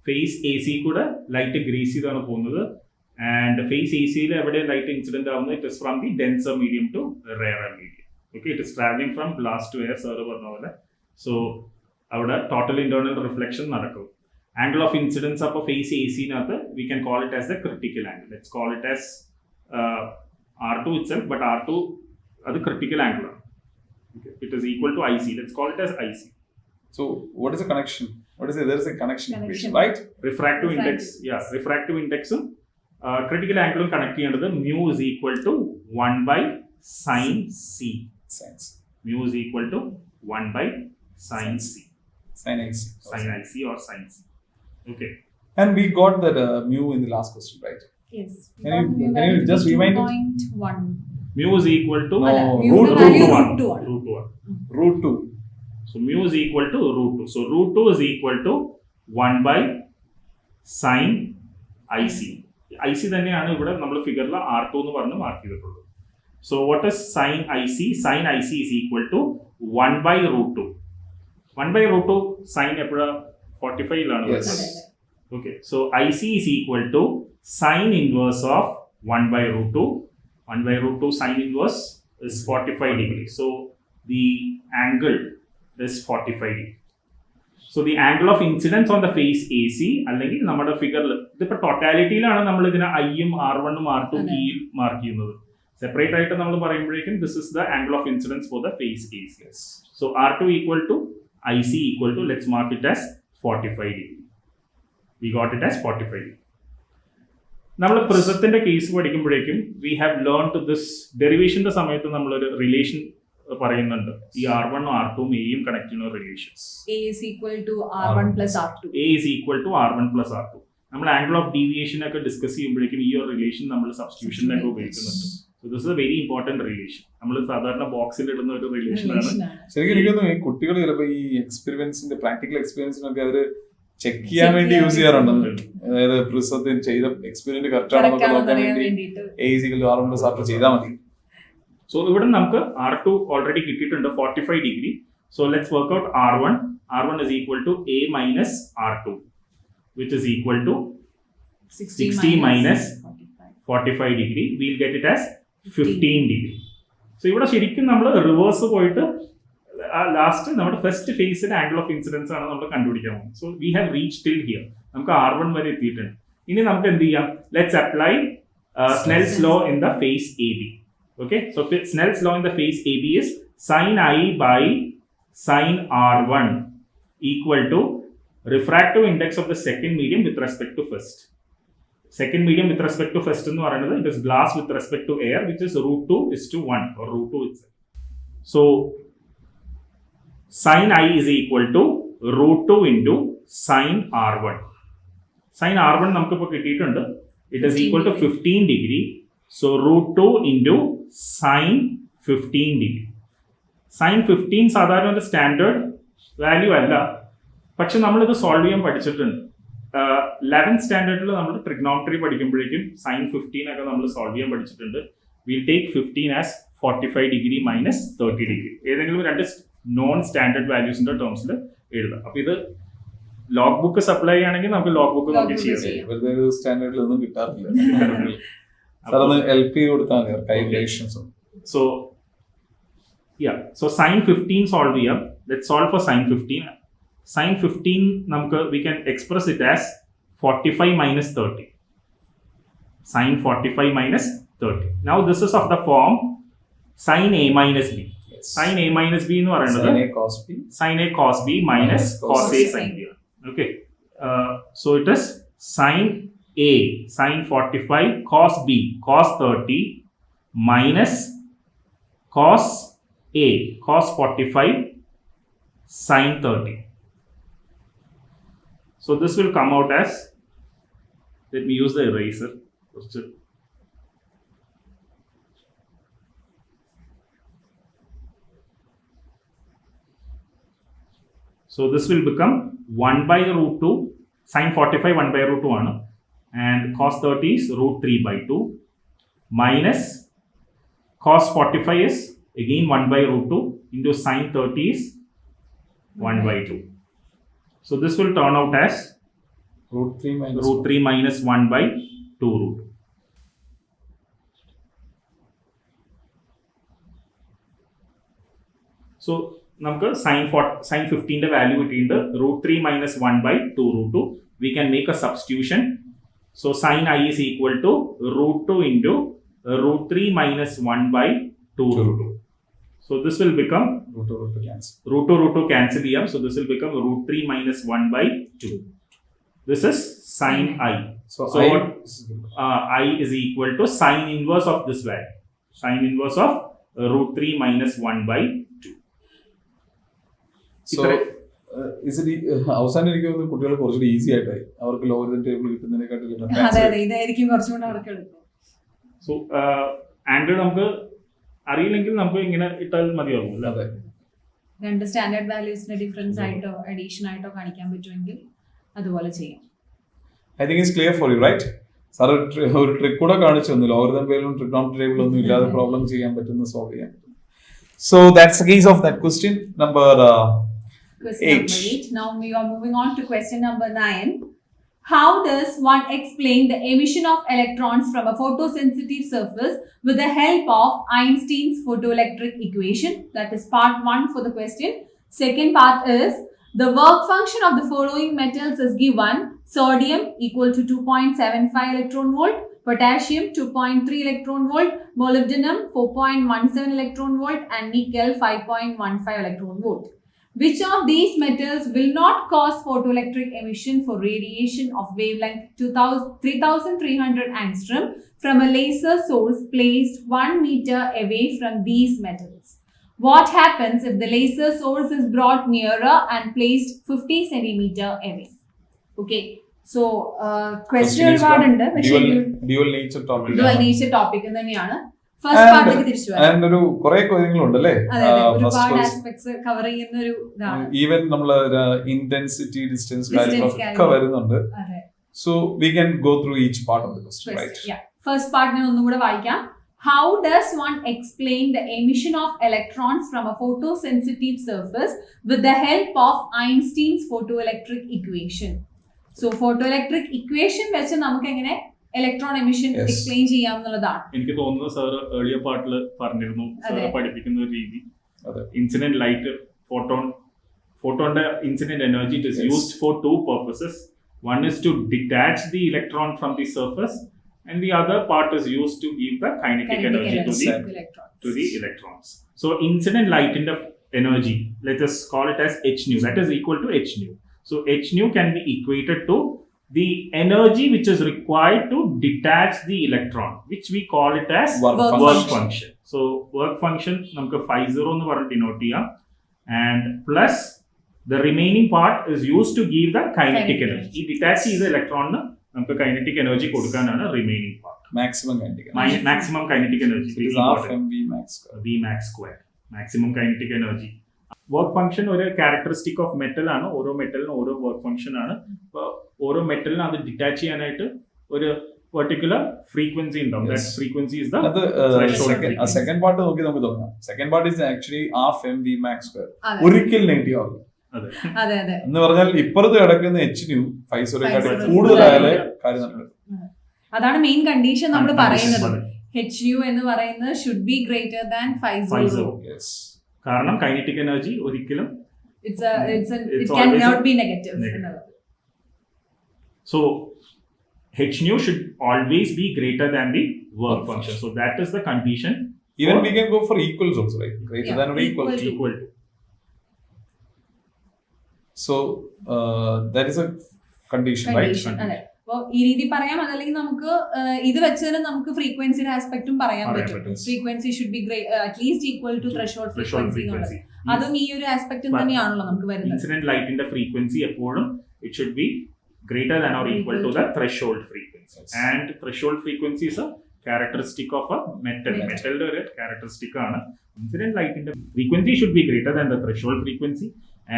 face A C കൂടെ ലൈറ്റ് ഗ്രേസ് ചെയ്താണ് പോകുന്നത്. ആൻഡ് ഫേസ് എ സിയിൽ എവിടെ ലൈറ്റ് ഇൻസിഡന്റ് ആവുന്നത്, it is from the denser medium to rarer medium. Okay, it is travelling from glass to air, sir പറഞ്ഞ പോലെ. So അവിടെ ടോട്ടൽ ഇന്റേണൽ റിഫ്ലക്ഷൻ നടക്കും. ആംഗിൾ ഓഫ് ഇൻസിഡൻസ് അപ്പോൾ face A സിനകത്ത് we can call it as the critical angle. Let's call it as R2 itself, but R2 അത് critical angle ആണ്. It is equal to IC. Let's call it as IC. So what is the connection? What is it? There is a connection equation, Connection. right? Refractive index. Yeah, refractive index critical angle connect ചെയ്യേണ്ടത് mu is equal to 1 by sin C. Science. Mu is equal to 1 by sin C. Sin IC. Sin IC or sin C. Okay. And we got that mu in the last question, right? Yes. Can you just remind it? 2.1. Mu is equal to Ala, mu root the root value one. root 1. Root 1. Root 2. So mu is equal to root 2. So root 2 is equal to 1 by sin IC. IC തന്നെയാണ് ഇവിടെ നമ്മൾ ഫിഗറിൽ R2 എന്ന് പറഞ്ഞ് mark ചെയ്തിട്ടുള്ളത്. So what is sine IC? Sine IC is equal to 1 by root 2. 1 by root 2 sign എപ്പോഴാണ് 45ലാണ് വരുന്നത്. Okay, so IC is equal to sine inverse of 1 by root 2. 1 by root 2 sine inverse is 45 degrees. So the angle is 45 degrees. So the angle of incidence on the face AC അല്ലെങ്കിൽ നമ്മുടെ ഫിഗറിൽ ഇതിപ്പോൾ ടോട്ടാലിറ്റിയിലാണ് നമ്മൾ ഇതിനെ ഐയും R1 R2 E mark ചെയ്യുന്നത്. Separate ആയിട്ട് നമ്മൾ പറയുമ്പോഴേക്കും this is the angle of incidence for the face AC. So R2 equal to IC equal to, let's mark it as 45 degree. We got it as 45 degree. നമ്മൾ പ്രിസത്തിന്റെ case പഠിക്കുമ്പോഴേക്കും we have learn to this ഡെറിവേഷന്റെ സമയത്ത് നമ്മളൊരു relation പറയുന്നുണ്ട്. ഈ R1 R2 എയും connect ചെയ്യുന്ന relations. A is equal to R1 plus R2. A is equal to R1 plus R2. നമ്മൾ ആംഗിൾ ഓഫ് ഡീവിയേഷൻ ഒക്കെ ഡിസ്കസ് ചെയ്യുമ്പോഴേക്കും ഈ ഒരു റിലേഷൻ നമ്മൾ സബ്സ്റ്റിറ്റ്യൂഷനിലൊക്കെ ഉപയോഗിക്കുന്നുണ്ട്. So this is A very important relation. നമ്മൾ സാധാരണ ബോക്സിൽ ഇടുന്ന ഒരു റിലേഷനാണ്. ശരിക്കും എനിക്കൊന്നും ഈ കുട്ടികൾ ചിലപ്പോൾ ഈ എക്സ്പീരിയൻസിന്റെ പ്രാക്ടിക്കൽ എക്സ്പീരിയൻസിനൊക്കെ അവര് ചെക്ക് ചെയ്യാൻ വേണ്ടി യൂസ് ചെയ്യാറുണ്ട്. അതായത് പ്രിസത്തിന് ചെയ്ത എക്സ്പീരിയൻസ് കറക്റ്റ് ആണോ നോക്കാൻ വേണ്ടി R1 ചെയ്താൽ മതി. സോ ഇവിടെ നമുക്ക് R2 ഓൾറെഡി കിട്ടിയിട്ടുണ്ട് 45 degree. So let's work out R1. R1 is equal to A minus R2, which is equal to 60 minus 45 degree. We'll get it as 15 degree. So ഇവിടെ ശരിക്കും നമ്മൾ റിവേഴ്സ് പോയിട്ട് ലാസ്റ്റ് നമ്മുടെ ഫസ്റ്റ് ഫേസിന്റെ ആംഗിൾ ഓഫ് ഇൻസിഡൻസ് ആണ് നമ്മൾ കണ്ടുപിടിക്കാൻ പോകുന്നത്. So we have reach till here. നമുക്ക് R1 വരെ എത്തിയിട്ടുണ്ട്. ഇനി നമുക്ക് എന്ത് ചെയ്യാം? Let's apply Snell's law in the face AB. Okay, so Snell's law in the face AB is sin I by sin R1 equal to refractive index of the second medium with respect to first. Second medium with respect to first എന്ന് പറയുന്നത് it is glass with respect to air, which is root 2 is to 1 or root 2 itself. So sin I is equal to root 2 into sin R1. Sin R1 നമുക്ക് ഇപ്പോൾ കിട്ടിയിട്ടുണ്ട്. It is equal to 15 degree. So root 2 into sin 15 degree. Sin 15 സാധാരണ ഒരു standard value അല്ല, പക്ഷെ നമ്മളിത് solve ചെയ്യാൻ പഠിച്ചിട്ടുണ്ട്. 11th സ്റ്റാൻഡേർഡിൽ നമ്മൾ ട്രിഗ്നോമെട്രി പഠിക്കുമ്പോഴേക്കും sin 15 ഒക്കെ നമ്മൾ സോൾവ് ചെയ്യാൻ പഠിച്ചിട്ടുണ്ട്. We'll take 15 as 45 degree minus 30 degree. ഏതെങ്കിലും രണ്ട് നോൺ സ്റ്റാൻഡേർഡ് വാല്യൂസിന്റെ ടേംസിൽ എഴുതാം. അപ്പൊ ഇത് ലോഗ് ബുക്ക് സപ്ലൈ ചെയ്യുകയാണെങ്കിൽ നമുക്ക് ലോഗ് ബുക്ക് നോക്കി ചെയ്യാം. സ്റ്റാൻഡേർഡിൽ ഒന്നും കിട്ടാറില്ല. LP കൊടുത്താൽ മതി calculations. So yeah, so sin 15 solve ചെയ്യാം. Let's solve for sin 15. Sin 15 നമുക്ക് we can express it as 45 minus 30. Sin 45 minus 30. Now this is of the form sin A minus B. Yes. Sin A minus B എന്ന് പറയുന്നത് Sin A cos B. sin A cos B minus cos A sin B. Okay. So it is sin A sin 45 cos B cos 30 minus cos A cos 45 sin 30. So this will come out as, let me use the eraser. So this will become 1 by root 2, sin 45 1 by root 2 ആണ്, and cos 30 is root 3 by 2 minus cos 45 is again 1 by root 2 into sin 30 is 1 by 2. So this will turn out as root 3 minus root 3 minus 1 by 2 root. So നമുക്ക് sin 15 value കിട്ടിയിട്ട് root 3 minus 1 by 2 root 2. We can make a substitution. So sin I is equal to root 2 into root 3 minus 1 by 2 root 2. So this will become root 2 cancel. Root 2 cancel here. So this will become root 3 minus 1 by 2. This is sin I. So I is equal to sin inverse of this value. Sin inverse of root 3 minus 1 by 2. So അവസാനം എനിക്ക് തോന്നുന്നു കുട്ടികൾ കുറച്ചുകൂടി easy ആയിട്ടായി, അവർക്ക് lower than table കിട്ടുന്നതിനെക്കാട്ടിലും. So angle നമുക്ക് അറിയില്ലെങ്കിൽ നമുക്ക് ഇങ്ങനെ ഇട്ടാൽ മതിയാവും. അതെ, രണ്ട് സ്റ്റാൻഡേർഡ് വാല്യൂസിന്റെ ഡിഫറൻസ് ആയിട്ടോ അഡീഷൻ ആയിട്ടോ കാണിക്കാൻ പറ്റുമെങ്കിൽ അതുപോലെ ചെയ്യാം. I think it's clear for you, right? Sir ഒരു ട്രിക്ക് കൂടെ കാണിച്ചു തന്നു, ലോവർ ദാൻ ടേബിളും ട്രിഗണോമെട്രി ടേബിളും ഒന്നും ഇല്ലാതെ പ്രോബ്ലം ചെയ്യാൻ പറ്റുന്ന, സോൾവ് ചെയ്യാൻ പറ്റും. So that's the case of that question number 8. Now we are moving on to question number 9. How does one explain the emission of electrons from a photosensitive surface with the help of Einstein's photoelectric equation? That is part 1 for the question. Second part is the work function of the following metals is given: sodium equal to 2.75 electron volt, potassium 2.3 electron volt, molybdenum 4.17 electron volt, and nickel 5.15 electron volt. Which of these metals will not cause photoelectric emission for radiation of wavelength 3300 angstrom from a laser source placed 1 meter away from these metals? What happens if the laser source is brought nearer and placed 50 centimeter away? Okay. So, question ഒരുപാടുണ്ട്, പക്ഷേ dual nature topic, dual nature topic തന്നെയാണ്. First പാർട്ടിലേക്ക് തിരിച്ചു വരാം. ഒരു കുറെ കാര്യങ്ങളുണ്ട് അല്ലേ, ഒരുപാട് ആസ്പെക്ട്സ് കവർ ചെയ്യുന്ന ഒരു ഇതാണ്. ഈവൻ നമ്മള് ഇന്റൻസിറ്റി, ഡിസ്റ്റൻസ് കാര്യങ്ങളൊക്കെ വരുന്നുണ്ട്. So we can go through each part of the question, right? First പാർട്ടിനെ ഒന്നും കൂടെ വായിക്കാം. How does one explain the emission of electrons from a photosensitive surface with the help of Einstein's photoelectric equation? So photoelectric equation വെച്ച് നമുക്ക് എങ്ങനെ electron emission explain ചെയ്യാം എന്നുള്ളതാണ്. എനിക്ക് തോന്നുന്നത് സാർ ഏർലിയർ പാർട്ടിൽ പറഞ്ഞിരുന്നു, പഠിപ്പിക്കുന്ന ഒരു രീതി, ഇൻസിഡന്റ് ലൈറ്റ്, ഫോട്ടോന്റെ incident energy it is used for 2 purposes. One is to detach the electron from the surface, and the other part is used to give the kinetic energy to the electrons. So incident light in the energy, let us call it as h nu, that is equal to h nu. So h nu can be equated to the energy which is required to detach the electron, which we call it as work function. So work function namukku 50 nu parnu denote cheyam, and plus the remaining part is used to give the kinetic energy. Ee detach ചെയ്ത electron nu namukku kinetic energy കൊടുക്കാനാണ് remaining part, maximum kinetic energy is half mv max square, v max square, maximum kinetic energy. Work function ഒരു characteristic of metal ആണ്. ഓരോ മെറ്റലിനും ഓരോ work function ആണ്. അപ്പോൾ ഓരോ മെറ്റലിനും അത് ഡിറ്റാച്ച് ചെയ്യാനായിട്ട് ഒരു പെർട്ടിക്കുലർ ഫ്രീക്വൻസി ഉണ്ടാവും. That frequency is the second part നോക്കി നമുക്ക് തുടങ്ങാം. Second part is actually half m v max square. ഒരിക്കൽ നെഗറ്റീവ് ആകും എന്ന് പറഞ്ഞാൽ ഇപ്പുറത്ത് കിടക്കുന്ന എച്ച് ന്യൂ ഫൈസോറേക്കാട്ടി കൂടുതലായാലേ കാര്യം നടക്കും. അതാണ് മെയിൻ കണ്ടീഷൻ നമ്മൾ പറയുന്നത്. എച്ച് യു എന്ന് പറയുന്നത് ഷുഡ് ബി ഗ്രേറ്റർ ദാൻ 50. കാരണം കൈനറ്റിക് എനർജി ഒരിക്കലും it cannot be negative. So h nu should always be greater than the work function. So that is the condition Even we can go for equals also, right? Greater than or equal to. Equal to. So that is a condition, right? അതെ. അപ്പോൾ ഈ രീതി പറയാം, അതല്ലെങ്കിൽ നമുക്ക് ഇത് വെച്ച് തന്നെ നമുക്ക് ഫ്രീക്വൻസിയുടെ ആസ്പെക്ടും പറയാൻ പറ്റും. Frequency should be at least equal to threshold frequency എന്നുള്ളത്. അതും ഈ ഒരു ആസ്പെക്ട് തന്നെയാണല്ലോ നമുക്ക് വരുന്നത്. ഇൻസിഡന്റ് ലൈറ്റിന്റെ ഫ്രീക്വൻസി എപ്പോഴും it should B greater than or equal to the threshold frequency. And threshold frequency is a characteristic of a metal. Metal ഒരു characteristic ആണ്. Incident light in the frequency should be greater than the threshold frequency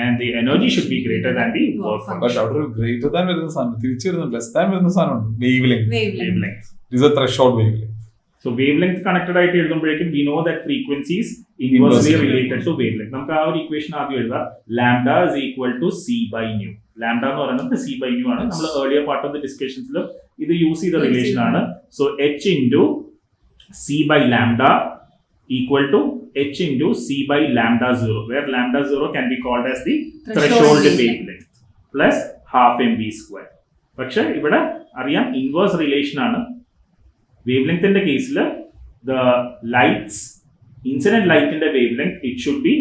and the energy should be greater than the work function. But അവിടെ greater than വരുന്ന സാധനം തിരിച്ചു വരുന്ന less than വരുന്ന സാധനമുണ്ട്. Wavelength. This is a threshold wavelength. So wavelength connected ആയിട്ട് എഴുതുമ്പോഴേക്കും we know that frequency is inversely related to wavelength. നമുക്ക് ആ ഒരു ഇക്വേഷൻ ആദ്യം എഴുതാം. Lambda is equal to c by nu. Lambda എന്ന് പറയുന്നത് c by nu ആണ്. നമ്മൾ earlier part of the discussions ഇത് യൂസ് ചെയ്ത റിലേഷൻ ആണ്. So h into c by lambda equal to h into c by lambda 0, where lambda 0 can be called as the threshold wavelength plus half mv square. പക്ഷെ ഇവിടെ അറിയാം inverse relation ആണ്. വേവ്ലെങ്ത്തിന്റെ കേസിൽ the lights incident ലൈറ്റിന്റെ wavelength it should be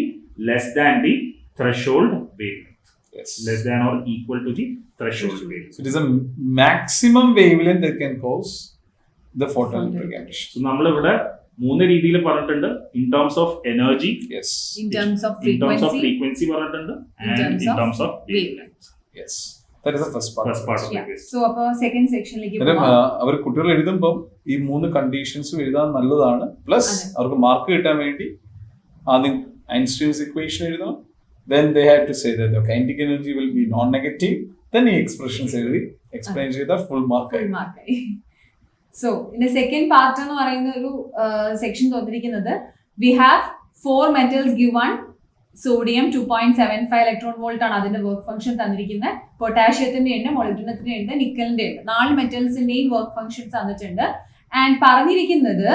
less than the threshold wavelength. Yes. Less than or equal to the threshold wavelength. So it is a maximum wavelength that can cause the photoelectric emission. So നമ്മൾ ഇവിടെ മൂന്ന് രീതിയിൽ പറഞ്ഞിട്ടുണ്ട്. In terms of energy, Yes. In terms of frequency പറഞ്ഞിട്ടുണ്ട്, and in terms of wavelength. Yes. That is the first part. First part of the So അപ്പോൾ second സെക്ഷനിലേക്ക് അവർ കുട്ടികൾ എഴുതുമ്പോൾ ഈ മൂന്ന് കണ്ടീഷൻസും എഴുതാൻ നല്ലതാണ്. പ്ലസ് അവർക്ക് മാർക്ക് കിട്ടാൻ വേണ്ടി ആദ്യം ഐൻസ്റ്റൈൻസ് ഇക്വേഷൻ എഴുതണം. Then they had to say that the kinetic energy will be non-negative. Then the expressions explain the full mark. So in the second part എന്ന് പറയുന്ന ഒരു സെക്ഷൻ തന്നിരിക്കുന്നത് we have 4 metals given. Sodium 2.75 electron volt ആണ് അതിന്റെ work function തന്നിരിക്കുന്നത്. പൊട്ടാഷ്യത്തിന്റെ ഉണ്ട്, മോളിബ്ഡിനത്തിന്റെ ഉണ്ട്, നിക്കലിന്റെ ഉണ്ട്. 4 മെറ്റൽസിന്റെയും വർക്ക് ഫംഗ്ഷൻസ് തന്നിട്ടുണ്ട്. ആൻഡ് പറഞ്ഞിരിക്കുന്നത്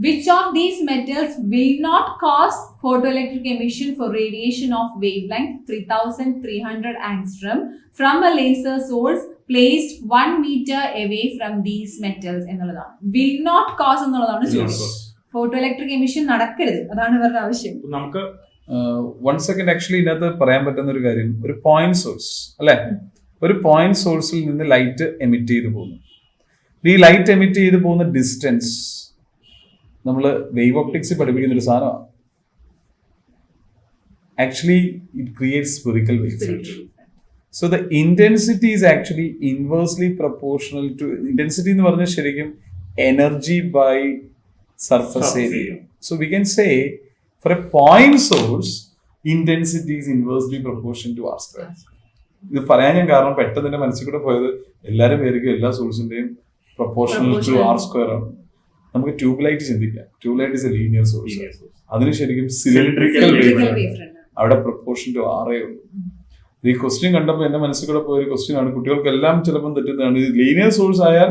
which of these metals will not cause photoelectric emission for radiation of wavelength 3300 angstrom from a laser source placed 1 meter away from these metals എന്നുള്ളതാണ്. will not cause എന്നുള്ളതാണ് ചോദ്യം. Photoelectric emission നടക്കരുത്, അതാണ് ഇവരുടെ ആവശ്യം. നമുക്ക് 1 second ആക്ച്വലി ഇതിനകത്ത് പറയാൻ പറ്റുന്ന ഒരു കാര്യം, ഒരു പോയിന്റ് സോഴ്സ് അല്ലെ, ഒരു പോയിന്റ് സോഴ്സിൽ നിന്ന് ലൈറ്റ് എമിറ്റ് ചെയ്ത് പോകുന്നു. ഈ ലൈറ്റ് എമിറ്റ് ചെയ്ത് പോകുന്ന ഡിസ്റ്റൻസ് നമ്മൾ വേവ് ഒപ്റ്റിക്സ് പഠിപ്പിക്കുന്ന ഒരു സാധനമാണ്. Actually it creates spherical waves. So the intensity is actually inversely proportional to, intensity എന്ന് പറഞ്ഞാൽ ശരിക്കും energy by surface area. So we can say for a point source intensity is inversely proportion to r square. ഇത് പറയാൻ ഞാൻ കാരണം പെട്ടെന്ന് എന്റെ മനസ്സിൽ കൂടെ പോയത് എല്ലാവരും പേർക്കും എല്ലാ സോഴ്സിന്റെയും പ്രൊപ്പോർഷണൽ ടു ആർ സ്ക്വയർ ആണ്. നമുക്ക് ട്യൂബ് ലൈറ്റ് ചിന്തിക്കാം. Tube light is A linear source. അതിന് ശരിക്കും സിലിണ്ടറിക്കൽ വേവ് അവിടെ പ്രൊപ്പോർഷൻ ടു ആറേ ഉള്ളൂ. ഈ ക്വസ്റ്റ്യൻ കണ്ടപ്പോൾ എന്റെ മനസ്സിൽ കൂടെ പോയ ഒരു ക്വസ്റ്റ്യൻ ആണ്. കുട്ടികൾക്ക് എല്ലാം ചിലപ്പോൾ തെറ്റുന്നതാണ്. ഇത് ലീനിയർ സോഴ്സ് ആയാൽ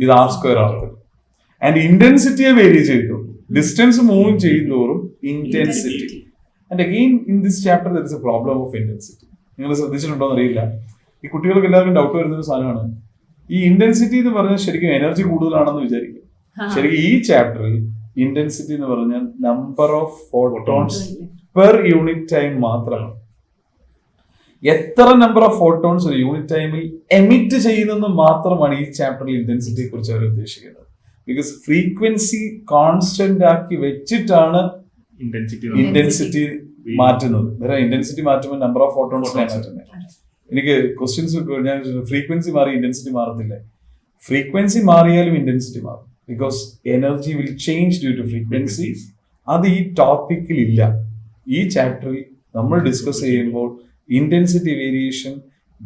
ഇത് ആർ സ്ക്വയർ ആകത്തില്ല. ആൻഡ് ഇന്റൻസിറ്റിയെ വേരി ചെയ്തു, ഡിസ്റ്റൻസ് മൂവ് ചെയ്യുന്നതോറും intensity. And again in this chapter there is a problem of intensity. നിങ്ങൾ ശ്രദ്ധിച്ചിട്ടുണ്ടോ എന്ന് അറിയില്ല. ഈ കുട്ടികൾക്ക് എല്ലാവർക്കും ഡൗട്ട് വരുന്ന ഒരു സാധനമാണ് ഈ ഇന്റൻസിറ്റി എന്ന് പറഞ്ഞാൽ ശരിക്കും എനർജി കൂടുതലാണെന്ന് വിചാരിക്കും. ശരിക്കും ഈ ചാപ്റ്ററിൽ ഇന്റൻസിറ്റി എന്ന് പറഞ്ഞാൽ number of photons per unit time മാത്രമാണ്. എത്ര നമ്പർ ഓഫ് ഫോട്ടോൺസ് ഒരു യൂണിറ്റ് ടൈമിൽ എമിറ്റ് ചെയ്യുന്നെന്ന് മാത്രമാണ് ഈ ചാപ്റ്ററിൽ ഇന്റൻസിറ്റിയെ കുറിച്ച് അവർ ഉദ്ദേശിക്കുന്നത്. ബിക്കോസ് ഫ്രീക്വൻസി കോൺസ്റ്റന്റ് ആക്കി വെച്ചിട്ടാണ് ഇന്റൻസിറ്റി മാറ്റുന്നത്. വേറെ ഇന്റൻസിറ്റി മാറ്റുമ്പോൾ നമ്പർ ഓഫ് ഫോട്ടോൺസിനെ മാറ്റുന്നത്. എനിക്ക് ക്വസ്റ്റ്യൻസ് ഞാൻ ഫ്രീക്വൻസി മാറി ഇന്റൻസിറ്റി മാറത്തില്ലേ? ഫ്രീക്വൻസി മാറിയാലും ഇന്റൻസിറ്റി മാറും. Because energy will change due to frequency. അത് ഈ ടോപ്പിക്കിൽ ഇല്ല. ഈ ചാപ്റ്ററിൽ നമ്മൾ ഡിസ്കസ് ചെയ്യുമ്പോൾ intensity variation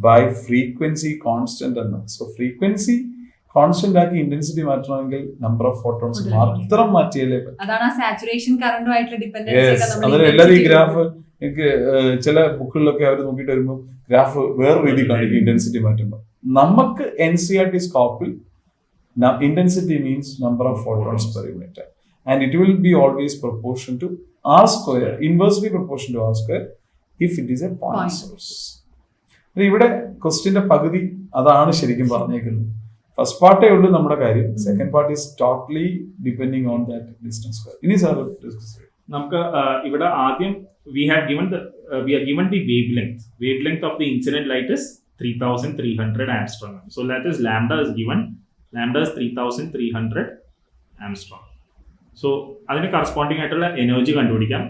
by frequency constant എന്ന്. സോ ഫ്രീക്വൻസി കോൺസ്റ്റന്റ് ആക്കി ഇന്റൻസിറ്റി മാറ്റണമെങ്കിൽ നമ്പർ ഓഫ് ഫോട്ടോൺസ് മാത്രം മാറ്റിയാലേ പറ്റും. അതിന് എല്ലാവരും ഈ ഗ്രാഫ് എനിക്ക് ചില ബുക്കുകളിലൊക്കെ അവർ നോക്കിയിട്ട് വരുമ്പോൾ ഗ്രാഫ് വേറെ രീതി കാണിക്കും ഇന്റൻസിറ്റി മാറ്റുമ്പോൾ. നമുക്ക് NCERT സ്കോപ്പിൽ intensity means number of photons per unit, and it will be always proportion to r square, inversely proportion to r square if it is a point source. ഇവിടെ ക്വസ്റ്റ്യന്റെ പകുതി അതാണ് ശരിക്കും പറഞ്ഞേക്കുന്നത്. ഫസ്റ്റ് പാർട്ടേ ഉള്ളൂ നമ്മുടെ കാര്യം. Second part is totally depending on that distance. ഇനി sir നമുക്ക് ഇവിടെ ആദ്യം we are given the wavelength of the incident light is 3300 Armstrong. So that is lambda is given. Lambda is 3300 Armstrong. So അതിന് corresponding ആയിട്ടുള്ള energy കണ്ടുപിടിക്കാം.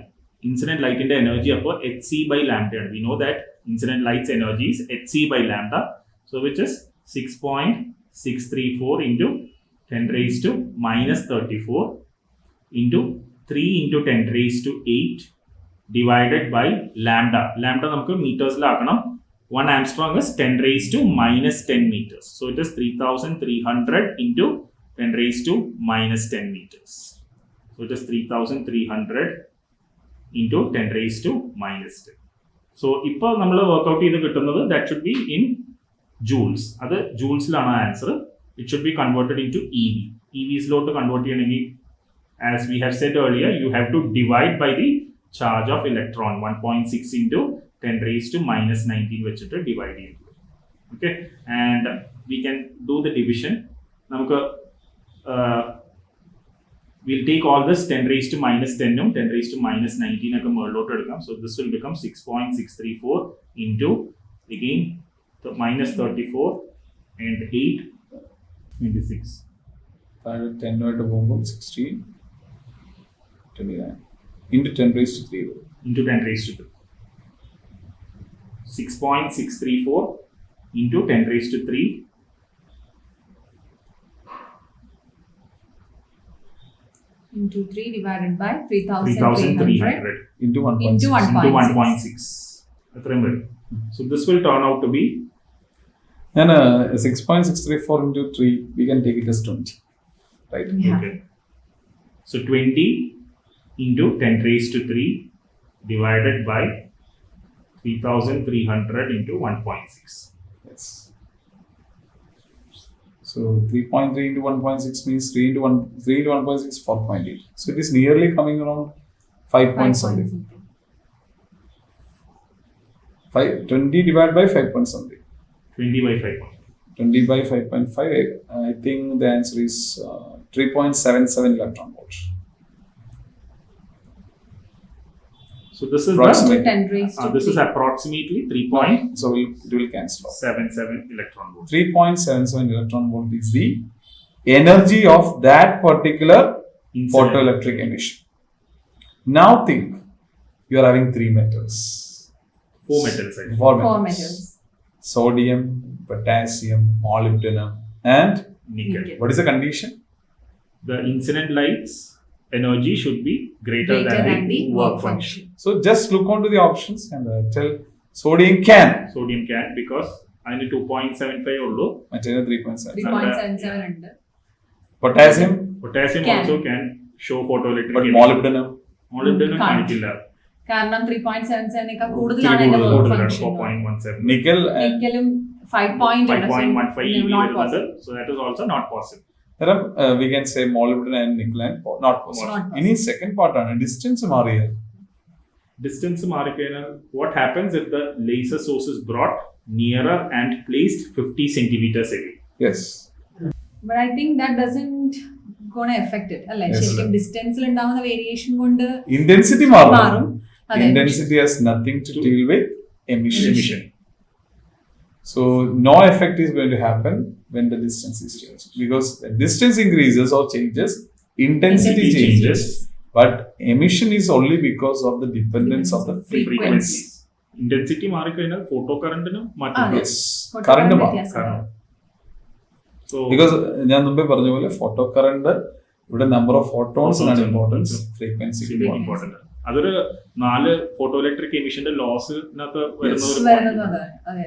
Incident ലൈറ്റിന്റെ energy അപ്പോൾ hc by lambda ആണ്. We know that incident light's energy is hc by lambda, so which is 6.634 into 10 raised to minus 34 into 3 into 10 raised to 8 divided by lambda. Lambda നമുക്ക് മീറ്റേഴ്സിലാക്കണം. 1 Armstrong is 10 raised to minus 10 meters. So it is 3300 into 10 raised to minus 10 meters. So it is 3300 into 10 raised to minus 10. So ഇപ്പോൾ നമ്മൾ workout ചെയ്ത് കിട്ടുന്നത് that should be in joules. അത് ജൂൾസിലാണ് answer. It should be converted into EV. EVസിലോട്ട് convert ചെയ്യണമെങ്കിൽ as we have said earlier, you have to divide by the charge of electron. 1.6 into 10 raised to minus 19 വെച്ചിട്ട് divide ചെയ്യും. Okay, and we can do the division. നമുക്ക് we'll take all this 10 raised to minus 10 ഉം 10 raised to minus 19 ഒക്കെ മുകളിലോട്ട് എടുക്കാം. So this will become 6.634 into again the minus 34 and 8 26. 10 ആയിട്ട് പോകുമ്പോൾ 16 29 into 10 raised to 3 into 10 raised to 3. 6.634 into 10 raised to 3 into 3 divided by 3300 into 1.6 into 1.6. അത്രയും വരും. So this will turn out to be and 6.634 into 3 we can take it as 20, right? Yeah. Okay. So 20 into 10 raised to 3 divided by 3300 into 1.6. Yes. So 3.3 into 1.6 means 3 into 1.6 4.8. So it is nearly coming around 5 point something. 20 divided by 5 point something. 20 by 5. 20 by 5.5. I think the answer is 3.77 electron volts. So this is Approximate. 10 raised to this is 3. approximately So it will cancel off. 3.77 electron volts. 3.77 electron volt is the energy of that particular Incident. photoelectric emission. Now think, you are having 3 metals. 4 metals. I think. 4 4 metals. metals. Sodium, potassium, molybdenum, and Nickel. Nickel. what is the condition? The incident light's energy should be greater than the work function. So just look onto the options and tell sodium can. Sodium can because അതിന് 2.75 ഉള്ളൂ. Material 3.7. 3.77 ഉണ്ട്. Potassium, Potassium Can. also can show photoelectric but emission. molybdenum. Molybdenum Can't. കാണിക്കില്ല. കാരണം 3.77 കൂടുതലാണ് ഇത്തിരി അതിന്റെ work കൂടുതലാണ്. function. 4.17. Nickel and നിക്കലും 5 point ഉണ്ട്. 5.15 EV not വരുന്നുണ്ട്. possible. So that is also not possible. we can say molybdenum and nickel and not possible. Not possible. Any second part ആണ് distance മാറിയ. Distance മാറിക്കഴിഞ്ഞാൽ what happens if the laser source is brought nearer and placed 50 centimeters away? Yes. But I think that doesn't gonna affect it. അല്ലേ? Yes, ശരിക്കും ഡിസ്റ്റൻസിൽ ഉണ്ടാവുന്ന variation കൊണ്ട് Intensity മാറും. മാറും. അതെ. Intensity has nothing to deal with emission. Emission. So no effect is going to happen when the distance is changed, because the distance increases or changes, intensity Intensity changes, but emission is only because of the dependence of the frequency. Frequencies. Intensity മാറിക്കഴിഞ്ഞാൽ photo കറന്റിനും മാറ്റം അതെ. Yes, Photo current current മാറും. വ്യത്യാസം. So Because ഞാൻ മുമ്പേ പറഞ്ഞ പോലെ photo current ഇവിടെ നമ്പർ ഓഫ് ഫോട്ടോൺസിനാണ് Photons ഇമ്പോർട്ടൻസ്, ആണ്. Frequency important. അതൊരു 4 ഫോട്ടോ ഇലക്ട്രിക് എമിഷന്റെ ലോസിനകത്ത് വരുന്ന ഒരു വരുന്നത് അതാണ്. അതെ.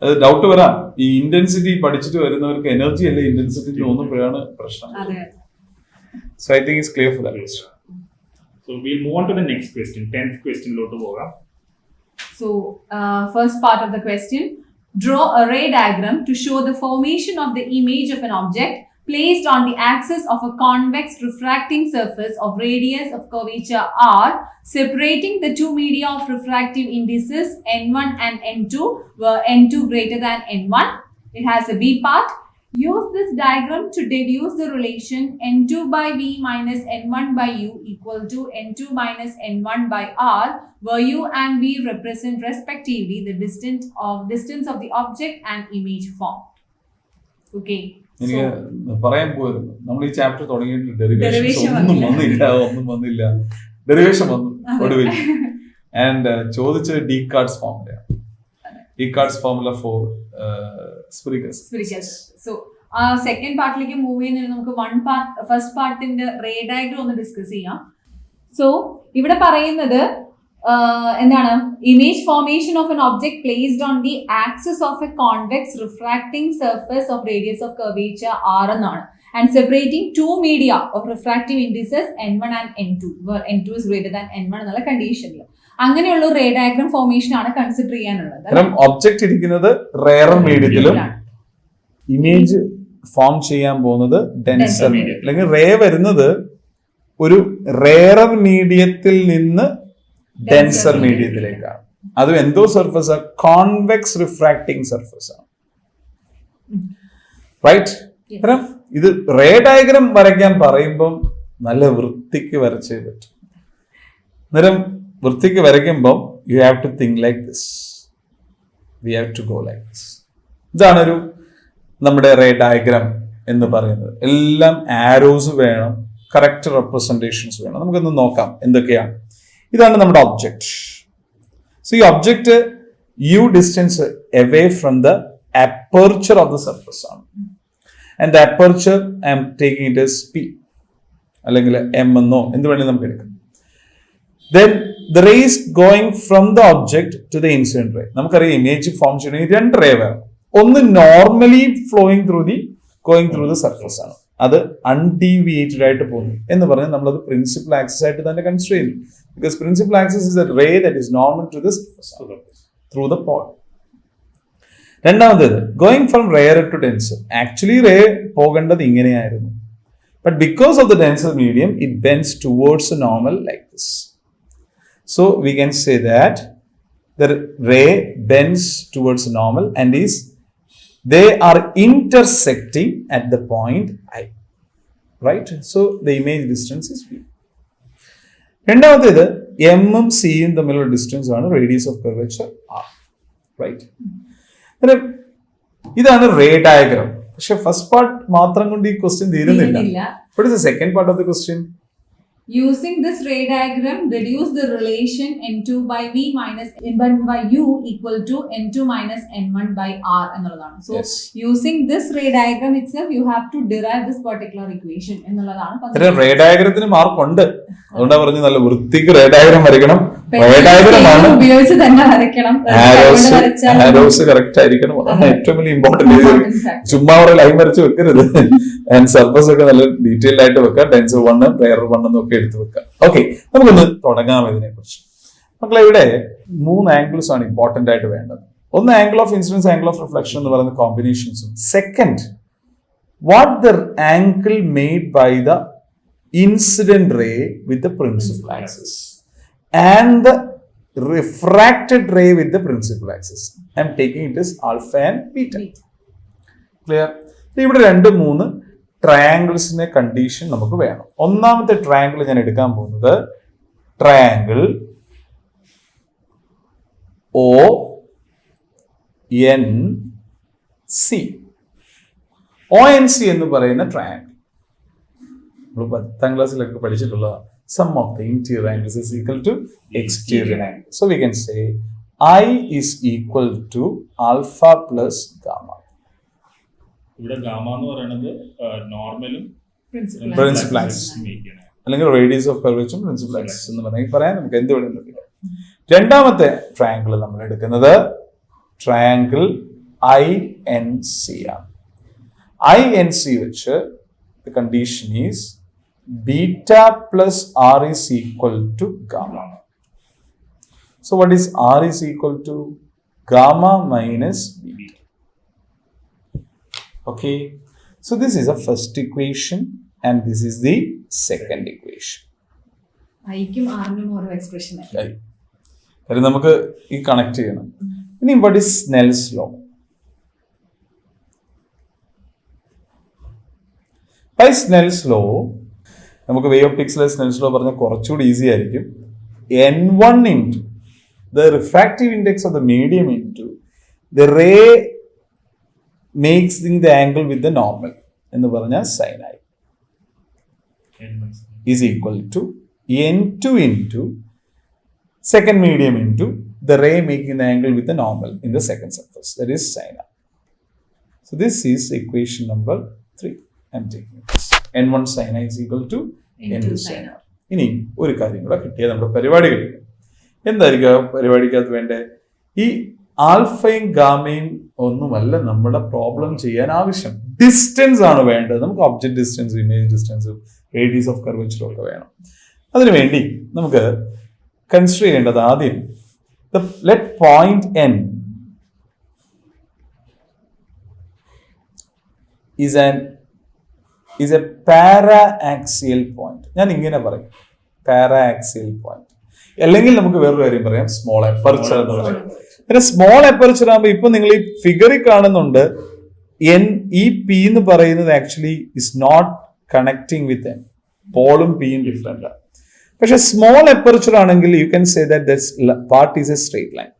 അത് ഡൗട്ട് വരാം. ഈ ഇന്റൻസിറ്റി പഠിച്ചിട്ട് വരുന്നവർക്ക് എനർജി അല്ലെ ഇന്റൻസിറ്റി തോന്നുമ്പോഴാണ് പ്രശ്നം. അതെ. So I think it's clear for that question. So we'll move on to the next question. 10th question ലോട്ട് പോകാം. So, first part of the question, draw a ray diagram to show the formation of the image of an object placed on the axis of a convex refracting surface of radius of curvature r, separating the two media of refractive indices n1 and n2, where n2 greater than n1. It has a B part. Use this diagram to deduce the relation N2 by V minus N1 by U equal to N2 minus N1 by R, where U and V represent respectively the distance of the object and image formed. Okay. എനിക്ക് പറയാൻ പോയിരുന്നു നമ്മൾ ഈ chapter തുടങ്ങിയിട്ട് Derivation ഒന്നും വന്നില്ല derivation വന്നു ഒടുവിൽ ആൻഡ് ചോദിച്ച Descartes formula for sphericals. So second പാർട്ടിലേക്ക് മൂവ് ചെയ്യുന്നതിന് നമുക്ക് ഫസ്റ്റ് പാർട്ടിന്റെ റേ ഡയഗ്രം ഒന്ന് ഡിസ്കസ് ചെയ്യാം. സോ ഇവിടെ പറയുന്നത് എന്താണ്, image formation of an object placed on the axis of a convex refracting surface of radius of curvature R എന്നാണ്, and separating two media of refractive indices N1 and N2 where N2 is greater than N1 എന്നുള്ള കണ്ടീഷനിൽ അങ്ങനെയുള്ള ray diagram formation ആണ് consider ചെയ്യാനുള്ളത്. Object ഇരിക്കുന്നത് rare മീഡിയത്തിലും image form ചെയ്യാൻ പോകുന്നത് denser medium, അല്ലെങ്കിൽ റേ വരുന്നത് ഒരു റെയറർ മീഡിയത്തിൽ നിന്ന് ഡെൻസർ മീഡിയത്തിലേക്കാണ്. അതും എന്തോ സർഫസ്, കോൺവെക്സ് റിഫ്രാക്ടിംഗ് സർഫസ് ആണ്. റൈറ്റ്? ഇത് റേ ഡയഗ്രം വരയ്ക്കാൻ പറയുമ്പം നല്ല വൃത്തിക്ക് വരച്ചേ പറ്റും. അന്നേരം വൃത്തിക്ക് വരയ്ക്കുമ്പം you have to think like this, we have to go like this. ഇതാണൊരു നമ്മുടെ റേ ഡയഗ്രം എന്ന് പറയുന്നത്. എല്ലാം ആരോസ് വേണം, കറക്റ്റ് റെപ്രസെന്റേഷൻസ് വേണം. നമുക്കൊന്ന് നോക്കാം എന്തൊക്കെയാണ്. ഇതാണ് നമ്മുടെ ഒബ്ജക്റ്റ്. സോ ഈ object u distance away from the aperture of the surface ആണ്. And the aperture I'm taking it as P, അല്ലെങ്കിൽ എം എന്നോ എന്ത് വേണമെങ്കിലും നമുക്ക് എടുക്കാം. Then the ray is going from the object to the incident ray. നമുക്കറിയാം image form ചെയ്യണമെങ്കിൽ രണ്ട് റേ വേണം. ഒന്ന് normally flowing going through the surface ആണ്, അത് അൺഡീവിയേറ്റഡ് ആയിട്ട് പോകുന്നു എന്ന് പറഞ്ഞാൽ നമ്മളത് പ്രിൻസിപ്പൽ ആക്സിസ് ആയിട്ട് തന്നെ കൺസിഡർ ചെയ്യുന്നു. Because principal axis is a ray that is normal to the surface through the pole. രണ്ടാമത്തേത് going from rare to denser. Actually ray പോകേണ്ടത് ഇങ്ങനെയായിരുന്നു, but because of the denser medium it bends towards a normal like this. So we can say that the ray bends towards normal and they are intersecting at the point I, right? So the image distance is V. രണ്ടാമത്തേത് എമ്മും സിയും തമ്മിലുള്ള distance ആണ് radius of curvature R, right? ഇതാണ് ray diagram. പക്ഷെ first part മാത്രം കൊണ്ട് ഈ ക്വസ്റ്റ്യൻ തീരുന്നില്ല. What is the second part of the question? Using this ray diagram, deduce the relation N2 by V minus N1 by U equal to N2 minus N1 by R എന്നുള്ളതാണ്. So yes. Using this ray diagram itself, you have to derive this particular equation എന്നുള്ളതാണ്. Ray ഡയഗ്രത്തിന് mark ഉണ്ട്, അതുകൊണ്ടാണ് പറഞ്ഞു നല്ല വൃത്തിക്ക് ray diagram വരയ്ക്കണം. Ray diagram ആണ് ഉപയോഗിച്ച് തന്നെ വരയ്ക്കണം. ആരോസ് കറക്റ്റ് ആയിരിക്കണം, അതാണ് ഏറ്റവും വലിയ ഇമ്പോർട്ടന്റ്. ചുമ്മാ ഒരു ലൈൻ വരച്ച് വെക്കരുത്. ആൻഡ് സർഫസ് ഒക്കെ നല്ല ഡീറ്റെയിൽഡ് ആയിട്ട് വെക്കാം. ഡെൻസർ 1 റെയർ 1 എന്നൊക്കെ എടുത്ത് വെക്കാം. ഓക്കെ, നമുക്കൊന്ന് തുടങ്ങാം ഇതിനെ കുറിച്ച്. മക്കളെ, ഇവിടെ 3 ആംഗിൾസ് ആണ് ഇമ്പോർട്ടന്റ് ആയിട്ട് വേണ്ടത്. ഒന്ന് angle of incidence, angle of reflection എന്ന് പറയുന്ന കോമ്പിനേഷൻസും. Second, what the angle made by the incident ray with the principal axis and the refracted ray with the principal axis. I'm taking it is alpha and beta. Clear? ഇവിടെ 2-3 ട്രയാങ്കിൾസിന്റെ condition നമുക്ക് വേണം. ഒന്നാമത്തെ triangle ഞാൻ എടുക്കാൻ പോകുന്നത് triangle ONC. ONC എന്ന് പറയുന്ന triangle നമ്മൾ 10th ക്ലാസ്സിലൊക്കെ പഠിച്ചിട്ടുള്ള sum of the interior angles is equal to exterior angle. So we can say I is equal to alpha plus gamma. ഇവിടെ ഗാമ എന്ന് പറയുന്നത് നോർമലും പ്രിൻസിപ്പൽ ആക്സിസ് അല്ലെങ്കിൽ റേഡിയസ് ഓഫ് കർവേച്ചറും പ്രിൻസിപ്പൽ ആക്സിസ് എന്ന് വേണമെങ്കിൽ പറയാം. നമുക്ക് എന്ത് വേണമെങ്കിലും. രണ്ടാമത്തെ ട്രയാങ്കിൾ നമ്മൾ എടുക്കുന്നത് ട്രയാങ്കിൾ INC ആണ്. INC വെച്ച് the condition is beta plus R is equal to gamma. So what is R is equal to? Gamma minus beta. Okay, so this is the first equation and this is the second equation. ഐക്കും ആറിനും ഓരോ expression ആയി. അത് നമുക്ക് ഈ connect ചെയ്യണം. ഇനി what is Snell's law? By Snell's law നമുക്ക് വേ ഒപ്റ്റിക്സിലെ സ്നെൽസ് ലോ പറഞ്ഞാൽ കുറച്ചുകൂടി ഈസി ആയിരിക്കും. N1 into the refractive index of the medium into the ray making the angle with the normal എന്ന് പറഞ്ഞാൽ sin I is equal to N2 into second medium into the ray making the angle with the normal in the second surface, that is sin I. So this is equation number 3. I'm taking this. N1 sin I is equal to N2 sin I. ഇനി ഒരു കാര്യം കൂടെ കിട്ടിയാൽ നമ്മുടെ പരിപാടി കഴിയും. എന്തായിരിക്കും പരിപാടിക്കകത്ത് വേണ്ടേ? ഈ ആൽഫയും ഗാമയും ഒന്നുമല്ല നമ്മുടെ പ്രോബ്ലം ചെയ്യാൻ ആവശ്യം. ഡിസ്റ്റൻസ് ആണ് വേണ്ടത്. നമുക്ക് ഒബ്ജക്ട് ഡിസ്റ്റൻസും ഇമേജ് ഡിസ്റ്റൻസും റേഡിയസ് ഓഫ് കർവേച്ചറും ഒക്കെ വേണം. അതിനുവേണ്ടി നമുക്ക് കൺസിഡർ ചെയ്യേണ്ടത് ആദ്യം let point N is a para-axial point. ഞാൻ ഇങ്ങനെ പറയും, para-axial point. അല്ലെങ്കിൽ നമുക്ക് വേറൊരു കാര്യം പറയാം, സ്മോൾ അപ്പർച്ചർ എന്ന് പറയും. പിന്നെ സ്മോൾ അപ്പർച്ചർ ആകുമ്പോൾ ഇപ്പൊ നിങ്ങൾ ഈ ഫിഗറിൽ കാണുന്നുണ്ട് ഈ പി എന്ന് പറയുന്നത് actually is not connecting with N. പോളും പിയും ഡിഫറെന്റ് ആണ്. പക്ഷെ സ്മോൾ അപ്പർച്ചർ ആണെങ്കിൽ you can say that this part is a straight line.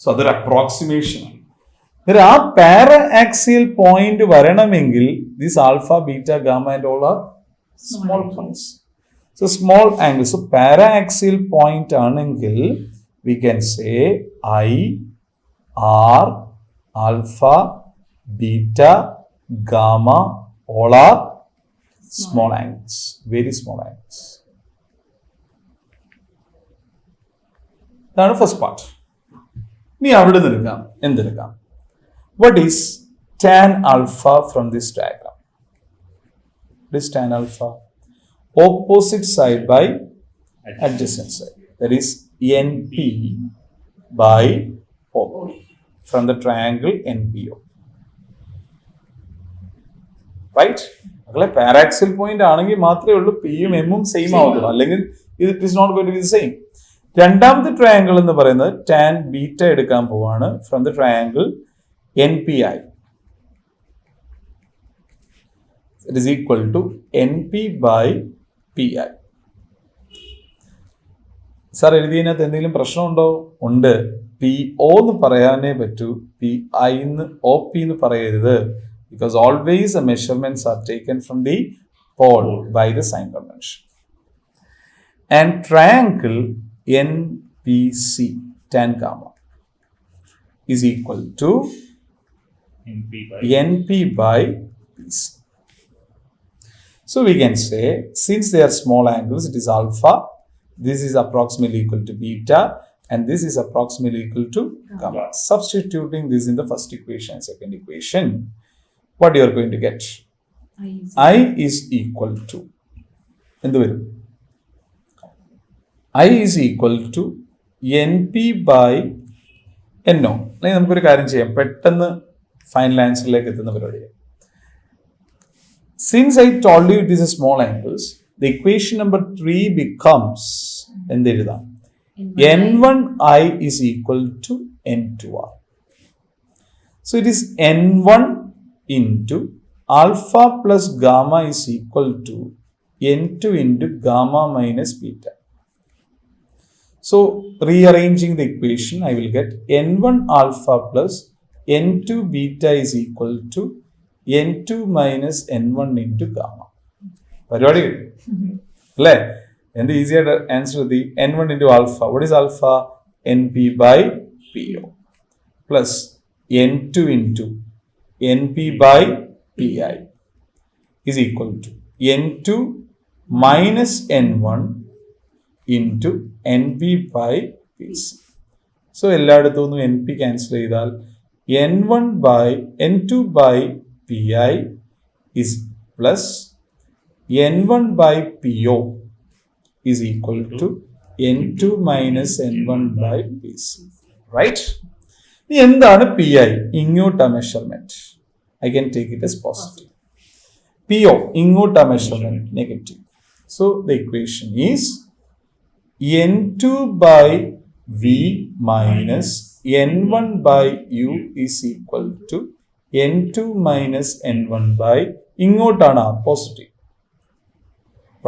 So അതൊരു അപ്രോക്സിമേഷൻ ആണ്. ആ para-axial പോയിന്റ് വരണമെങ്കിൽ this alpha beta gamma and all are small points. So small angle. So para-axial point ആണെങ്കിൽ we can say I, R, alpha, beta, gamma, all are small angles, very small angles. That's the first part. Ni avide nirukam, endirukam. What is tan alpha from this diagram? What is tan alpha? Opposite side by adjacent side. That is NP by OP from the triangle NPO. Right? അല്ലെ പാരാക്സിൽ point ആണെങ്കിൽ മാത്രമേ ഉള്ളൂ പിയും എമ്മും same ആവുള്ളൂ. അല്ലെങ്കിൽ it is not going to be the same. രണ്ടാമത്തെ triangle എന്ന് പറയുന്നത് ടാൻ ബീറ്റ എടുക്കാൻ പോവാണ് from the triangle NPI. It is equal to NP by PI. സാർ എഴുതിയതിനകത്ത് എന്തെങ്കിലും പ്രശ്നമുണ്ടോ? ഉണ്ട്. PO എന്ന് പറയാനേ പറ്റൂ, PI എന്ന് OP എന്ന് പറയരുത്. Because always the measurements are taken from the pole by the sign convention. And triangle NPC, tan gamma, is equal to NP by PC. So we can say, since they are small angles, it is alpha. This is approximately equal to beta, and this is approximately equal to gamma. Substituting this in the first equation, second equation, what you are going to get? I is equal to, I is equal to NP by NO. നമുക്കൊരു കാര്യം ചെയ്യാം, പെട്ടെന്ന് final ആൻസറിലേക്ക് എത്തുന്ന പരിപാടിയാണ്. Since I told you it is a small angles, the equation number 3 becomes എന്തെഴുതാം? N1I is equal to N2R. So it is N1 into alpha plus gamma is equal to N2 into gamma minus beta. So rearranging the equation, I will get N1 alpha plus N2 beta is equal to N2 minus N1 into gamma. പരിപാടി അല്ലേ? എന്ത് easy ആയിട്ട് answer എത്തി. N1 into alpha. What is alpha? NP by PO plus N2 into NP by PI is equal to N2 minus N1 into NP by PC. So എല്ലായിടത്തും ഒന്നും NP cancel ചെയ്താൽ N2 by PI is plus N1 by PO is equal to N2 minus N1 by PC. Right? ഇനി എന്താണ് PI? ഇങ്ങോട്ടാ measurement. I can take it as positive. PO ഇങ്ങോട്ടാ measurement negative. So the equation is N2 by V minus N1 by U is equal to N2 minus N1 by ഇങ്ങോട്ടാണ് are positive.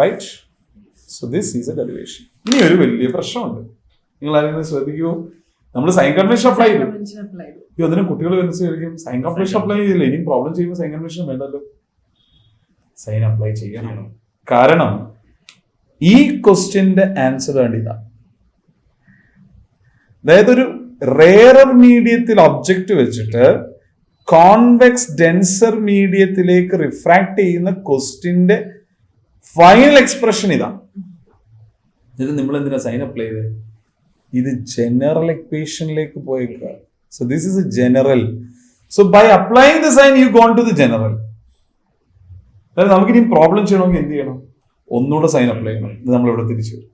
Right? So this is a derivation. ഇനി ഒരു വലിയ പ്രശ്നമുണ്ട്, നിങ്ങൾ ആരെങ്കിലും ശ്രദ്ധിക്കുമോ? നമ്മൾ sign convention apply ചെയ്തു. അതിന് കുട്ടികൾ മനസ്സിലായിരിക്കും സൈൻ കൺവെൻഷൻ അപ്ലൈ ചെയ്തില്ല, ഇനിയും പ്രോബ്ലം ചെയ്യുമ്പോൾ സൈൻ കൺവെൻഷൻ വേണ്ടല്ലോ. സൈൻ അപ്ലൈ ചെയ്യണം. കാരണം ഈ ക്വസ്റ്റ്യന്റെ ആൻസർ വേണ്ടിയതാണ്. അതായത് ഒരു റേറർ മീഡിയത്തിൽ ഒബ്ജക്റ്റ് വെച്ചിട്ട് കോൺവെക്സ് ഡെൻസർ മീഡിയത്തിലേക്ക് റിഫ്രാക്ട് ചെയ്യുന്ന ക്വസ്റ്റ്യന്റെ ഫൈനൽ എക്സ്പ്രഷൻ ഇതാണ്. ഇത് നമ്മൾ എന്തിനാ സൈൻ അപ്ലൈ ചെയ്തത്? ഇത് ജനറൽ ഇക്വേഷനിലേക്ക് പോയേക്കുക. So this is a general. So by applying the sign you gone to the general. അതായത് നമുക്കിനി പ്രോബ്ലം ചെയ്യണമെങ്കിൽ എന്ത് ചെയ്യണം? ഒന്നുകൂടെ സൈൻ അപ്ലൈ ചെയ്യണം. ഇത് നമ്മളിവിടെ തിരിച്ചു വരും.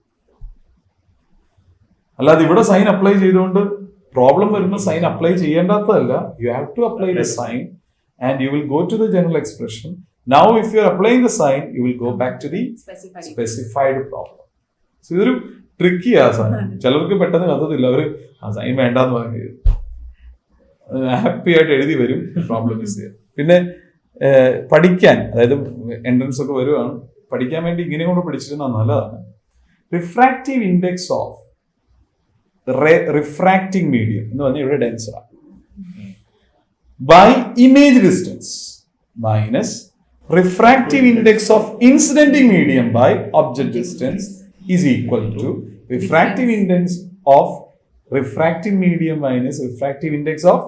അല്ലാതെ ഇവിടെ സൈൻ അപ്ലൈ ചെയ്തുകൊണ്ട് പ്രോബ്ലം വരുമ്പോൾ സൈൻ അപ്ലൈ ചെയ്യേണ്ടാത്തതല്ല. You have to apply the sign and you will go to the general expression. Now if you are applying the sign you will go back to the specified problem. So ഇതൊരു tricky ആ സാധനം. ചിലർക്ക് പെട്ടെന്ന് കത്തത്തില്ല, അവർ ആ sign വേണ്ടെന്ന് പറഞ്ഞു happy ആയിട്ട് എഴുതി വരും. പ്രോബ്ലം മിസ് ചെയ്യാം. പിന്നെ പഠിക്കാൻ, അതായത് എൻട്രൻസ് ഒക്കെ വരുവാണ്, പഠിക്കാൻ വേണ്ടി ഇങ്ങനെ കൊണ്ട് പഠിച്ചിരുന്നാൽ നല്ലതാണ്. Refractive index of refracting medium എന്ന് പറഞ്ഞാൽ ഇവിടെ ഡെൻസർ ആണ്. By image distance minus refractive index of incidenting medium by object distance is equal to refractive index of refracting medium minus refractive index of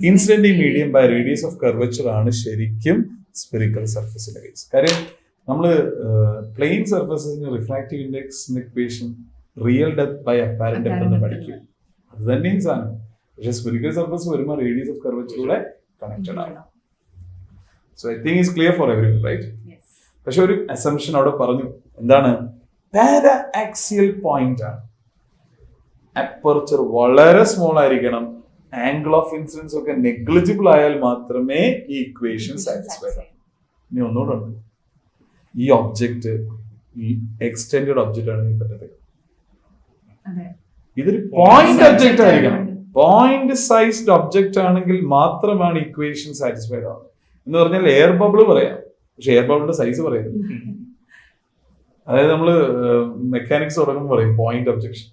incidenting medium by radius of curvature ആണ് ശരിക്കും spherical സർഫസിന്റെ case. കാര്യം നമ്മൾ plane സർഫസിന് refractive ഇൻഡെക്സിന്റെ equation real depth by apparent depth എന്ന് പഠിക്കും. അത് തന്നെയും സാധനം. പക്ഷെ സ്ഫെറിക്കൽ സർഫസ് വരുമ്പോൾ റേഡിയസ് ഓഫ് കർവച്ചറിലൂടെ കണക്റ്റഡ് ആണ്. So I think is clear for everyone, right? പക്ഷെ ഒരു അസംഷൻ അവിടെ പറഞ്ഞു. എന്താണ്? പാര ആക്സിയൽ പോയിന്റ് ആണ്. അപ്പർച്ചർ വളരെ സ്മോൾ ആയിരിക്കണം. ആംഗിൾ ഓഫ് ഇൻസിഡൻസ് ഒക്കെ നെഗ്ലിജിബിൾ ആയാൽ മാത്രമേ ഈ ഇക്വേഷൻ സാറ്റിസ്ഫൈ ആവും. ഇനി ഒന്നുകൂടെ ഉണ്ട്, ഈ ഒബ്ജക്റ്റ് ഈ എക്സ്റ്റെൻഡഡ് ഒബ്ജക്റ്റ് ആണെങ്കിൽ പറ്റത്തില്ല. ഇതൊരു പോയിന്റ് ഒബ്ജക്റ്റ് ആയിരിക്കണം. പോയിന്റ് സൈസ്ഡ് ഒബ്ജക്റ്റ് ആണെങ്കിൽ മാത്രമാണ് ഇക്വേഷൻ സാറ്റിസ്ഫൈഡ് ആവുന്നത്. എന്ന് പറഞ്ഞാൽ എയർ ബബിൾ പറയാം, പക്ഷെ എയർ ബബിളിന്റെ സൈസ് പറയുന്നത്. അതായത് നമ്മള് മെക്കാനിക്സ് തുടങ്ങുമ്പോൾ പറയും പോയിന്റ് ഒബ്ജക്ഷൻ.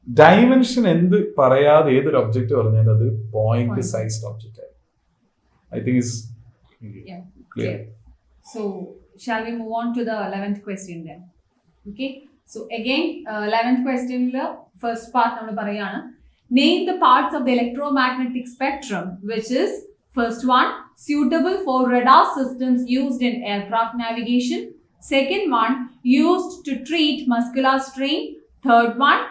ഡയമെൻഷൻ എന്ത് പറയാതെ ഏതൊരു ഒബ്ജക്റ്റ് പറഞ്ഞാൽ അത് പോയിന്റ് സൈസ്ഡ് ഒബ്ജക്റ്റ് ആയി. I think is clear. So shall we move on to the 11th question then? Okay, so again 11th question first part nammal parayana, name the parts of the electromagnetic spectrum which is first one suitable for radar systems used in aircraft navigation, second one used to treat muscular strain, third one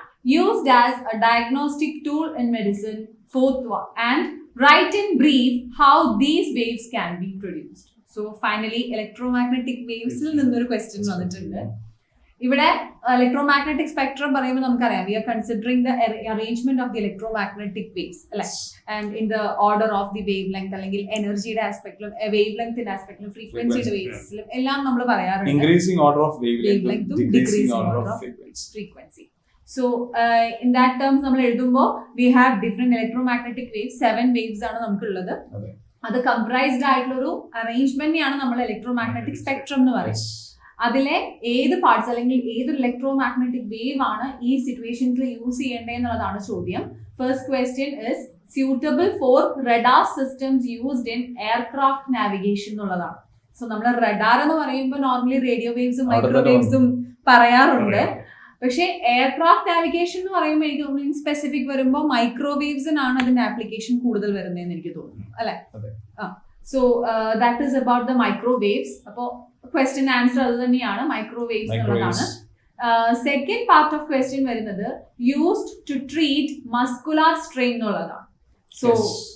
used as a diagnostic tool in medicine, fourth one, and write in brief how these waves can be produced. So finally electromagnetic waves il ninnor question vannittund. ഇവിടെ electromagnetic spectrum പറയുമ്പോൾ നമുക്കറിയാം we are considering the arrangement of the electromagnetic waves അല്ലെ, and in the order of the wavelength അല്ലെങ്കിൽ എനർജിയുടെ ആസ്പെക്ടിലും wave ലെങ്ത്തിന്റെ ആസ്പെക്ടിലും ഫ്രീക്വൻസിയുടെ വേവ്സിലും എല്ലാം നമ്മൾ പറയാറുണ്ട് increasing order of wave length, decreasing order of frequency. So in that terms നമ്മൾ എഴുതുമ്പോൾ we have different electromagnetic waves, 7 waves ആണ് നമുക്കുള്ളത്. അത് കംപ്രൈസ്ഡ് ആയിട്ടുള്ള ഒരു അറേഞ്ച്മെന്റിനെയാണ് നമ്മൾ ഇലക്ട്രോമാഗ്നറ്റിക് സ്പെക്ട്രം എന്ന് പറയുന്നത്. അതിലെ ഏത് പാർട്സ് അല്ലെങ്കിൽ ഏതൊരു ഇലക്ട്രോമാഗ്നറ്റിക് വേവ് ആണ് ഈ സിറ്റുവേഷൻസിൽ യൂസ് ചെയ്യേണ്ടത് എന്നുള്ളതാണ് ചോദ്യം. First question is suitable for radar systems used in aircraft navigation എന്നുള്ളതാണ്. സോ നമ്മൾ റഡാർ എന്ന് പറയുമ്പോൾ നോർമലി റേഡിയോ വേവ്സും മൈക്രോവേവ്സും പറയാറുണ്ട്. പക്ഷേ എയർക്രാഫ്റ്റ് നാവിഗേഷൻ എന്ന് പറയുമ്പോൾ എനിക്ക് തോന്നുന്നു സ്പെസിഫിക് വരുമ്പോൾ മൈക്രോവേവ്സിനാണ് അതിന്റെ ആപ്ലിക്കേഷൻ കൂടുതൽ വരുന്നതെന്ന് എനിക്ക് തോന്നുന്നു അല്ലെ. So that is about the microwaves. അപ്പോൾ ക്വസ്റ്റ്യൻ ആൻസർ അത് തന്നെയാണ്, മൈക്രോവേവ്സ് എന്നുള്ളതാണ്. സെക്കൻഡ് പാർട്ട് ഓഫ് ക്വസ്റ്റ്യൻ വരുന്നത് used to treat muscular strain എന്നുള്ളതാണ്. സോ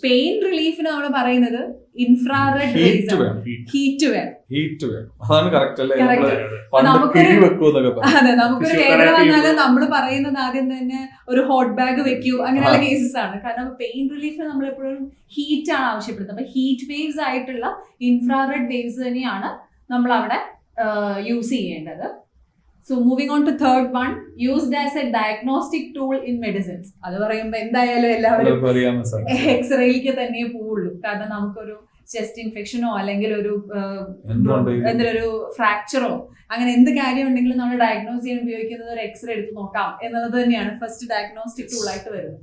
പെയിൻ റിലീഫിന് നമ്മൾ പറയുന്നത് ഇൻഫ്രാറെഡ് റേസ് ആണ്, ഹീറ്റ് വേണം. അതാണ് കറക്റ്റ് അല്ലേ? അതെ, നമുക്കൊരു വേദന വന്നാല് നമ്മൾ പറയുന്നത് ആദ്യം തന്നെ ഒരു ഹോട്ട് ബാഗ് വെക്കൂ, അങ്ങനെയുള്ള കേസസ് ആണ്. കാരണം പെയിൻ റിലീഫിന് നമ്മൾ എപ്പോഴും ഹീറ്റ് ആണ് ആവശ്യപ്പെടുന്നത്. അപ്പൊ ഹീറ്റ് വേവ്സ് ആയിട്ടുള്ള ഇൻഫ്രാറെഡ് വേവ്സ് തന്നെയാണ് നമ്മൾ അവിടെ യൂസ് ചെയ്യേണ്ടത്. So moving on to third one, used as a diagnostic tool in medicines. അത് പറയുമ്പോൾ എന്തായാലും എല്ലാവരും എക്സ്റേയിലേക്ക് തന്നെ പോവുള്ളൂ. കാരണം നമുക്കൊരു ചെസ്റ്റ് ഇൻഫെക്ഷനോ അല്ലെങ്കിൽ ഒരു എന്തുണ്ടെങ്കിലും. എന്തൊരു ഫ്രാക്ചറോ അങ്ങനെ എന്ത് കാര്യം ഉണ്ടെങ്കിലും നമ്മൾ ഡയഗ്നോസ് ചെയ്യാൻ ഉപയോഗിക്കുന്നത് ഒരു എക്സ്റേ എടുത്ത് നോക്കാം എന്നുള്ളത് തന്നെയാണ് ഫസ്റ്റ് ഡയഗ്നോസ്റ്റിക് ടൂൾ ആയിട്ട് വരുന്നത്.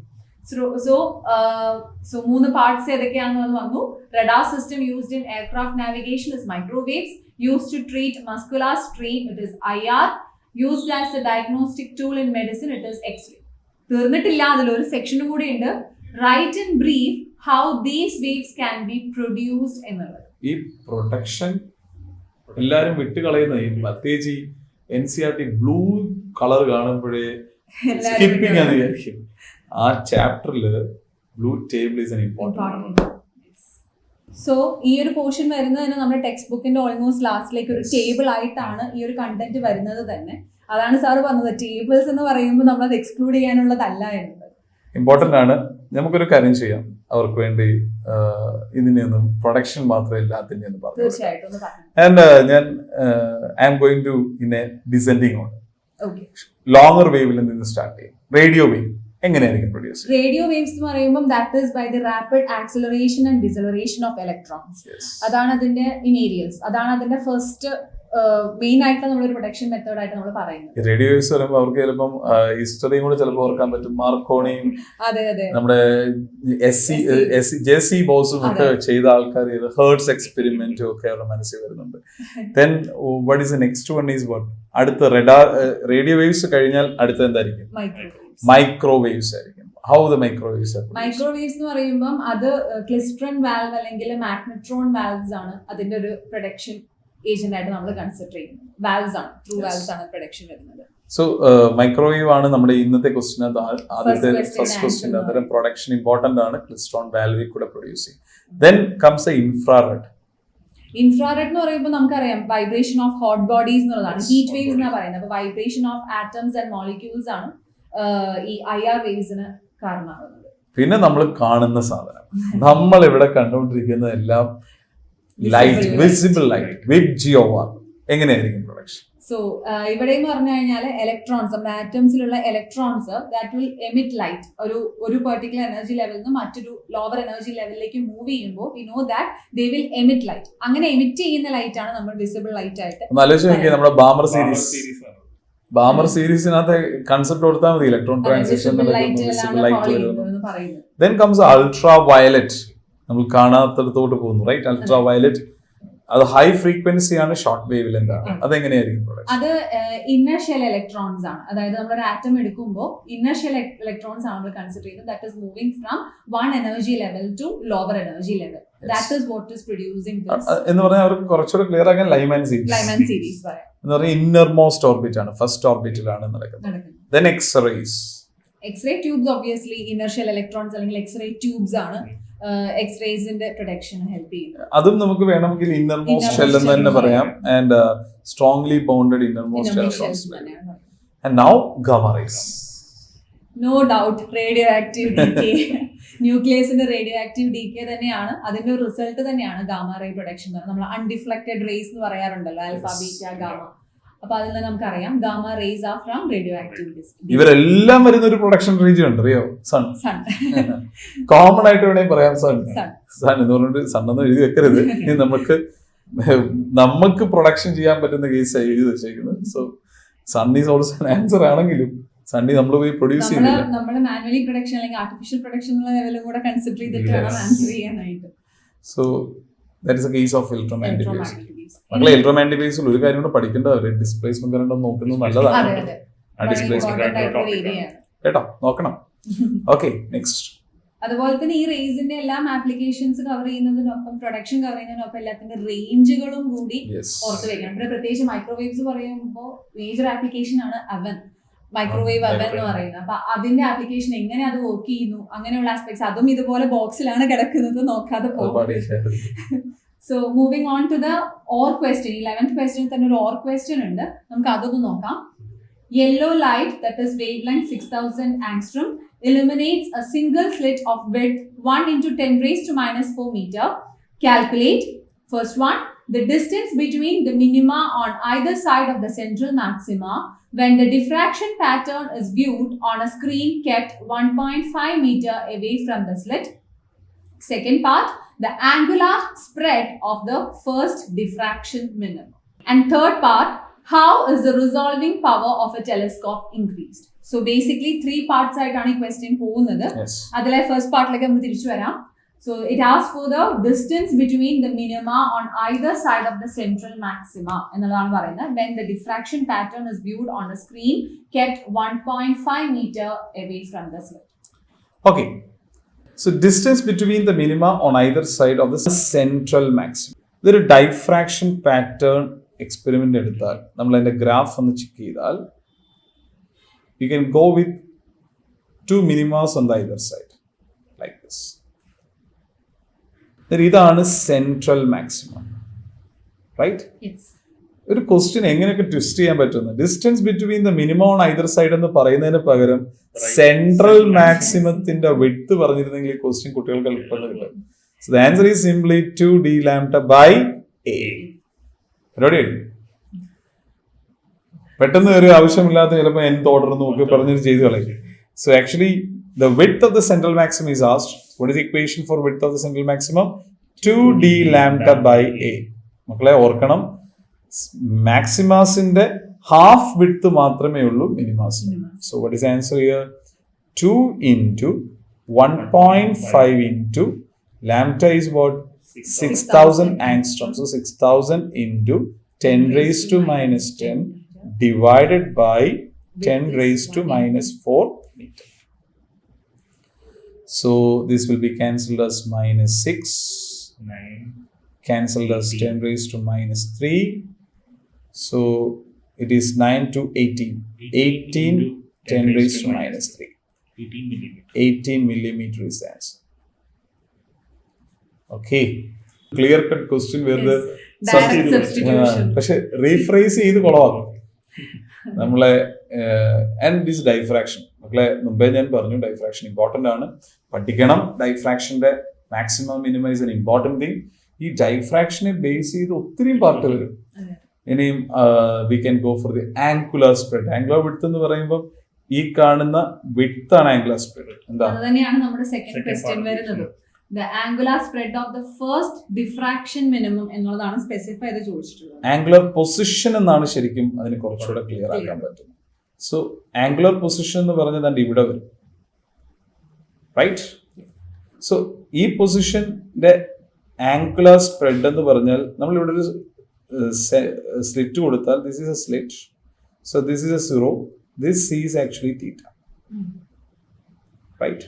So 3 പാർട്സ് ഏതൊക്കെയാണെന്ന് വന്നു. Radar system used in aircraft navigation is microwaves, used to treat muscular strain it is IR, used as a diagnostic tool in medicine it is x-ray. തീർന്നിട്ടില്ല, അതിലൊരു സെക്ഷനും കൂടി ഉണ്ട്. Write in brief how these waves can be produced എന്നുള്ളത്. ഈ protection എല്ലാരും വിട്ടുകളയുന്നത്, പ്രത്യേകിച്ച് ഈ NCERT ബ്ലൂ കളർ കാണുമ്പോഴേ സ്കിപ്പിംഗ് ആണെന്ന് വിചാരിക്കും. ആ ചാപ്റ്ററിൽ blue table is an important. So ഈ ഒരു പോർഷൻ വരുന്നത് തന്നെ നമ്മുടെ ടെക്സ്റ്റ് ബുക്കിന്റെ ഓൾമോസ്റ്റ് ലാസ്റ്റിലേക്ക് ഒരു ടേബിൾ ആയിട്ടാണ് ഈ ഒരു കണ്ടന്റ് വരുന്നത് തന്നെ. അതാണ് സാറ് പറഞ്ഞത്, ടേബിൾസ് എന്ന് പറയുമ്പോൾ നമ്മൾ അത് എക്സ്ക്ലൂഡ് ചെയ്യാനുള്ളതല്ല എന്നുള്ളത്. ഇമ്പോർട്ടന്റ് ആണ്. നമുക്കൊരു കാര്യം ചെയ്യാം, അവർക്ക് വേണ്ടി ഇതിന്റെ ഒന്നും പ്രൊഡക്ഷൻ മാത്രമേ എല്ലാത്തിന്റെ ഒന്ന് പറഞ്ഞു. തീർച്ചയായിട്ടും ആൻഡ് ഞാൻ I am going to in a descending on. Okay, longer വേവിൽ നിന്ന് സ്റ്റാർട്ട് ചെയ്യും. റേഡിയോ വേവ് എങ്ങനെയായിരിക്കും പ്രൊഡ്യൂസ്? റേഡിയോ വേവ്സ് എന്ന് പറയുമ്പോൾ that is by the rapid acceleration and deceleration of electrons. അതാണ് അതിന്റെ ഇനേരിയൽസ്, അതാണ് അതിന്റെ ഫസ്റ്റ് മെയിൻ ആയിട്ട് നമ്മളൊരു പ്രൊഡക്ഷൻ മെത്തേഡ് ആയിട്ട് നമ്മൾ പറയുന്നത്. റേഡിയോ വേവ്സ് പറയുമ്പോൾ അവർക്ക് ചിലപ്പം ഹിസ്റ്ററിയും കൂടെ ചിലപ്പോൾ ഓർക്കാൻ പറ്റും. മാർക്കോണിയും നമ്മുടെ JC ബോസും ഒക്കെ ചെയ്ത ആൾക്കാർ ഹേർട്സ് എക്സ്പെരിമെന്റും ഒക്കെ അവരുടെ മനസ്സിൽ വരുന്നുണ്ട്. Then what is next one is what? അടുത്ത റേഡിയോ വേവ്സ് കഴിഞ്ഞാൽ അടുത്ത എന്തായിരിക്കും? മൈക്രോവേവ്സ് ആയിരിക്കും. How the microwaves? മൈക്രോവേവ്സ് എന്ന് പറയുമ്പോൾ അത് ക്ലിസ്ട്രോൺ വാൽവ് അല്ലെങ്കിൽ മാഗ്നട്രോൺ വാൽവ്സ് ആണ് അതിന്റെ ഒരു പ്രൊഡക്ഷൻ ഏജന്റ് ആയിട്ട് നമ്മൾ കൺസിഡർ ചെയ്യുന്നത്. വാൽവ്സ് ആണ്, ത്രൂ വാൽവ്സ് ആണ് പ്രൊഡക്ഷൻ വരുന്നത്. സോ മൈക്രോവേവ് ആണ് നമ്മുടെ ഇന്നത്തെ ക്വസ്റ്റ്യൻ. ആദ്യത്തെ ഫസ്റ്റ് ക്വസ്റ്റ്യൻ. അത്തരം പ്രൊഡക്ഷൻ ഇമ്പോർട്ടന്റ് ആണ്, ക്ലിസ്ട്രോൺ വാൽവിൽ കൂടെ പ്രൊഡ്യൂസ് ചെയ്യും. Then comes infrared. ഇൻഫ്രാറെഡ് എന്ന് പറയുമ്പോൾ നമുക്കറിയാം വൈബ്രേഷൻ ഓഫ് ഹോട്ട് ബോഡീസ് എന്നുള്ളതാണ്, ഹീറ്റ് വേവ്സ് എന്നാണ് പറയുന്നത്. അപ്പൊ vibration of atoms and molecules ആണ് ഈ IR വേവ്സിന് കാരണമാകുന്നത്. പിന്നെ നമ്മൾ കാണുന്ന സാധനം, നമ്മൾ ഇവിടെ കണ്ടുകൊണ്ടിരിക്കുന്നതെല്ലാം light, visible light with GOR. എങ്ങനെയായിരിക്കും പ്രൊഡക്ഷൻ? സോ ഇവിടെ എന്ന് പറഞ്ഞു കഴിഞ്ഞാൽ ഇലക്ട്രോൺസ്, നമ്മുടെ ആറ്റംസിലുള്ള electrons that will emit light ഒരു പെർട്ടിക്കുലർ എനർജി ലെവലിൽ നിന്ന് മറ്റൊരു ലോവർ എനർജി ലെവലിലേക്ക് മൂവ് ചെയ്യുമ്പോൾ we know that they will emit light. അങ്ങനെ എമിറ്റ് ചെയ്യുന്ന ലൈറ്റ് ആണ് നമ്മൾ വിസിബിൾ ലൈറ്റ് ആയിട്ട്. ആലോചിച്ച് നോക്കിയാൽ നമ്മുടെ ബാമർ സീരീസിനകത്ത് കൺസെപ്റ്റ് കൊടുത്താൽ മതി. ഇലക്ട്രോൺ ട്രാൻസിഷൻ, വിസിബിൾ ലൈറ്റ് വരുന്നു. Then comes ultra violet. നമ്മൾ കാണാത്തടത്തോട്ട് പോകുന്നു, റൈറ്റ്? അൾട്രാ വയലറ്റ് അത് ഹൈ ഫ്രീക്വൻസി ആണ്, ഷോർട്ട് വേവിൽ എന്താണ്? അതെങ്ങനെയായിരിക്കും? അത് ഇന്നർ ഷെൽ ഇലക്ട്രോൺസ് ആണ്. അതായത് നമ്മളൊരു ആറ്റം എടുക്കുമ്പോൾ ഇന്നർ ഷെൽ ഇലക്ട്രോൺസ് ആണ് നമ്മൾ കൺസിഡർ ചെയ്യുന്നത്. That is moving from one energy level two lower energy level. That is what is producing this. എന്ന് പറഞ്ഞാൽ അവർക്ക് കുറച്ചുകൂടെ ക്ലിയർ ആക്കാൻ ലൈമാൻ സീരീസ് പറയാം. എന്ന് പറഞ്ഞാൽ ഇന്നർ മോസ്റ്റ് ഓർബിറ്റ് ആണ്, ഫസ്റ്റ് ഓർബിറ്റിലാണ് നടക്കുന്നത്. Then X-rays. X-ray tubes obviously inner shell electrons അല്ലെങ്കിൽ X-ray tubes ആണ് എക്സ്റേസിന്റെ പ്രൊഡക്ഷൻ ഹെൽപ്പ് ചെയ്യുന്നത്. അതും നമുക്ക് വേണമെങ്കിൽ ഇന്നർ മോസ്റ്റ് ഷെൽ എന്ന് തന്നെ പറയാം. And strongly bonded innermost electrons. And now gamma rays. No doubt radioactive decay. ന്യൂക്ലിയസിന്റെ റേഡിയോ ആക്റ്റീവ് ഡീകേ തന്നെയാണ് അതിന്റെ ഒരു റിസൾട്ട് തന്നെയാണ് ഗാമ റേ പ്രൊഡക്ഷൻ. നമ്മൾ അൺഡിഫ്ലക്റ്റഡ് റേസ് എന്ന് പറയാറുണ്ടല്ലോ, ആൽഫ, ബീറ്റ, ഗാമ. അപ്പൊ അതിൽ നിന്ന് നമുക്കറിയാം gamma rays are from radioactive. ഇവരെല്ലാം വരുന്ന ഒരു പ്രൊഡക്ഷൻ റീജിയൻ ഉണ്ട്, അറിയോ? സൺ. കോമൺ ആയിട്ട് വേണമെങ്കിൽ പറയാം സൺ. സൺ എന്ന് പറഞ്ഞിട്ട് സണ്ണെന്ന് എഴുതി വെക്കരുത്. നമുക്ക് പ്രൊഡക്ഷൻ ചെയ്യാൻ പറ്റുന്ന കേസ് എഴുതി വെച്ചേക്കുന്നത്. So sun is also answer ആണെങ്കിലും സണ്ണി നമ്മൾ പോയി പ്രൊഡ്യൂസ് ചെയ്യുന്നില്ല. നമ്മൾ മാനുവലി പ്രൊഡക്ഷൻ അല്ലെങ്കിൽ ആർട്ടിഫിഷ്യൽ പ്രൊഡക്ഷൻ എന്നുള്ള ലെവലും കൂടെ കൺസിഡർ ചെയ്തിട്ട് വേണം ആൻസർ ചെയ്യാനായിട്ട്. So that is a case of electromagnetic waves. മക്കളെ ഇലക്ട്രോമാഗ്നെറ്റിക് വേവ്സിൽ ഒരു കാര്യം കൂടെ പഠിക്കേണ്ടത്, ഡിസ്പ്ലേസ്മെന്റ് കറന്റ് നോക്കുന്നത് നല്ലതാണ്. ആ ഡിസ്പ്ലേസ്മെന്റ് കറന്റ് കേട്ടോ നോക്കണം. Okay, next. അതുപോലെ തന്നെ ഈ റേസിന്റെ എല്ലാം ആപ്ലിക്കേഷൻസ് കവർ ചെയ്യുന്നതിനൊപ്പം പ്രൊഡക്ഷൻ കവർ ചെയ്യുന്നതിനൊപ്പം എല്ലാത്തിന്റെ റേഞ്ചുകളും കൂടി ഓർത്ത് വെക്കണം. പിന്നെ പ്രത്യേകിച്ച് മൈക്രോവേവ്സ് പറയുമ്പോൾ മേജർ ആപ്ലിക്കേഷൻ ആണ് അവൻ, മൈക്രോവേവ് അവൻ എന്ന് പറയുന്നത്. അപ്പൊ അതിന്റെ ആപ്ലിക്കേഷൻ എങ്ങനെ അത് വർക്ക് ചെയ്യുന്നു അങ്ങനെയുള്ള ആസ്പെക്ട്സ് അതും ഇതുപോലെ ബോക്സിലാണ് കിടക്കുന്നത്, നോക്കാതെ പോകും. So moving on to the or question. 11th question തന്നെ ഒരു ഓർ ക്വസ്റ്റ്യൻ ഉണ്ട്, നമുക്ക് അതൊന്ന് നോക്കാം. Yellow light, that is wavelength 6000 angstrom, illuminates a single slit of width 1 into 10 raised to minus 4 meter. Calculate, first one, the distance between the minima on either side of the central maxima when the diffraction pattern is viewed on a screen kept 1.5 meter away from the slit. Second part, the angular spread of the first diffraction minimum. And third part, how is the resolving power of a telescope increased? So basically 3 parts ആയിട്ടാണ് ഈ question പോകുന്നത്. Yes. അതിലെ first പാർട്ടിലേക്ക് നമുക്ക് തിരിച്ചു വരാം. So it asks for the distance between the minima on either side of the central maxima എന്നുള്ളതാണ് പറയുന്നത്. When the diffraction pattern is viewed on a screen kept 1.5 meter away from the slit. Okay. So distance between the minima on either side of the central maximum. ഇതൊരു diffraction pattern experiment എടുത്താൽ നമ്മൾ അതിന്റെ graph ഒന്ന് check ചെയ്താൽ you can go with 2 minimas on the either side like this. ഇതാണ് central maximum, right? ഒരു question എങ്ങനെയൊക്കെ twist ചെയ്യാൻ പറ്റുന്നു. Distance between the minimum on either side എന്ന് പറയുന്നതിന് പകരം സെൻട്രൽ മാക്സിമത്തിന്റെ വിഡ്ത്ത് പറഞ്ഞിരുന്നെങ്കിൽ ഈ ക്വസ്റ്റ്യൻ കുട്ടികൾക്ക് എളുപ്പം കിട്ടും. So the answer is simply 2d lambda by a. പെട്ടെന്ന് ഒരു ആവശ്യമില്ലാത്ത ചിലപ്പോൾ nth ഓർഡർ നോക്കി പറഞ്ഞിട്ട് ചെയ്തു കളയും. So actually the width of the central maximum is asked. What is the equation for width of the central maximum? 2d lambda by a. മക്കളെ ഓർക്കണം, മാക്സിമാസിന്റെ ഹാഫ് വിഡ്ത്ത് മാത്രമേ ഉള്ളൂ മിനിമാസിന്. So what is the answer here? 2 into 1.5 into lambda is what? 6000 angstrom. So 6000 into 10 raised to minus 10 divided by 10 raised to minus 4 meter. So this will be cancelled as minus 6, 9, cancelled as 10 raised to minus 3. So it is 9 to 18. 18, 10 raised to minus 3. 18 millimeter. 18 millimeter is the answer. Okay. Clear cut question where the direct substitution. പക്ഷെ rephrase ചെയ്ത് കൊളവാക്കും നമ്മളെ. And this diffraction മക്കളെ മുമ്പേ ഞാൻ പറഞ്ഞു diffraction important ആണ്, പഠിക്കണം. ഡൈഫ്രാക്ഷന്റെ maximum minimum is an important thing. ഈ ഡൈഫ്രാക്ഷനെ ബേസ് ചെയ്ത് ഒത്തിരി പാർട്ട് വരും. ഇനിയും we can go for the angular spread. Angular width എന്ന് പറയുമ്പോൾ ഈ കാണുന്ന വിഡ്ത്ത് ആണ് ആംഗുലർ സ്പ്രെഡ്. എന്താ തന്നെയാണ് നമ്മുടെ സെക്കൻഡ് ക്വസ്റ്റ്യൻ വരുന്നത്. The angular spread of the first diffraction minimum എന്നുള്ളതാണ് സ്പെസിഫൈ ചെയ്ത് ചോദിച്ചിട്ടുള്ളത്. ആംഗുലർ പൊസിഷൻ എന്നാണ് ശരിക്കും അതിന് കുറച്ചുകൂടെ ക്ലിയർ ആക്കാൻ പറ്റുന്നത്. സോ ആംഗുലർ പൊസിഷൻ എന്ന് പറഞ്ഞത് ഇവിടെ വരും, റൈറ്റ്? സോ ഈ പൊസിഷന്റെ ആംഗുലർ സ്പ്രെഡ് എന്ന് പറഞ്ഞാൽ നമ്മളിവിടെ ഒരു സ്ലിറ്റ് കൊടുത്താൽ this is a slit, so this is a 0, this is actually theta, right?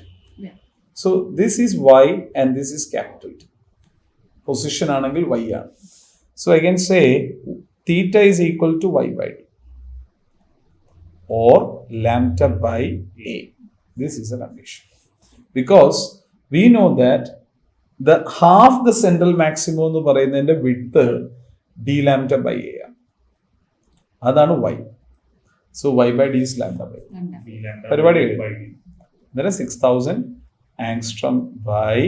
So this is y and this is capital T. Position ആണെങ്കിൽ y ആണ്. So I can say theta is equal to y by d or lambda by a. This is a condition. Because we know that the half the central maximum എന്ന് പറയുന്നതിന്റെ width d lambda by a ആണ്. അതാണ് y. So y by d is lambda by a. പരിപാടി അന്നേരം 6000 angstrom by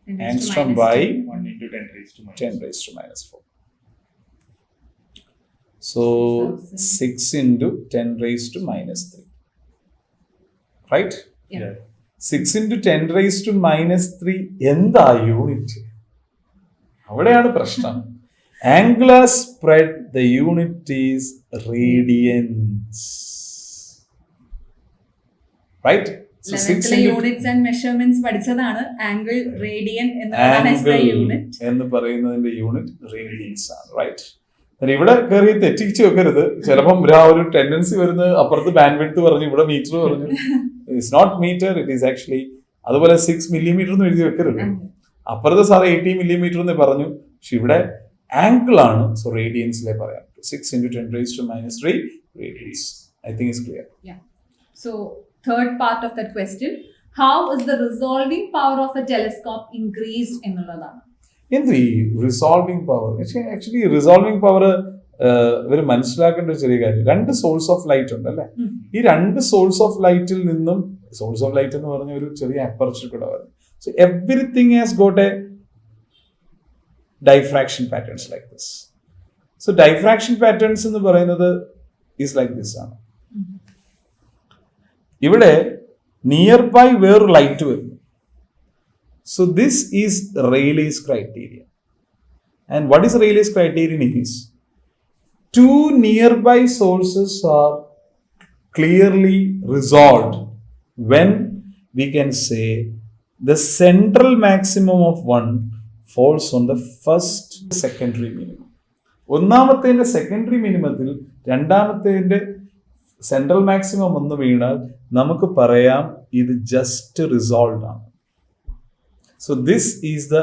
1 into 10 raised to minus 10 raised to minus 4. So 6 into 10 raised to minus 3. Right? Yeah. 6 into 10 raised to minus 3 എന്താ unit? അവിടെയാണ് പ്രശ്നം. Angular spread, the unit is radians. Right? Units and measurements പഠിച്ചതാണ്. Angle radian എന്ന് പറയുന്നതിന്റെ unit radians ആണ്, right? ഇവിടെ കയറി തെറ്റിച്ച് വെക്കരുത്. ചിലപ്പം ഒരു ടെൻഡൻസി വരുന്നത് അപ്പുറത്ത് ബാൻഡ് വിഡ്ത്ത് പറഞ്ഞു, ഇവിടെ മീറ്റർ പറഞ്ഞു. It's not metre, it is actually. അതുപോലെ 6 millimeter എന്ന് എഴുതി വെക്കരുത്. അപ്പുറത്തെ സാറ് 80 millimeter എന്ന് പറഞ്ഞു, പക്ഷെ ഇവിടെ ആംഗിൾ ആണ്. സോ റേഡിയൻസിലെ പറയാം. 6 into 10 raised to minus 3 radians. I think it's clear. Yeah. So third part of that question, how is the resolving power of a telescope increased എന്നുള്ളതാണ്. എന്ത് ഈ resolving power? Actually resolving power ഇവർ മനസ്സിലാക്കേണ്ട ഒരു ചെറിയ കാര്യം, 2 source of light ഉണ്ട് അല്ലേ? ഈ 2 സോഴ്സ് ഓഫ് ലൈറ്റിൽ നിന്നും, സോഴ്സ് ഓഫ് ലൈറ്റ് എന്ന് പറഞ്ഞ ഒരു ചെറിയ അപ്പർച്ചർ കൂടെ വരും. So everything has got A diffraction patterns like this. So diffraction patterns എന്ന് പറയുന്നത് ഈസ് ലൈക്ക് ദിസ് ആണ്. ഇവിടെ നിയർ ബൈ വേറൊരു ലൈറ്റ് വരുന്നു. So this is Rayleigh's criterion. And what is Rayleigh's criterion is, two nearby sources are clearly resolved when we can say the central maximum of one falls on the first secondary minimum. ഒന്നാമത്തേന്റെ secondary മിനിമത്തിൽ രണ്ടാമത്തേന്റെ central maximum ഒന്ന് വീണാൽ നമുക്ക് പറയാം ഇത് just resolve ആണ്. So this is the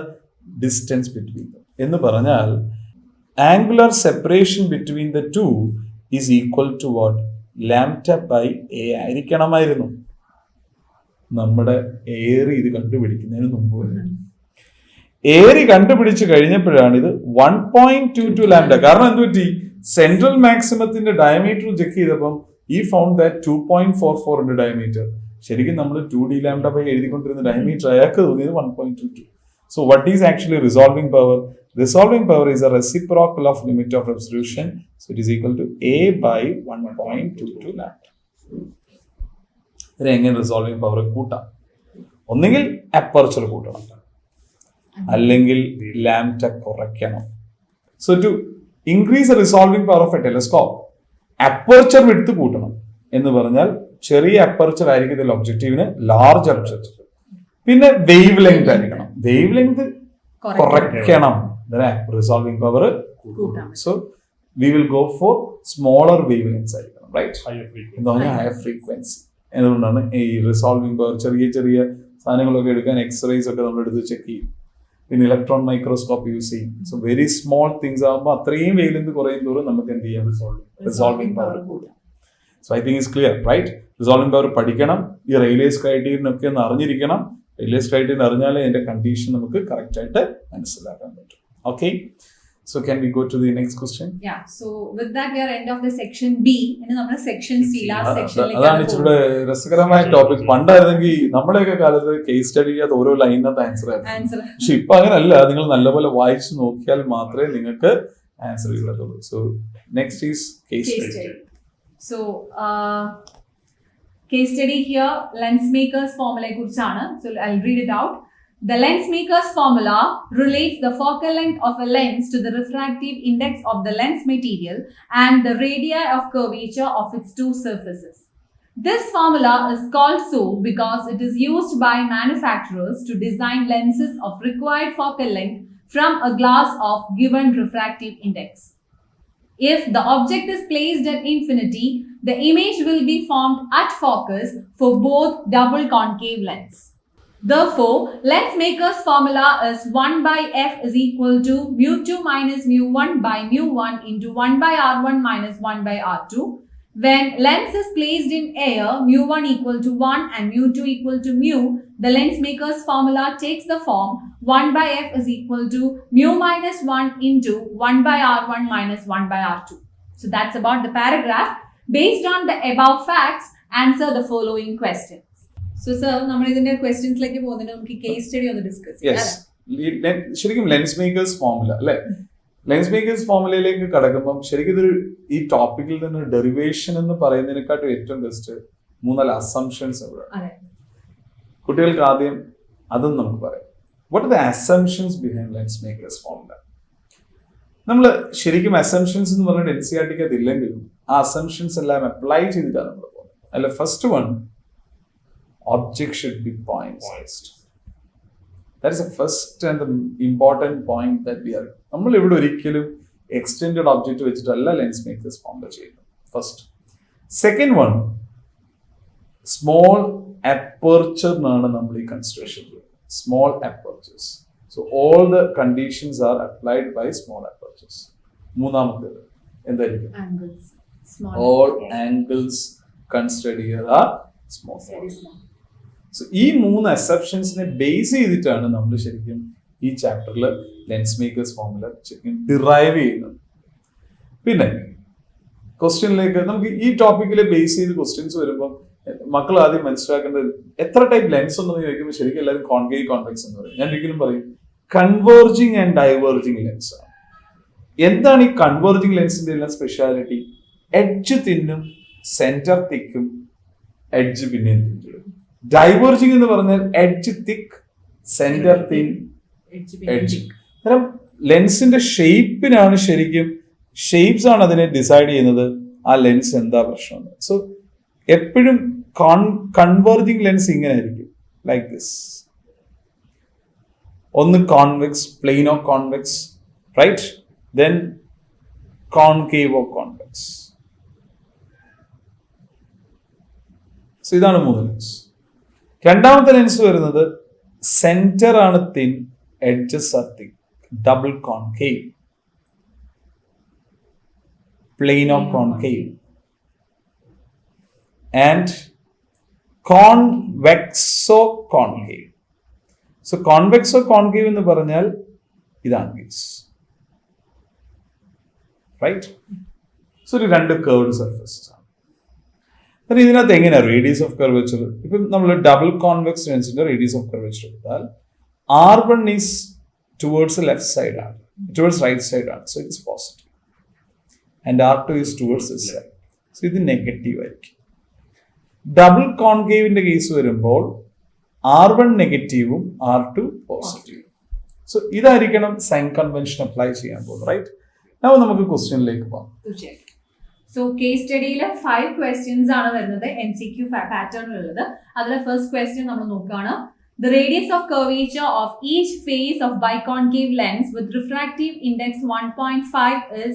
distance between them എന്ന് പറഞ്ഞാൽ angular separation between the two is equal to what? Lambda by a ആയിരിക്കണമായിരുന്നു. നമ്മുടെ ഏറി ഇത് കണ്ടുപിടിക്കുന്നതിന് മുമ്പ് ഏറി കണ്ടുപിടിച്ച് കഴിഞ്ഞപ്പോഴാണ് ഇത് 1.22 ലാംഡ. കാരണം എന്ത് പറ്റി? സെൻട്രൽ മാക്സിമത്തിന്റെ ഡയമീറ്റർ ചെക്ക് ചെയ്തപ്പം ഈ ഫൗണ്ട് ദാറ്റ് 2.44 ഉണ്ട് ഡയമീറ്റർ. ശരിക്കും നമ്മൾ 2d ലാംഡ ബൈ എഴുതിക്കൊണ്ടിരുന്ന ഡയമീറ്റർ അയാൾക്ക് തോന്നിയത് 1.22. So what is actually resolving power? Resolving power is a reciprocal of limit of resolution. So it is equal to a by 1.22 lambda. എങ്ങനെ resolving power കൂട്ടാം? ഒന്നുകിൽ aperture കൂട്ടണം, അല്ലെങ്കിൽ lambda കുറയ്ക്കണം. So to increase the resolving power of a telescope, aperture width കൂട്ടണം. എന്ന് പറഞ്ഞാൽ ചെറിയ അപ്പർച്ചർ ആയിരിക്കും ഇതിൽ ഒബ്ജക്റ്റീവിന്, ലാർജ് അപ്പർച്ചർ. പിന്നെ വേവ് ലെങ്ത് ആയിരിക്കണം, വേവ് ലെങ്ത് കുറയ്ക്കണം, resolving power. So we will go for smaller wave lengths ആയിരിക്കണം, റൈറ്റ്? എന്ന് പറഞ്ഞാൽ ഹയർ ഫ്രീക്വൻസി. അതുകൊണ്ടാണ് ഈ റിസോൾവിംഗ് പവർ ചെറിയ ചെറിയ സാധനങ്ങളൊക്കെ എടുക്കാൻ എക്സ്റേസ് ഒക്കെ നമ്മൾ എടുത്ത് ചെക്ക് ചെയ്യും. പിന്നെ ഇലക്ട്രോൺ മൈക്രോസ്കോപ്പ് യൂസ് ചെയ്യും. സോ വെരി സ്മോൾ തിങ്സ് ആകുമ്പോൾ അത്രയും വേവ് ലെങ്ത് കുറയും തോറും നമുക്ക് എന്ത് ചെയ്യാം? റിസോൾവിംഗ് പവർ കൂടാം. So I think it's clear, right? Resolving power പഠിക്കണം. ഈ റെയിലേസ് ക്രൈറ്റീരിയൻ ഒക്കെ ഒന്ന് അറിഞ്ഞിരിക്കണം. റെയിലേസ് ക്രൈറ്റീരിയൻ അറിഞ്ഞാലേ അതിന്റെ കണ്ടീഷൻ നമുക്ക് കറക്റ്റ് ആയിട്ട് മനസ്സിലാക്കാൻ പറ്റും. Okay, so can we go to the next question? Yeah, so with that we are end of the section B. ഇനി നമ്മൾ സെക്ഷൻ C, ലാസ്റ്റ് സെക്ഷനിലേക്ക് അതാണ് ഇച്ചിരി രസകരമായ ടോപ്പിക്. പണ്ടായിരുന്നെങ്കിൽ നമ്മുടെയൊക്കെ കാലത്ത് കേസ് സ്റ്റഡി ചെയ്യാത്ത ഓരോ ലൈനകത്ത് ആൻസർ ആയിരുന്നു. പക്ഷെ ഇപ്പൊ അങ്ങനല്ല. നിങ്ങൾ നല്ലപോലെ വായിച്ച് നോക്കിയാൽ മാത്രമേ നിങ്ങൾക്ക് ആൻസർ കിട്ടത്തുള്ളൂ. So next is case study. So case study here lens makers ഫോർമുലയെ കുറിച്ചാണ്. So I'll read it out. The lens maker's formula relates the focal length of a lens to the refractive index of the lens material and the radii of curvature of its two surfaces. This formula is called so because it is used by manufacturers to design lenses of required focal length from a glass of given refractive index. If the object is placed at infinity, the image will be formed at focus for both double concave lens. Therefore, lens maker's formula is 1 by f is equal to mu2 minus mu1 by mu1 into 1 by r1 minus 1 by r2. When lens is placed in air, mu1 equal to 1 and mu2 equal to mu, the lens maker's formula takes the form 1 by f is equal to mu minus 1 into 1 by r1 minus 1 by r2. So that's about the paragraph. Based on the above facts, answer the following questions. So sir, നമ്മൾ ഇതിന്റെ ക്വസ്റ്റ്യൻസിലേക്ക് പോകുന്നതിന് നമുക്ക് case study ഒന്ന് discuss ചെയ്യാം. ശരിക്കും lens makers formula അല്ലെ? Lens makers ഫോർമുലയിലേക്ക് കടക്കുമ്പോൾ ശരിക്കും ഇതൊരു ഈ ടോപ്പിക്കിൽ തന്നെ ഡെറിവേഷൻ എന്ന് പറയുന്നതിനെക്കാട്ടും ഏറ്റവും ബെസ്റ്റ് 3-4 അസംഷൻസ് ആണ്. കുട്ടികൾക്ക് ആദ്യം അതും നമുക്ക് പറയാം. What are the assumptions behind lens makers formula? നമ്മൾ ശരിക്കും അസംഷൻസ് എന്ന് പറഞ്ഞിട്ട് NCERT അതില്ലെങ്കിലും ആ അസംഷൻസ് എല്ലാം അപ്ലൈ ചെയ്തിട്ടാണ് നമ്മൾ പോകുന്നത്. അല്ല, first one, object should be point sized. That is the first and the important point that we are. നമ്മൾ ഇവിടെ ഒരിക്കലും എക്സ്റ്റെൻഡഡ് ഒബ്ജക്റ്റ് വെച്ചിട്ടല്ല ലെൻസ് മേക്കേഴ്സ് ഫോർമുല ചെയ്യുന്നത്. ഫസ്റ്റ്. സെക്കൻഡ് വൺ, സ്മോൾ അപ്പർച്ചറിനാണ് നമ്മൾ ഈ കൺസിഡറേഷൻ ചെയ്യുന്നത്. Small apertures. So all the conditions are applied by small apertures. മൂന്നാമത്തേത് എന്തായിരിക്കും? All angles consider here are small. So ഈ 3 അസംഷൻസിനെ ബേസ് ചെയ്തിട്ടാണ് നമ്മൾ ശരിക്കും ഈ ചാപ്റ്ററിൽ ലെൻസ് മേക്കേഴ്സ് ഫോർമുല ശരിക്കും ഡിറൈവ് ചെയ്യുന്നത്. പിന്നെ ക്വസ്റ്റ്യനിലേക്ക് നമുക്ക് ഈ ടോപ്പിക്കിൽ ബേസ് ചെയ്ത് ക്വസ്റ്റ്യൻസ് വരുമ്പോൾ മക്കൾ ആദ്യം മനസ്സിലാക്കേണ്ടത് എത്ര ടൈപ്പ് ലെൻസ് ഉണ്ടെന്ന് ചോദിക്കുമ്പോൾ ശരിക്കും എല്ലാവരും കോൺകേവ് കോൺവെക്സ് എന്ന് പറയും. ഞാൻ ഒരിക്കലും പറയും കൺവേർജിങ് ആൻഡ് ഡൈവേർജിങ് ലെൻസ് ആണ്. എന്താണ് ഈ കൺവേർജിങ് ലെൻസിന്റെ എല്ലാം സ്പെഷ്യാലിറ്റി? എഡ്ജ് തിന്നും, സെന്റർ തിക്കും, എഡ്ജ് പിന്നെയും തിക്കും. ഡൈവേർജിങ് എന്ന് പറഞ്ഞാൽ എഡ്ജ് തിക്ക്, സെന്റർ തിൻ, എഡ്ജ് എഡ്ജ്. അന്നേരം ലെൻസിന്റെ ഷേപ്പിനാണ് ശരിക്കും, ഷേപ്സ് ആണ് അതിനെ ഡിസൈഡ് ചെയ്യുന്നത് ആ ലെൻസ് എന്താ പ്രശ്നം. സോ എപ്പോഴും കൺവേർജിങ് ലെൻസ് ഇങ്ങനെ ആയിരിക്കും, ലൈക്ക് ദിസ്. ഒന്ന് convex, plane of convex, right, then concave of convex. So ഇതാണ് മൂന്ന് ലെൻസ്. രണ്ടാമത്തെ ലെൻസ് വരുന്നത് സെന്റർ ആണ് thin, edges are thick, double concave, plane of concave, and convexo concave. So convexo concave എന്ന് പറഞ്ഞാൽ ഇതാണ് കേസ്, റൈറ്റ്. സോ ഒരു രണ്ട് കേർവ്ഡ് സർഫേസസ് ആണ്. എന്നാൽ ഇതിനകത്ത് എങ്ങനെയാണ് റേഡിയസ് ഓഫ് കർവേച്ചർ? ഇപ്പം നമ്മൾ ഡബിൾ കോൺവെക്സ് ലെൻസിന്റെ റേഡിയസ് ഓഫ് കർവേച്ചർ എടുത്താൽ R1 is towards left side ആണ്, ടുവേർഡ്സ് റൈറ്റ് സൈഡ് ആണ്, so it's positive. And R2 is towards this side, so ഇത് നെഗറ്റീവ് ആയിരിക്കും. ഡബിൾ കോൺകേവിന്റെ കേസ് വരുമ്പോൾ R1 നെഗറ്റീവും R2 പോസിറ്റീവും. സോ ഇതായിരിക്കണം സൈൻ കൺവെൻഷൻ അപ്ലൈ ചെയ്യാൻ പോകുന്നത്, റൈറ്റ്. അപ്പോൾ നമുക്ക് ക്വസ്റ്റ്യനിലേക്ക് പോകാം. സോ കേസ് സ്റ്റഡിയിൽ 5 ക്വസ്റ്റ്യൻസ് ആണ് വരുന്നത്, MCQ പാറ്റേണിലുള്ളത്. അതിൽ ഫസ്റ്റ് ക്വസ്റ്റ്യൻ നമ്മൾ നോക്കുകയാണ്. The radius of curvature of each face of biconcave lens with refractive index 1.5 is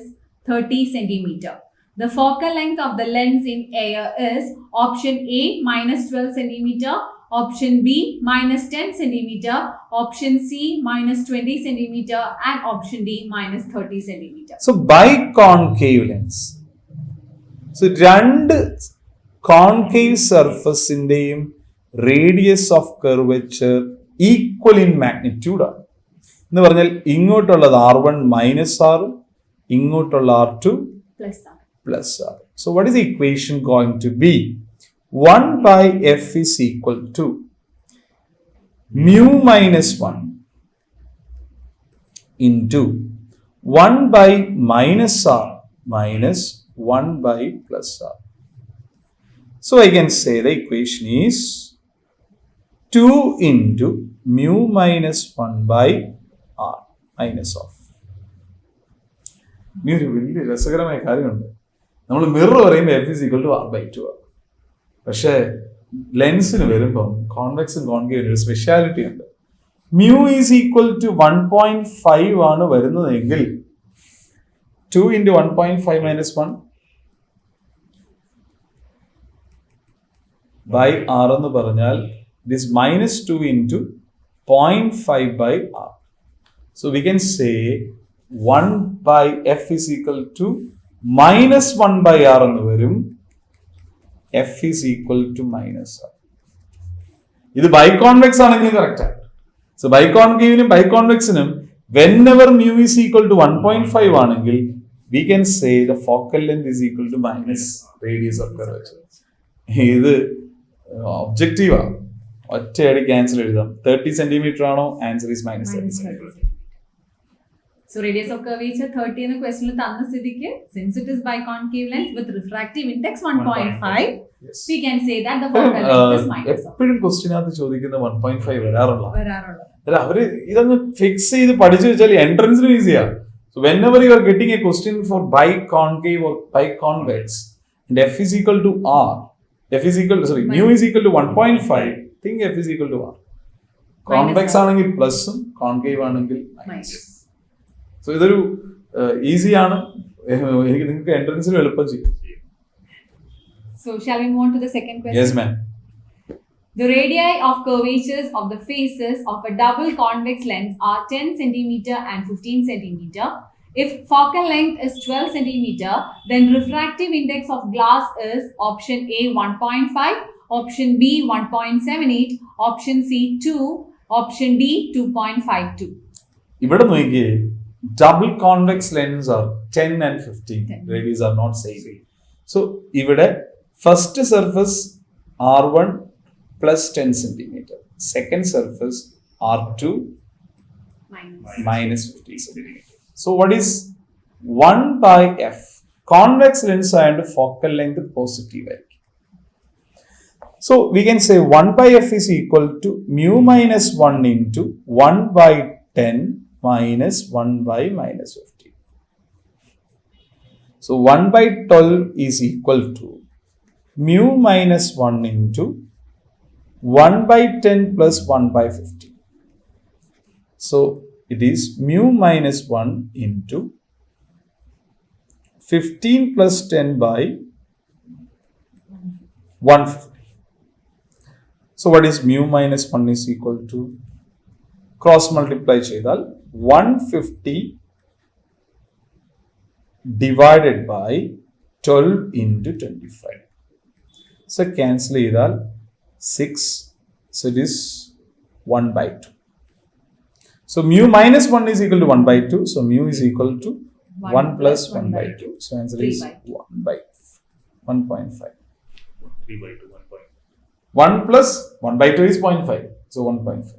30 centimeter. The focal length of the lens in air is option A minus 12 centimeter, option B minus 10 centimeter, option C minus 20 centimeter, and option D minus 30 centimeter. So biconcave lens. So രണ്ട് concave സർഫസിന്റെയും radius of curvature equal in magnitude ആണ്. എന്ന് പറഞ്ഞാൽ ഇങ്ങോട്ടുള്ളത് R1 minus ആറും ഇങ്ങോട്ടുള്ള R2 plus r. So what is equation going to be? 1 by f is equal to mu minus 1 into 1 by minus r minus 1 by plus r. So I can say the equation is 2 into mu minus 1 by r minus of. ഇനി ഒരു വലിയ രസകരമായ കാര്യമുണ്ട്. നമ്മൾ mirror പറയുമ്പോൾ f is equal to r by 2 ആണ്. പക്ഷേ ലെൻസിന് വരുമ്പം കോൺവെക്സും കോൺകേവിനും ഒരു സ്പെഷ്യാലിറ്റി ഉണ്ട്. മ്യൂ ഈസ് ഈക്വൽ ടു 1.5 ആണ് വരുന്നതെങ്കിൽ 2 into 1.5 minus 1 by r എന്ന് പറഞ്ഞാൽ this minus 2 into 0.5 by r. So we can say 1 by f is equal to minus 1 by r എന്ന് വരും. F is equal to minus r. ഇത് biconvex ആണെങ്കിലും correct ആണ്. So ബൈകോൺകേവിനും ബൈകോൺവെക്സിനും whenever mu is equal to 1.5 ആണെങ്കിൽ we can say the focal length is equal to minus radius of curvature. ഇത് ഒബ്ജക്റ്റീവാ, ഒറ്റയടി cancel എഴുതാം. 30 സെന്റിമീറ്റർ ആണോ? Answer is minus 30 centimetre. So radius of curvature 30 എന്ന ക്വസ്റ്റ്യനിൽ തന്ന സ്ഥിതിക്ക് since it is biconcave lens with refractive index 1.5 Yes. we can say that the focal length is minus of. എപ്പോഴും ക്വസ്റ്റ്യനകത്ത് ചോദിക്കുന്ന 1.5 വരാറുള്ള വരാറുള്ളത്. അവര് ഇതൊന്ന് ഫിക്സ് ചെയ്ത് പഠിച്ചു വെച്ചാൽ എൻട്രൻസിനും ഈസിയാ. So whenever you are getting a question for biconcave or biconvex and f is equal to r, mu is equal to 1.5, think f is equal to r. Convex ആണെങ്കിൽ പ്ലസും കോൺകേവ് ആണെങ്കിൽ മൈനസ്. സോ ഇതൊരു ഈസിയാണ്, എനിക്ക് നിങ്ങൾക്ക് എൻട്രൻസിൽ എളുപ്പം ചെയ്യും. So shall we move on to the second question? Yes ma'am. The radii of curvatures of the faces of a double convex lens are 10 cm and 15 cm. If focal length is 12 cm, then refractive index of glass is option A 1.5, option B 1.78, option C 2, option D 2.52. ഇവിടെ നോക്കിയേ, double convex lens are 10 and 15. Radius are not same. So ഇവിടെ first surface R1 plus 10 centimeter. Second surface R2 minus 50 centimeter. So what is 1 by f? Convex lens and focal length positive. So we can say 1 by f is equal to mu minus 1 into 1 by 10 minus 1 by minus 15. So 1 by 12 is equal to mu minus 1 into 1 by 10 plus 1 by 15. So it is mu minus 1 into 15 plus 10 by 150. So what is mu minus 1 is equal to? Cross multiply chedal 150 divided by 12 into 25. So cancel chedal 6. So it is 1 by 2. So mu minus 1 is equal to 1 by 2. So mu is equal to 1 plus 1 by 2. So answer is 1 by 1.5. 3 by 2, 1 plus 1 by 2 is 0.5. So 1.5.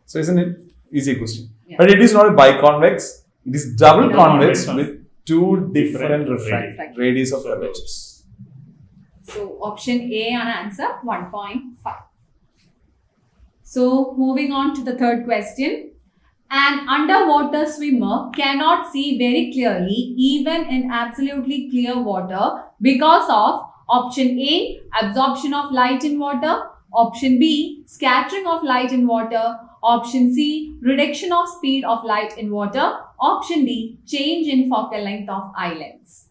So isn't it easy question? Yeah. But it is not a biconvex. It is double convex convex. with two different Different radius of curvatures. So option A on answer 1.5. So moving on to the third question. An underwater swimmer cannot see very clearly even in absolutely clear water because of option A, absorption of light in water, option B, scattering of light in water, option C, reduction of speed of light in water, option D, change in focal length of eye lens.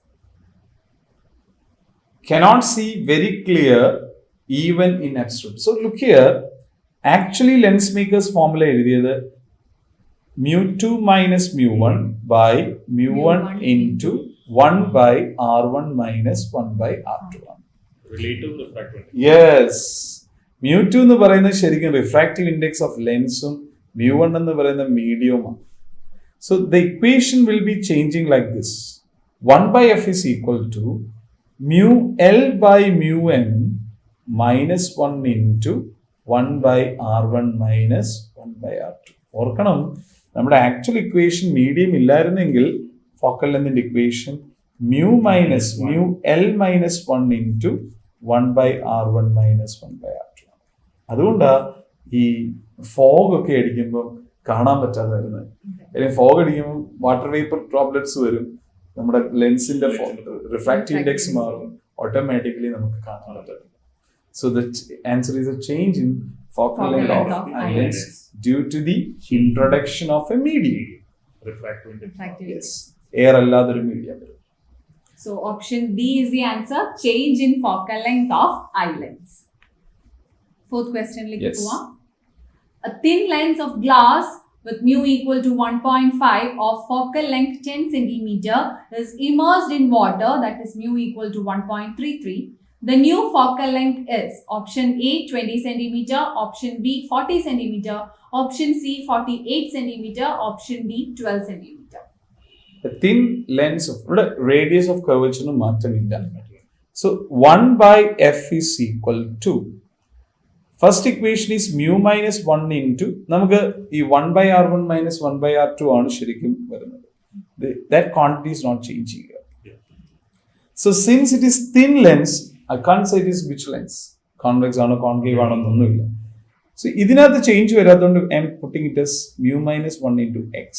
Cannot see very clear even in absolute. So look here. Actually lens makers formula എഴുതിയത് mu2 minus mu1 by mu1 into 1 by r1 minus 1 by r2. relative refractive index. Yes. mu2 എന്ന് പറയുന്നത് ശരിക്കും refractive index of ലെൻസും mu1 എന്ന് പറയുന്ന മീഡിയവുമാണ്. So the equation will be changing like this. 1 by f is equal to mu L by mu m minus 1 into 1 by r1 minus 1 by r2. ഓർക്കണം, നമ്മുടെ actual equation medium ഇല്ലായിരുന്നെങ്കിൽ focal ലെങ്തിന്റെ equation mu minus mu L minus 1 into 1 by r1 minus 1 by r2. അതുകൊണ്ടാണ് ഈ fog ഒക്കെ അടിക്കുമ്പോൾ കാണാൻ പറ്റാതെ വരുന്നത്. അല്ലെങ്കിൽ ഫോഗ് അടിക്കുമ്പോൾ വാട്ടർ വേപ്പർ ഡ്രോപ്ലെറ്റ്സ് വരും, നമ്മുടെ ലെൻസിന്റെ റിഫ്രാക്റ്റീവ് ഇൻഡെക്സ് മാറും, ഓട്ടോമാറ്റിക്കലി നമുക്ക് കാണാൻ പറ്റും. So the answer is a change in focal length of eye lens due to the introduction of a medium. Refractive index. Yes. Air അല്ലാതൊരു മീഡിയം വരും. So option B is the answer, change in focal length of eye lens. Fourth question Yes. A thin lens of glass with mu equal to 1.5 of focal length 10 cm is immersed in water, that is mu equal to 1.33. The new focal length is option A 20 cm, option B 40 cm, option C 48 cm, option D 12 cm. A thin lens of radius of curvature മാറ്റമില്ല. So 1 by f is equal to, first equation is mu minus 1 into, നമുക്ക് ഈ 1 by r1 minus 1 by r2 ആണ് ശരിക്കും വരുന്നത്. That quantity is not changing here. So since it is thin lens, I can't say it is which lens, convex ആണോ concave ആണോ എന്നൊന്നുമില്ല. So ഇതിനകത്ത് change വരാത്തതുകൊണ്ട് I am putting it as mu minus 1 into x.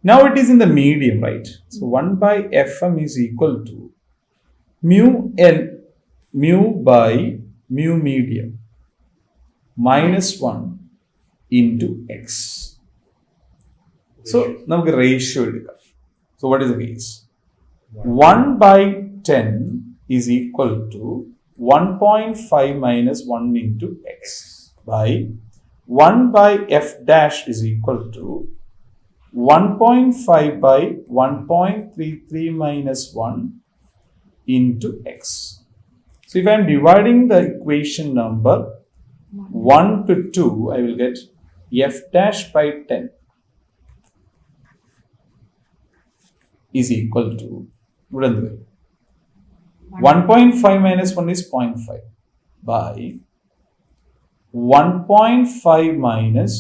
Now it is in the medium, right? So 1 by fm is equal to mu L, mu by mu medium minus 1 into x. So നമുക്ക് ratio എടുക്കാം. So what is the case? 1 by 10 is equal to 1.5 minus 1 into x by 1 by f dash is equal to 1.5 by 1.33 minus 1 into x. So if I am dividing the equation number 1 to 2, I will get f dash by 10 is equal to 1.5 minus 1 is 0.5 by 1.5 minus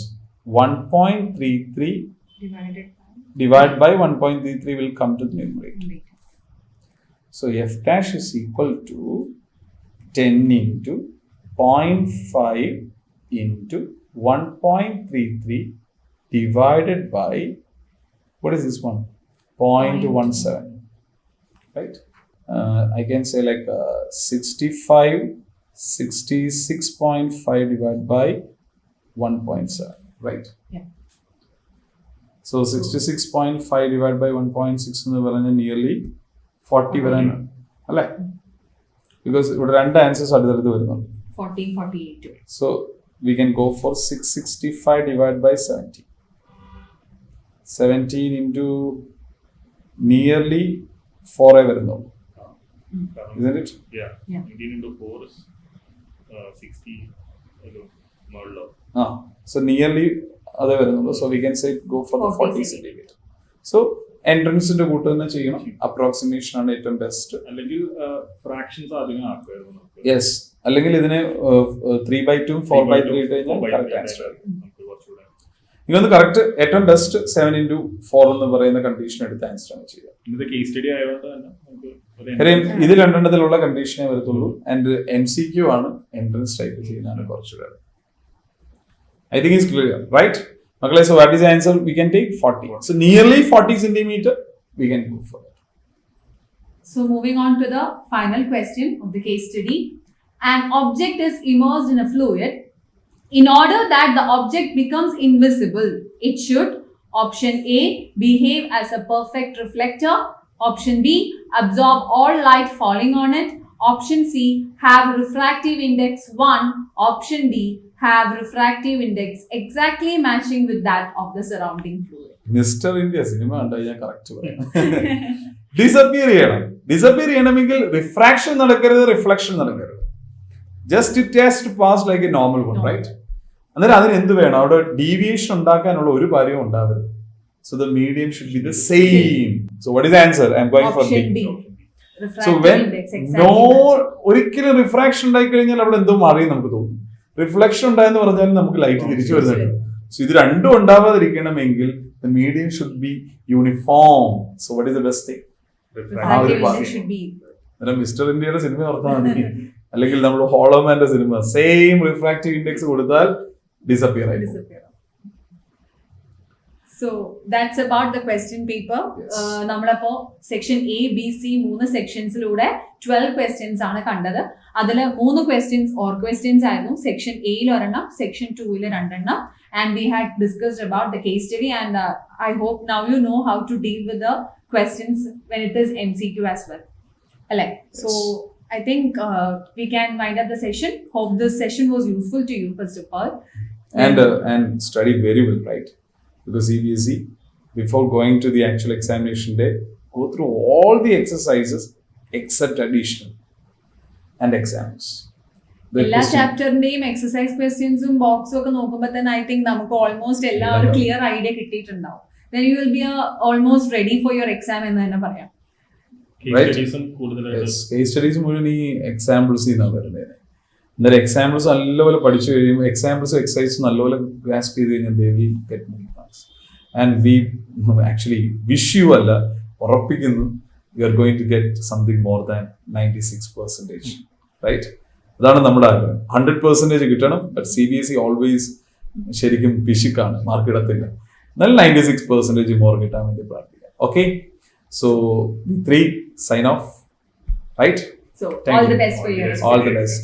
1.33 divided by 1.33 will come to the numerator. So f dash is equal to 10 into 0.5 into 1.33 divided by, what is this one? 0.17, right? I can say like 66.5 divided by 1.7, right? Yeah. So 66.5 divided by 1.6 എന്ന് പറഞ്ഞാൽ nearly 40 വരാനാണ് അല്ലേ? Because ഇവിടെ രണ്ട് answers അടുത്തടുത്ത് വരുന്നുണ്ട്. 40, 48. So we can go for 665 divided by 17. 17 into nearly 4 വരുന്നുള്ളൂ. Isn't it? Yeah. 19 into 4 is 60. So nearly അതേ വരുന്നുള്ളൂ. So we can say go for the 40 centimeter. So എൻട്രൻസിന്റെ കൂട്ട് തന്നെ ചെയ്യണം. അപ്രോക്സിമേഷൻ ആണ് ഏറ്റവും ബെസ്റ്റ്. അല്ലെങ്കിൽ ഫ്രാക്ഷൻസ് അധികം ആക്കുമായിരുന്നു. യെസ്, അല്ലെങ്കിൽ ഇതിനെ 3/2 4/3 ഇട്ട് കഴിഞ്ഞാൽ കറക്റ്റ് ആൻസർ ആയിരിക്കും. ഇതൊന്ന് കറക്റ്റ് ഏറ്റവും ബെസ്റ്റ് 7 into 4 എന്ന് പറയുന്ന കണ്ടീഷൻ എടുത്ത് ആൻസർ ആണ് ചെയ്യുക. ഇത് കേസ് സ്റ്റഡി ആയതുകൊണ്ട് തന്നെ നമുക്ക് ഇത് രണ്ടെണ്ണത്തിലുള്ള കണ്ടീഷനേ വരത്തുള്ളൂ. ആൻഡ് MCQ ആണ് എൻട്രൻസ് ടൈപ്പ് ചെയ്യുന്നതാണ് കുറച്ചുകൂടെ. I think it's clear, right? Okay, so what is the answer? We can take 40. So nearly 40 centimeter, we can go for it. So moving on to the final question of the case study. An object is immersed in a fluid. In order that the object becomes invisible, it should, option A, behave as a perfect reflector. Option B, absorb all light falling on it. Option C, have refractive index 1. Option D, have refractive index exactly matching with that of the surrounding fluid. Mr. India cinema and I correct. Disappear ചെയ്യണമെങ്കിൽ refraction നടക്കരുത്, reflection നടക്കരുത്. Just it has to pass like a normal one, right? അന്നേരം അതിന് എന്ത് വേണം? അവിടെ deviation ഉണ്ടാക്കാനുള്ള ഒരു കാര്യവും ഉണ്ടാവരുത്. So the medium should be the same. So what is the answer? I am going for B. So when no ഒരിക്കലും റിഫ്രാക്ഷൻ ഉണ്ടായി കഴിഞ്ഞാൽ അവിടെ എന്തോ മാറി നമുക്ക് തോന്നും. റിഫ്ലക്ഷൻ ഉണ്ടായെന്ന് പറഞ്ഞാൽ നമുക്ക് ലൈറ്റ് തിരിച്ചു വരുന്നുണ്ട്. സോ ഇത് രണ്ടും ഉണ്ടാവാതിരിക്കണമെങ്കിൽ the medium should be uniform. So what is the best thing? Refractive index should be. Mister ഇന്ത്യയുടെ സിനിമ ഓർത്താൽ മതി. അല്ലെങ്കിൽ നമ്മൾ ഹോളോമാന്റെ സിനിമ സെയിം റിഫ്രാക്റ്റീവ് ഇൻഡെക്സ് കൊടുത്താൽ ഡിസപ്പിയർ ആയി. So that's about the question paper. നമ്മളപ്പോ section A, B, C 3 സെക്ഷൻസിലൂടെ 12 questions ആണ് കണ്ടത്. അതിൽ 3 ക്വസ്റ്റ്യൻസ് ഓർ ക്വസ്റ്റ്യൻസ് ആയിരുന്നു. സെക്ഷൻ എയിൽ ഒരെണ്ണം, section 2 2 and we had discussed about the case study and I hope now you know how to deal with the questions when it is MCQ as well. Alright. So I think we can wind up the session. Hope this session was useful to you first of all. And study very well, right? Because CBSE, before going to the actual examination day, go through all the exercises except additional and exams. എല്ലാ ചാപ്റ്ററിന്റെയും exercise ക്വസ്റ്റ്യൻസും ബോക്സും ഒക്കെ നോക്കുമ്പോൾ തന്നെ I think നമുക്ക് almost എല്ലാവരും clear idea കിട്ടിയിട്ടുണ്ടാവും. Then you will be almost ready for your exam എന്ന് തന്നെ പറയാം. കേസ് സ്റ്റഡീസ് മുഴുവൻ ഈ എക്സാമ്പിൾസ് ചെയ്യുന്നതാണ് വരുന്നത്. അന്നേരം എക്സാമ്പിൾസ് നല്ലപോലെ പഠിച്ചു കഴിയുമ്പോൾ എക്സാമ്പിൾസും എക്സസൈസും നല്ലപോലെ ഗ്രാസ്പ് ചെയ്ത് കഴിഞ്ഞാൽ they will get more marks. And we actually wish you അല്ല ഉറപ്പിക്കുന്നു you are going to get something more than 96%, right? അതാണ് നമ്മുടെ ആഗ്രഹം. 100% കിട്ടണം. ബട്ട് CBSE ഓൾവേസ് ശരിക്കും പിശുക്കാണ്, മാർക്ക് ഇടത്തില്ല. എന്നാൽ 96% മോർ കിട്ടാൻ വേണ്ടി പ്രാർത്ഥിക്കാം. Okay, so 3 sign off, right? So all the best for you. All the best.